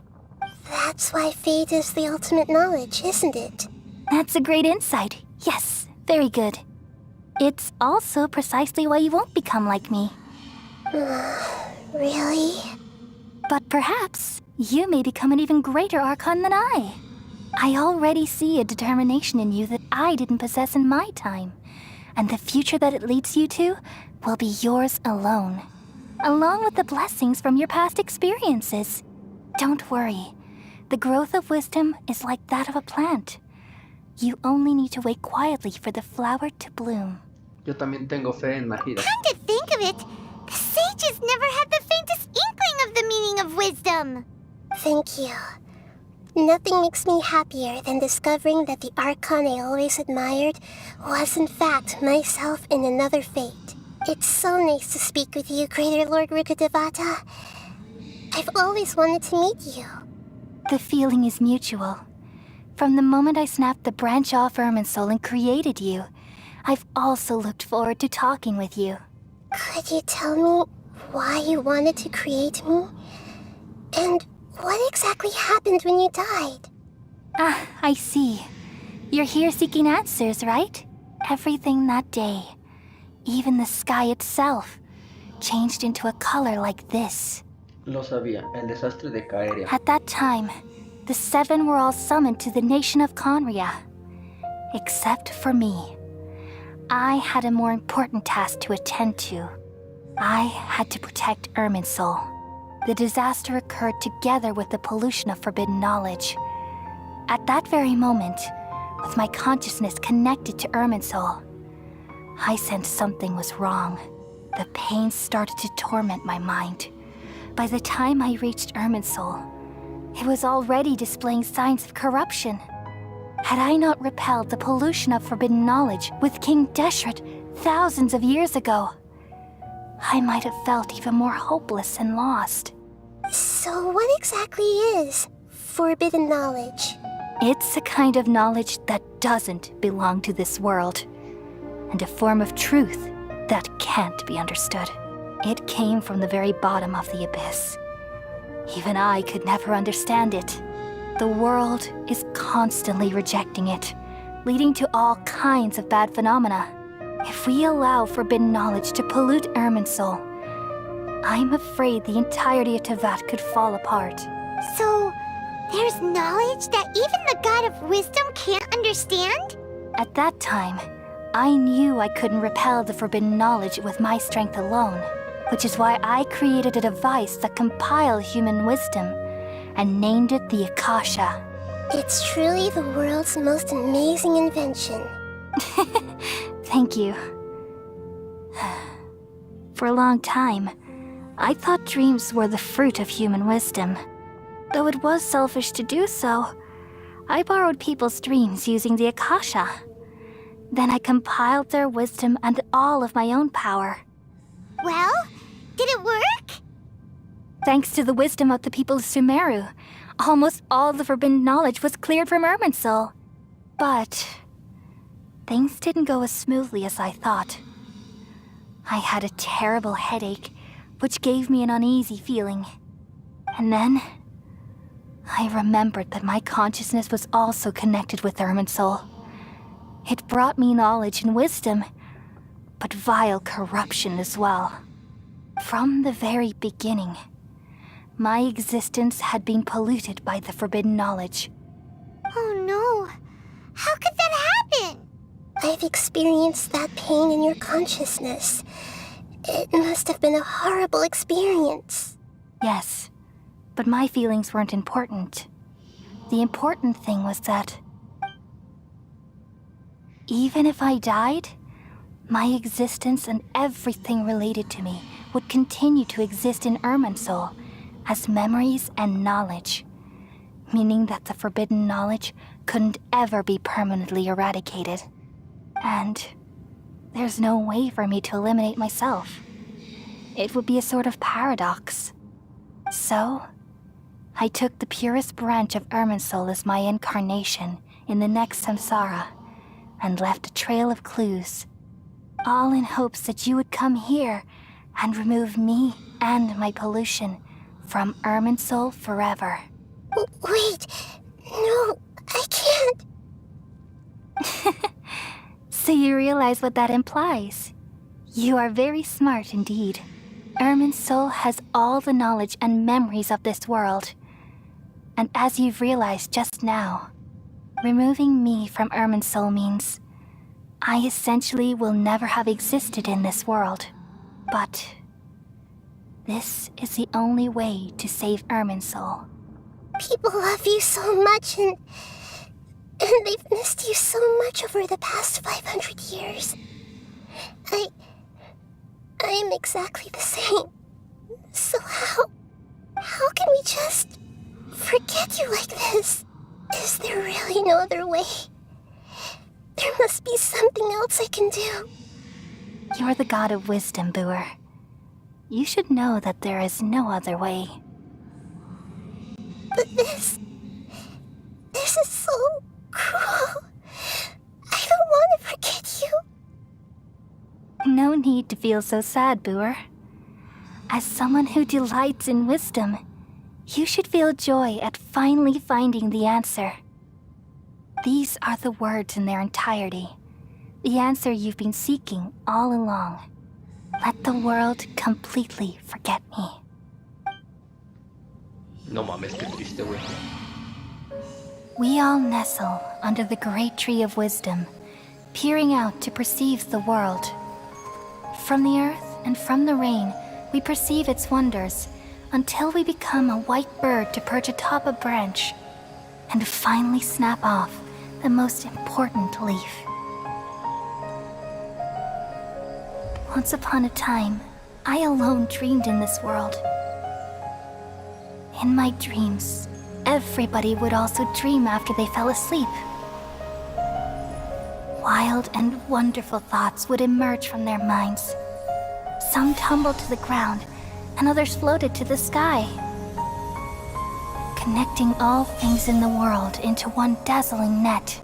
That's why fate is the ultimate knowledge, isn't it? That's a great insight. Yes, very good. It's also precisely why you won't become like me. Really? But perhaps you may become an even greater Archon than I. I already see a determination in you that I didn't possess in my time. And the future that it leads you to will be yours alone, along with the blessings from your past experiences. Don't worry. The growth of wisdom is like that of a plant. You only need to wait quietly for the flower to bloom. Yo también tengo fe en Mahira. Come to think of it, the sages never had the faintest inkling of the meaning of wisdom. Thank you. Nothing makes me happier than discovering that the Archon I always admired was in fact myself in another fate. It's so nice to speak with you, Greater Lord Rukkhadevata. I've always wanted to meet you. The feeling is mutual. From the moment I snapped the branch off Irminsul and created you, I've also looked forward to talking with you. Could you tell me why you wanted to create me? And what exactly happened when you died? Ah, I see. You're here seeking answers, right? Everything that day, even the sky itself, changed into a color like this. Lo sabía, el desastre de Caer. At that time, the seven were all summoned to the nation of Conria. Except for me. I had a more important task to attend to. I had to protect Irminsul. The disaster occurred together with the pollution of forbidden knowledge. At that very moment, with my consciousness connected to Irminsul, I sensed something was wrong. The pain started to torment my mind. By the time I reached Irminsul, it was already displaying signs of corruption. Had I not repelled the pollution of forbidden knowledge with King Deshret thousands of years ago, I might have felt even more hopeless and lost. So what exactly is forbidden knowledge? It's a kind of knowledge that doesn't belong to this world, and a form of truth that can't be understood. It came from the very bottom of the abyss. Even I could never understand it. The world is constantly rejecting it, leading to all kinds of bad phenomena. If we allow forbidden knowledge to pollute Irminsul, I'm afraid the entirety of Teyvat could fall apart. So, there's knowledge that even the God of Wisdom can't understand? At that time, I knew I couldn't repel the forbidden knowledge with my strength alone, which is why I created a device that compiled human wisdom and named it the Akasha. It's truly the world's most amazing invention. Thank you. For a long time, I thought dreams were the fruit of human wisdom. Though it was selfish to do so, I borrowed people's dreams using the Akasha. Then I compiled their wisdom and all of my own power. Well, did it work? Thanks to the wisdom of the people of Sumeru, almost all the forbidden knowledge was cleared from Irminsul. But things didn't go as smoothly as I thought. I had a terrible headache, which gave me an uneasy feeling. And then I remembered that my consciousness was also connected with Irminsul. It brought me knowledge and wisdom, but vile corruption as well. From the very beginning, my existence had been polluted by the forbidden knowledge. Oh no! How could that happen? I've experienced that pain in your consciousness. It must have been a horrible experience. Yes, but my feelings weren't important. The important thing was that even if I died, my existence and everything related to me would continue to exist in Irminsul as memories and knowledge, meaning that the forbidden knowledge couldn't ever be permanently eradicated. And there's no way for me to eliminate myself. it would be a sort of paradox. So, I took the purest branch of Irminsul as my incarnation in the next samsara, and left a trail of clues, all in hopes that you would come here and remove me and my pollution from Irminsul forever. Wait, no, I can't. So you realize what that implies? You are very smart indeed. Irminsul has all the knowledge and memories of this world. And as you've realized just now, removing me from Irminsul means I essentially will never have existed in this world. But this is the only way to save Irminsul. People love you so much, and they've missed you so much over the past 500 years. I am exactly the same. So how can we just forget you like this? Is there really no other way? There must be something else I can do. You're the god of wisdom, Boer. You should know that there is no other way. But this is so cruel. I don't want to forget you. No need to feel so sad, Boer. As someone who delights in wisdom, you should feel joy at finally finding the answer. These are the words in their entirety. The answer you've been seeking all along. Let the world completely forget me. No mames, qué triste, güey. We all nestle under the great tree of wisdom, peering out to perceive the world. From the earth and from the rain, we perceive its wonders, until we become a white bird to perch atop a branch, and finally snap off the most important leaf. Once upon a time, I alone dreamed in this world. In my dreams, everybody would also dream after they fell asleep. Wild and wonderful thoughts would emerge from their minds. Some tumbled to the ground, and others floated to the sky, connecting all things in the world into one dazzling net.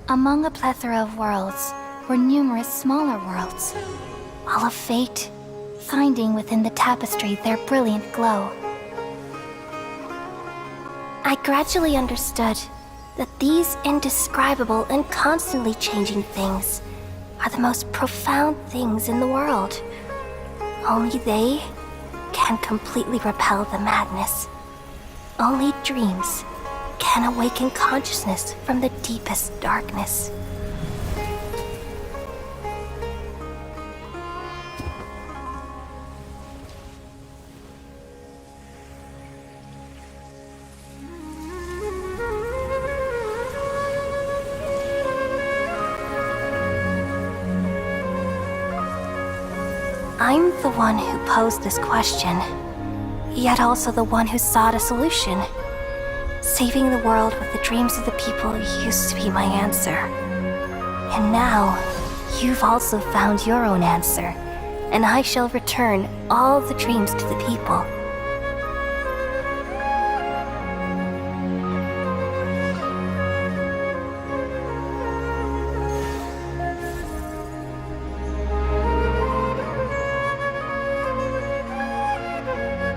Among a plethora of worlds were numerous smaller worlds, all of fate, finding within the tapestry their brilliant glow. I gradually understood that these indescribable and constantly changing things are the most profound things in the world. Only they can completely repel the madness. Only dreams can awaken consciousness from the deepest darkness. I'm the one who posed this question, yet also the one who sought a solution. Saving the world with the dreams of the people used to be my answer. And now, you've also found your own answer, and I shall return all the dreams to the people.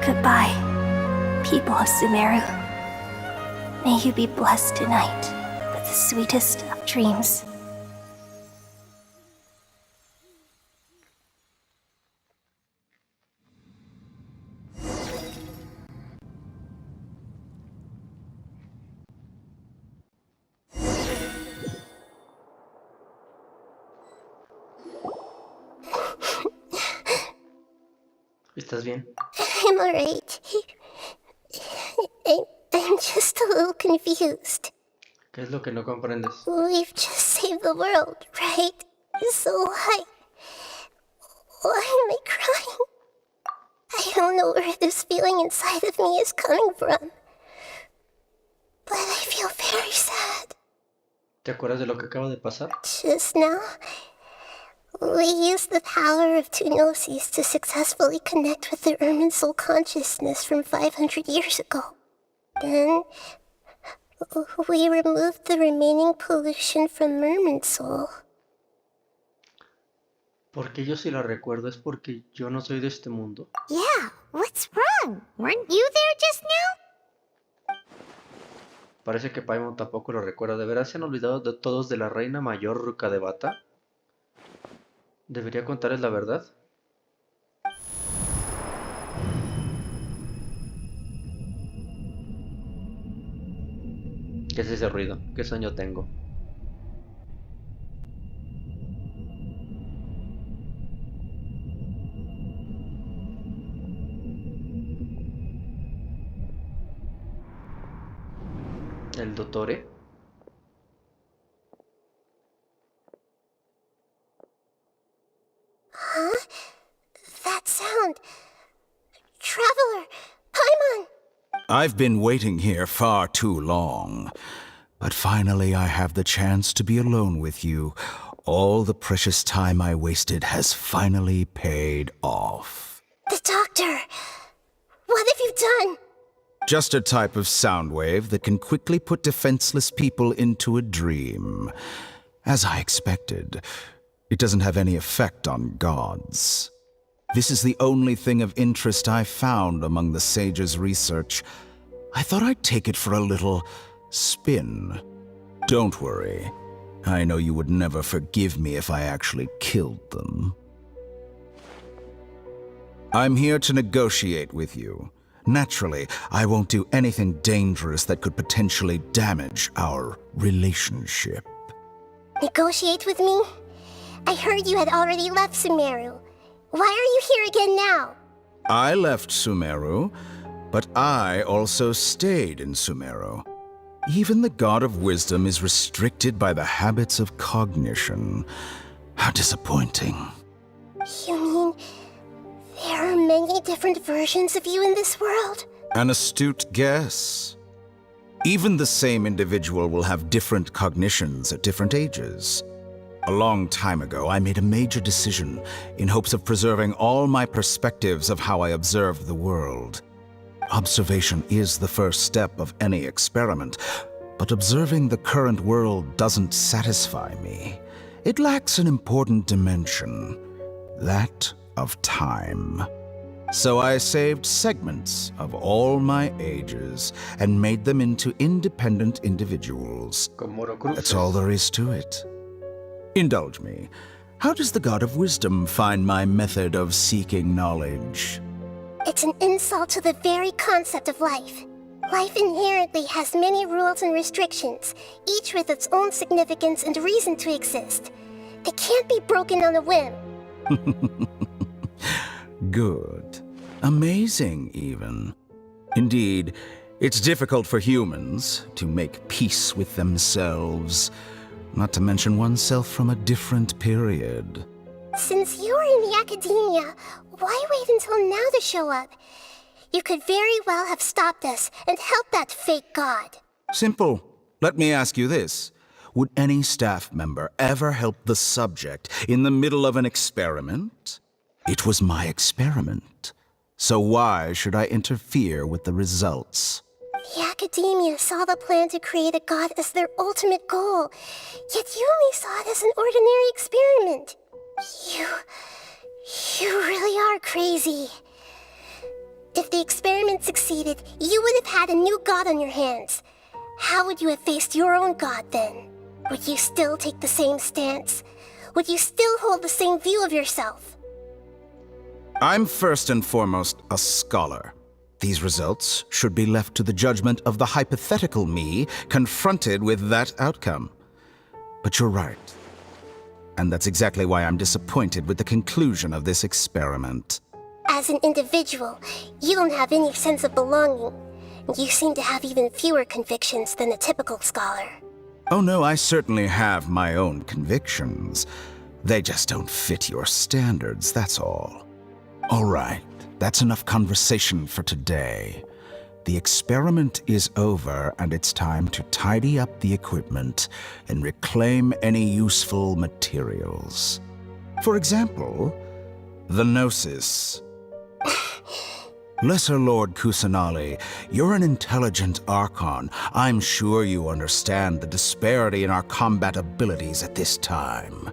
Goodbye, people of Sumeru. May you be blessed tonight with the sweetest of dreams. ¿Estás bien? I'm alright. I'm just a little confused. ¿Qué es lo que no comprendes? We've just saved the world, right? So why am I crying? I don't know where this feeling inside of me is coming from, but I feel very sad. ¿Te acuerdas de lo que acaba de pasar? Just now, We used the power of two gnosis to successfully connect with the Irminsul consciousness from 500 years ago. Then, we removed the remaining pollution from Irminsul. Porque yo sí la recuerdo es porque yo no soy de este mundo. Yeah, what's wrong? Weren't you there just now? Parece que Paimon tampoco lo recuerda. ¿De veras se han olvidado de todos de la reina mayor Ruka de Bata? ¿Debería contarles la verdad? ¿Qué es ese ruido? ¿Qué sueño tengo? ¿El dottore? Huh? That sound. Traveler! Paimon! I've been waiting here far too long. But finally I have the chance to be alone with you. All the precious time I wasted has finally paid off. The doctor! What have you done? Just a type of sound wave that can quickly put defenseless people into a dream. As I expected, it doesn't have any effect on gods. This is the only thing of interest I found among the sage's research. I thought I'd take it for a little spin. Don't worry. I know you would never forgive me if I actually killed them. I'm here to negotiate with you. Naturally, I won't do anything dangerous that could potentially damage our relationship. Negotiate with me? I heard you had already left Sumeru. Why are you here again now? I left Sumeru, but I also stayed in Sumeru. Even the God of Wisdom is restricted by the habits of cognition. How disappointing. You mean there are many different versions of you in this world? An astute guess. Even the same individual will have different cognitions at different ages. A long time ago, I made a major decision in hopes of preserving all my perspectives of how I observed the world. Observation is the first step of any experiment, but observing the current world doesn't satisfy me. It lacks an important dimension, that of time. So I saved segments of all my ages and made them into independent individuals. That's all there is to it. Indulge me. How does the God of Wisdom find my method of seeking knowledge? It's an insult to the very concept of life. Life inherently has many rules and restrictions, each with its own significance and reason to exist. They can't be broken on a whim. Good. Amazing, even. Indeed, it's difficult for humans to make peace with themselves, not to mention oneself from a different period. Since you're in the academia, why wait until now to show up? You could very well have stopped us and helped that fake god. Simple. Let me ask you this. Would any staff member ever help the subject in the middle of an experiment? It was my experiment. So why should I interfere with the results? The academia saw the plan to create a god as their ultimate goal, yet you only saw it as an ordinary experiment. You really are crazy. If the experiment succeeded, you would have had a new god on your hands. How would you have faced your own god then? Would you still take the same stance? Would you still hold the same view of yourself? I'm first and foremost a scholar. These results should be left to the judgment of the hypothetical me confronted with that outcome. But you're right. And that's exactly why I'm disappointed with the conclusion of this experiment. As an individual, you don't have any sense of belonging. You seem to have even fewer convictions than a typical scholar. Oh no, I certainly have my own convictions. They just don't fit your standards, that's all. All right, that's enough conversation for today. The experiment is over, and it's time to tidy up the equipment and reclaim any useful materials. For example, the Gnosis. Lesser Lord Kusanali, you're an intelligent Archon. I'm sure you understand the disparity in our combat abilities at this time.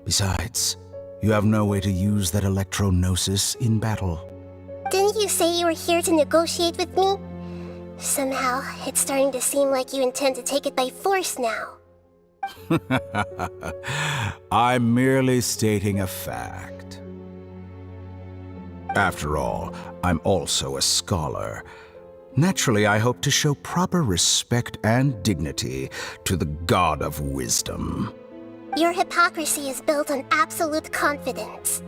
Besides, you have no way to use that Electro-Gnosis in battle. Didn't you say you were here to negotiate with me? Somehow, it's starting to seem like you intend to take it by force now. I'm merely stating a fact. After all, I'm also a scholar. Naturally, I hope to show proper respect and dignity to the God of Wisdom. Your hypocrisy is built on absolute confidence.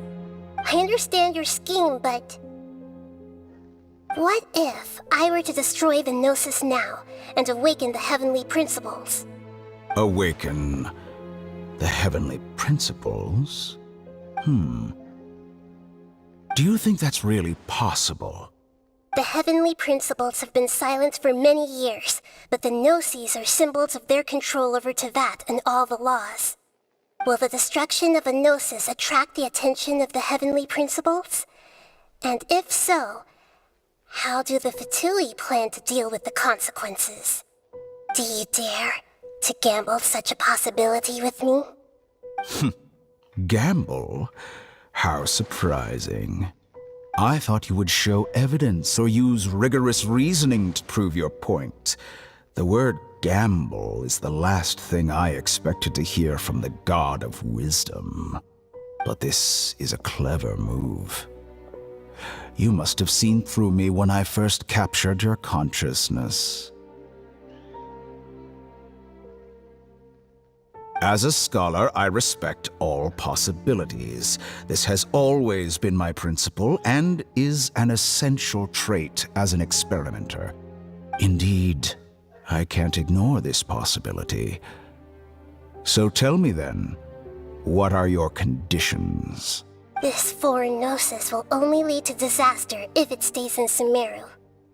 I understand your scheme, but... what if I were to destroy the Gnosis now and awaken the heavenly principles? Awaken the heavenly principles? Do you think that's really possible? The heavenly principles have been silent for many years, but the Gnosis are symbols of their control over Teyvat and all the laws. Will the destruction of a Gnosis attract the attention of the heavenly principles? And if so, how do the Fatui plan to deal with the consequences? Do you dare to gamble such a possibility with me? Gamble? How surprising. I thought you would show evidence or use rigorous reasoning to prove your point. The word gamble is the last thing I expected to hear from the God of Wisdom. But this is a clever move. You must have seen through me when I first captured your consciousness. As a scholar, I respect all possibilities. This has always been my principle and is an essential trait as an experimenter. Indeed, I can't ignore this possibility. So tell me then, what are your conditions? This foreign Gnosis will only lead to disaster if it stays in Sumeru.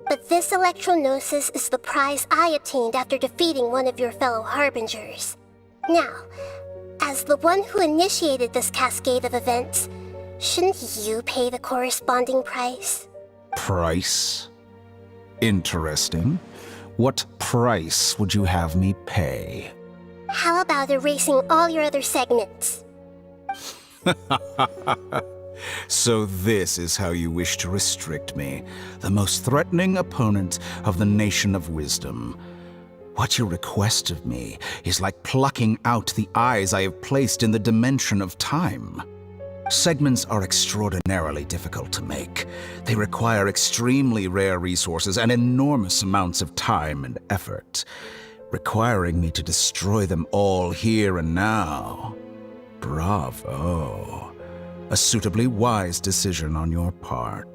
But this Electro-Gnosis is the prize I obtained after defeating one of your fellow Harbingers. Now, as the one who initiated this cascade of events, shouldn't you pay the corresponding price? Price? Interesting. What price would you have me pay? How about erasing all your other segments? So this is how you wish to restrict me, the most threatening opponent of the Nation of Wisdom. What you request of me is like plucking out the eyes I have placed in the dimension of time. Segments are extraordinarily difficult to make. They require extremely rare resources and enormous amounts of time and effort, requiring me to destroy them all here and now. Bravo. A suitably wise decision on your part.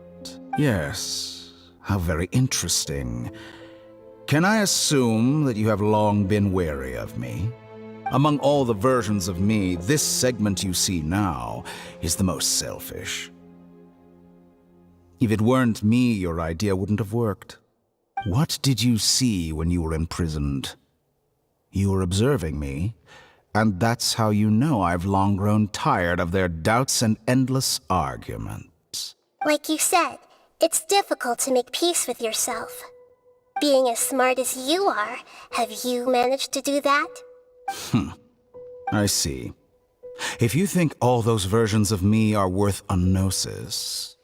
Yes, how very interesting. Can I assume that you have long been wary of me? Among all the versions of me, this segment you see now is the most selfish. If it weren't me, your idea wouldn't have worked. What did you see when you were imprisoned? You were observing me, and that's how you know I've long grown tired of their doubts and endless arguments. Like you said, it's difficult to make peace with yourself. Being as smart as you are, have you managed to do that? I see. If you think all those versions of me are worth a Gnosis,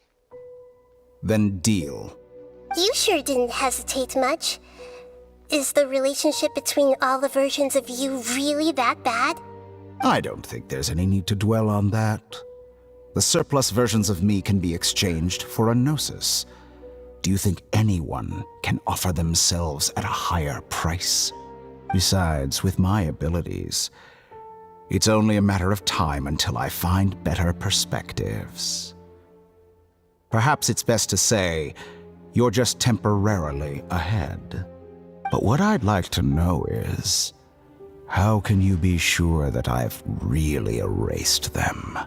then deal. You sure didn't hesitate much. Is the relationship between all the versions of you really that bad? I don't think there's any need to dwell on that. The surplus versions of me can be exchanged for a Gnosis. Do you think anyone can offer themselves at a higher price? Besides, with my abilities, it's only a matter of time until I find better perspectives. Perhaps it's best to say, you're just temporarily ahead. But what I'd like to know is, how can you be sure that I've really erased them?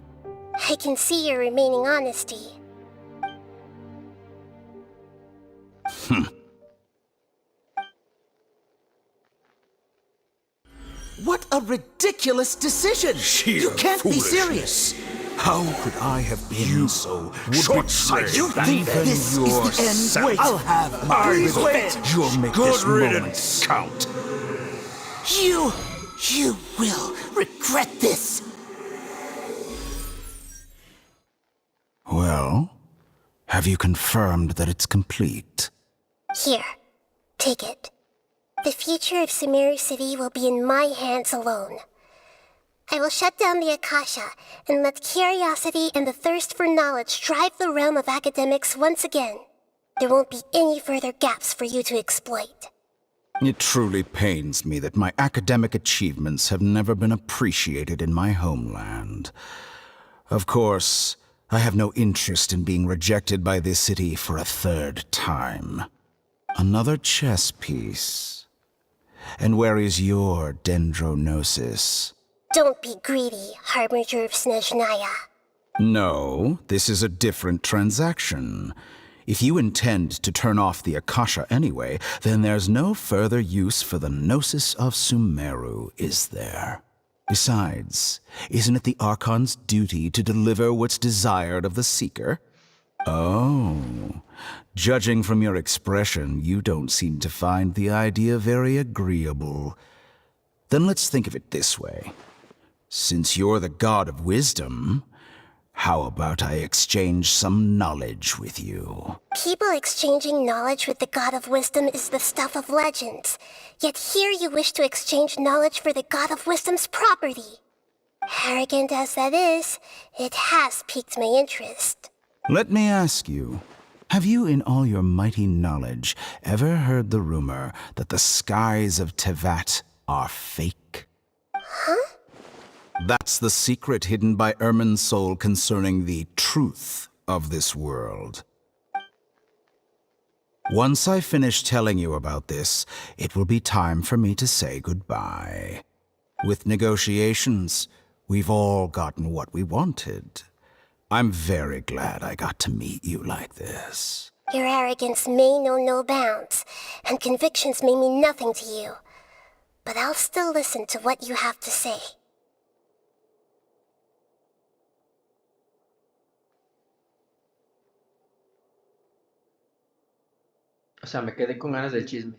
I can see your remaining honesty. What a ridiculous decision! You can't be serious! How could I have been so short-sighted. You think this is the end? Wait, I'll have my revenge. You'll make Good this moment riddance. count. You will regret this. Well, have you confirmed that it's complete? Here, take it. The future of Sumeru City will be in my hands alone. I will shut down the Akasha and let curiosity and the thirst for knowledge drive the realm of academics once again. There won't be any further gaps for you to exploit. It truly pains me that my academic achievements have never been appreciated in my homeland. Of course, I have no interest in being rejected by this city for a third time. Another chess piece. And where is your dendronosis? Don't be greedy, Harbinger of Snezhnaya. No, this is a different transaction. If you intend to turn off the Akasha anyway, then there's no further use for the Gnosis of Sumeru, is there? Besides, isn't it the Archon's duty to deliver what's desired of the Seeker? Oh, judging from your expression, you don't seem to find the idea very agreeable. Then let's think of it this way. Since you're the god of wisdom, how about I exchange some knowledge with you? People exchanging knowledge with the god of wisdom is the stuff of legends. Yet here you wish to exchange knowledge for the god of wisdom's property. Arrogant as that is, it has piqued my interest. Let me ask you, have you in all your mighty knowledge ever heard the rumor that the skies of Tevat are fake? Huh? That's the secret hidden by Irminsul concerning the truth of this world. Once I finish telling you about this, it will be time for me to say goodbye. With negotiations, we've all gotten what we wanted. I'm very glad I got to meet you like this. Your arrogance may know no bounds, and convictions may mean nothing to you. But I'll still listen to what you have to say. O sea, me quedé con ganas del chisme.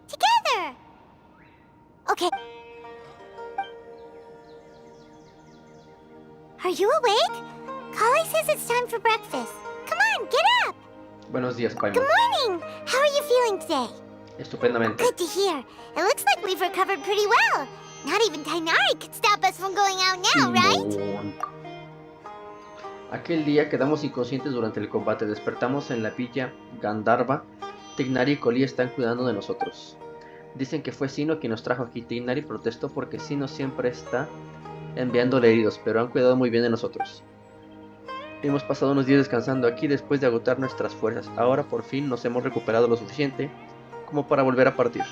Together! Okay. Are you awake? Kali says it's time for breakfast. Come on, get up! Buenos días, Paimon. Good morning! How are you feeling today? Estupendamente. Good to hear. It looks like we've recovered pretty well. Not even Tainari could stop us from going out now, right? Aquel día quedamos inconscientes durante el combate. Despertamos en la villa Gandharva. Tignari y Coli están cuidando de nosotros. Dicen que fue Sino quien nos trajo aquí. Tignari protestó porque Sino siempre está enviándole heridos, pero han cuidado muy bien de nosotros. Hemos pasado unos días descansando aquí después de agotar nuestras fuerzas. Ahora por fin nos hemos recuperado lo suficiente como para volver a partir.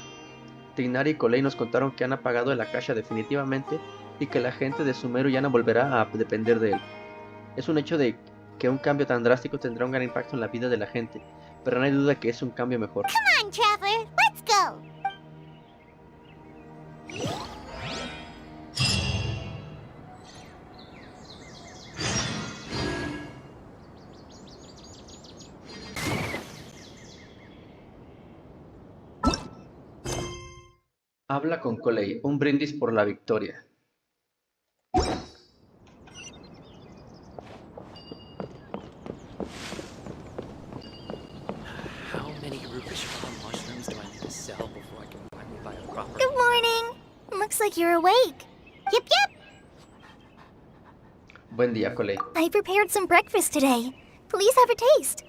Tignari y Colei nos contaron que han apagado el Akasha definitivamente y que la gente de Sumeru ya no volverá a depender de él. Es un hecho de que un cambio tan drástico tendrá un gran impacto en la vida de la gente, pero no hay duda que es un cambio mejor. Come on, traveler, let's go! Habla con Colei, un brindis por la victoria. How many Rupish mushrooms do I need to sell before I can finally buy a proper... Good morning. Looks like you're awake. Yep, yep. Buen día, Colei. I prepared some breakfast today. Please have a taste.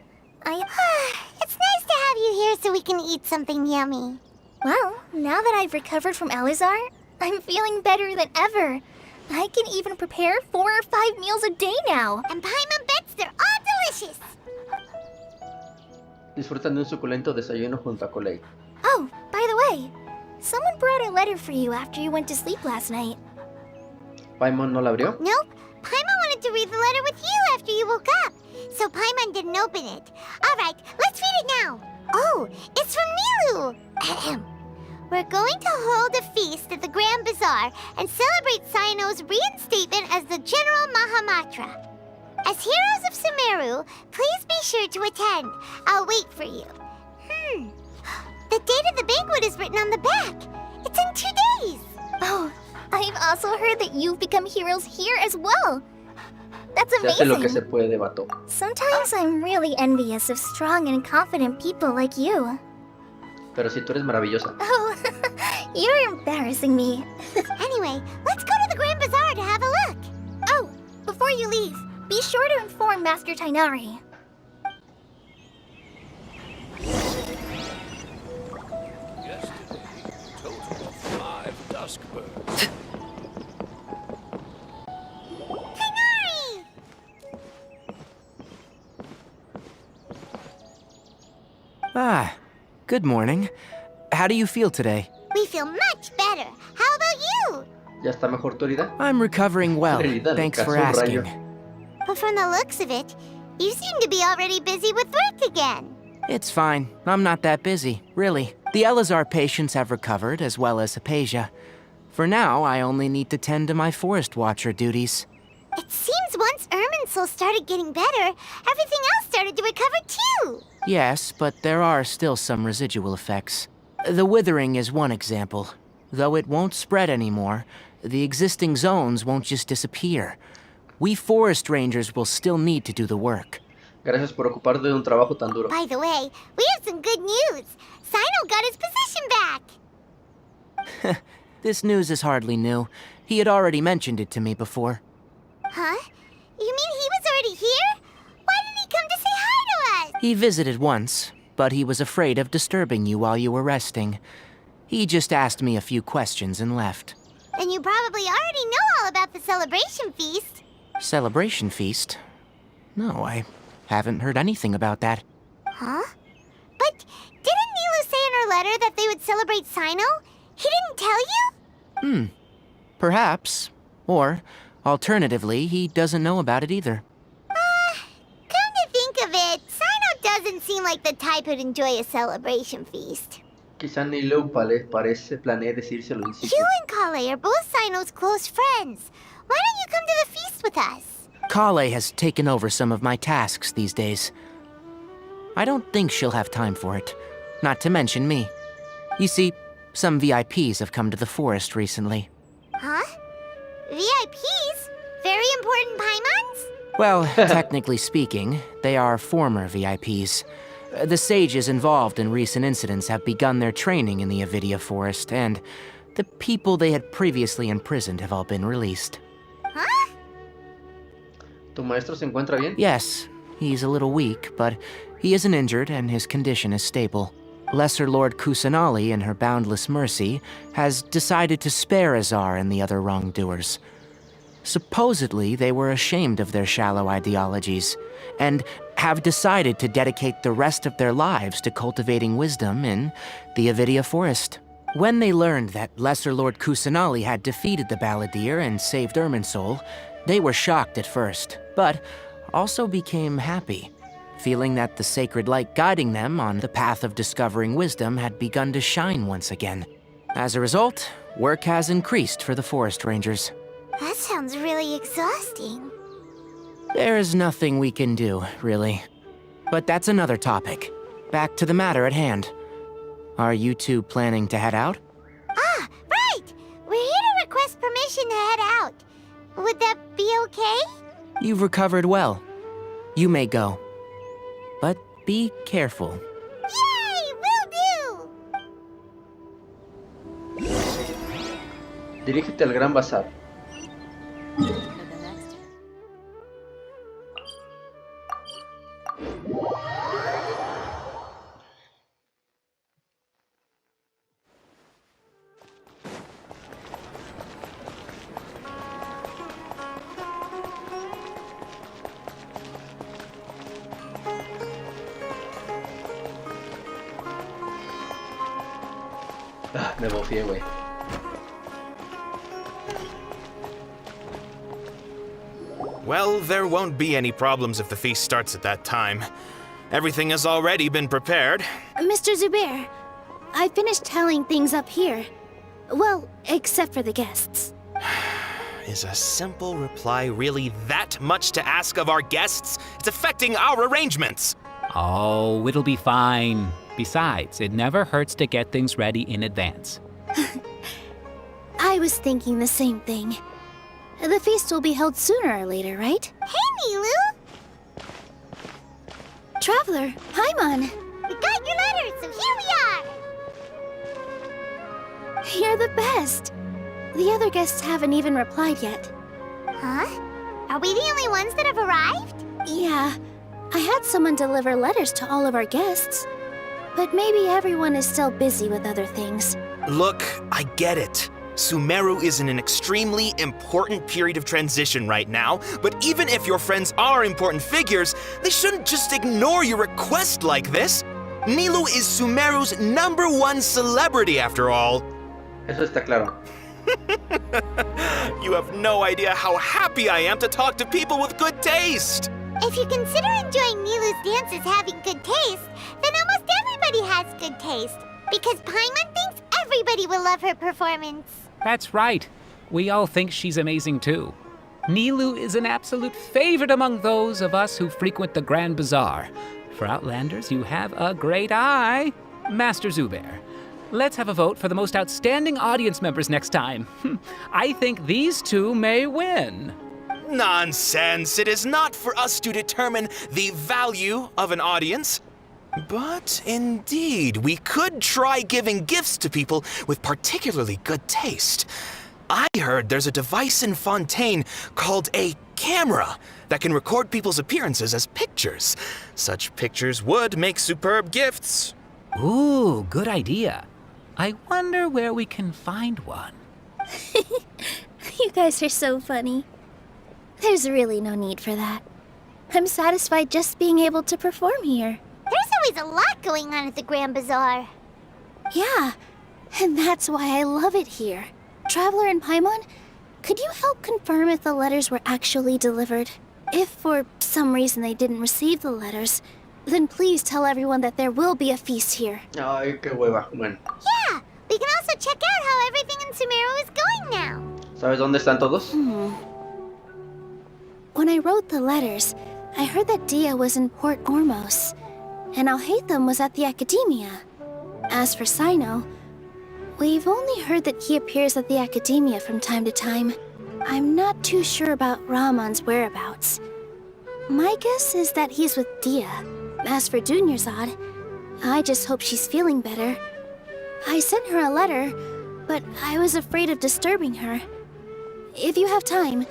It's nice to have you here so we can eat something yummy. Well, now that I've recovered from Alizar, I'm feeling better than ever. I can even prepare 4 or 5 meals a day now. And Paimon bets they're all delicious. Disfrutan de un suculento desayuno junto a Colei. Oh, by the way, Someone brought a letter for you after you went to sleep last night. ¿Paimon no la abrió? Nope. Paimon wanted to read the letter with you after you woke up, so Paimon didn't open it. All right, let's read it now. Oh, it's from Nilu. Ahem. We're going to hold a feast at the Grand Bazaar and celebrate Sino's reinstatement as the General Mahamatra. As heroes of Sumeru, please be sure to attend. I'll wait for you. The date of the banquet is written on the back. It's in 2 days. Oh, I've also heard that you've become heroes here as well. That's Se hace lo que se amazing. puede, vato. Sometimes I'm really envious of strong and confident people like you. Pero si tú eres maravillosa. Oh, you're embarrassing me. Anyway, let's go to the Grand Bazaar to have a look. Oh, before you leave, be sure to inform Master Tainari. Total of 5 dusk birds. Ah, good morning. How do you feel today? We feel much better. How about you? ¿Ya está mejor tu herida? I'm recovering well. En realidad, Thanks casi for un asking. rayo. But from the looks of it, you seem to be already busy with work again. It's fine. I'm not that busy, really. The Elazar patients have recovered, as well as Hypatia. For now, I only need to tend to my forest watcher duties. It seems once Irminsul started getting better, everything else started to recover too. Yes, but there are still some residual effects. The withering is one example. Though it won't spread anymore, the existing zones won't just disappear. We forest rangers will still need to do the work. Gracias por ocuparte de un trabajo tan duro. By the way, we have some good news. Sino got his position back. This news is hardly new. He had already mentioned it to me before. Huh? You mean he was already here? Why didn't he come to say hi to us? He visited once, but he was afraid of disturbing you while you were resting. He just asked me a few questions and left. Then you probably already know all about the celebration feast. Celebration feast? No, I haven't heard anything about that. Huh? But didn't Nilu say in her letter that they would celebrate Sino? He didn't tell you? Perhaps. Or, alternatively, he doesn't know about it either. Come to think of it, Sino doesn't seem like the type who'd enjoy a celebration feast. Quizá Nilo planee decírselo en sí. You and Kale are both Sino's close friends. Why don't you come to the feast with us? Kale has taken over some of my tasks these days. I don't think she'll have time for it. Not to mention me. You see, some VIPs have come to the forest recently. Huh? VIPs? Very important Paimons? Well, technically speaking, they are former VIPs. The sages involved in recent incidents have begun their training in the Avidia Forest, and the people they had previously imprisoned have all been released. Huh? ¿Tu maestro se encuentra bien? Yes, he's a little weak, but he isn't injured and his condition is stable. Lesser Lord Kusanali, in her boundless mercy, has decided to spare Azar and the other wrongdoers. Supposedly, they were ashamed of their shallow ideologies, and have decided to dedicate the rest of their lives to cultivating wisdom in the Avidia Forest. When they learned that Lesser Lord Kusanali had defeated the Balladeer and saved Irminsul, they were shocked at first, but also became happy, feeling that the sacred light guiding them on the path of discovering wisdom had begun to shine once again. As a result, work has increased for the forest rangers. That sounds really exhausting. There is nothing we can do, really. But that's another topic. Back to the matter at hand. Are you two planning to head out? Ah, right! We're here to request permission to head out. Would that be okay? You've recovered well. You may go. But be careful. Yay! Will do! Dirígete al Gran Bazar. Ah, me bofié, güey. Well, there won't be any problems if the feast starts at that time. Everything has already been prepared. Mr. Zubair, I finished tallying things up here. Well, except for the guests. Is a simple reply really that much to ask of our guests? It's affecting our arrangements. Oh, it'll be fine. Besides, it never hurts to get things ready in advance. I was thinking the same thing. The feast will be held sooner or later, right? Hey, Nilu! Traveler, Paimon! We got your letter, so here we are! You're the best! The other guests haven't even replied yet. Huh? Are we the only ones that have arrived? Yeah. I had someone deliver letters to all of our guests. But maybe everyone is still busy with other things. Look, I get it. Sumeru is in an extremely important period of transition right now, but even if your friends are important figures, they shouldn't just ignore your request like this. Nilu is Sumeru's #1 celebrity after all. Eso está claro. You have no idea how happy I am to talk to people with good taste. If you consider enjoying Nilu's dances having good taste, then almost everybody has good taste. Because Paimon thinks everybody will love her performance. That's right. We all think she's amazing too. Nilu is an absolute favorite among those of us who frequent the Grand Bazaar. For Outlanders, you have a great eye. Master Zubair, let's have a vote for the most outstanding audience members next time. I think these two may win. Nonsense! It is not for us to determine the value of an audience. But indeed, we could try giving gifts to people with particularly good taste. I heard there's a device in Fontaine called a camera that can record people's appearances as pictures. Such pictures would make superb gifts. Ooh, good idea. I wonder where we can find one. You guys are so funny. There's really no need for that. I'm satisfied just being able to perform here. There's always a lot going on at the Grand Bazaar. Yeah, and that's why I love it here. Traveler and Paimon, could you help confirm if the letters were actually delivered? If for some reason they didn't receive the letters, then please tell everyone that there will be a feast here. Ay, qué hueva. Bueno. Yeah, we can also check out how everything in Sumeru is going now. ¿Sabes dónde están todos? When I wrote the letters, I heard that Dia was in Port Ormos, and Alhaitham was at the Academia. As for Sino, we've only heard that he appears at the Academia from time to time. I'm not too sure about Ramon's whereabouts. My guess is that he's with Dia. As for Dunyarzad, I just hope she's feeling better. I sent her a letter, but I was afraid of disturbing her. If you have time,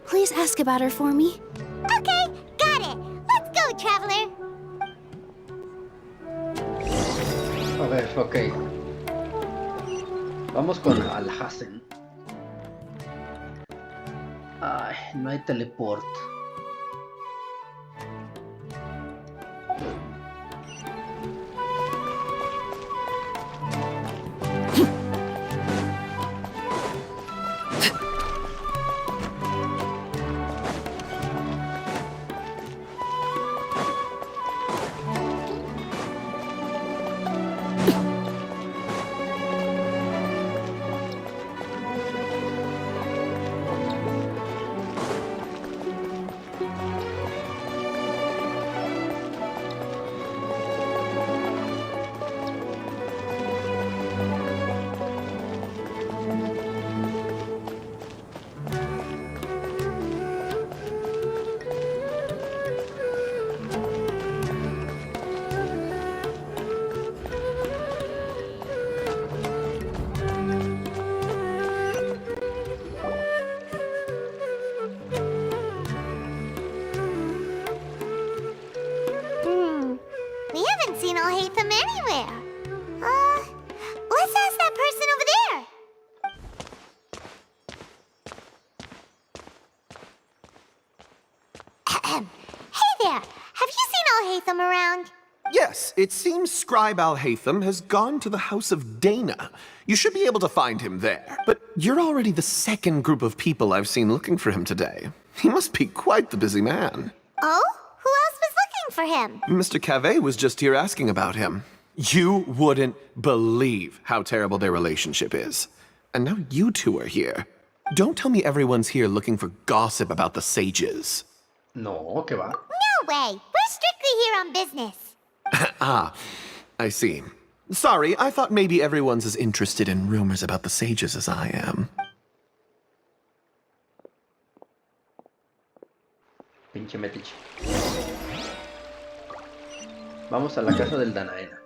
please ask about her for me. Okay, got it. Let's go, Traveler. A ver, ok. Vamos con Alhaitham. Ay, no hay teleport. We haven't seen Alhaitham anywhere. Let's ask that person over there. Hey there, have you seen Alhaitham around? Yes, it seems Scribe Alhaitham has gone to the House of Dana. You should be able to find him there. But you're already the second group of people I've seen looking for him today. He must be quite the busy man. Oh? Who else was looking for him? Mr. Cave was just here asking about him. You wouldn't believe how terrible their relationship is. And now you two are here. Don't tell me everyone's here looking for gossip about the sages. No, ¿qué va? No way! We're strictly here on business. Ah, I see. Sorry, I thought maybe everyone's as interested in rumors about the sages as I am. Pinche metiche. Vamos a la casa del Danaena.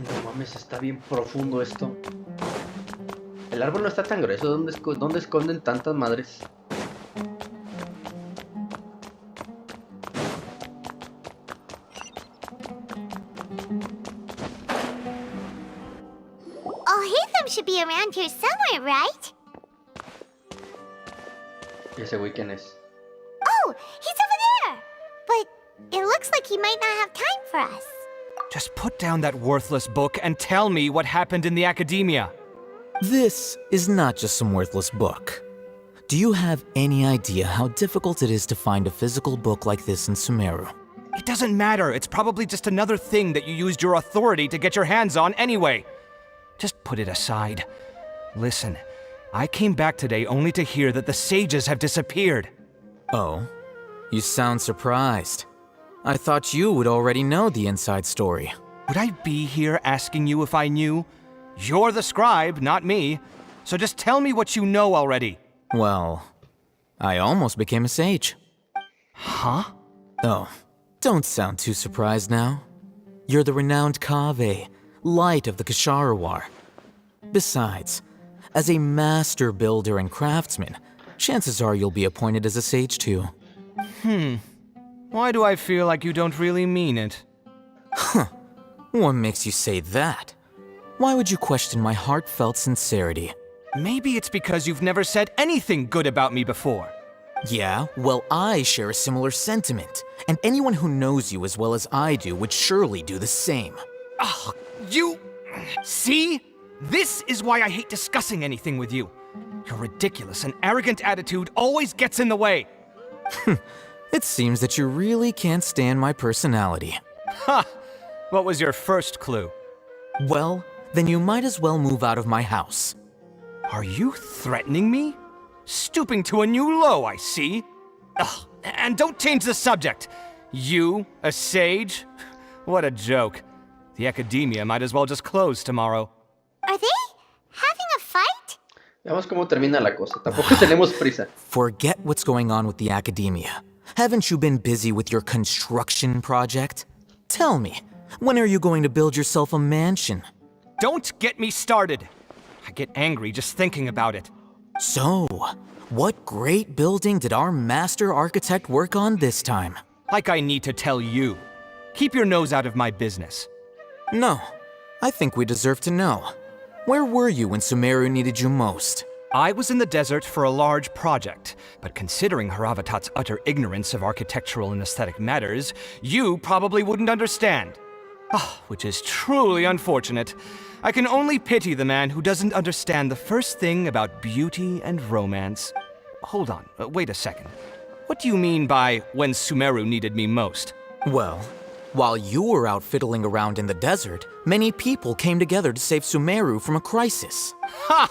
No mames, está bien profundo esto. El árbol no está tan grueso. ¿Dónde esconden tantas madres? Alhaitham should be around here somewhere, right? ¿Y ese güey quién es? Oh, he's over there! But it looks like he might not have time for us. Just put down that worthless book and tell me what happened in the academia. This is not just some worthless book. Do you have any idea how difficult it is to find a physical book like this in Sumeru? It doesn't matter. It's probably just another thing that you used your authority to get your hands on anyway. Just put it aside. Listen, I came back today only to hear that the sages have disappeared. Oh? You sound surprised. I thought you would already know the inside story. Would I be here asking you if I knew? You're the scribe, not me. So just tell me what you know already. Well, I almost became a sage. Huh? Oh, don't sound too surprised now. You're the renowned Kaveh, light of the Ksharawar. Besides, as a master builder and craftsman, chances are you'll be appointed as a sage too. Why do I feel like you don't really mean it? Huh. What makes you say that? Why would you question my heartfelt sincerity? Maybe it's because you've never said anything good about me before. Yeah, well, I share a similar sentiment, and anyone who knows you as well as I do would surely do the same. Ugh, you... See? This is why I hate discussing anything with you. Your ridiculous and arrogant attitude always gets in the way. It seems that you really can't stand my personality. Ha! What was your first clue? Well, then you might as well move out of my house. Are you threatening me? Stooping to a new low, I see. Ugh, and don't change the subject. You, a sage? What a joke. The academia might as well just close tomorrow. Are they having a fight? Veamos cómo termina la cosa. Tampoco tenemos prisa. Forget what's going on with the academia. Haven't you been busy with your construction project? Tell me, when are you going to build yourself a mansion? Don't get me started. I get angry just thinking about it. So, what great building did our master architect work on this time? Like I need to tell you. Keep your nose out of my business. No, I think we deserve to know. Where were you when Sumeru needed you most? I was in the desert for a large project, but considering Haravatat's utter ignorance of architectural and aesthetic matters, you probably wouldn't understand. Ah, which is truly unfortunate. I can only pity the man who doesn't understand the first thing about beauty and romance. Hold on, wait a second. What do you mean by when Sumeru needed me most? Well, while you were out fiddling around in the desert, many people came together to save Sumeru from a crisis. Ha!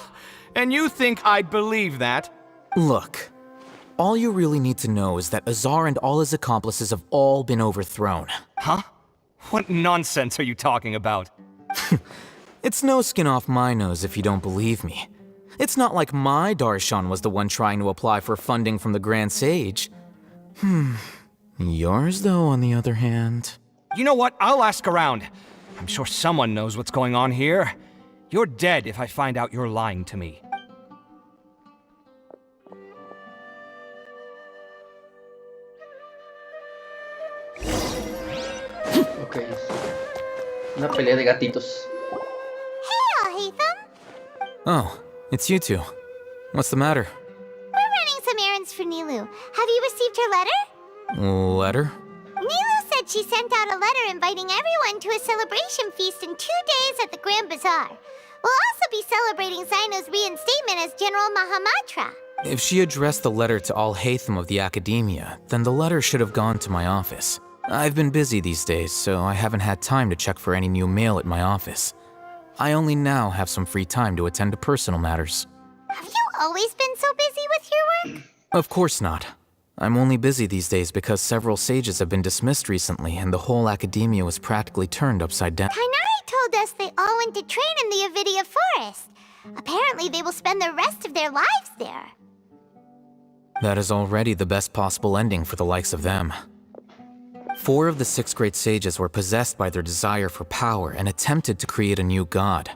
And you think I'd believe that? Look, all you really need to know is that Azar and all his accomplices have all been overthrown. Huh? What nonsense are you talking about? It's no skin off my nose if you don't believe me. It's not like my Darshan was the one trying to apply for funding from the Grand Sage. Yours, though, on the other hand... You know what? I'll ask around. I'm sure someone knows what's going on here. You're dead if I find out you're lying to me. Ok. Una pelea de gatitos. Hey, Alhaitham! Oh, it's you two. What's the matter? We're running some errands for Nilou. Have you received her letter? Letter? Nilou said she sent out a letter inviting everyone to a celebration feast in 2 days at the Grand Bazaar. We'll also be celebrating Zaino's reinstatement as General Mahamatra. If she addressed the letter to Alhaitham of the Academia, then the letter should have gone to my office. I've been busy these days, so I haven't had time to check for any new mail at my office. I only now have some free time to attend to personal matters. Have you always been so busy with your work? Of course not. I'm only busy these days because several sages have been dismissed recently and the whole Academia was practically turned upside down. Tainari told us they all went to train in the Avidia Forest. Apparently they will spend the rest of their lives there. That is already the best possible ending for the likes of them. 4 of the 6 great sages were possessed by their desire for power and attempted to create a new god.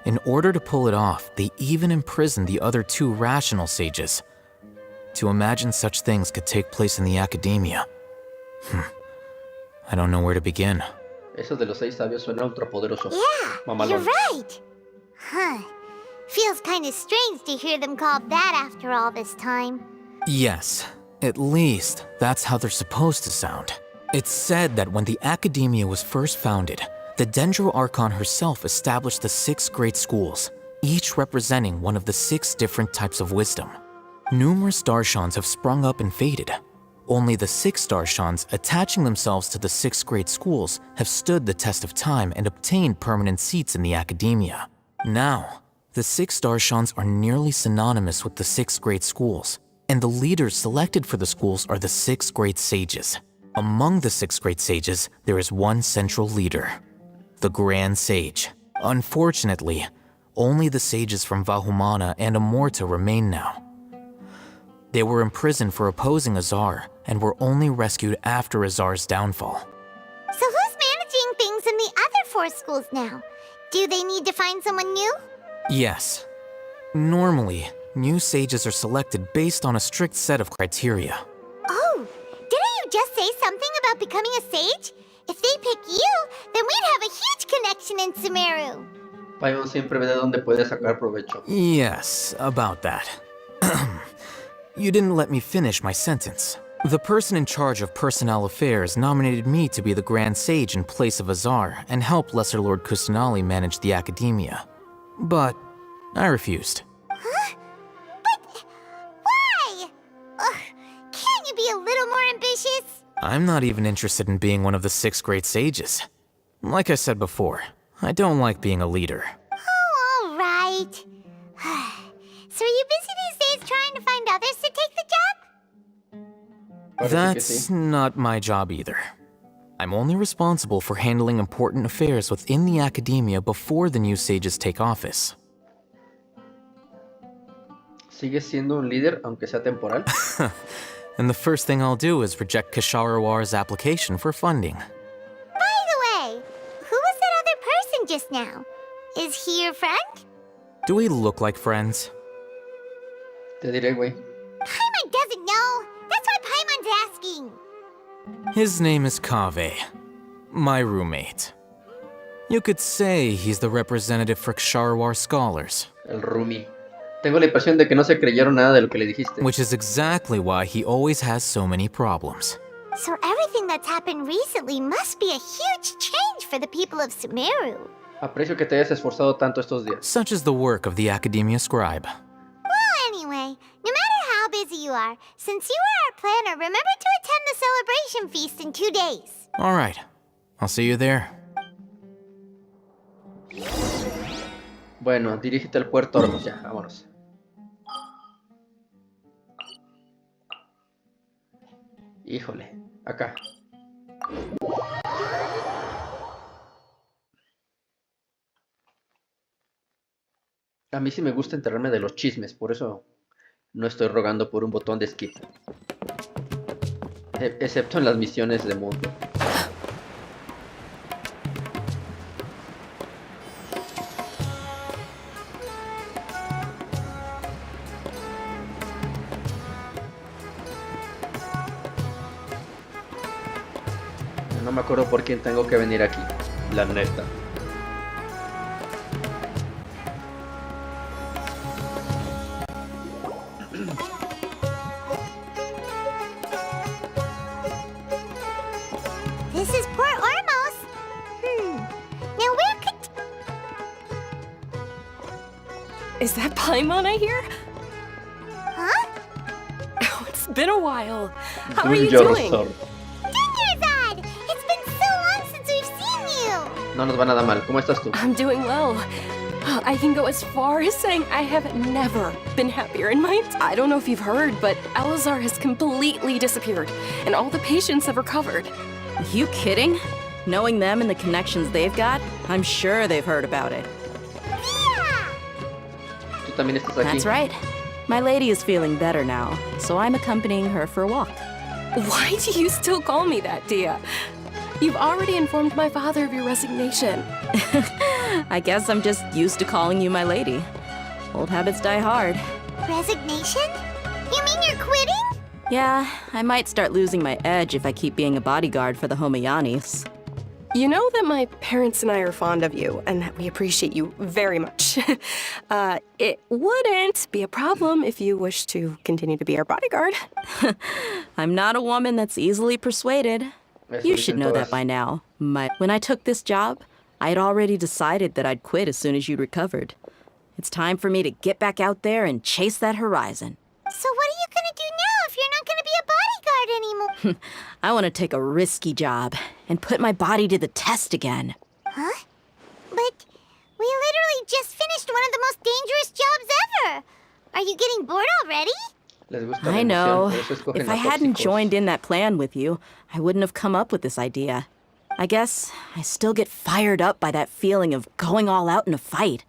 In order to pull it off, they even imprisoned the other 2 rational sages. To imagine such things could take place in the Academia. I don't know where to begin. Eso de los 6 sabios suena ultrapoderoso. Yeah, Mamalón. you're right. Huh. Feels kind of strange to hear them called that after all this time. Yes, at least that's how they're supposed to sound. It's said that when the Academia was first founded, the Dendro Archon herself established the 6 great schools, each representing one of the 6 different types of wisdom. Numerous Darshans have sprung up and faded. Only the 6 Darshans attaching themselves to the 6 great schools have stood the test of time and obtained permanent seats in the Academia. Now, the 6 Darshans are nearly synonymous with the 6 great schools, and the leaders selected for the schools are the 6 great sages. Among the 6 great sages, there is one central leader, the Grand Sage. Unfortunately, only the sages from Vahumana and Amorta remain now. They were imprisoned for opposing Azar and were only rescued after Azar's downfall. So who's managing things in the other 4 schools now? Do they need to find someone new? Yes. Normally, new sages are selected based on a strict set of criteria. Oh, didn't you just say something about becoming a sage? If they pick you, then we'd have a huge connection in Sumeru. Paimon siempre ve de dónde puede sacar provecho. Yes, about that. You didn't let me finish my sentence. The person in charge of personnel affairs nominated me to be the Grand Sage in place of Azar and help Lesser Lord Kusanali manage the Academia. But I refused. Huh? But why? Can't you be a little more ambitious? I'm not even interested in being one of the 6 great sages. Like I said before, I don't like being a leader. Oh, all right. So are you busy these days trying to find others to take the job? That's not my job either. I'm only responsible for handling important affairs within the Academia before the new sages take office. ¿Sigues siendo un líder, aunque sea temporal? And the first thing I'll do is reject Kasharawar's application for funding. By the way, who was that other person just now? Is he your friend? Do we look like friends? Te diré, güey. Paimon doesn't know. That's why Paimon's asking. His name is Kaveh, my roommate. You could say he's the representative for Ksharawar scholars. El roomie. Tengo la impresión de que no se creyeron nada de lo que le dijiste. Which is exactly why he always has so many problems. So everything that's happened recently must be a huge change for the people of Sumeru. Aprecio que te hayas esforzado tanto estos días. Such is the work of the Academia Scribe. Well, anyway, no matter how busy you are, since you are our planner, remember to attend the celebration feast in 2 days. All right. I'll see you there. Bueno, dirígete al puerto Ormos ya, vámonos. Híjole, acá. A mí sí me gusta enterarme de los chismes, por eso no estoy rogando por un botón de skip. Excepto en las misiones de mundo. No me acuerdo por quién tengo que venir aquí, la neta. This is Port Ormos. Now where could... Is that Paimon I hear? Huh? Oh, it's been a while. How are you doing? Dinyarzad! It's been so long since we've seen you! No nos va nada mal. ¿Cómo estás tú? I'm doing well. I can go as far as saying I have never been happier in my... I don't know if you've heard, but Elazar has completely disappeared, and all the patients have recovered. You kidding? Knowing them and the connections they've got, I'm sure they've heard about it. Tú también estás aquí. That's right. My lady is feeling better now, so I'm accompanying her for a walk. Why do you still call me that, Dia? You've already informed my father of your resignation. I guess I'm just used to calling you my lady. Old habits die hard. Resignation? You mean you're quitting? Yeah, I might start losing my edge if I keep being a bodyguard for the Homayanis. You know that my parents and I are fond of you, and that we appreciate you very much. It wouldn't be a problem if you wish to continue to be our bodyguard. I'm not a woman that's easily persuaded. You should know that by now. When I took this job, I had already decided that I'd quit as soon as you recovered. It's time for me to get back out there and chase that horizon. So what are you gonna do now if you're not gonna be a bodyguard anymore? I want to take a risky job and put my body to the test again. Huh? But we literally just finished one of the most dangerous jobs ever. Are you getting bored already? I know. If I hadn't joined in that plan with you, I wouldn't have come up with this idea. I guess I still get fired up by that feeling of going all out in a fight.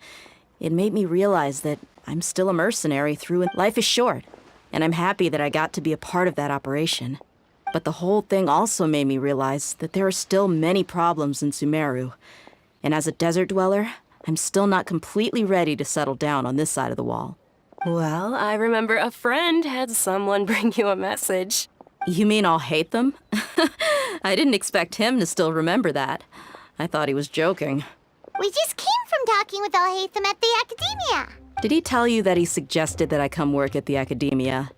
It made me realize that I'm still a mercenary through and life is short, and I'm happy that I got to be a part of that operation. But the whole thing also made me realize that there are still many problems in Sumeru. And as a desert dweller, I'm still not completely ready to settle down on this side of the wall. Well, I remember a friend had someone bring you a message. You mean Alhaitham? I didn't expect him to still remember that. I thought he was joking. We just came from talking with Alhaitham at the Academia. Did he tell you that he suggested that I come work at the Academia?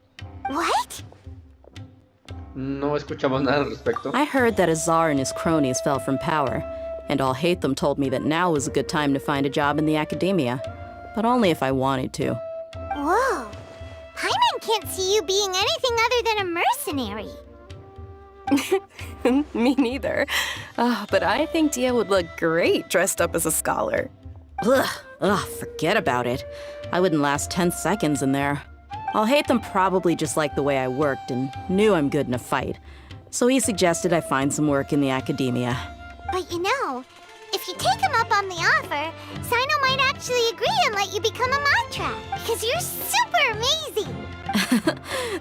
What? No escuchamos nada al respecto. I heard that Azar and his cronies fell from power, and Alhaitham told me that now was a good time to find a job in the Academia, but only if I wanted to. Whoa. Paimon can't see you being anything other than a mercenary. Me neither. But I think Dia would look great dressed up as a scholar. Ugh, forget about it. I wouldn't last 10 seconds in there. Alhaitham probably just liked the way I worked and knew I'm good in a fight. So he suggested I find some work in the Academia. But you know, if you take him up on the offer, Sino might actually agree and let you become a Matra, because you're super amazing.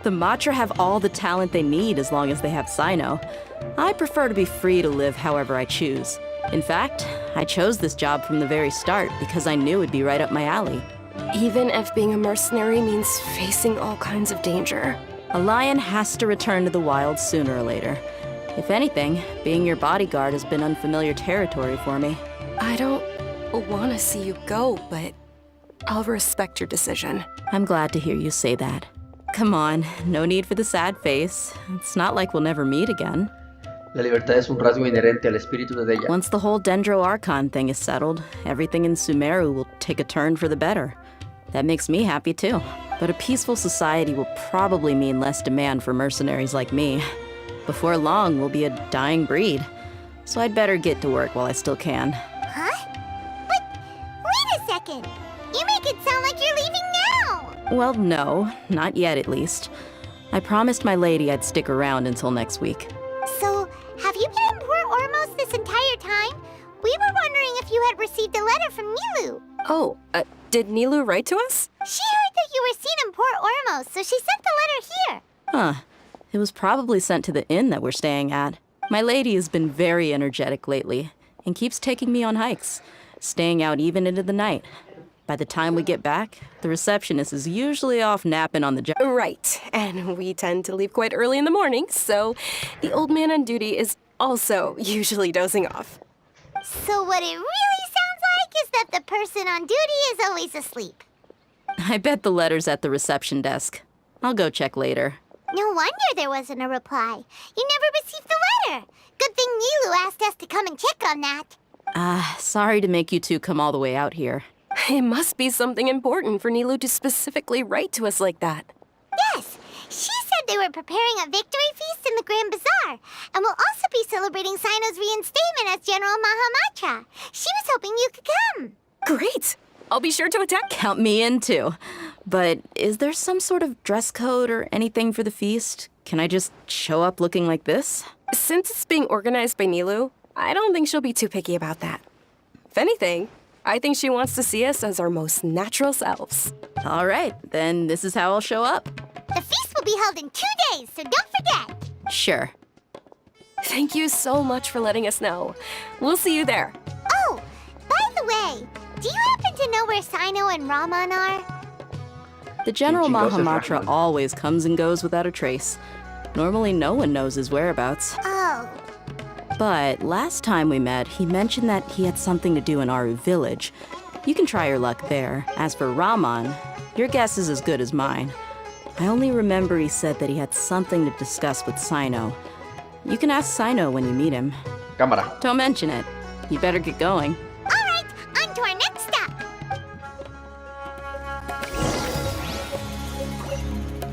The Matra have all the talent they need as long as they have Sino. I prefer to be free to live however I choose. In fact, I chose this job from the very start because I knew it'd be right up my alley. Even if being a mercenary means facing all kinds of danger. A lion has to return to the wild sooner or later. If anything, being your bodyguard has been unfamiliar territory for me. I don't want to see you go, but I'll respect your decision. I'm glad to hear you say that. Come on, no need for the sad face. It's not like we'll never meet again. La libertad es un rasgo inherente al espíritu de ella. Once the whole Dendro Archon thing is settled, everything in Sumeru will take a turn for the better. That makes me happy too. But a peaceful society will probably mean less demand for mercenaries like me. Before long, we'll be a dying breed. So I'd better get to work while I still can. Huh? But wait a second. You make it sound like you're leaving now. Well, no, not yet at least. I promised my lady I'd stick around until next week. So, have you been in Port Ormos this entire time? We were wondering if you had received a letter from Nilou. Oh, did Nilou write to us? She heard that you were seen in Port Ormos, so she sent the letter here. Huh. It was probably sent to the inn that we're staying at. My lady has been very energetic lately and keeps taking me on hikes, staying out even into the night. By the time we get back, the receptionist is usually off napping on the job. Right, and we tend to leave quite early in the morning, so the old man on duty is also usually dozing off. So what it really sounds like is that the person on duty is always asleep. I bet the letter's at the reception desk. I'll go check later. No wonder there wasn't a reply. You never received the letter. Good thing Nilou asked us to come and check on that. Sorry to make you two come all the way out here. It must be something important for Nilou to specifically write to us like that. Yes, she said they were preparing a victory feast in the Grand Bazaar, and will also be celebrating Sino's reinstatement as General Mahamatra. She was hoping you could come. Great! I'll be sure to attack. Count me in too. But is there some sort of dress code or anything for the feast? Can I just show up looking like this? Since it's being organized by Nilou, I don't think she'll be too picky about that. If anything, I think she wants to see us as our most natural selves. All right, then this is how I'll show up. The feast will be held in 2 days, so don't forget. Sure. Thank you so much for letting us know. We'll see you there. Oh, by the way, do you happen to know where Sino and Raman are? The General Mahamatra always comes and goes without a trace. Normally no one knows his whereabouts. Oh. But last time we met, he mentioned that he had something to do in Aaru village. You can try your luck there. As for Raman, your guess is as good as mine. I only remember he said that he had something to discuss with Sino. You can ask Sino when you meet him. Cámara. Don't mention it. You better get going. All right, on to our next stop.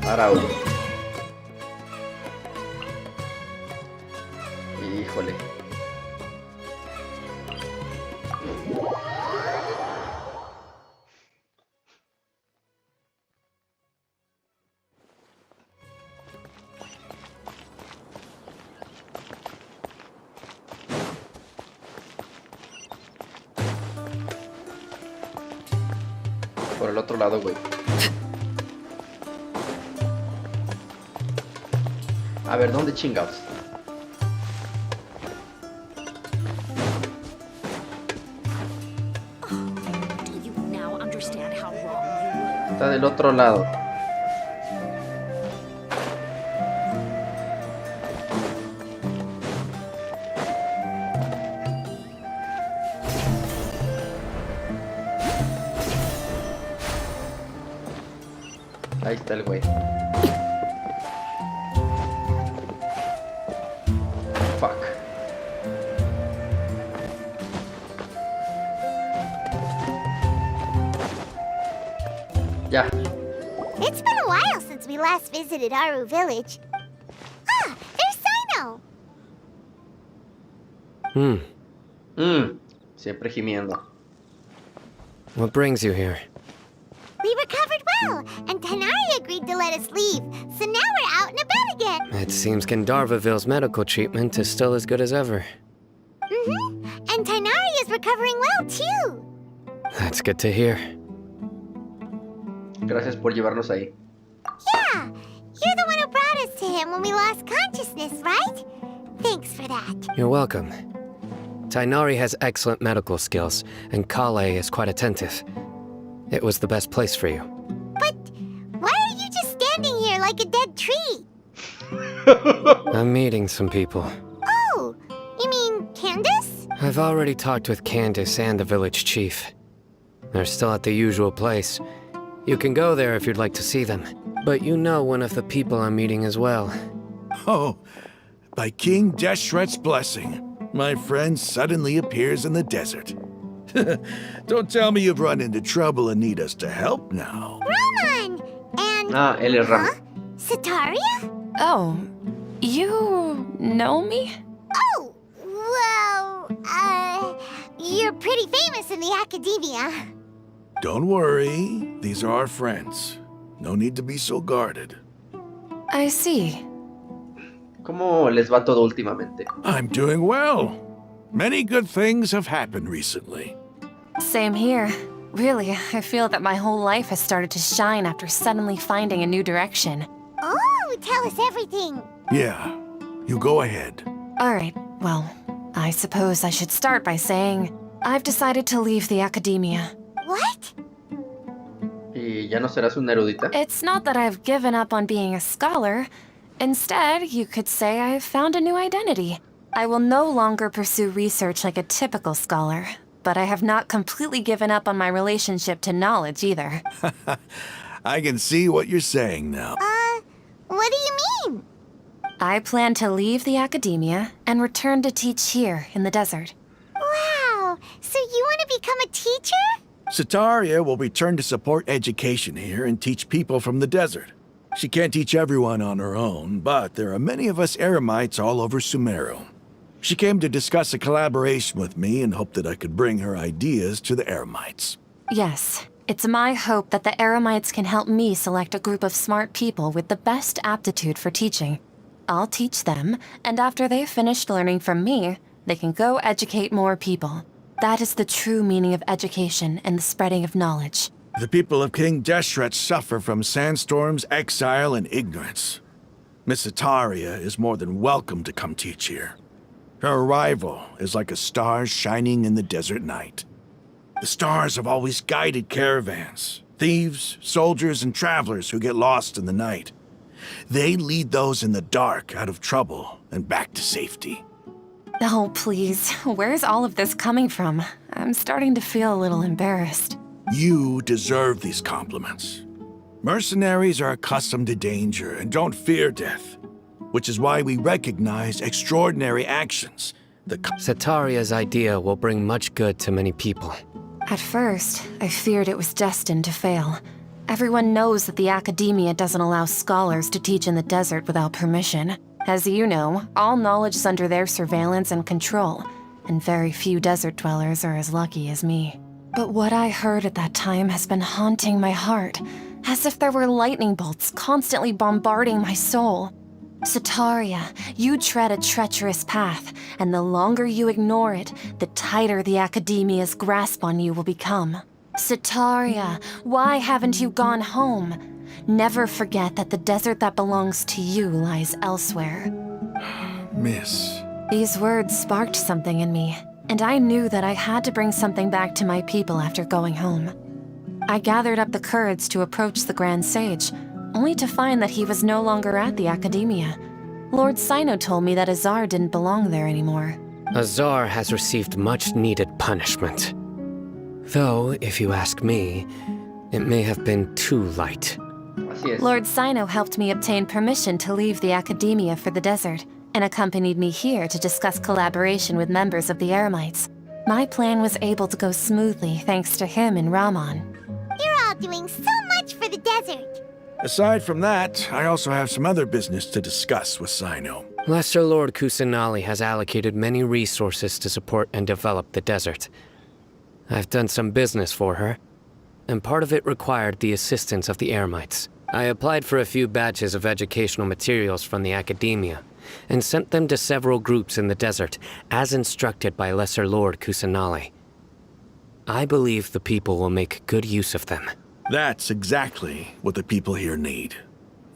Aaru. Híjole. Por el otro lado, güey. A ver, ¿dónde chingados? Está del otro lado. Ahí está el güey. Fuck. Ya. It's been a while since we last visited Aaru village. Ah, there's Sino. Siempre gimiendo. What brings you here? We recovered well, and Tanari agreed to let us leave, so now we're out and about again. It seems Gandharvaville's medical treatment is still as good as ever. And Tanari is recovering well, too. That's good to hear. Gracias por llevarnos ahí. Yeah, you're the one who brought us to him when we lost consciousness, right? Thanks for that. You're welcome. Tainari has excellent medical skills, and Kale is quite attentive. It was the best place for you. But why are you just standing here like a dead tree? I'm meeting some people. Oh, you mean Candace? I've already talked with Candace and the village chief. They're still at the usual place. You can go there if you'd like to see them. But you know one of the people I'm meeting as well. Oh, by King Deshret's blessing, my friend suddenly appears in the desert. Don't tell me you've run into trouble and need us to help now. Roman! And... Él es Ram. Sataria? Oh, you know me? Oh, well, you're pretty famous in the academia. Don't worry, these are our friends. No need to be so guarded. I see. ¿Cómo les va todo últimamente? I'm doing well. Many good things have happened recently. Same here. Really, I feel that my whole life has started to shine after suddenly finding a new direction. Oh, tell us everything. Yeah, you go ahead. Alright, well, I suppose I should start by saying I've decided to leave the academia. What? ¿Y ya no serás una erudita? It's not that I've given up on being a scholar. Instead, you could say I've found a new identity. I will no longer pursue research like a typical scholar, but I have not completely given up on my relationship to knowledge either. I can see what you're saying now. What do you mean? I plan to leave the academia and return to teach here in the desert. Wow, so you want to become a teacher? Sataria will return to support education here and teach people from the desert. She can't teach everyone on her own, but there are many of us Eremites all over Sumeru. She came to discuss a collaboration with me and hoped that I could bring her ideas to the Eremites. Yes, it's my hope that the Eremites can help me select a group of smart people with the best aptitude for teaching. I'll teach them, and after they've finished learning from me, they can go educate more people. That is the true meaning of education and the spreading of knowledge. The people of King Deshret suffer from sandstorms, exile, and ignorance. Miss Sataria is more than welcome to come teach here. Her arrival is like a star shining in the desert night. The stars have always guided caravans, thieves, soldiers, and travelers who get lost in the night. They lead those in the dark out of trouble and back to safety. Oh, please. Where's all of this coming from? I'm starting to feel a little embarrassed. You deserve these compliments. Mercenaries are accustomed to danger and don't fear death, which is why we recognize extraordinary actions. Sataria's idea will bring much good to many people. At first, I feared it was destined to fail. Everyone knows that the academia doesn't allow scholars to teach in the desert without permission. As you know, all knowledge is under their surveillance and control, and very few desert dwellers are as lucky as me. But what I heard at that time has been haunting my heart, as if there were lightning bolts constantly bombarding my soul. Sataria, you tread a treacherous path, and the longer you ignore it, the tighter the academia's grasp on you will become. Sataria, why haven't you gone home? Never forget that the desert that belongs to you lies elsewhere. Miss. These words sparked something in me, and I knew that I had to bring something back to my people after going home. I gathered up the courage to approach the Grand Sage, only to find that he was no longer at the academia. Lord Sino told me that Azar didn't belong there anymore. Azar has received much-needed punishment. Though, if you ask me, it may have been too light. Lord Sino helped me obtain permission to leave the academia for the desert, and accompanied me here to discuss collaboration with members of the Eremites. My plan was able to go smoothly thanks to him and Rahman. You're all doing so much for the desert. Aside from that, I also have some other business to discuss with Sino. Lesser Lord Kusanali has allocated many resources to support and develop the desert. I've done some business for her, and part of it required the assistance of the Eremites. I applied for a few batches of educational materials from the academia, and sent them to several groups in the desert, as instructed by Lesser Lord Kusanali. I believe the people will make good use of them. That's exactly what the people here need.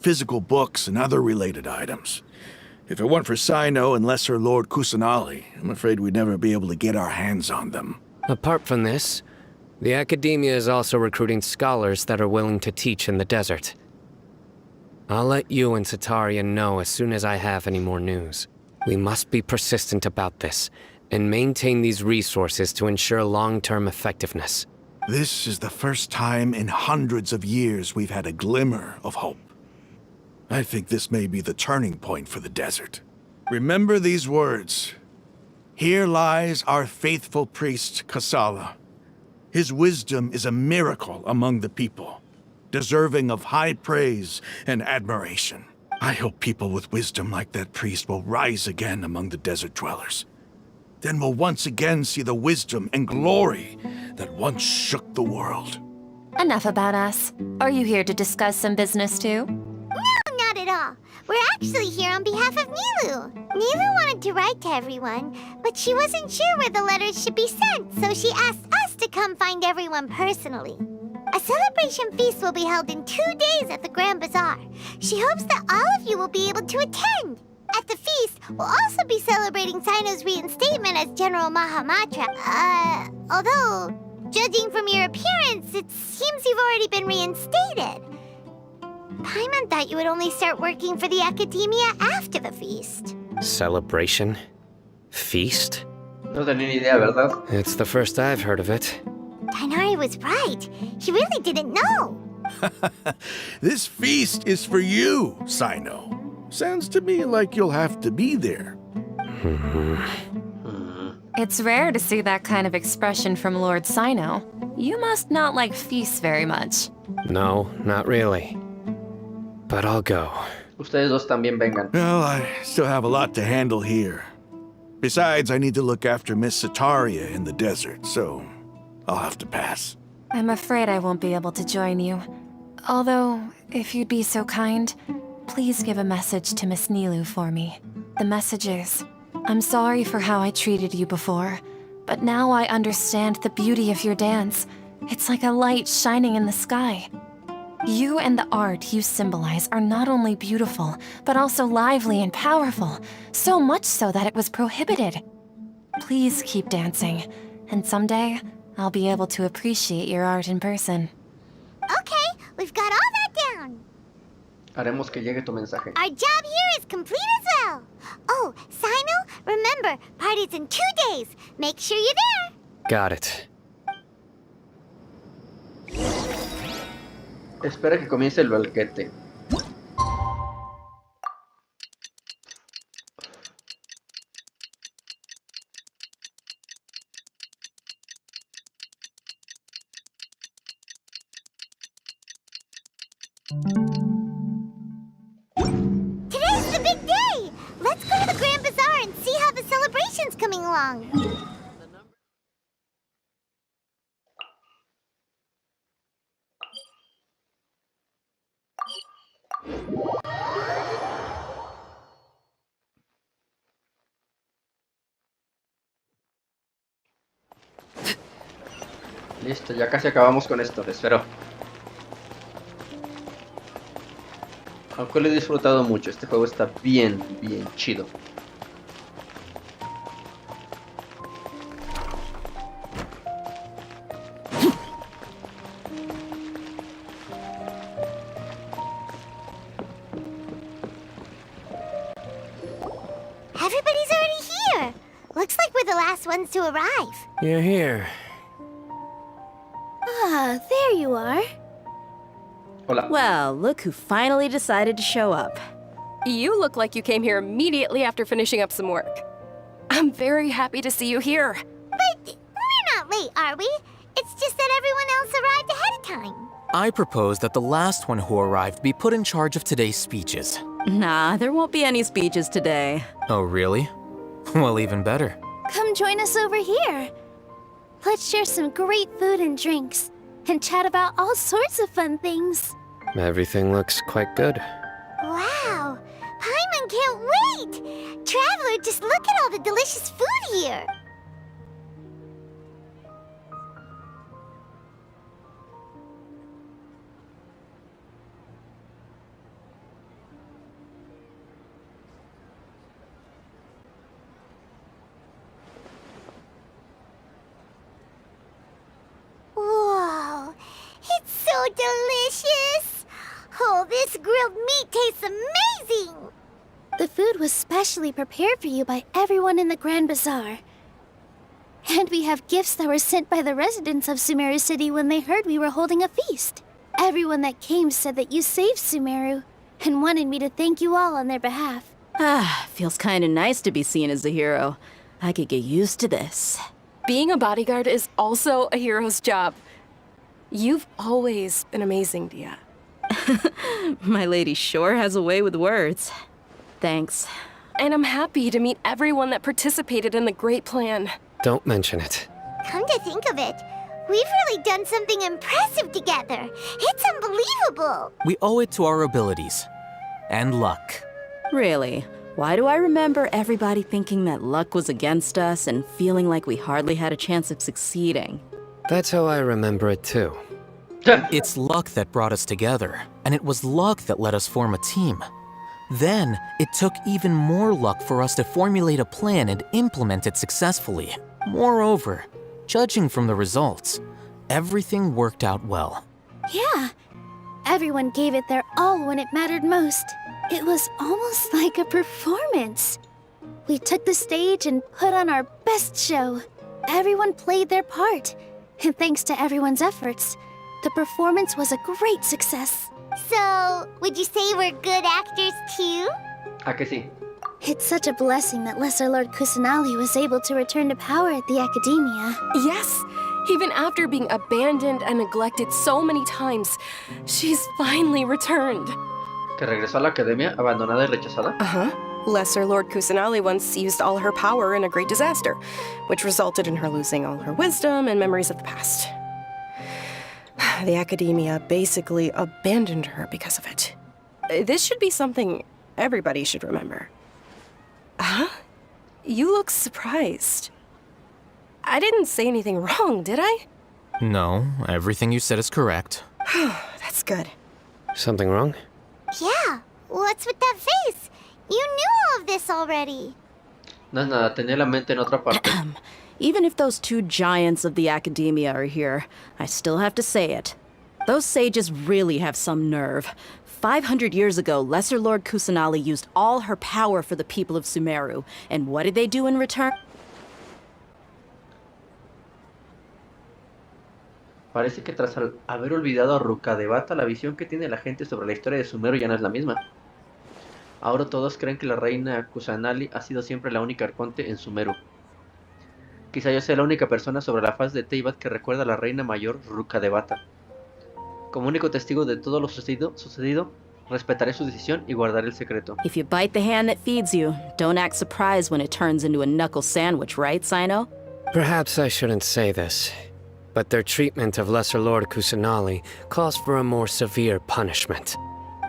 Physical books and other related items. If it weren't for Sino and Lesser Lord Kusanali, I'm afraid we'd never be able to get our hands on them. Apart from this, the academia is also recruiting scholars that are willing to teach in the desert. I'll let you and Sataria know as soon as I have any more news. We must be persistent about this, and maintain these resources to ensure long-term effectiveness. This is the first time in hundreds of years we've had a glimmer of hope. I think this may be the turning point for the desert. Remember these words. Here lies our faithful priest, Kasala. His wisdom is a miracle among the people, deserving of high praise and admiration. I hope people with wisdom like that priest will rise again among the desert dwellers. Then we'll once again see the wisdom and glory that once shook the world. Enough about us. Are you here to discuss some business too? No, not at all. We're actually here on behalf of Nilou. Nilou wanted to write to everyone, but she wasn't sure where the letters should be sent, so she asked us to come find everyone personally. A celebration feast will be held in 2 days at the Grand Bazaar. She hopes that all of you will be able to attend. At the feast, we'll also be celebrating Sino's reinstatement as General Mahamatra. Although, judging from your appearance, it seems you've already been reinstated. Paimon thought you would only start working for the Academia after the feast. Celebration? Feast? No tenía ni idea, ¿verdad? It's the first I've heard of it. Tainari was right. He really didn't know. This feast is for you, Sino. Sounds to me like you'll have to be there. It's rare to see that kind of expression from Lord Sino. You must not like feasts very much. No, not really. But I'll go. Ustedes dos también vengan. Well, I still have a lot to handle here. Besides, I need to look after Miss Sataria in the desert, so I'll have to pass. I'm afraid I won't be able to join you. Although, if you'd be so kind, please give a message to Miss Nilou for me. The message is, I'm sorry for how I treated you before, but now I understand the beauty of your dance. It's like a light shining in the sky. You and the art you symbolize are not only beautiful, but also lively and powerful, so much so that it was prohibited. Please keep dancing, and someday I'll be able to appreciate your art in person. Okay, we've got all that down. Haremos que llegue tu mensaje. Our job here is complete as well. Oh, Sino, remember, party's in 2 days. Make sure you're there. Got it. Espera que comience el banquete. Today's the big day. Let's go to the Grand Bazaar and see how the celebration's coming along. Listo, ya casi acabamos con esto, espero. Aunque lo he disfrutado mucho, este juego está bien chido. Everybody's already here. Looks like we're the last ones to arrive. You're here. Ah, there you are. Hola. Well, look who finally decided to show up. You look like you came here immediately after finishing up some work. I'm very happy to see you here. But we're not late, are we? It's just that everyone else arrived ahead of time. I propose that the last one who arrived be put in charge of today's speeches. Nah, there won't be any speeches today. Oh, really? Well, even better. Come join us over here. Let's share some great food and drinks, and chat about all sorts of fun things. Everything looks quite good. Wow, Paimon can't wait! Traveler, just look at all the delicious food here. Whoa, it's so delicious! Oh, this grilled meat tastes amazing! The food was specially prepared for you by everyone in the Grand Bazaar. And we have gifts that were sent by the residents of Sumeru City when they heard we were holding a feast. Everyone that came said that you saved Sumeru, and wanted me to thank you all on their behalf. Feels kinda nice to be seen as a hero. I could get used to this. Being a bodyguard is also a hero's job. You've always been amazing, Dia. My lady sure has a way with words. Thanks. And I'm happy to meet everyone that participated in the great plan. Don't mention it. Come to think of it, we've really done something impressive together. It's unbelievable. We owe it to our abilities. And luck. Really? Why do I remember everybody thinking that luck was against us and feeling like we hardly had a chance of succeeding? That's how I remember it too. It's luck that brought us together, and it was luck that let us form a team. Then, it took even more luck for us to formulate a plan and implement it successfully. Moreover, judging from the results, everything worked out well. Yeah. Everyone gave it their all when it mattered most. It was almost like a performance. We took the stage and put on our best show. Everyone played their part. And thanks to everyone's efforts, the performance was a great success. So, would you say we're good actors too? ¿A que sí? It's such a blessing that Lesser Lord Kusanali was able to return to power at the Academia. Yes, even after being abandoned and neglected so many times, she's finally returned. ¿Que regresó a la academia, abandonada y rechazada? Uh-huh. Lesser Lord Kusanali once used all her power in a great disaster, which resulted in her losing all her wisdom and memories of the past. The Academia basically abandoned her because of it. This should be something everybody should remember. Huh? You look surprised. I didn't say anything wrong, did I? No, everything you said is correct. That's good. Something wrong? Yeah, what's with that face? You knew all of this already. No es nada, tenía la mente en otra parte. Even if those two giants of the Academia are here, I still have to say it. Those sages really have some nerve. 500 years ago, Lesser Lord Kusanali used all her power for the people of Sumeru. And what did they do in return? Parece que tras haber olvidado a Rukkhadevata, la visión que tiene la gente sobre la historia de Sumeru ya no es la misma. Ahora todos creen que la reina Kusanali ha sido siempre la única arconte en Sumeru. Quizá yo sea la única persona sobre la faz de Teyvat que recuerda a la reina mayor Rukkhadevata. Como único testigo de todo lo sucedido, respetaré su decisión y guardaré el secreto. If you bite the hand that feeds you, don't act surprised when it turns into a knuckle sandwich, right, Sino? Perhaps I shouldn't say this, but their treatment of Lesser Lord Kusanali calls for a more severe punishment.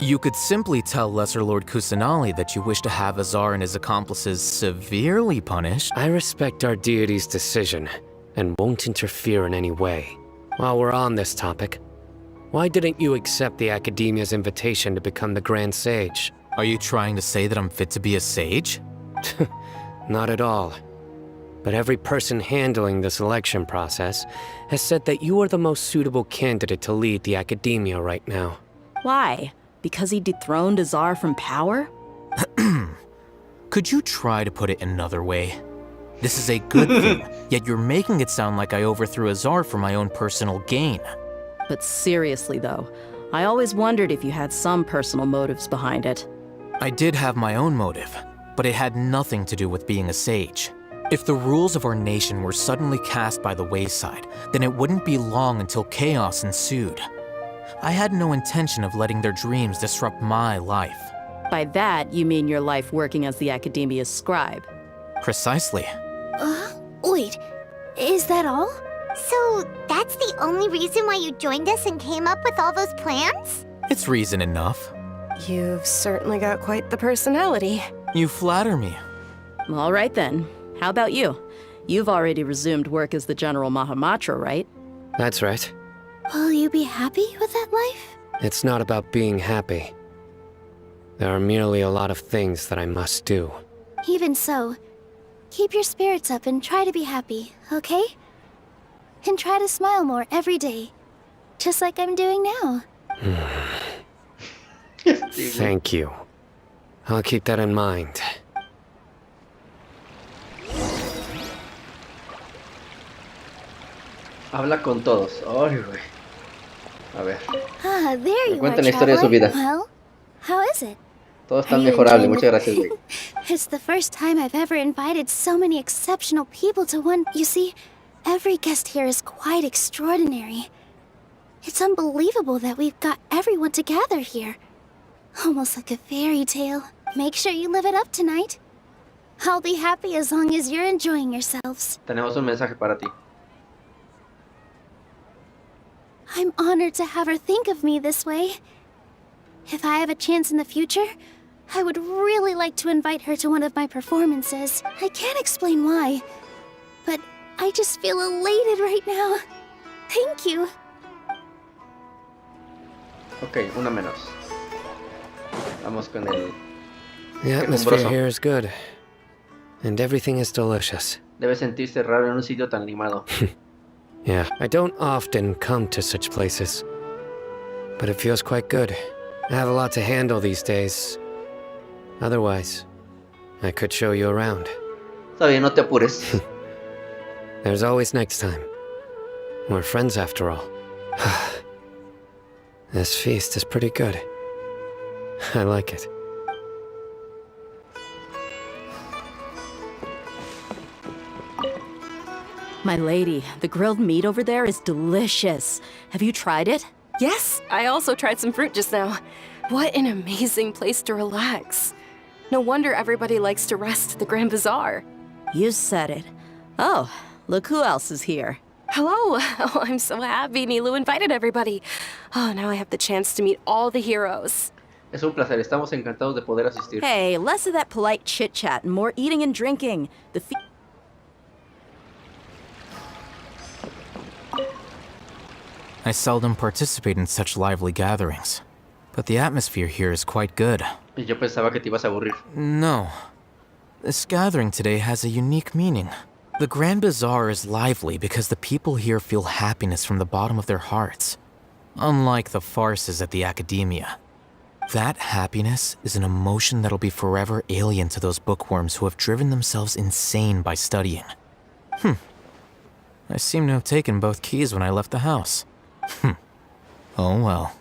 You could simply tell Lesser Lord Kusanali that you wish to have Azar and his accomplices severely punished. I respect our deity's decision, and won't interfere in any way. While we're on this topic, why didn't you accept the Academia's invitation to become the Grand Sage? Are you trying to say that I'm fit to be a sage? Not at all. But every person handling the selection process has said that you are the most suitable candidate to lead the Academia right now. Why? Because he dethroned Azar from power? Could you try to put it another way? This is a good thing, yet you're making it sound like I overthrew Azar for my own personal gain. But seriously though, I always wondered if you had some personal motives behind it. I did have my own motive, but it had nothing to do with being a sage. If the rules of our nation were suddenly cast by the wayside, then it wouldn't be long until chaos ensued. I had no intention of letting their dreams disrupt my life. By that, you mean your life working as the Academia's scribe? Precisely. Wait, is that all? So, that's the only reason why you joined us and came up with all those plans? It's reason enough. You've certainly got quite the personality. You flatter me. All right then. How about you? You've already resumed work as the General Mahamatra, right? That's right. Will you be happy with that life? It's not about being happy. There are merely a lot of things that I must do. Even so, keep your spirits up and try to be happy, okay? And try to smile more every day, just like I'm doing now. Thank you. I'll keep that in mind. Habla con todos. Ay, güey. A ver. Ah, there you are, Cuenta la historia de su traveler. vida. Well, how is it? Todo Are está you mejorable. enjoying Muchas gracias, güey. It's the first time I've ever invited so many exceptional people to one. You see, every guest here is quite extraordinary. It's unbelievable that we've got everyone together here. Almost like a fairy tale. Make sure you live it up tonight. I'll be happy as long as you're enjoying yourselves. Tenemos un mensaje para ti. I'm honored to have her think of me this way. If I have a chance in the future, I would really like to invite her to one of my performances. I can't explain why, but I just feel elated right now. Thank you. Ok, una menos. Vamos con el... The atmosphere here is good, and everything is delicious. Debe sentirse raro en un sitio tan animado. Yeah, I don't often come to such places, but it feels quite good. I have a lot to handle these days. Otherwise, I could show you around. Está bien, no te apures. There's always next time. We're friends after all. This feast is pretty good. I like it. My lady, the grilled meat over there is delicious. Have you tried it? Yes, I also tried some fruit just now. What an amazing place to relax. No wonder everybody likes to rest at the Grand Bazaar. You said it. Oh, look who else is here. Hello. Oh, I'm so happy Nilu invited everybody. Oh, now I have the chance to meet all the heroes. Es un placer. Estamos encantados de poder asistir. Hey, less of that polite chit-chat and more eating and drinking. I seldom participate in such lively gatherings, but the atmosphere here is quite good. Y yo pensaba que te ibas a aburrir. No. This gathering today has a unique meaning. The Grand Bazaar is lively because the people here feel happiness from the bottom of their hearts, unlike the farces at the Academia. That happiness is an emotion that'll be forever alien to those bookworms who have driven themselves insane by studying. I seem to have taken both keys when I left the house. Oh well.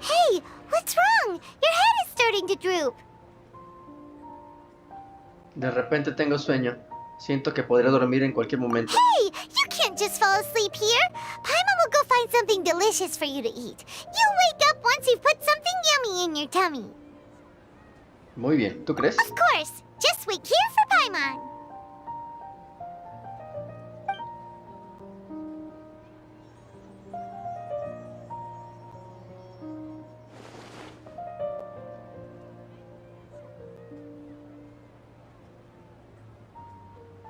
Hey, what's wrong? Your head is starting to droop. De repente tengo sueño. Siento que podría dormir en cualquier momento. Hey, you can't just fall asleep here. Paimon will go find something delicious for you to eat. You'll wake up once you've put something yummy in your tummy. Muy bien, ¿tú crees? Of course. Just wait here for Paimon.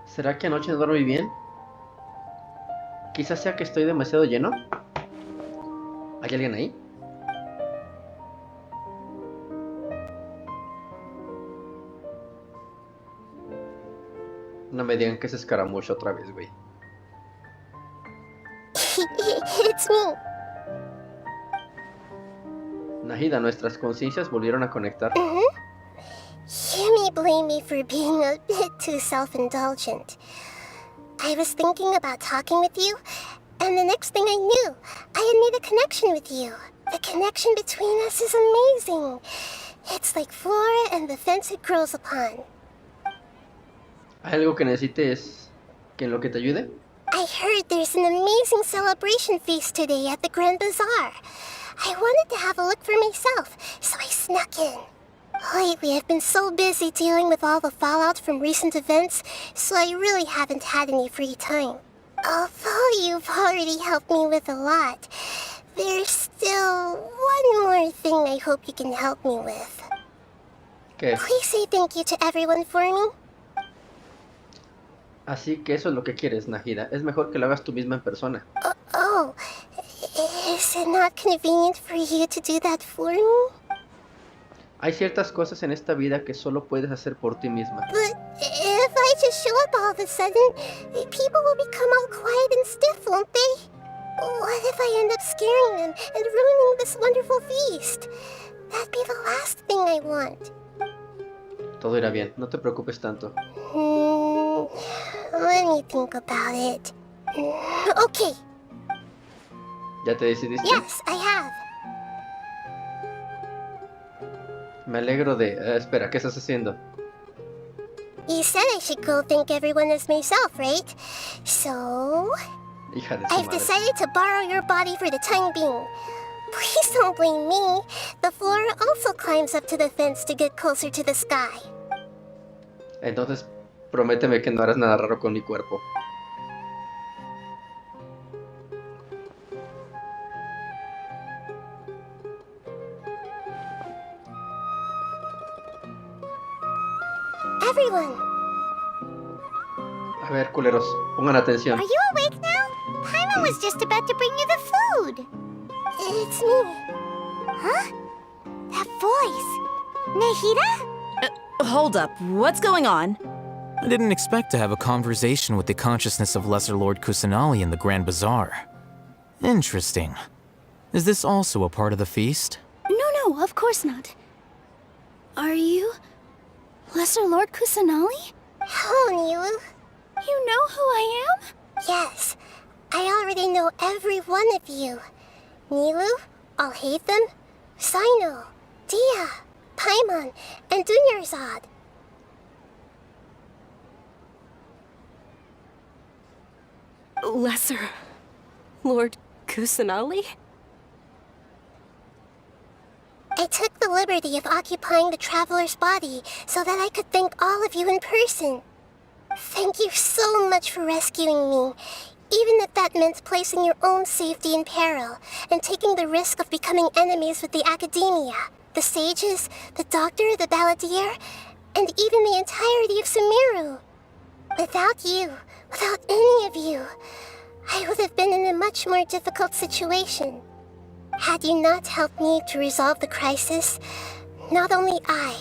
¿Será que anoche no dormí bien? Quizás sea que estoy demasiado lleno. ¿Hay alguien ahí? No me digan que es escaramucho otra vez, güey. It's me. Nahida, nuestras conciencias volvieron a conectar. You may blame me for being a bit too self-indulgent. I was thinking about talking with you, and the next thing I knew, I had made a connection with you. The connection between us is amazing. It's like flora and the fence it grows upon. ¿Hay algo que necesites que en lo que te ayude? I heard there's an amazing celebration feast today at the Grand Bazaar. I wanted to have a look for myself, so I snuck in. Lately, I've been so busy dealing with all the fallout from recent events, so I really haven't had any free time. Although you've already helped me with a lot, there's still one more thing I hope you can help me with. ¿Qué? Please say thank you to everyone for me. Así que eso es lo que quieres, Nahida. Es mejor que lo hagas tú misma en persona. Oh, is it not convenient for you to do that for me? Hay ciertas cosas en esta vida que solo puedes hacer por ti misma. But if I just show up all of a sudden, people will become all quiet and stiff, won't they? What if I end up scaring them and ruining this wonderful feast? That'd be the last thing I want. Todo irá bien, no te preocupes tanto. Let me think about it. Okay. ¿Ya te decidiste? Yes, I have. Me alegro de... espera, ¿qué estás haciendo? You said I should go thank everyone as myself, right? So... Hija de su I've madre. decided to borrow your body for the time being. Please don't blame me. The flora also climbs up to the fence to get closer to the sky. Entonces, prométeme que no harás nada raro con mi cuerpo. Everyone! A ver, culeros, pongan atención. Are you awake now? Paimon was just about to bring you the food. It's me. Huh? That voice. Nahida? Hold up, what's going on? I didn't expect to have a conversation with the consciousness of Lesser Lord Kusanali in the Grand Bazaar. Interesting. Is this also a part of the feast? No, of course not. Are you... Lesser Lord Kusanali? Hello, Nilu. You know who I am? Yes, I already know every one of you. Nilu, Alhaitham, Sino, Dia, Paimon, and Dunyarzad. Lesser Lord Kusanali? I took the liberty of occupying the traveler's body so that I could thank all of you in person. Thank you so much for rescuing me, even if that meant placing your own safety in peril and taking the risk of becoming enemies with the academia, the sages, the doctor, the balladeer, and even the entirety of Sumeru. Without you, without any of you, I would have been in a much more difficult situation. Had you not helped me to resolve the crisis, not only I,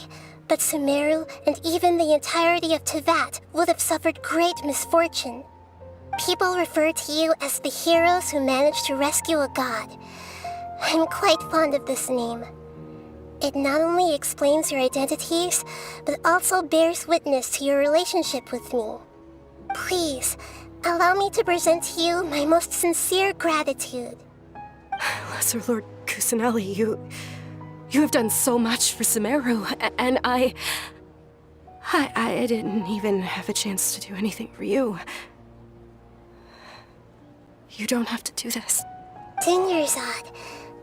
but Sumeru and even the entirety of Tevat would have suffered great misfortune. People refer to you as the heroes who managed to rescue a god. I'm quite fond of this name. It not only explains your identities, but also bears witness to your relationship with me. Please, allow me to present to you my most sincere gratitude. Lesser Lord Kusanali, you have done so much for Sumeru, and I didn't even have a chance to do anything for you. You don't have to do this. Dunyarzad,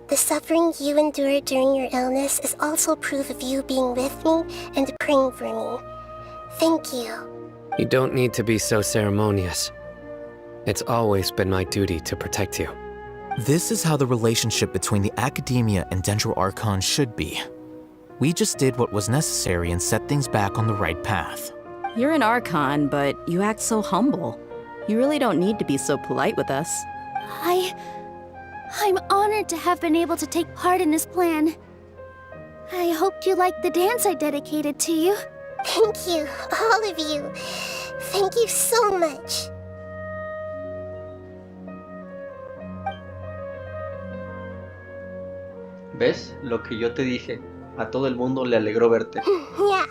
the suffering you endured during your illness is also proof of you being with me and praying for me. Thank you. You don't need to be so ceremonious. It's always been my duty to protect you. This is how the relationship between the Academia and Dendro Archon should be. We just did what was necessary and set things back on the right path. You're an Archon, but you act so humble. You really don't need to be so polite with us. I'm honored to have been able to take part in this plan. I hoped you liked the dance I dedicated to you. Thank you, all of you. Thank you so much. ¿Ves? Lo que yo te dije. A todo el mundo le alegró verte. Yeah.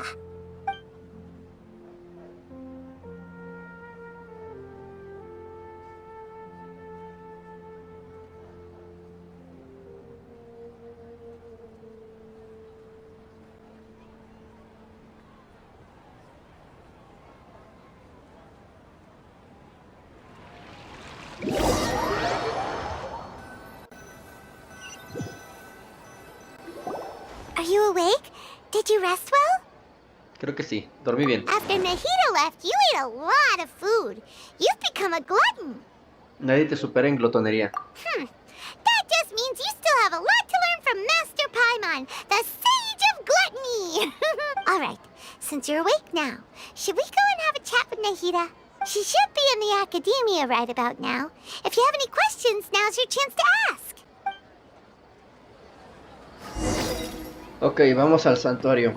Are you awake? Did you rest well? Creo que sí. Dormí bien. After Nahida left, you ate a lot of food. You've become a glutton. Nadie te supera en glotonería. That just means you still have a lot to learn from Master Paimon, the Sage of Gluttony. All right, since you're awake now, should we go and have a chat with Nahida? She should be in the academia right about now. If you have any questions, now's your chance to ask. Ok, vamos al santuario.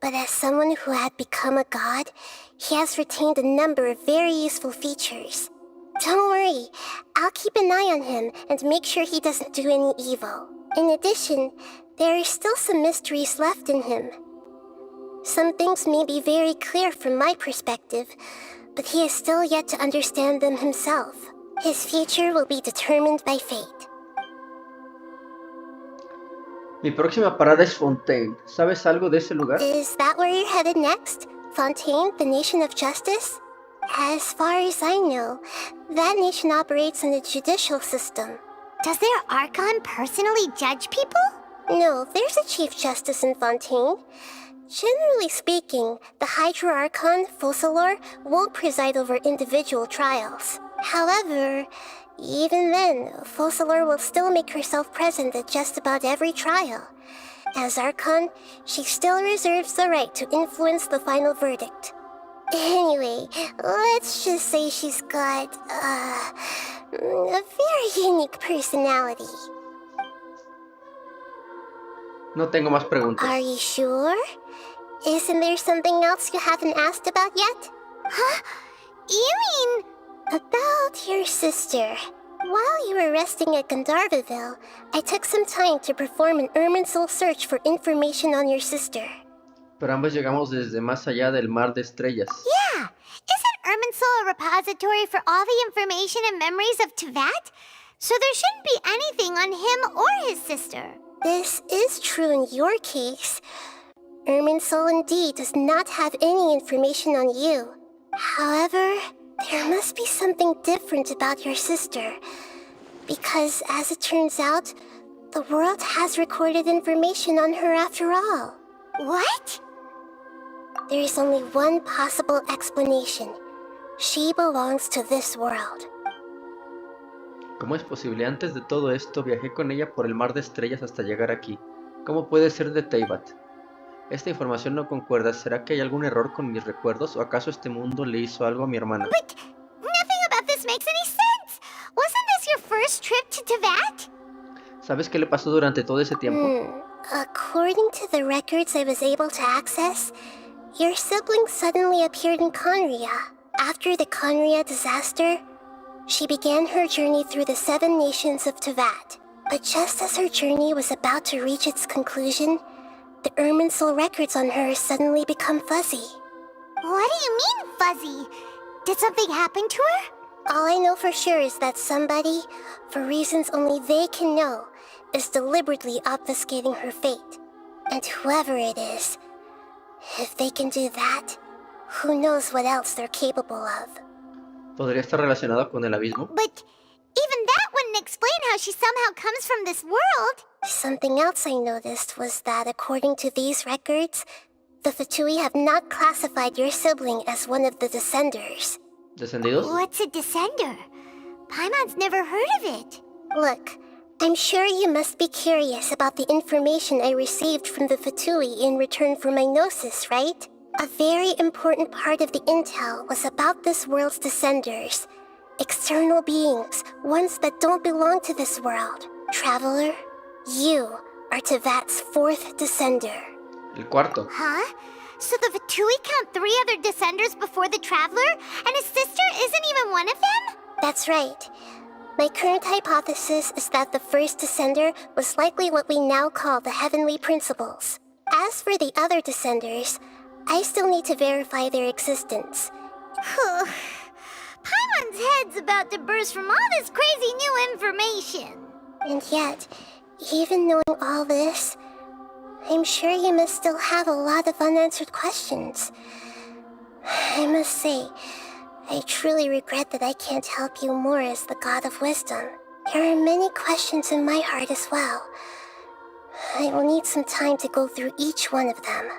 But as someone who had become a god, he has retained a number of very useful features. Don't worry, I'll keep an eye on him and make sure he doesn't do any evil. In addition, there are still some mysteries left in him. Some things may be very clear from my perspective, but he is still yet to understand them himself. His future will be determined by fate. Mi próxima parada es Fontaine. ¿Sabes algo de ese lugar? Is that where you're headed next? Fontaine, the nation of justice? As far as I know, that nation operates in a judicial system. Does their Archon personally judge people? No, there's a Chief Justice in Fontaine. Generally speaking, the Hydra Archon, Focalor, won't preside over individual trials. However, even then, Focalor will still make herself present at just about every trial. As Archon, she still reserves the right to influence the final verdict. Anyway, let's just say she's got, a very unique personality. No tengo más preguntas. Are you sure? Isn't there something else you haven't asked about yet? Huh? You mean... About your sister. While you were resting at Gandharvaville, I took some time to perform an Irminsul search for information on your sister. Pero ambos llegamos desde más allá del mar de estrellas. Yeah! Isn't Irminsul a repository for all the information and memories of Teyvat? So there shouldn't be anything on him or his sister. This is true in your case. Irminsul indeed does not have any information on you. However, there must be something different about your sister. Because, as it turns out, the world has recorded information on her after all. What? There is only one possible explanation. She belongs to this world. ¿Cómo es posible? Antes de todo esto, viajé con ella por el mar de estrellas hasta llegar aquí. ¿Cómo puede ser de Teyvat? Esta información no concuerda. ¿Será que hay algún error con mis recuerdos? ¿O acaso este mundo le hizo algo a mi hermana? But nothing about this makes any sense. Wasn't this your first trip to Teyvat? ¿Sabes qué le pasó durante todo ese tiempo? According to the records I was able to access, your sibling suddenly appeared in Conria. After the Conria disaster, she began her journey through the 7 nations of Teyvat. But just as her journey was about to reach its conclusion, the Irminsul records on her suddenly become fuzzy. What do you mean, fuzzy? Did something happen to her? All I know for sure is that somebody, for reasons only they can know, is deliberately obfuscating her fate. And whoever it is, if they can do that, who knows what else they're capable of. ¿Podría estar relacionado con el abismo? But even that wouldn't explain how she somehow comes from this world. Something else I noticed was that according to these records, the Fatui have not classified your sibling as one of the Descenders. ¿Descendidos? What's a Descender? Paimon's never heard of it. Look, I'm sure you must be curious about the information I received from the Fatui in return for my gnosis, right? A very important part of the intel was about this world's Descenders. External beings, ones that don't belong to this world. Traveler, you are Teyvat's 4th Descender. El cuarto. Huh? So the Fatui count 3 other Descenders before the Traveler? And his sister isn't even one of them? That's right. My current hypothesis is that the first Descender was likely what we now call the Heavenly Principles. As for the other Descenders, I still need to verify their existence. Paimon's head's about to burst from all this crazy new information. And yet, even knowing all this, I'm sure you must still have a lot of unanswered questions. I must say, I truly regret that I can't help you more as the God of Wisdom. There are many questions in my heart as well. I will need some time to go through each one of them.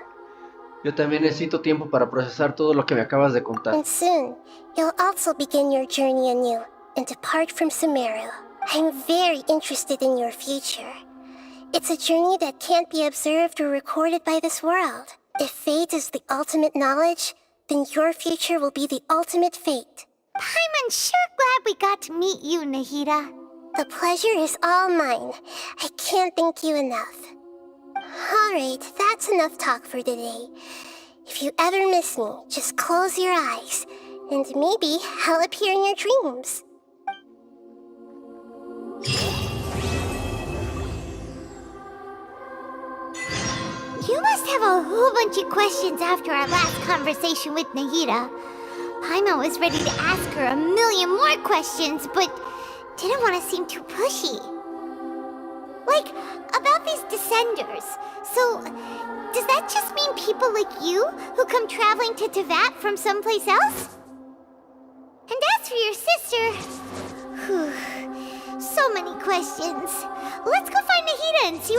Yo también necesito tiempo para procesar todo lo que me acabas de contar. And soon, you'll also begin your journey anew and depart from Sumeru. I'm very interested in your future. It's a journey that can't be observed or recorded by this world. If fate is the ultimate knowledge, then your future will be the ultimate fate. Paimon's sure glad we got to meet you, Nahida. The pleasure is all mine. I can't thank you enough. Alright, that's enough talk for today. If you ever miss me, just close your eyes, and maybe I'll appear in your dreams. You must have a whole bunch of questions after our last conversation with Nahida. Paimon was ready to ask her a million more questions, but didn't want to seem too pushy. Like, about these descenders. So, does that just mean people like you who come traveling to Teyvat from someplace else? And as for your sister... Whew, so many questions. Let's go find Nahida and see what